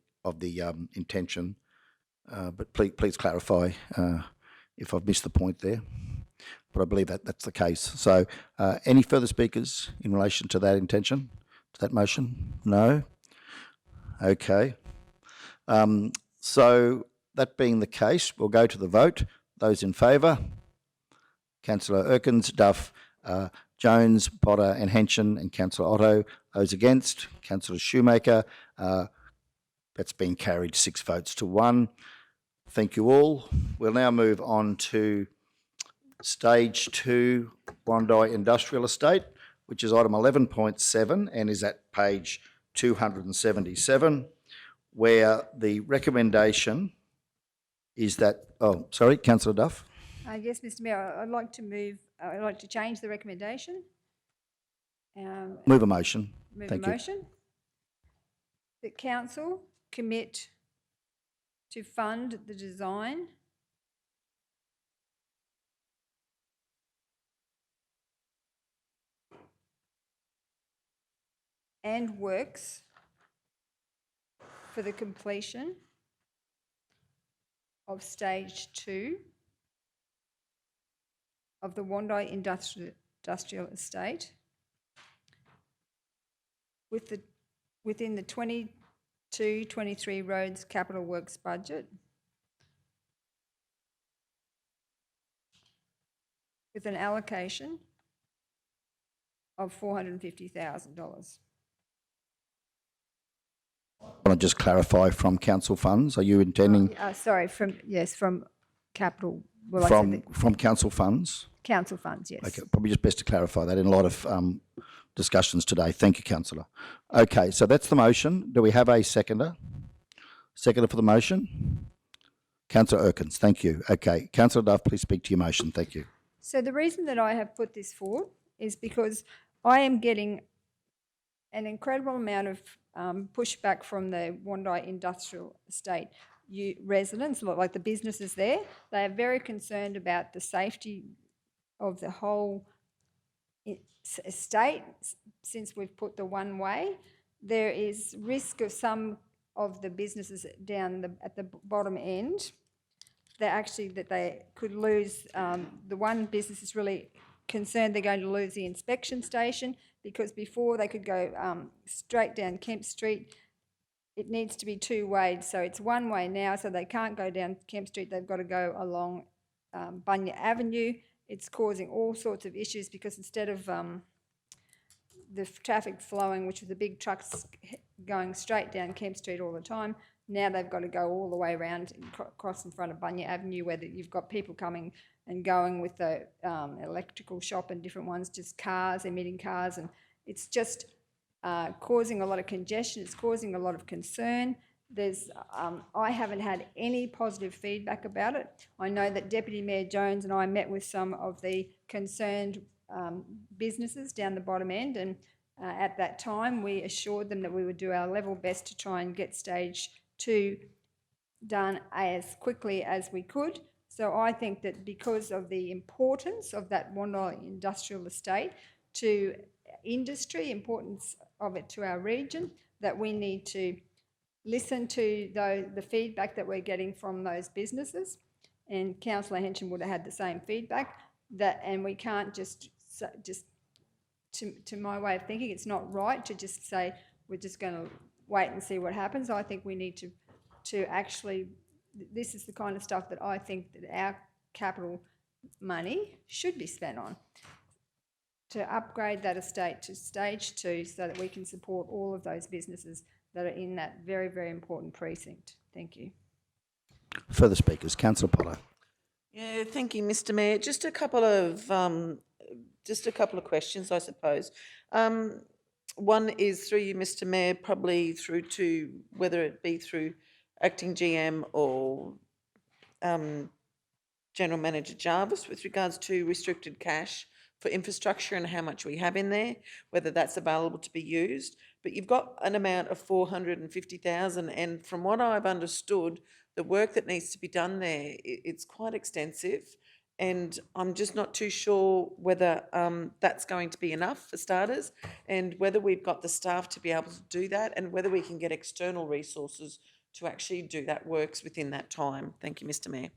intention. But please clarify if I've missed the point there. But I believe that's the case. So, any further speakers in relation to that intention, to that motion? No. Okay. So that being the case, we'll go to the vote. Those in favour? Councillor Erkins, Duff, Jones, Potter and Henson, and Councillor Otto. Those against? Councillor Shoemaker. That's been carried 6 votes to 1. Thank you all. We'll now move on to Stage 2, Bondi Industrial Estate, which is item 11.7 and is at page 277, where the recommendation is that, Councillor Duff. Yes, Mr Mayor, I'd like to change the recommendation. Move a motion. Move Thank a you. motion that council commit to fund the design and works for the completion of Stage 2 of the Wondai Industrial Estate within the 22-23 roads capital works budget with an allocation of $450,000. I want to just clarify, from council funds, are you intending From capital. from council funds? Council funds, yes. Okay, probably just best to clarify that in a lot of discussions today. Thank you, councillor. Okay, so that's the motion. Do we have a seconder? Seconder for the motion? Councillor Erkins, thank you. Okay, Councillor Duff, please speak to your motion. Thank you. So the reason that I have put this forward is because I am getting an incredible amount of pushback from the Wondai Industrial Estate residents, like the businesses there. They are very concerned about the safety of the whole estate since we've put the one way. There is risk of some of the businesses down at the bottom end that they could lose. The one business is really concerned they're going to lose the inspection station, because before they could go straight down Kemp Street, it needs to be two-way. So it's one way now, so they can't go down Kemp Street. They've got to go along Bunya Avenue. It's causing all sorts of issues because instead of the traffic flowing, which was the big trucks going straight down Kemp Street all the time, now they've got to go all the way around and cross in front of Bunya Avenue, where you've got people coming and going with the electrical shop and different ones, just cars, emitting cars, and it's just causing a lot of congestion. It's causing a lot of concern. I haven't had any positive feedback about it. I know that Deputy Mayor Jones and I met with some of the concerned businesses down the bottom end, and at that time we assured them that we would do our level best to try and get stage 2 done as quickly as we could. So I think that because of the importance of that Wandile industrial estate to industry, importance of it to our region, that we need to listen to the feedback that we're getting from those businesses. And Councillor Henson would have had the same feedback, and we can't just to my way of thinking, it's not right to just say we're just going to wait and see what happens. I think we need to actually, this is the kind of stuff that I think that our capital money should be spent on, to upgrade that estate to stage 2 so that we can support all of those businesses that are in that very, very important precinct. Thank you. Further speakers, Councillor Potter. Yeah, thank you, Mr. Mayor. Just a couple of questions, I suppose. One is through you, Mr. Mayor, probably through to whether it be through acting GM or General Manager Jarvis with regards to restricted cash for infrastructure and how much we have in there, whether that's available to be used. But you've got an amount of 450,000, and from what I've understood, the work that needs to be done there, it's quite extensive, and I'm just not too sure whether that's going to be enough for starters, and whether we've got the staff to be able to do that, and whether we can get external resources to actually do that works within that time. Thank you, Mr. Mayor.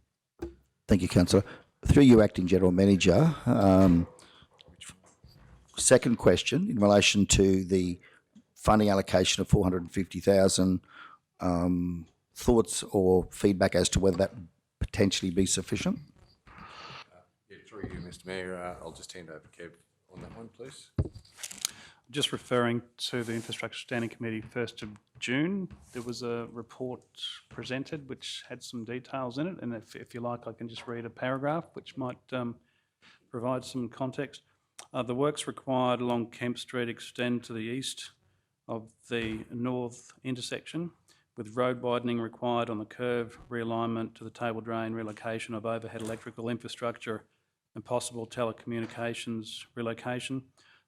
Thank you, Councillor. Through you, Acting General Manager, second question in relation to the funding allocation of 450,000, thoughts or feedback as to whether that potentially be sufficient? Yeah, through you, Mr. Mayor, I'll just hand over Kev on that one, please. Just referring to the Infrastructure Standing Committee 1st of June, there was a report presented which had some details in it, and if you like I can just read a paragraph which might provide some context. The works required along Kemp Street extend to the east of the north intersection, with road widening required on the curve, realignment to the table drain, relocation of overhead electrical infrastructure and possible telecommunications relocation.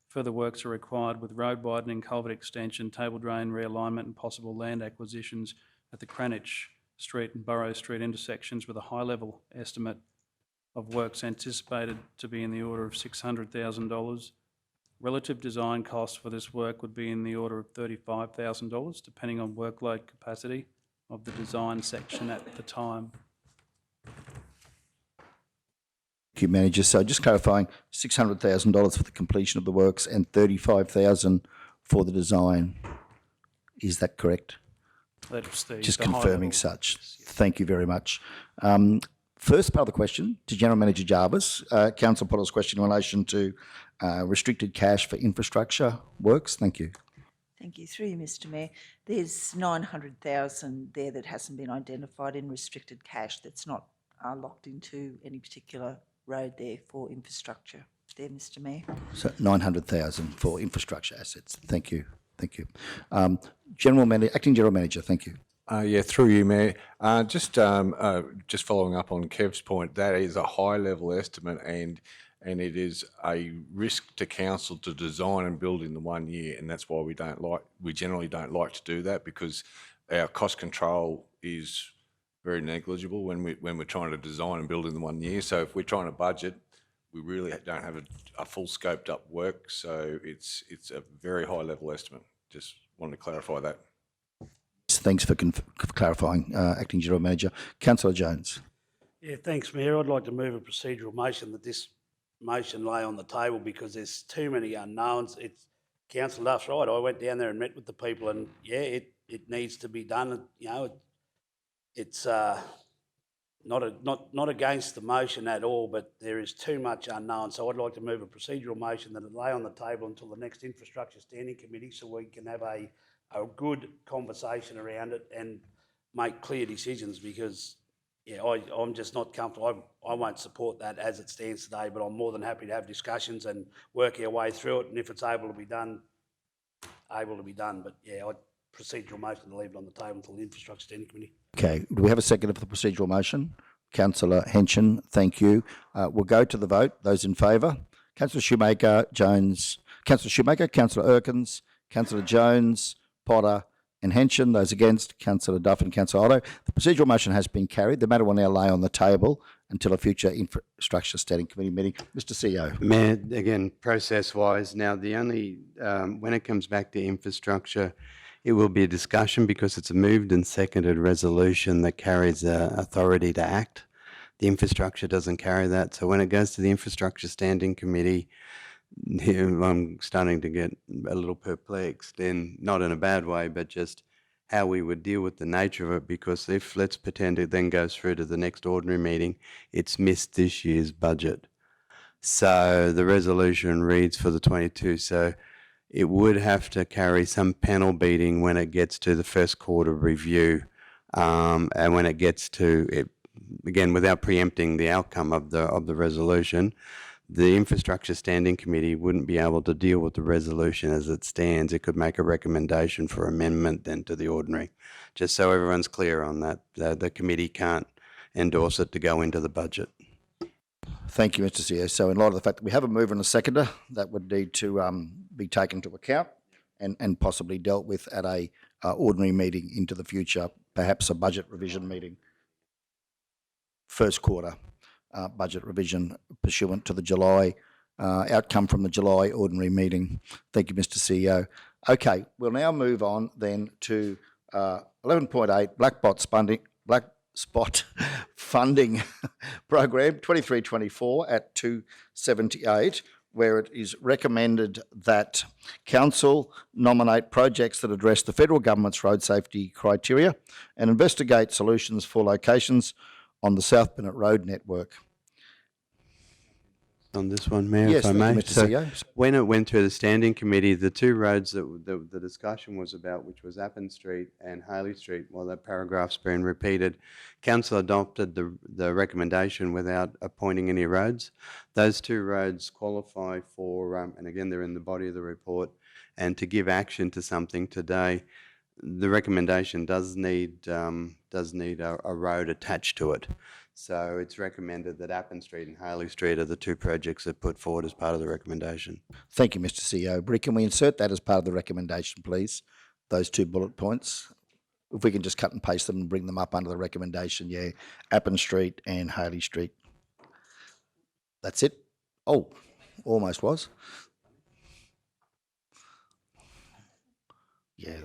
Further works are required with road widening, culvert extension, table drain realignment and possible land acquisitions at the Cranich Street and Burrow Street intersections, with a high level estimate of works anticipated to be in the order of $600,000. Relative design costs for this work would be in the order of $35,000, depending on workload capacity of the design section at the time. Thank you, Manager. So just clarifying, $600,000 for the completion of the works and $35,000 for the design. Is that correct? That's Just the high confirming level. such. Thank you very much. First part of the question to General Manager Jarvis. Councillor Potter's question in relation to restricted cash for infrastructure works. Thank you. Thank you. Through you, Mr. Mayor. There's 900,000 there that hasn't been identified in restricted cash that's not locked into any particular road there for infrastructure there, Mr. Mayor. So 900,000 for infrastructure assets. Thank you. Thank you. Acting General Manager, thank you. Yeah, through you, Mayor. Just following up on Kev's point, that is a high-level estimate, and it is a risk to council to design and build in the 1 year, and that's why we generally don't like to do that, because our cost control is very negligible when we're trying to design and build in the 1 year. So if we're trying to budget, we really don't have a full scoped up work. So it's a very high level estimate. Just wanted to clarify that. Thanks for clarifying, Acting General Manager. Councillor Jones. Yeah, thanks, Mayor. I'd like to move a procedural motion that this motion lay on the table because there's too many unknowns. It's Councillor Duff's right. I went down there and met with the people, and yeah, it needs to be done. You know, it's not against the motion at all, but there is too much unknown. So I'd like to move a procedural motion that it lay on the table until the next Infrastructure Standing Committee, so we can have a good conversation around it and make clear decisions, because yeah, I'm just not comfortable. I won't support that as it stands today, but I'm more than happy to have discussions and work our way through it, and if it's able to be done. But yeah, procedural motion to leave it on the table until the Infrastructure Standing Committee. Okay, do we have a second for the procedural motion? Councillor Henson, thank you. We'll go to the vote. Those in favour? Councillor Shoemaker, Jones, Councillor Shoemaker, Councillor Erkins, Councillor Jones, Potter and Henson. Those against, Councillor Duff and Councillor Otto. The procedural motion has been carried. The matter will now lay on the table until a future Infrastructure Standing Committee meeting. Mr CEO. Mayor, again, process-wise, now the only, when it comes back to infrastructure, it will be a discussion because it's a moved and seconded resolution that carries authority to act. The infrastructure doesn't carry that. So when it goes to the Infrastructure Standing Committee, I'm starting to get a little perplexed, and not in a bad way, but just how we would deal with the nature of it, because if, let's pretend it then goes through to the next ordinary meeting, it's missed this year's budget. So the resolution reads for the 22, so it would have to carry some panel beating when it gets to the first quarter review, and when it gets to it, again, without preempting the outcome of the resolution, the Infrastructure Standing Committee wouldn't be able to deal with the resolution as it stands. It could make a recommendation for amendment then to the ordinary, just so everyone's clear on that. The committee can't endorse it to go into the budget. Thank you, Mr CEO. So in light of the fact that we have a mover and a seconder, that would need to be taken into account and possibly dealt with at a ordinary meeting into the future, perhaps a budget revision meeting, first quarter budget revision pursuant to the July outcome from the July ordinary meeting. Thank you, Mr CEO. Okay, we'll now move on then to 11.8, Black Spot Funding Program 2324 at 278, where it is recommended that Council nominate projects that address the federal government's road safety criteria and investigate solutions for locations on the South Bennett Road network. On this one, Mayor, Yes, if I thank you, may. Mr. So CEO. when it went through the standing committee, the two roads that the discussion was about, which was Appin Street and Haley Street, while that paragraph's been repeated, Council adopted the recommendation without appointing any roads. Those two roads qualify for, and again, they're in the body of the report, and to give action to something today, the recommendation does need a road attached to it. So it's recommended that Appin Street and Haley Street are the two projects that put forward as part of the recommendation. Thank you, Mr. CEO. Bree, can we insert that as part of the recommendation, please? Those two bullet points. If we can just cut and paste them and bring them up under the recommendation, yeah. Appin Street and Haley Street. That's it? Oh, almost was. Yeah.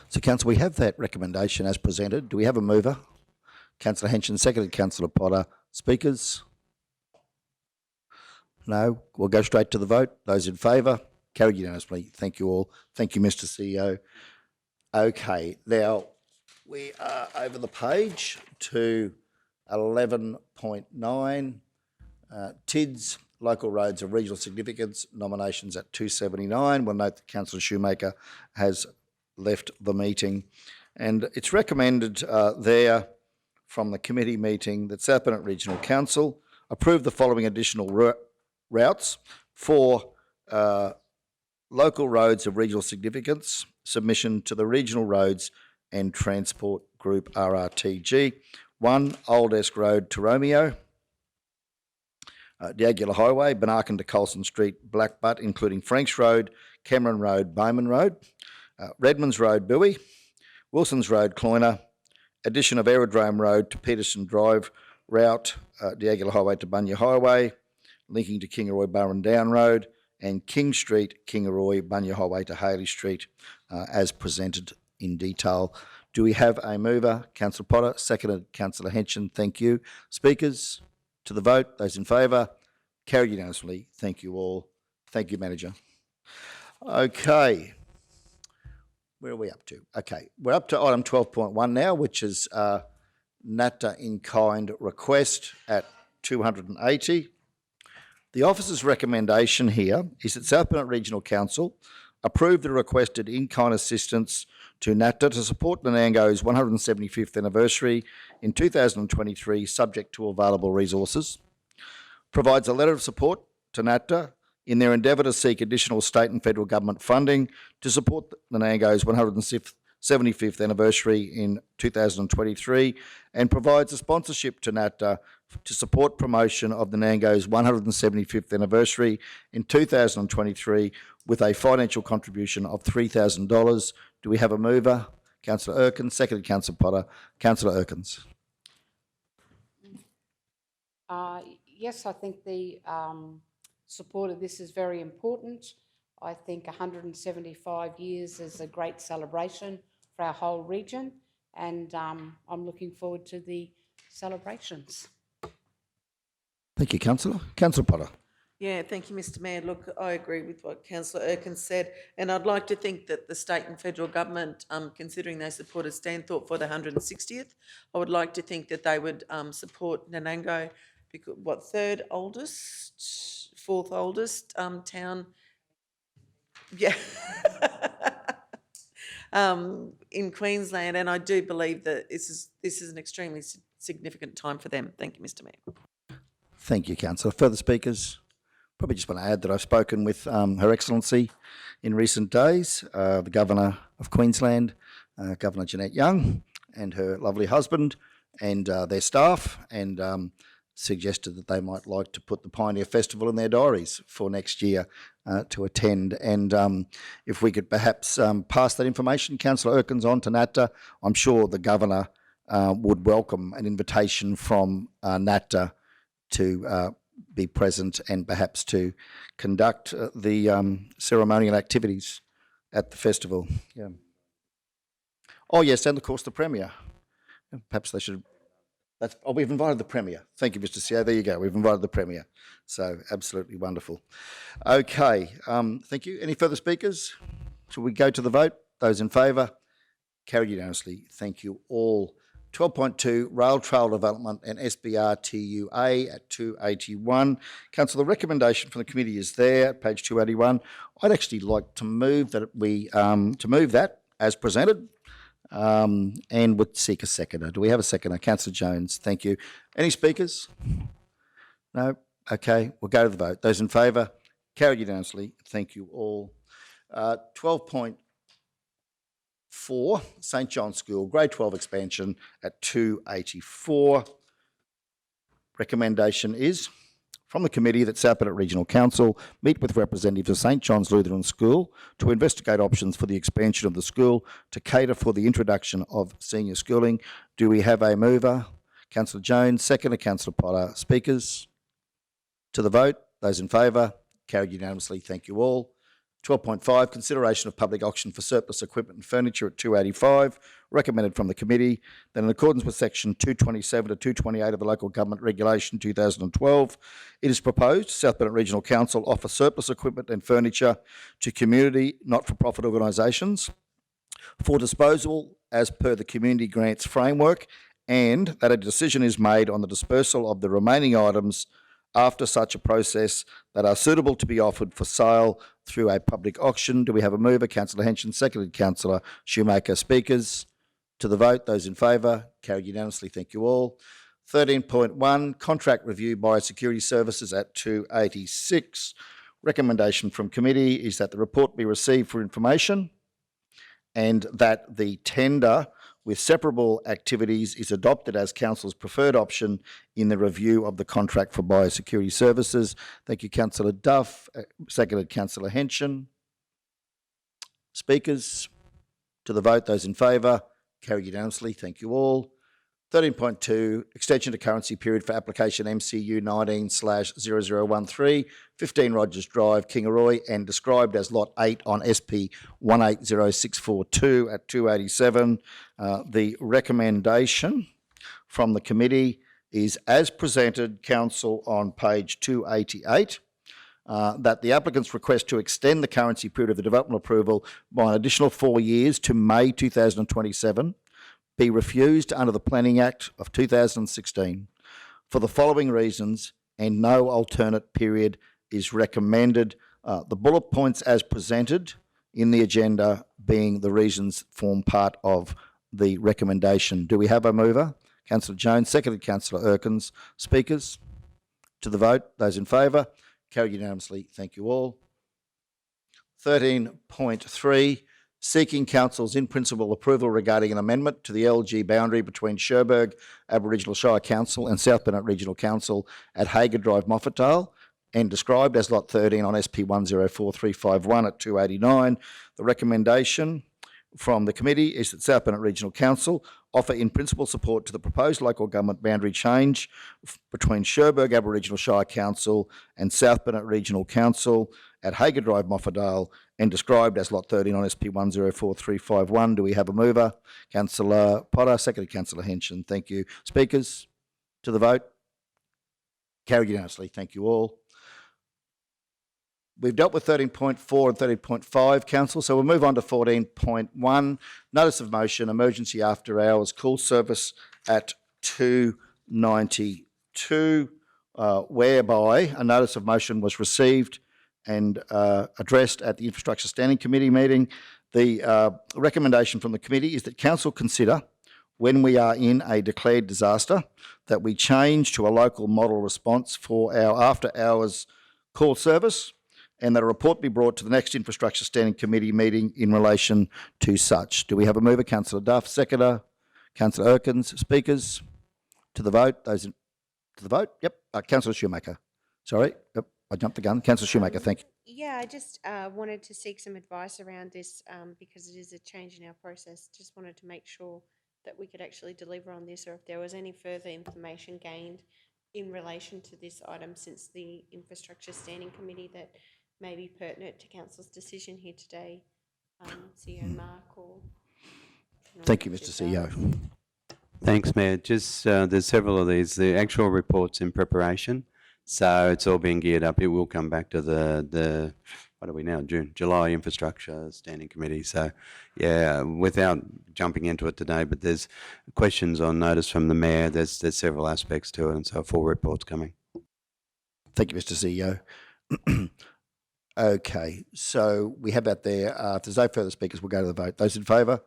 So, Council, we have that recommendation as presented. Do we have a mover? Councillor Henson, seconded Councillor Potter. Speakers? No? We'll go straight to the vote. Those in favour? Carried unanimously. Thank you all. Thank you, Mr. CEO. Okay, now we are over the page to 11.9, TIDS, Local Roads of Regional Significance, nominations at 279. We'll note that Councillor Shoemaker has left the meeting, and it's recommended there from the committee meeting that South Bennett Regional Council approve the following additional routes for local roads of regional significance, submission to the Regional Roads and Transport Group RRTG. 1, Old Esk Road to Romeo, Diagular Highway, Benarkin to Colson Street, Blackbutt, including Franks Road, Cameron Road, Bowman Road, Redmonds Road, Bowie, Wilson's Road, Cloyner, addition of Aerodrome Road to Peterson Drive route, Diagular Highway to Bunya Highway, linking to Kingaroy Burren Down Road, and King Street, Kingaroy, Bunya Highway to Haley Street, as presented in detail. Do we have a mover? Councillor Potter, seconded Councillor Henson. Thank you. Speakers, to the vote. Those in favour? Carried unanimously. Thank you all. Thank you, Manager. Okay. Where are we up to? Okay, we're up to item 12.1 now, which is NATA in-kind request at 280. The officer's recommendation here is that South Burnett Regional Council approve the requested in-kind assistance to NATA to support Nanango's 175th anniversary in 2023, subject to available resources. Provides a letter of support to NATA in their endeavour to seek additional state and federal government funding to support Nanango's 175th anniversary in 2023, and provides a sponsorship to NATA to support promotion of Nanango's 175th anniversary in 2023 with a financial contribution of $3,000. Do we have a mover? Councillor Erkins, seconded Councillor Potter. Councillor Erkins. Yes, I think the support of this is very important. I think 175 years is a great celebration for our whole region, and I'm looking forward to the celebrations. Thank you, Councillor. Councillor Potter. Yeah, thank you, Mr Mayor. Look, I agree with what Councillor Erkins said, and I'd like to think that the state and federal government, considering they supported Stanthorpe for the 160th, I would like to think that they would support Nanango, because third oldest, fourth oldest town, yeah, in Queensland, and I do believe that this is an extremely significant time for them. Thank you, Mr Mayor. Thank you, Councillor. Further speakers? Probably just want to add that I've spoken with Her Excellency in recent days, the Governor of Queensland, Governor Jeanette Young, and her lovely husband and their staff, and suggested that they might like to put the Pioneer Festival in their diaries for next year to attend. And if we could perhaps pass that information, Councillor Erkins, on to NATA, I'm sure the Governor would welcome an invitation from NATA to be present and perhaps to conduct the ceremonial activities at the festival. Yeah. Oh yes, and of course the Premier. Perhaps they should. We've invited the Premier. Thank you, Mr. CEO. There you go. We've invited the Premier. So absolutely wonderful. Okay. Thank you. Any further speakers? Shall we go to the vote? Those in favour? Carried unanimously. Thank you all. 12.2, Rail Trail Development and SBRTUA at 281. Council, the recommendation from the committee is there at page 281. I'd actually like to move that move that as presented, and would seek a seconder. Do we have a seconder? Councillor Jones, thank you. Any speakers? No? Okay, we'll go to the vote. Those in favour? Carried unanimously. Thank you all. 12.4, St John's School, Grade 12 expansion at 284. Recommendation is from the committee that South Burnett Regional Council meet with representatives of St John's Lutheran School to investigate options for the expansion of the school to cater for the introduction of senior schooling. Do we have a mover? Councillor Jones, seconder, Councillor Potter. Speakers? To the vote. Those in favour? Carried unanimously. Thank you all. 12.5, consideration of public auction for surplus equipment and furniture at 285, recommended from the committee that in accordance with section 227 to 228 of the Local Government Regulation 2012, it is proposed South Burnett Regional Council offer surplus equipment and furniture to community not-for-profit organisations for disposal as per the community grants framework, and that a decision is made on the dispersal of the remaining items after such a process that are suitable to be offered for sale through a public auction. Do we have a mover? Councillor Henson, seconded Councillor Shoemaker. Speakers? To the vote. Those in favour? Carried unanimously. Thank you all. 13.1, contract review biosecurity services at 286. Recommendation from committee is that the report be received for information and that the tender with separable activities is adopted as Council's preferred option in the review of the contract for biosecurity services. Thank you, Councillor Duff. Seconded Councillor Henson. Speakers? To the vote. Those in favour? Carried unanimously. Thank you all. 13.2, extension to currency period for application MCU 19/0013, 15 Rogers Drive, Kingaroy, and described as Lot 8 on SP 180642 at 287. The recommendation from the committee is as presented, Council, on page 288. that the applicant's request to extend the currency period of the development approval by an additional 4 years to May 2027 be refused under the Planning Act of 2016 for the following reasons, and no alternate period is recommended. The bullet points as presented in the agenda being the reasons form part of the recommendation. Do we have a mover? Councillor Jones, seconded Councillor Erkins. Speakers? To the vote. Those in favour? Carried unanimously. Thank you all. 13.3, seeking Council's in-principle approval regarding an amendment to the LG boundary between Cherbourg Aboriginal Shire Council and South Burnett Regional Council at Hager Drive, Moffatdale, and described as Lot 13 on SP 104351 at 289. The recommendation from the committee is that South Burnett Regional Council offer in principle support to the proposed local government boundary change between Cherbourg Aboriginal Shire Council and South Burnett Regional Council at Hager Drive, Moffatdale, and described as Lot 13 on SP 104351. Do we have a mover? Councillor Potter, seconded Councillor Henson. Thank you. Speakers? To the vote. Carried unanimously. Thank you all. We've dealt with 13.4 and 13.5, Council, so we'll move on to 14.1. Notice of motion, emergency after hours call service at 292, whereby a notice of motion was received and addressed at the Infrastructure Standing Committee meeting. The recommendation from the committee is that Council consider, when we are in a declared disaster, that we change to a local model response for our after-hours call service, and that a report be brought to the next Infrastructure Standing Committee meeting in relation to such. Do we have a mover? Councillor Duff, seconder. Councillor Erkins. Speakers? To the vote. Those in, to the vote? Yep. Councillor Shoemaker. Sorry. Yep. I jumped the gun. Councillor Shoemaker, thank you. Yeah, I just wanted to seek some advice around this because it is a change in our process. Just wanted to make sure that we could actually deliver on this, or if there was any further information gained in relation to this item since the Infrastructure Standing Committee that may be pertinent to Council's decision here today. CEO Mark or... Thank you, Mr. CEO. Thanks, Mayor. Just there's several of these. The actual report's in preparation, so it's all being geared up. It will come back to the what are we now? July Infrastructure Standing Committee. So, yeah, without jumping into it today, but there's questions on notice from the Mayor. There's several aspects to it, and so a full report's coming. Thank you, Mr. CEO. Okay, so we have that there. If there's no further speakers, we'll go to the vote. Those in favour?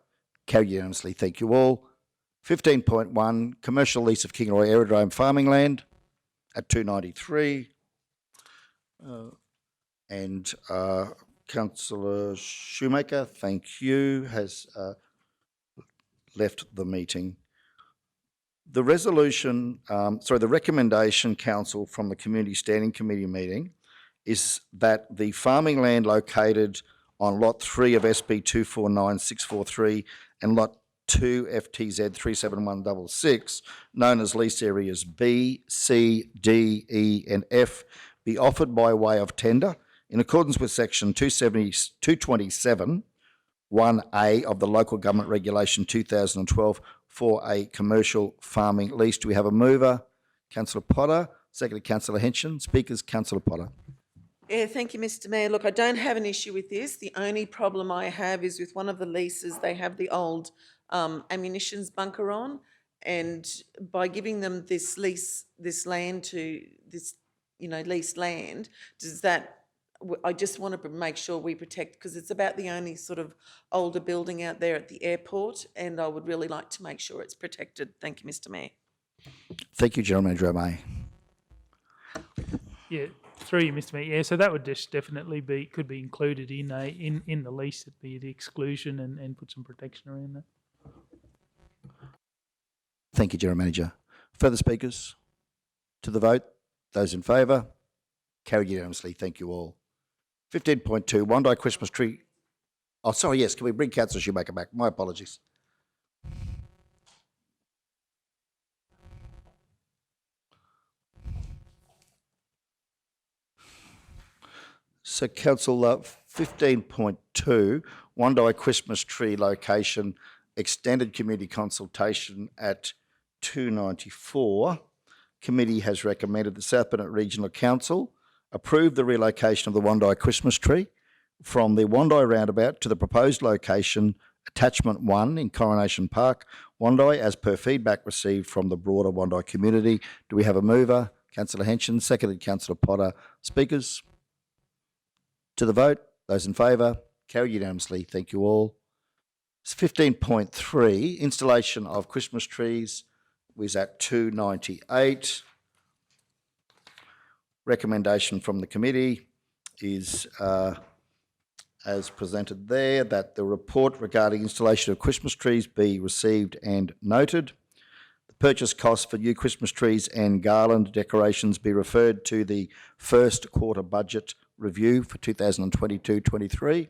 Carried unanimously. Thank you all. 15.1, commercial lease of Kingaroy Aerodrome farming land at 293. Councillor Shoemaker, thank you, has left the meeting. The resolution, the recommendation, Council, from the Community Standing Committee meeting is that the farming land located on Lot 3 of SB 249643 and Lot 2 FTZ 37166, known as lease areas B, C, D, E and F, be offered by way of tender in accordance with section 227 1A of the Local Government Regulation 2012 for a commercial farming lease. Do we have a mover? Councillor Potter, seconded Councillor Henson. Speakers, Councillor Potter. Yeah, thank you, Mr. Mayor. Look, I don't have an issue with this. The only problem I have is with one of the leases, they have the old ammunitions bunker on, and by giving them this leased land, does that, I just want to make sure we protect, because it's about the only sort of older building out there at the airport, and I would really like to make sure it's protected. Thank you, Mr. Mayor. Thank you, General Manager O'May. Yeah, through you, Mr. Mayor. Yeah, so that would just definitely could be included in the lease. It'd be the exclusion and put some protection around that. Thank you, General Manager. Further speakers? To the vote. Those in favour? Carried unanimously. Thank you all. 15.2, Wandai Christmas tree. Oh, sorry, yes. Can we bring Councillor Shoemaker back? My apologies. So, Council, 15.2, Wandai Christmas tree location, extended community consultation at 294. Committee has recommended the South Burnett Regional Council approve the relocation of the Wondai Christmas tree from the Wondai roundabout to the proposed location, attachment 1 in Coronation Park, Wondai, as per feedback received from the broader Wondai community. Do we have a mover? Councillor Henson, seconded Councillor Potter. Speakers? To the vote, those in favour, carried unanimously. Thank you all. 15.3, installation of Christmas trees was at 298. Recommendation from the committee is as presented there, that the report regarding installation of Christmas trees be received and noted. The purchase cost for new Christmas trees and garland decorations be referred to the first quarter budget review for 2022-23.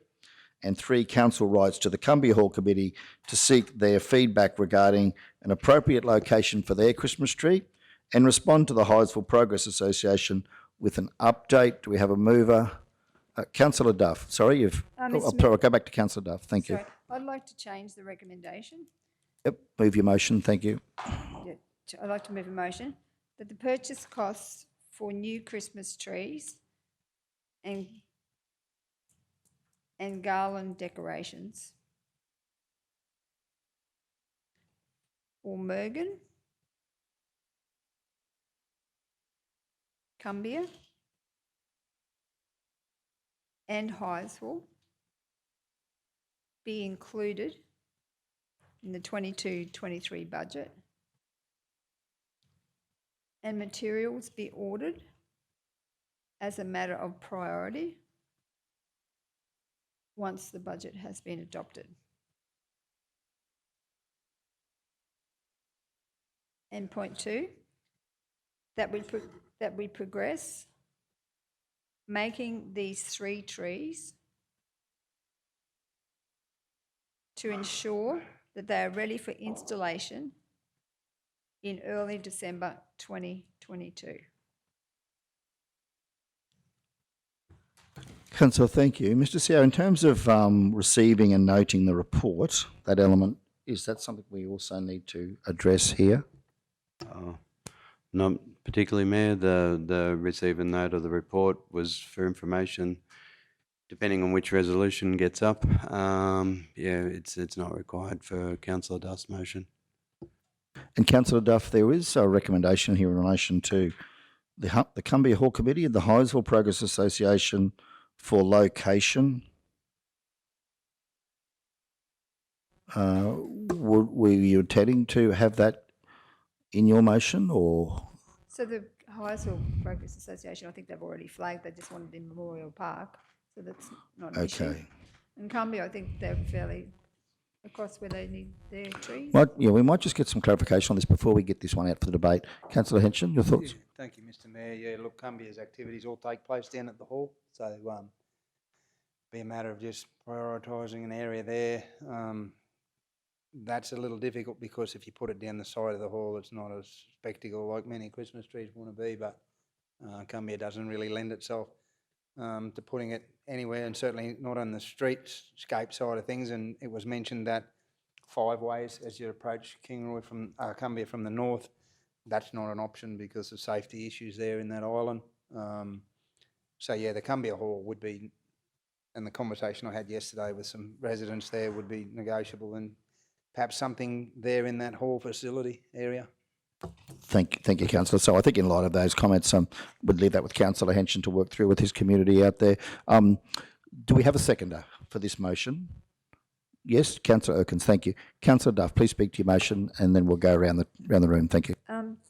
And 3, council writes to the Cumbia Hall Committee to seek their feedback regarding an appropriate location for their Christmas tree and respond to the Hydesville Progress Association with an update. Do we have a mover? Councillor Duff, sorry, I'll go back to Councillor Duff, thank you. Sorry, I'd like to change the recommendation. Yep, move your motion, thank you. Yeah, I'd like to move a motion that the purchase costs for new Christmas trees and garland decorations for Mergen, Cumbia and Hydesville be included in the 22-23 budget, and materials be ordered as a matter of priority once the budget has been adopted. And point 2, that we progress making these 3 trees to ensure that they are ready for installation in early December 2022. Councillor, thank you. Mr. CEO, in terms of receiving and noting the report, that element, is that something we also need to address here? Not particularly, Mayor. The receive and note of the report was for information. Depending on which resolution gets up, it's not required for Councillor Duff's motion. And Councillor Duff, there is a recommendation here in relation to the Cumbia Hall Committee and the Hydesville Progress Association for location. Were you intending to have that in your motion, or? So the Hydesville Progress Association, I think they've already flagged, they just wanted in Memorial Park, so that's not an issue. Okay. And Cumbia, I think they're fairly across where they need their trees. We might just get some clarification on this before we get this one out for the debate. Councillor Henson, your thoughts? Yeah, thank you, Mr. Mayor. Yeah, look, Cumbia's activities all take place down at the hall, so be a matter of just prioritising an area there. That's a little difficult because if you put it down the side of the hall, it's not a spectacle like many Christmas trees want to be, but Cumbia doesn't really lend itself to putting it anywhere, and certainly not on the streetscape side of things. And it was mentioned that 5 ways as you approach Kingaroy from Cumbia from the north, that's not an option because of safety issues there in that island. So yeah, the Cumbia Hall would be, and the conversation I had yesterday with some residents there would be negotiable, and perhaps something there in that hall facility area. Thank you, Councillor. So I think in light of those comments, we'd leave that with Councillor Henson to work through with his community out there. Do we have a seconder for this motion? Yes, Councillor Erkins, thank you. Councillor Duff, please speak to your motion, and then we'll go around the room. Thank you.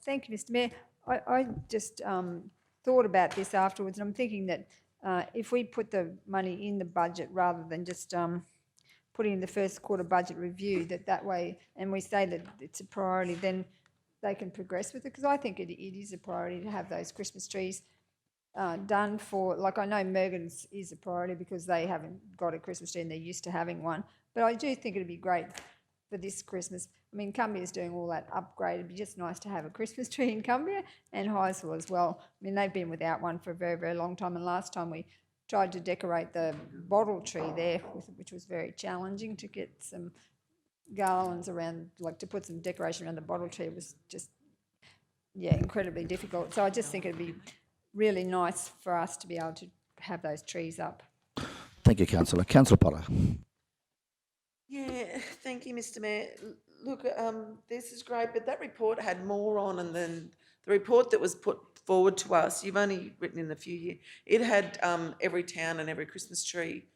Thank you, Mr. Mayor. I just thought about this afterwards, and I'm thinking that if we put the money in the budget rather than just putting in the first quarter budget review, that way, and we say that it's a priority, then they can progress with it, because I think it is a priority to have those Christmas trees done for, like, I know Mergen's is a priority because they haven't got a Christmas tree and they're used to having one, but I do think it'd be great for this Christmas. I mean, Cumbia's doing all that upgrade. It'd be just nice to have a Christmas tree in Cumbia, and Hydesville as well. I mean, they've been without one for a very, very long time, and last time we tried to decorate the bottle tree there, which was very challenging to get some garlands around, like to put some decoration around the bottle tree was just, incredibly difficult. So I just think it'd be really nice for us to be able to have those trees up. Thank you, Councillor. Councillor Potter. Yeah, thank you, Mr Mayor. Look, this is great, but that report had more on, and then the report that was put forward to us, you've only written in a few years, it had every town and every Christmas tree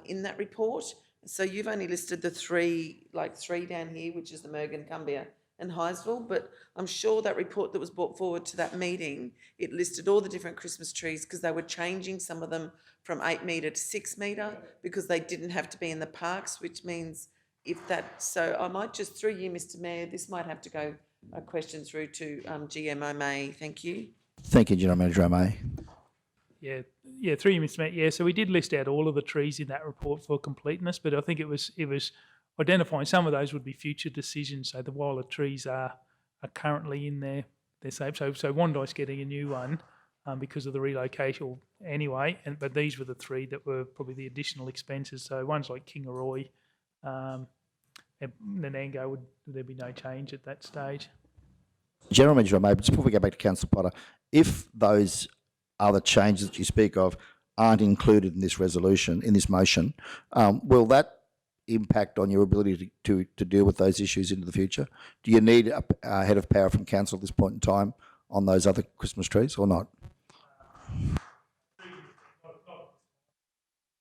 in that report. So you've only listed the three down here, which is the Mergen, Cumbia and Highsville, but I'm sure that report that was brought forward to that meeting, it listed all the different Christmas trees because they were changing some of them from 8 metre to 6 metre because they didn't have to be in the parks, which means so I might just, through you, Mr Mayor, this might have to go a question through to GM O'May. Thank you. Thank you, General Manager O'May. Yeah, through you, Mr. Mayor. Yeah, so we did list out all of the trees in that report for completeness, but I think it was identifying some of those would be future decisions. So while the trees are currently in their shape, so Wondi's getting a new one because of the relocation anyway, but these were the three that were probably the additional expenses. So ones like Kingaroy, and Nanango, would there be no change at that stage? General Manager O'May, just before we go back to Councillor Potter, if those other changes that you speak of aren't included in this resolution, in this motion, will that impact on your ability to deal with those issues into the future? Do you need a head of power from council at this point in time on those other Christmas trees or not?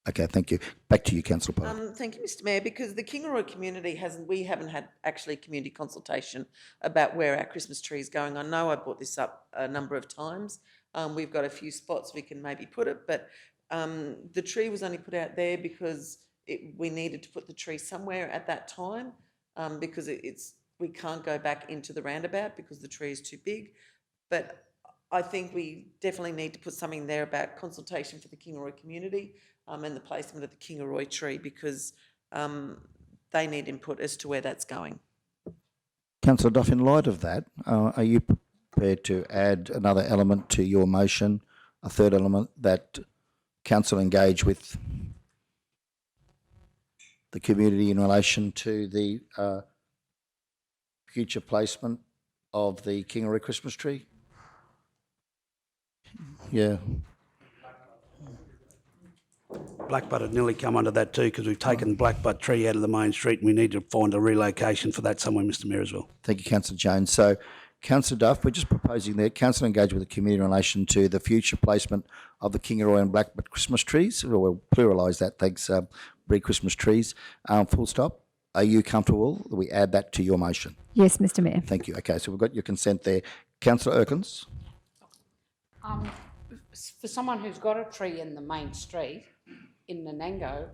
Okay, thank you. Back to you, Councillor Potter. Thank you, Mr Mayor, because the Kingaroy community we haven't had actually community consultation about where our Christmas tree is going. I know I brought this up a number of times. We've got a few spots we can maybe put it, but the tree was only put out there because we needed to put the tree somewhere at that time because we can't go back into the roundabout because the tree is too big. But I think we definitely need to put something there about consultation for the Kingaroy community and the placement of the Kingaroy tree because they need input as to where that's going. Councillor Duff, in light of that, are you prepared to add another element to your motion, a third element, that council engage with the community in relation to the future placement of the Kingaroy Christmas tree? Yeah. Blackbutt had nearly come under that too because we've taken the Blackbutt tree out of the main street and we need to find a relocation for that somewhere, Mr Mayor, as well. Thank you, Councillor Jones. So, Councillor Duff, we're just proposing there, council engage with the community in relation to the future placement of the Kingaroy and Blackbutt Christmas trees. We'll pluralise that, thanks, Bree Christmas trees, full stop. Are you comfortable that we add that to your motion? Yes, Mr Mayor. Thank you. Okay, so we've got your consent there. Councillor Erkins? For someone who's got a tree in the main street in Nanango,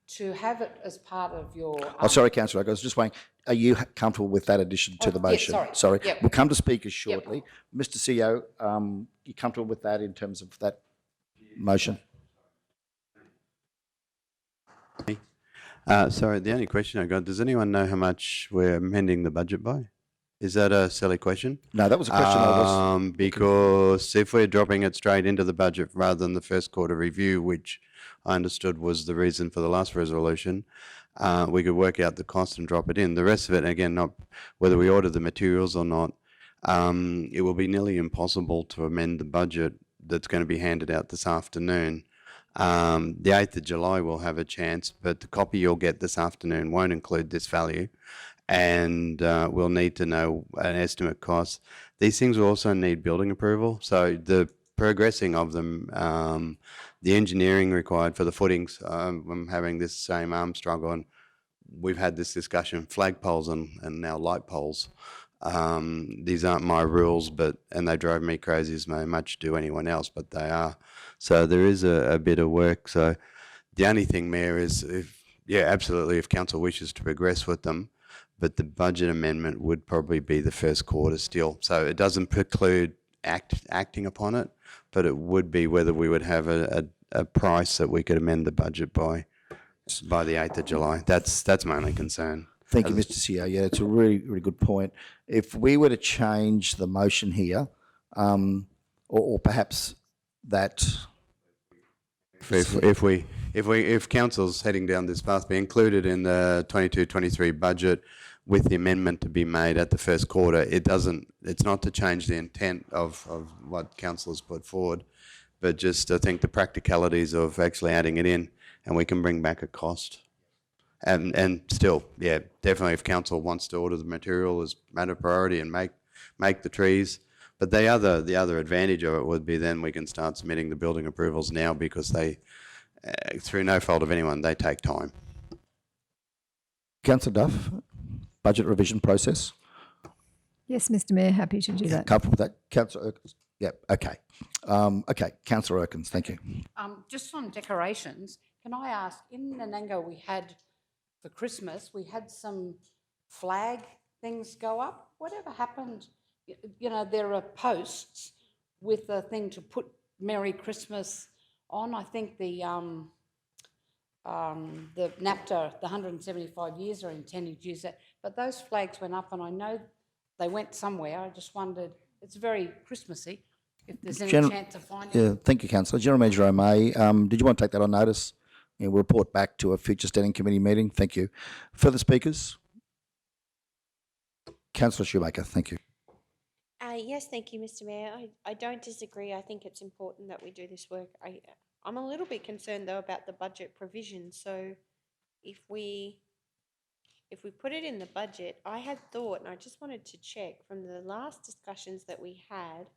to have it as part of your... sorry, Councillor Erkins, I was just waiting. Are you comfortable with that addition to the motion? Yes, sorry. Yep. We'll come to speakers shortly. Yep. Mr CEO, you comfortable with that in terms of that motion? Sorry, the only question I got, does anyone know how much we're amending the budget by? Is that a silly question? No, that was a question I was... Because if we're dropping it straight into the budget rather than the first quarter review, which I understood was the reason for the last resolution, we could work out the cost and drop it in. The rest of it, again, not whether we order the materials or not, it will be nearly impossible to amend the budget that's going to be handed out this afternoon. The 8th of July will have a chance, but the copy you'll get this afternoon won't include this value, and we'll need to know an estimate cost. These things will also need building approval, so the progressing of them, the engineering required for the footings, I'm having this same arm struggle, and we've had this discussion, flagpoles and now light poles. These aren't my rules, and they drive me crazy as much do anyone else, but they are. So there is a bit of work. So the only thing, Mayor, is absolutely, if council wishes to progress with them, but the budget amendment would probably be the first quarter still. So it doesn't preclude acting upon it, but it would be whether we would have a price that we could amend the budget by the 8th of July. That's my only concern. Thank you, Mr CEO. Yeah, it's a really, really good point. If we were to change the motion here, or perhaps that... If council's heading down this path, be included in the 22-23 budget with the amendment to be made at the first quarter, it's not to change the intent of what councillors put forward, but just I think the practicalities of actually adding it in, and we can bring back a cost. And still, yeah, definitely if council wants to order the material as a matter of priority and make the trees. But the other advantage of it would be then we can start submitting the building approvals now, because they, through no fault of anyone, they take time. Councillor Duff, budget revision process. Yes, Mr Mayor, happy to do that. Comfortable with that, Councillor Erkins? Yep. Okay. Okay, Councillor Erkins, thank you. Just on decorations, can I ask, in Nanango we had, for Christmas, we had some flag things go up. Whatever happened? You know, there are posts with a thing to put Merry Christmas on. I think the NAPTA, the 175 years are intending to use that. But those flags went up and I know they went somewhere. I just wondered, it's very Christmassy, if there's any chance of finding it. Yeah, thank you, Councillor. General Manager O'May, did you want to take that on notice? And we'll report back to a future standing committee meeting. Thank you. Further speakers? Councillor Shoemaker, thank you. Yes, thank you, Mr Mayor. I don't disagree. I think it's important that we do this work. I'm a little bit concerned though about the budget provision. So if we put it in the budget, I had thought, and I just wanted to check from the last discussions that we had,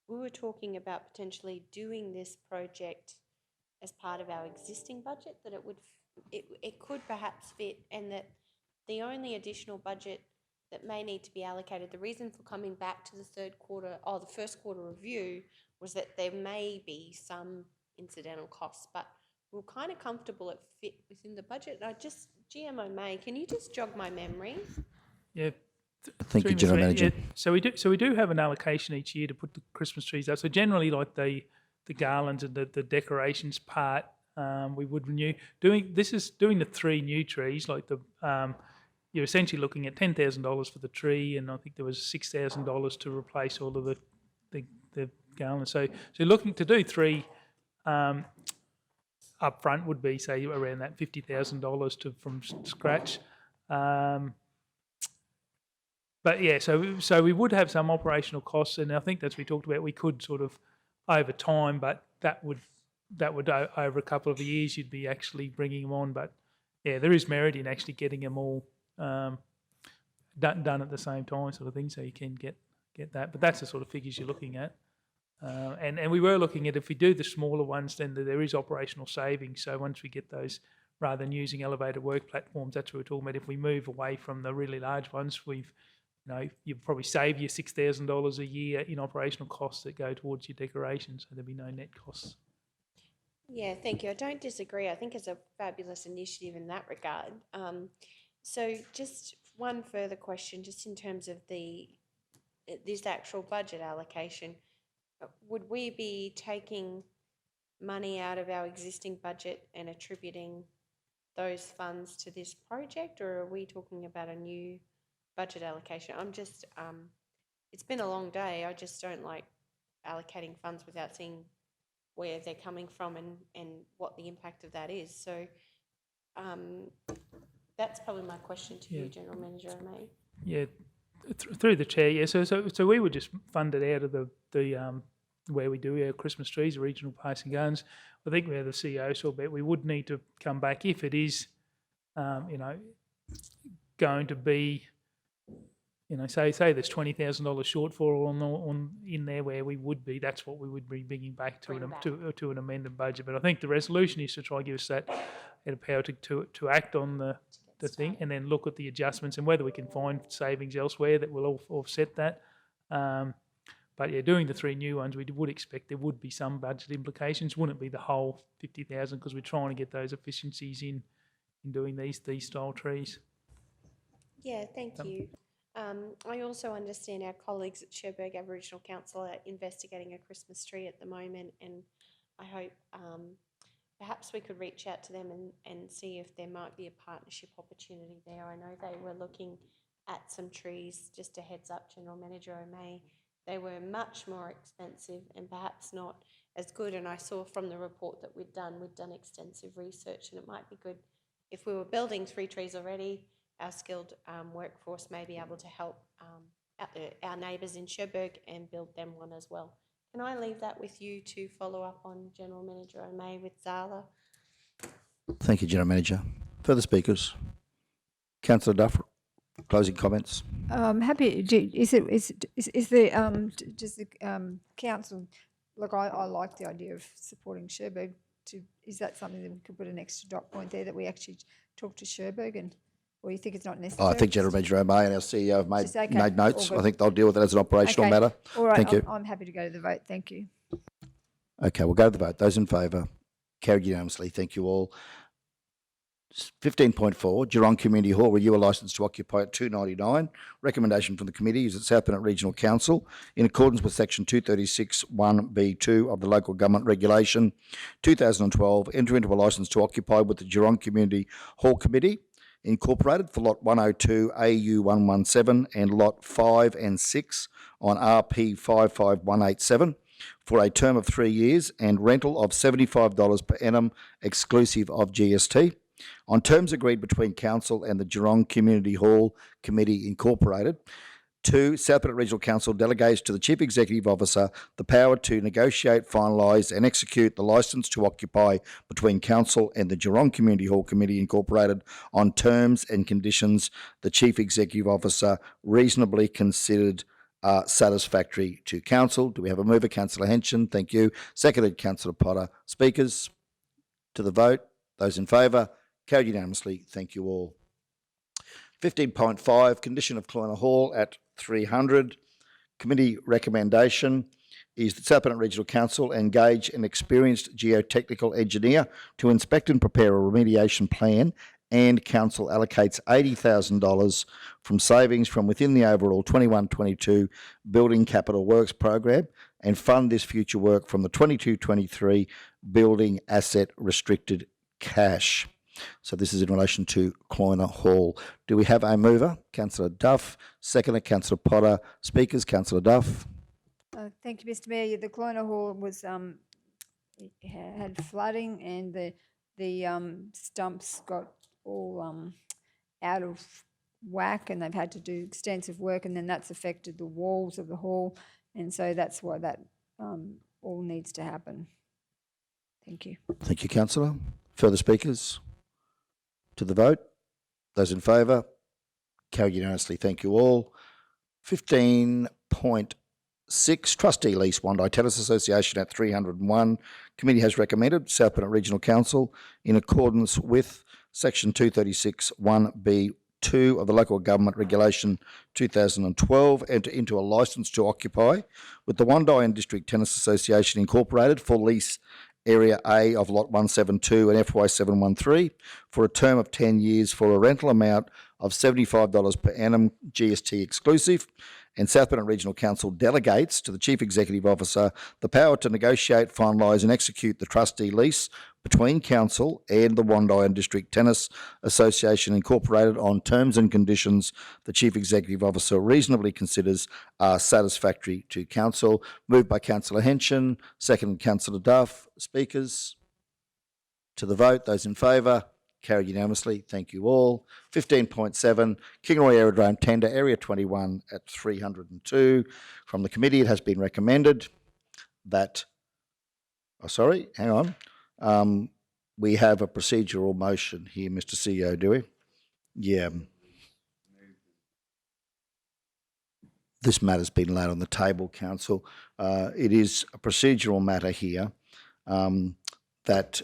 we were talking about potentially doing this project as part of our existing budget, that it could perhaps fit, and that the only additional budget that may need to be allocated, the reason for coming back to the the first quarter review, was that there may be some incidental costs, but we're kind of comfortable it fit within the budget. And GM O'May, can you just jog my memory? Yeah. Thank you, General Manager. Yeah. So we do have an allocation each year to put the Christmas trees up. So generally, like the garlands and the decorations part, we would renew. Doing the 3 new trees, like you're essentially looking at $10,000 for the tree, and I think there was $6,000 to replace all of the garlands. So looking to do 3 up front would be, say, around that $50,000 from scratch. But yeah, so we would have some operational costs, and I think that's what we talked about. We could sort of over time, but that would over a couple of years you'd be actually bringing them on. But yeah, there is merit in actually getting them all done at the same time, sort of thing, so you can get that. But that's the sort of figures you're looking at. And we were looking at, if we do the smaller ones, then there is operational savings. So once we get those, rather than using elevated work platforms, that's what we're talking about. If we move away from the really large ones, you've probably saved your $6,000 a year in operational costs that go towards your decorations, so there'll be no net costs. Yeah, thank you. I don't disagree. I think it's a fabulous initiative in that regard. So just one further question, just in terms of this actual budget allocation, would we be taking money out of our existing budget and attributing those funds to this project, or are we talking about a new budget allocation? It's been a long day. I just don't like allocating funds without seeing where they're coming from and what the impact of that is. So that's probably my question to you, General Manager O'May. Yeah, through the chair. Yeah, so we would just fund it out of the where we do our Christmas trees, regional passing guns. I think where the CEO saw bet we would need to come back if it is, going to be, say there's $20,000 shortfall on in there where we would be. That's what we would be bringing back to an amended budget. But I think the resolution is to try and give us that power to act on the thing, and then look at the adjustments and whether we can find savings elsewhere that will offset that. But yeah, doing the 3 new ones, we would expect there would be some budget implications. Wouldn't be the whole 50,000, because we're trying to get those efficiencies in doing these style trees. Yeah, thank you. I also understand our colleagues at Cherbourg Aboriginal Council are investigating a Christmas tree at the moment, and I hope perhaps we could reach out to them and see if there might be a partnership opportunity there. I know they were looking at some trees, just a heads up, General Manager O'May. They were much more expensive and perhaps not as good, and I saw from the report that we'd done extensive research, and it might be good if we were building 3 trees already our skilled workforce may be able to help our neighbours in Cherbourg and build them one as well. Can I leave that with you to follow up on, General Manager O'May, with Zala? Thank you, General Manager. Further speakers? Councillor Duff, closing comments. Happy. Does the council? Look, I like the idea of supporting Cherbourg. Is that something that we could put an extra dot point there that we actually talk to Cherbourg, and or you think it's not necessary? I think General Manager O'May and our CEO have Just okay, made notes. all good. I think they'll deal with it as an operational Okay. matter. All right. Thank you. I'm happy to go to the vote. Thank you. Okay, we'll go to the vote. Those in favour? Carried unanimously. Thank you all. 15.4, Geelong Community Hall, renew a licence to occupy at 299. Recommendation from the committee is that South Bennett Regional Council, in accordance with section 236(1)(b)(2) of the Local Government Regulation 2012, enter into a licence to occupy with the Geelong Community Hall Committee, Incorporated, for Lot 102 AU 117 and Lot 5 and 6 on RP 55187 for a term of 3 years and rental of $75 per annum exclusive of GST. On terms agreed between Council and the Geelong Community Hall Committee Incorporated. 2, South Bennett Regional Council delegates to the Chief Executive Officer the power to negotiate, finalise and execute the licence to occupy between Council and the Geelong Community Hall Committee Incorporated on terms and conditions the Chief Executive Officer reasonably considered satisfactory to Council. Do we have a mover? Councillor Henson, thank you. Seconded, Councillor Potter. Speakers to the vote. Those in favour? Carried unanimously. Thank you all. 15.5, condition of Cloyna Hall at 300. Committee recommendation is that South Bennett Regional Council engage an experienced geotechnical engineer to inspect and prepare a remediation plan, and Council allocates $80,000 from savings from within the overall 21-22 Building Capital Works program and fund this future work from the 22-23 Building Asset Restricted Cash. So this is in relation to Cloyna Hall. Do we have a mover? Councillor Duff. Seconder, Councillor Potter. Speakers, Councillor Duff. Thank you, Mr. Mayor. The Cloyna Hall was had flooding, and the stumps got all out of whack, and they've had to do extensive work, and then that's affected the walls of the hall, and so that's why that all needs to happen. Thank you. Thank you, Councillor. Further speakers? To the vote. Those in favour? Carried unanimously. Thank you all. 15.6, Trustee Lease Wandai Tennis Association at 301. Committee has recommended South Bennett Regional Council, in accordance with section 236(1)(b)(2) of the Local Government Regulation 2012, enter into a licence to occupy with the Wandai District Tennis Association Incorporated for lease Area A of Lot 172 and FY 713 for a term of 10 years for a rental amount of $75 per annum GST exclusive, and South Bennett Regional Council delegates to the Chief Executive Officer the power to negotiate, finalise and execute the trustee lease between Council and the Wandai District Tennis Association Incorporated on terms and conditions the Chief Executive Officer reasonably considers are satisfactory to Council. Moved by Councillor Henson, second Councillor Duff. Speakers to the vote. Those in favour? Carried unanimously. Thank you all. 15.7, Kingaroy Aerodrome Tender, Area 21 at 302. From the committee, it has been recommended that... Oh, sorry, hang on. We have a procedural motion here, Mr. CEO, do we? Yeah. This matter's been laid on the table, Council. It is a procedural matter here that,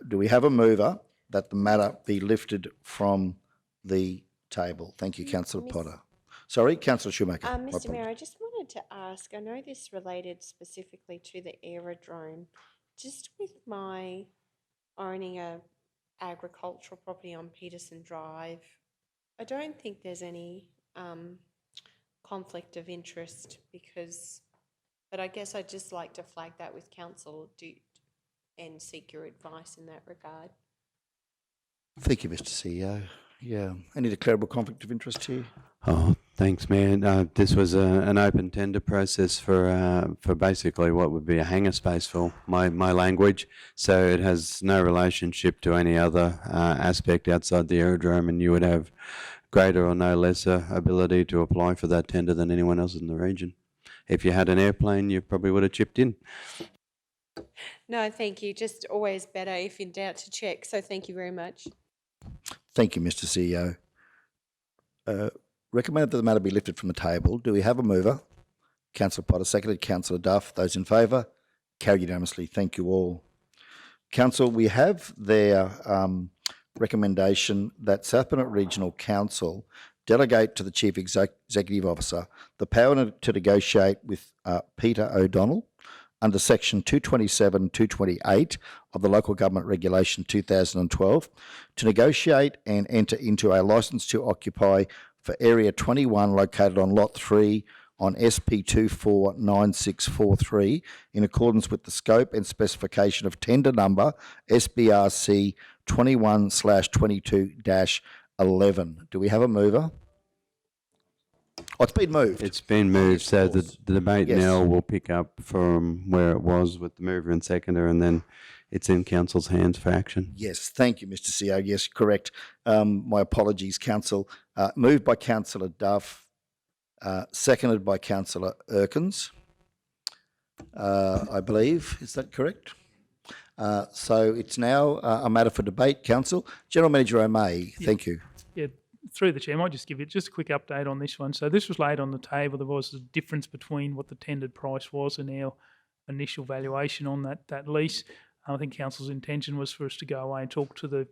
do we have a mover that the matter be lifted from the table? Thank you, Councillor Potter. Sorry, Councillor Schumacher. Mr. Mayor, I just wanted to ask, I know this related specifically to the aerodrome, just with my owning a agricultural property on Peterson Drive, I don't think there's any conflict of interest but I guess I'd just like to flag that with Council and seek your advice in that regard. Thank you, Mr. CEO. Yeah. Any declarable conflict of interest here? Oh, thanks, Mayor. This was an open tender process for basically what would be a hangar space for my language. So it has no relationship to any other aspect outside the aerodrome, and you would have greater or no lesser ability to apply for that tender than anyone else in the region. If you had an airplane, you probably would have chipped in. No, thank you. Just always better if in doubt to check. So thank you very much. Thank you, Mr. CEO. Recommended that the matter be lifted from the table. Do we have a mover? Councillor Potter, seconded. Councillor Duff. Those in favour? Carried unanimously. Thank you all. Council, we have their recommendation that Southbound Regional Council delegate to the Chief Executive Officer the power to negotiate with Peter O'Donnell under Section 227-228 of the Local Government Regulation 2012 to negotiate and enter into a licence to occupy for Area 21 located on Lot 3 on SP 249643 in accordance with the scope and specification of tender number SBRC 21/22-11. Do we have a mover? Oh, it's been moved. It's been moved, so the debate Yes. now will pick up from where it was with the mover and seconder, and then it's in council's hands for action. Yes, thank you, Mr. CEO. Yes, correct. My apologies, Council. Moved by Councillor Duff, seconded by Councillor Erkins, I believe. Is that correct? So it's now a matter for debate, Council. General Manager O'May, thank you. Yeah, through the chair, I might just give you just a quick update on this one. So this was laid on the table. There was a difference between what the tendered price was and our initial valuation on that lease. I think council's intention was for us to go away and talk to the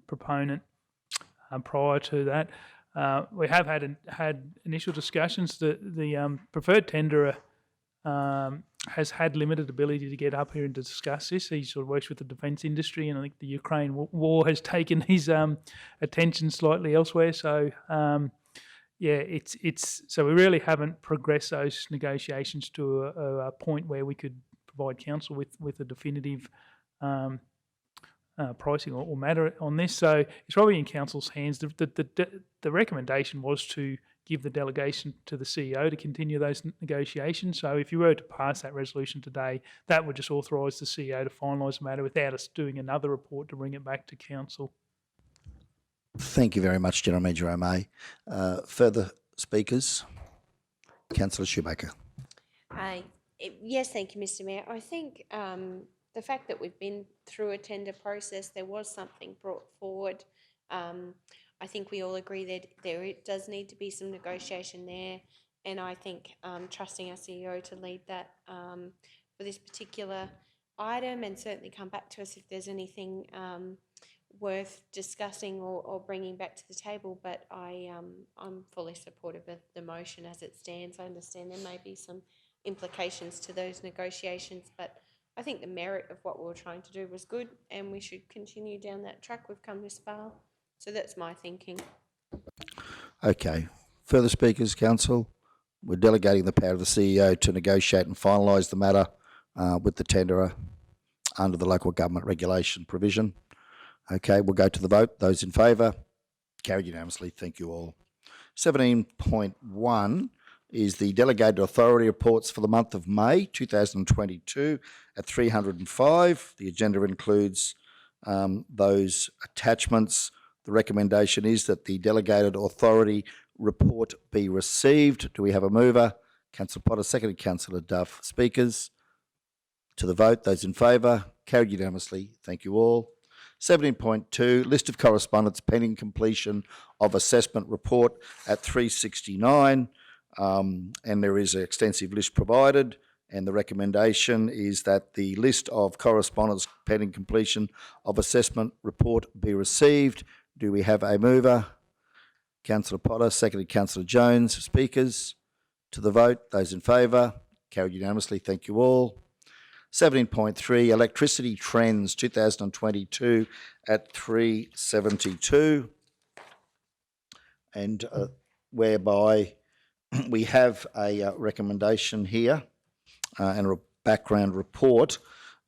proponent prior to that. We have had initial discussions. The preferred tenderer has had limited ability to get up here and to discuss this. He sort of works with the defence industry, and I think the Ukraine war has taken his attention slightly elsewhere. So it's so we really haven't progressed those negotiations to a point where we could provide council with a definitive pricing or matter on this. So it's probably in council's hands. The recommendation was to give the delegation to the CEO to continue those negotiations. So if you were to pass that resolution today, that would just authorise the CEO to finalise the matter without us doing another report to bring it back to council. Thank you very much, General Manager O'May. Further speakers? Councillor Shoemaker. Yes, thank you, Mr. Mayor. I think the fact that we've been through a tender process, there was something brought forward. I think we all agree that there does need to be some negotiation there, and I think trusting our CEO to lead that for this particular item, and certainly come back to us if there's anything worth discussing or bringing back to the table. But I'm fully supportive of the motion as it stands. I understand there may be some implications to those negotiations, but I think the merit of what we were trying to do was good, and we should continue down that track. We've come this far. So that's my thinking. Okay. Further speakers, Council? We're delegating the power of the CEO to negotiate and finalise the matter with the tenderer under the local government regulation provision. Okay, we'll go to the vote. Those in favour? Carried unanimously. Thank you all. 17.1 is the delegated authority reports for the month of May 2022 at 305. The agenda includes those attachments. The recommendation is that the delegated authority report be received. Do we have a mover? Councillor Potter, seconded. Councillor Duff. Speakers? To the vote. Those in favour? Carried unanimously. Thank you all. 17.2, list of correspondence pending completion of assessment report at 369. And there is an extensive list provided, and the recommendation is that the list of correspondence pending completion of assessment report be received. Do we have a mover? Councillor Potter, seconded. Councillor Jones. Speakers? To the vote. Those in favour? Carried unanimously. Thank you all. 17.3, electricity trends 2022 at 372, and whereby we have a recommendation here and a background report,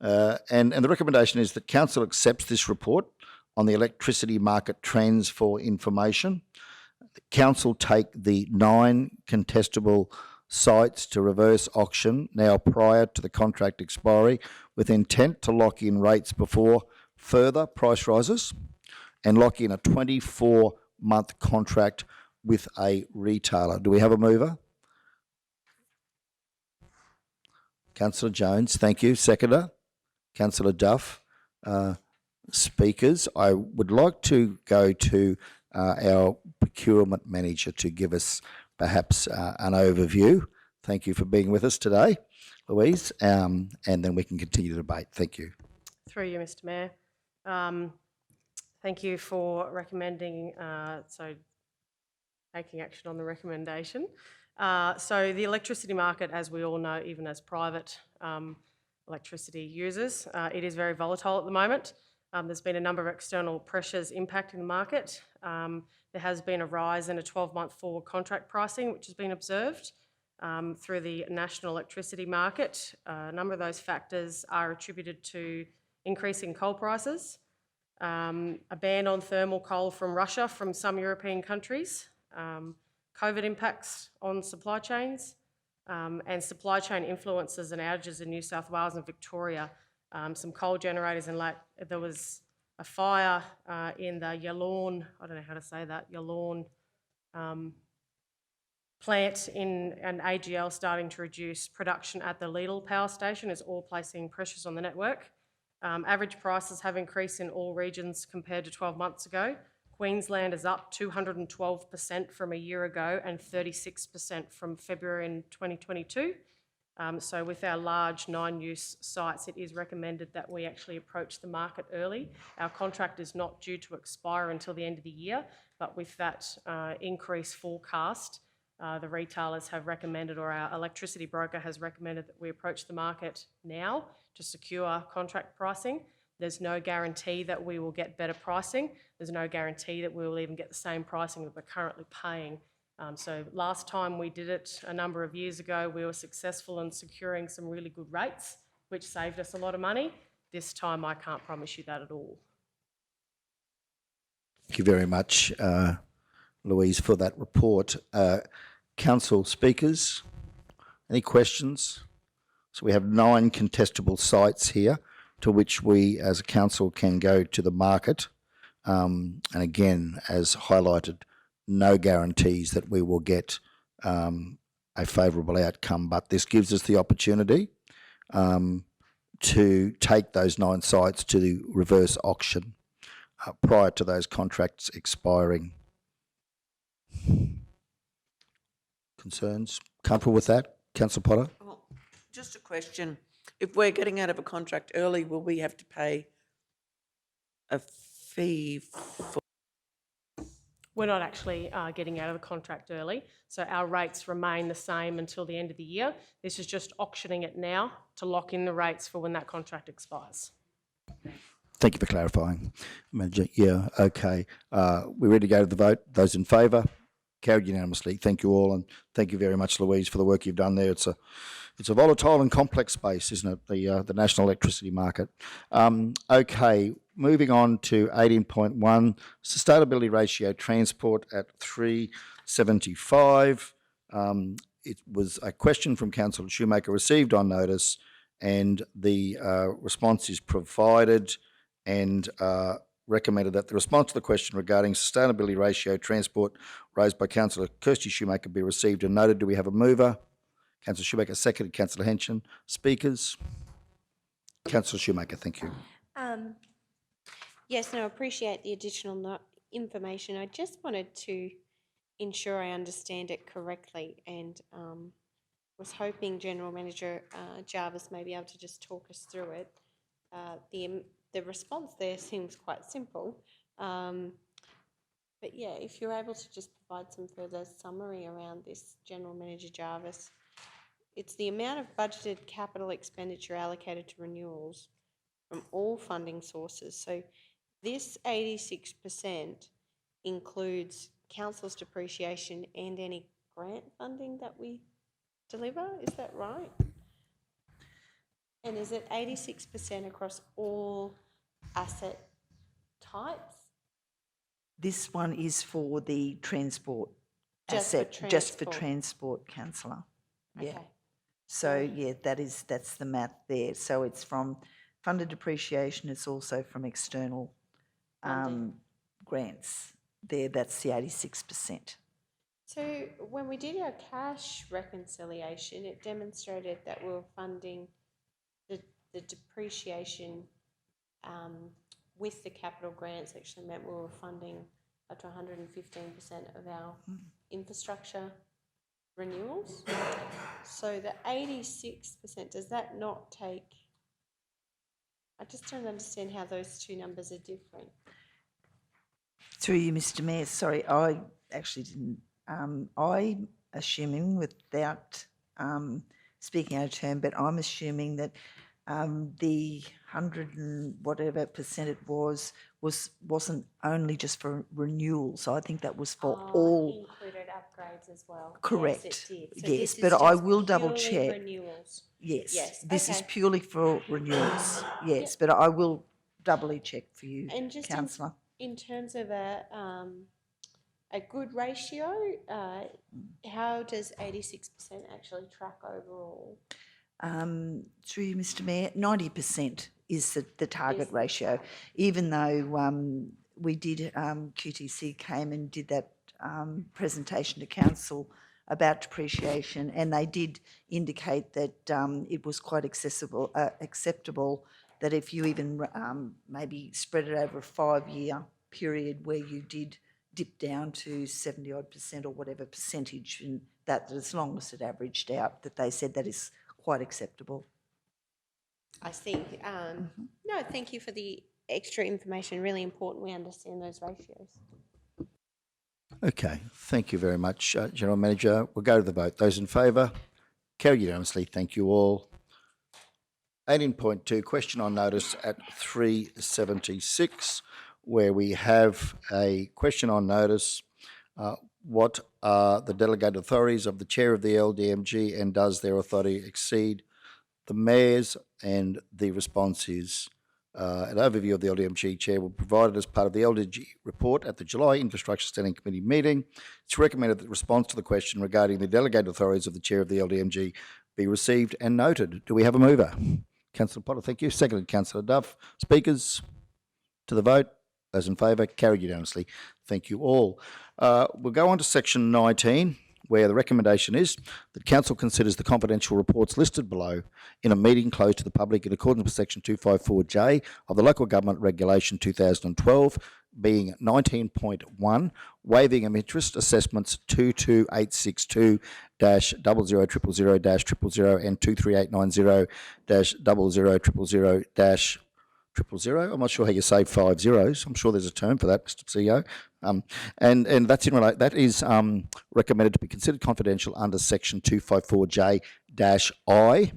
and the recommendation is that Council accepts this report on the electricity market trends for information. The Council take the 9 contestable sites to reverse auction now prior to the contract expiry with intent to lock in rates before further price rises and lock in a 24 12-month contract with a retailer. Do we have a mover? Councillor Jones, thank you. Seconder? Councillor Duff. Speakers, I would like to go to our procurement manager to give us perhaps an overview. Thank you for being with us today, Louise, and then we can continue the debate. Thank you. Through you, Mr. Mayor. Thank you for recommending, taking action on the recommendation. So the electricity market, as we all know, even as private electricity users, it is very volatile at the moment. There's been a number of external pressures impacting the market. There has been a rise in a 12-month forward contract pricing, which has been observed through the national electricity market. A number of those factors are attributed to increasing coal prices, a ban on thermal coal from Russia from some European countries, COVID impacts on supply chains, and supply chain influences and outages in New South Wales and Victoria. Some coal generators there was a fire in the Yallourn, I don't know how to say that, Yallourn plant and AGL starting to reduce production at the Lidl power station is all placing pressures on the network. Average prices have increased in all regions compared to 12 months ago. Queensland is up 212% from a year ago and 36% from February in 2022. So with our large 9-use sites, it is recommended that we actually approach the market early. Our contract is not due to expire until the end of the year, but with that increase forecast, the retailers have recommended, or our electricity broker has recommended, that we approach the market now to secure contract pricing. There's no guarantee that we will get better pricing. There's no guarantee that we will even get the same pricing that we're currently paying. So last time we did it a number of years ago, we were successful in securing some really good rates, which saved us a lot of money. This time I can't promise you that at all. Thank you very much, Louise, for that report. Council speakers, any questions? So we have 9 contestable sites here to which we as a council can go to the market. And again, as highlighted, no guarantees that we will get a favourable outcome, but this gives us the opportunity to take those 9 sites to the reverse auction prior to those contracts expiring. Concerns? Comfortable with that? Councillor Potter? Well, just a question. If we're getting out of a contract early, will we have to pay a fee for? We're not actually getting out of the contract early, so our rates remain the same until the end of the year. This is just auctioning it now to lock in the rates for when that contract expires. Thank you for clarifying, Manager. Yeah, okay. We're ready to go to the vote. Those in favour? Carried unanimously. Thank you all, and thank you very much, Louise, for the work you've done there. It's a volatile and complex space, isn't it? The national electricity market. Okay, moving on to 18.1, sustainability ratio transport at 375. It was a question from Councillor Shoemaker received on notice, and the response is provided, and recommended that the response to the question regarding sustainability ratio transport raised by Councillor Kirsty Shoemaker be received and noted. Do we have a mover? Councillor Shoemaker, seconded. Councillor Henson. Speakers? Councillor Shoemaker, thank you. Yes, no, I appreciate the additional information. I just wanted to ensure I understand it correctly, and was hoping General Manager Jarvis may be able to just talk us through it. The response there seems quite simple, but yeah, if you're able to just provide some further summary around this, General Manager Jarvis. It's the amount of budgeted capital expenditure allocated to renewals from all funding sources. So this 86% includes council's depreciation and any grant funding that we deliver, is that right? And is it 86% across all asset types? This one is for the transport Just for asset, just for transport. transport, councillor. Yeah. Okay. So yeah, that's the math there. So it's from funded depreciation. It's also from external Funding. grants. there, that's the 86%. So when we did our cash reconciliation, it demonstrated that we were funding the depreciation with the capital grants actually meant we were funding up to 115% of our infrastructure renewals. So the 86%, does that not take, I just don't understand how those two numbers are different. Through you, Mr Mayor, sorry, I actually didn't, I'm assuming without speaking out of turn, but I'm assuming that the 100 and whatever percent it wasn't only just for renewals. I think that was for all. Included upgrades as well. Correct. Yes, it did. So Yes, this is but I just will double purely check. renewals. Yes, this is okay. purely for renewals. Yes, but I will doubly check for you, And just councillor. in terms of a good ratio, how does 86% actually track overall? Through you, Mr Mayor, 90% is the target ratio, even though we did, QTC came and did that presentation to council about depreciation, and they did indicate that it was quite acceptable that if you even maybe spread it over a 5-year period where you did dip down to 70 odd percent or whatever percentage, and that as long as it averaged out, that they said that is quite acceptable. I see. No, thank you for the extra information. Really important we understand those ratios. Okay, thank you very much, General Manager. We'll go to the vote. Those in favour? Carried unanimously. Thank you all. 18.2, question on notice at 376, where we have a question on notice. What are the delegated authorities of the Chair of the LDMG, and does their authority exceed the Mayor's? And the response is an overview of the LDMG Chair will be provided as part of the LDMG report at the July Infrastructure Standing Committee meeting. It's recommended that the response to the question regarding the delegated authorities of the Chair of the LDMG be received and noted. Do we have a mover? Councillor Potter, thank you. Seconded, Councillor Duff. Speakers to the vote. Those in favour? Carried unanimously. Thank you all. We'll go on to section 19, where the recommendation is that Council considers the confidential reports listed below in a meeting closed to the public in accordance with section 254J of the Local Government Regulation 2012, being 19.1, waiving of interest assessments 22862-00000-000 and 23890-00000-000. I'm not sure how you say 5 zeros. I'm sure there's a term for that, Mr. CEO. And that's in relate. That is recommended to be considered confidential under section 254J-I.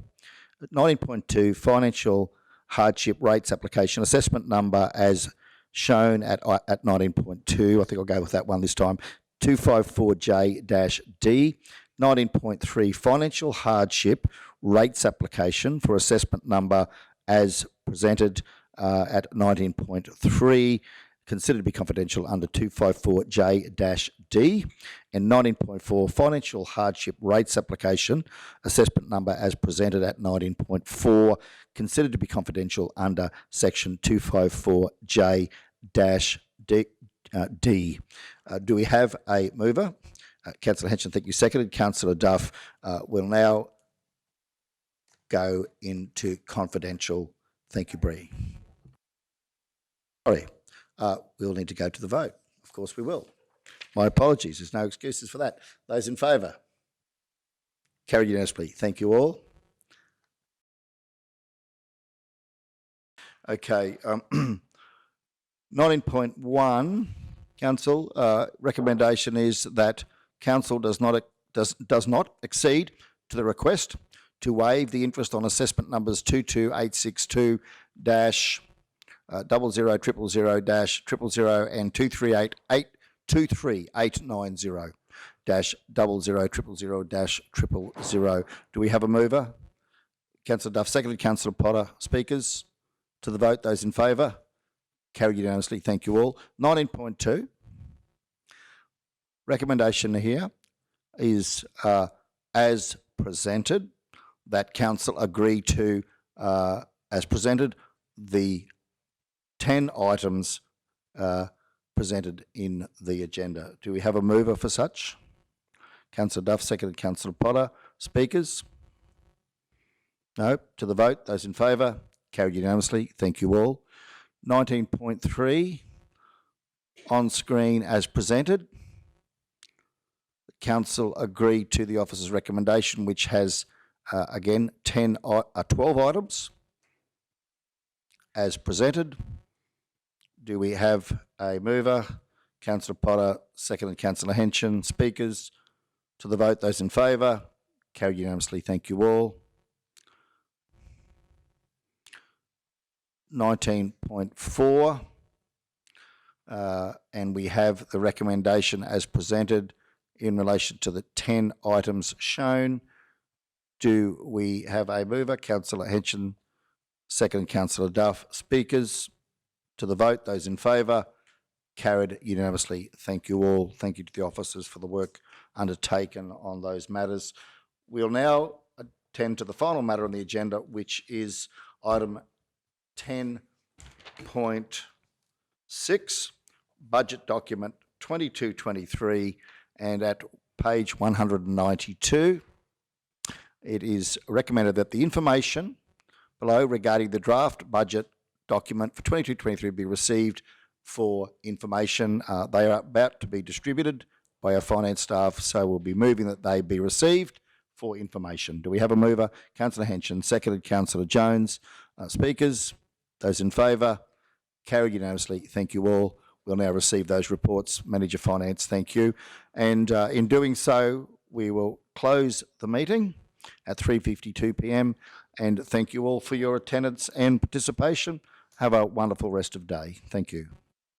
19.2, financial hardship rates application assessment number as shown at 19.2. I think I'll go with that one this time. 254J-D. 19.3, financial hardship rates application for assessment number as presented at 19.3, considered to be confidential under 254J-D, and 19.4, financial hardship rates application, assessment number as presented at 19.4, considered to be confidential under section 254J-D. Do we have a mover? Councillor Henson, thank you. Seconded. Councillor Duff will now go into confidential. Thank you, Bree. Sorry, we'll need to go to the vote. Of course we will. My apologies. There's no excuses for that. Those in favour? Carried unanimously. Thank you all. Okay. 19.1, Council, recommendation is that Council does not accede to the request to waive the interest on assessment numbers 22862-00000-000 and 23890-00000-000. Do we have a mover? Councillor Duff, seconded. Councillor Potter. Speakers to the vote. Those in favour? Carried unanimously. Thank you all. 19.2. Recommendation here is as presented, that Council agree to, as presented, the 10 items presented in the agenda. Do we have a mover for such? Councillor Duff, seconded Councillor Potter. Speakers? No. To the vote. Those in favour? Carried unanimously. Thank you all. 19.3 on screen as presented. The Council agreed to the officer's recommendation, which has, again, 12 items as presented. Do we have a mover? Councillor Potter, seconded Councillor Henson. Speakers? To the vote. Those in favour? Carried unanimously. Thank you all. 19.4, and we have the recommendation as presented in relation to the 10 items shown. Do we have a mover? Councillor Henson, second Councillor Duff. Speakers? To the vote. Those in favour? Carried unanimously. Thank you all. Thank you to the officers for the work undertaken on those matters. We'll now attend to the final matter on the agenda, which is item 10.6, budget document 2223, and at page 192, it is recommended that the information below regarding the draft budget document for 2223 be received for information. They are about to be distributed by our finance staff, so we'll be moving that they be received for information. Do we have a mover? Councillor Henson, seconded Councillor Jones. Speakers? Those in favour? Carried unanimously. Thank you all. We'll now receive those reports. Manager Finance, thank you. And in doing so, we will close the meeting at 3:52 p.m. And thank you all for your attendance and participation. Have a wonderful rest of day. Thank you.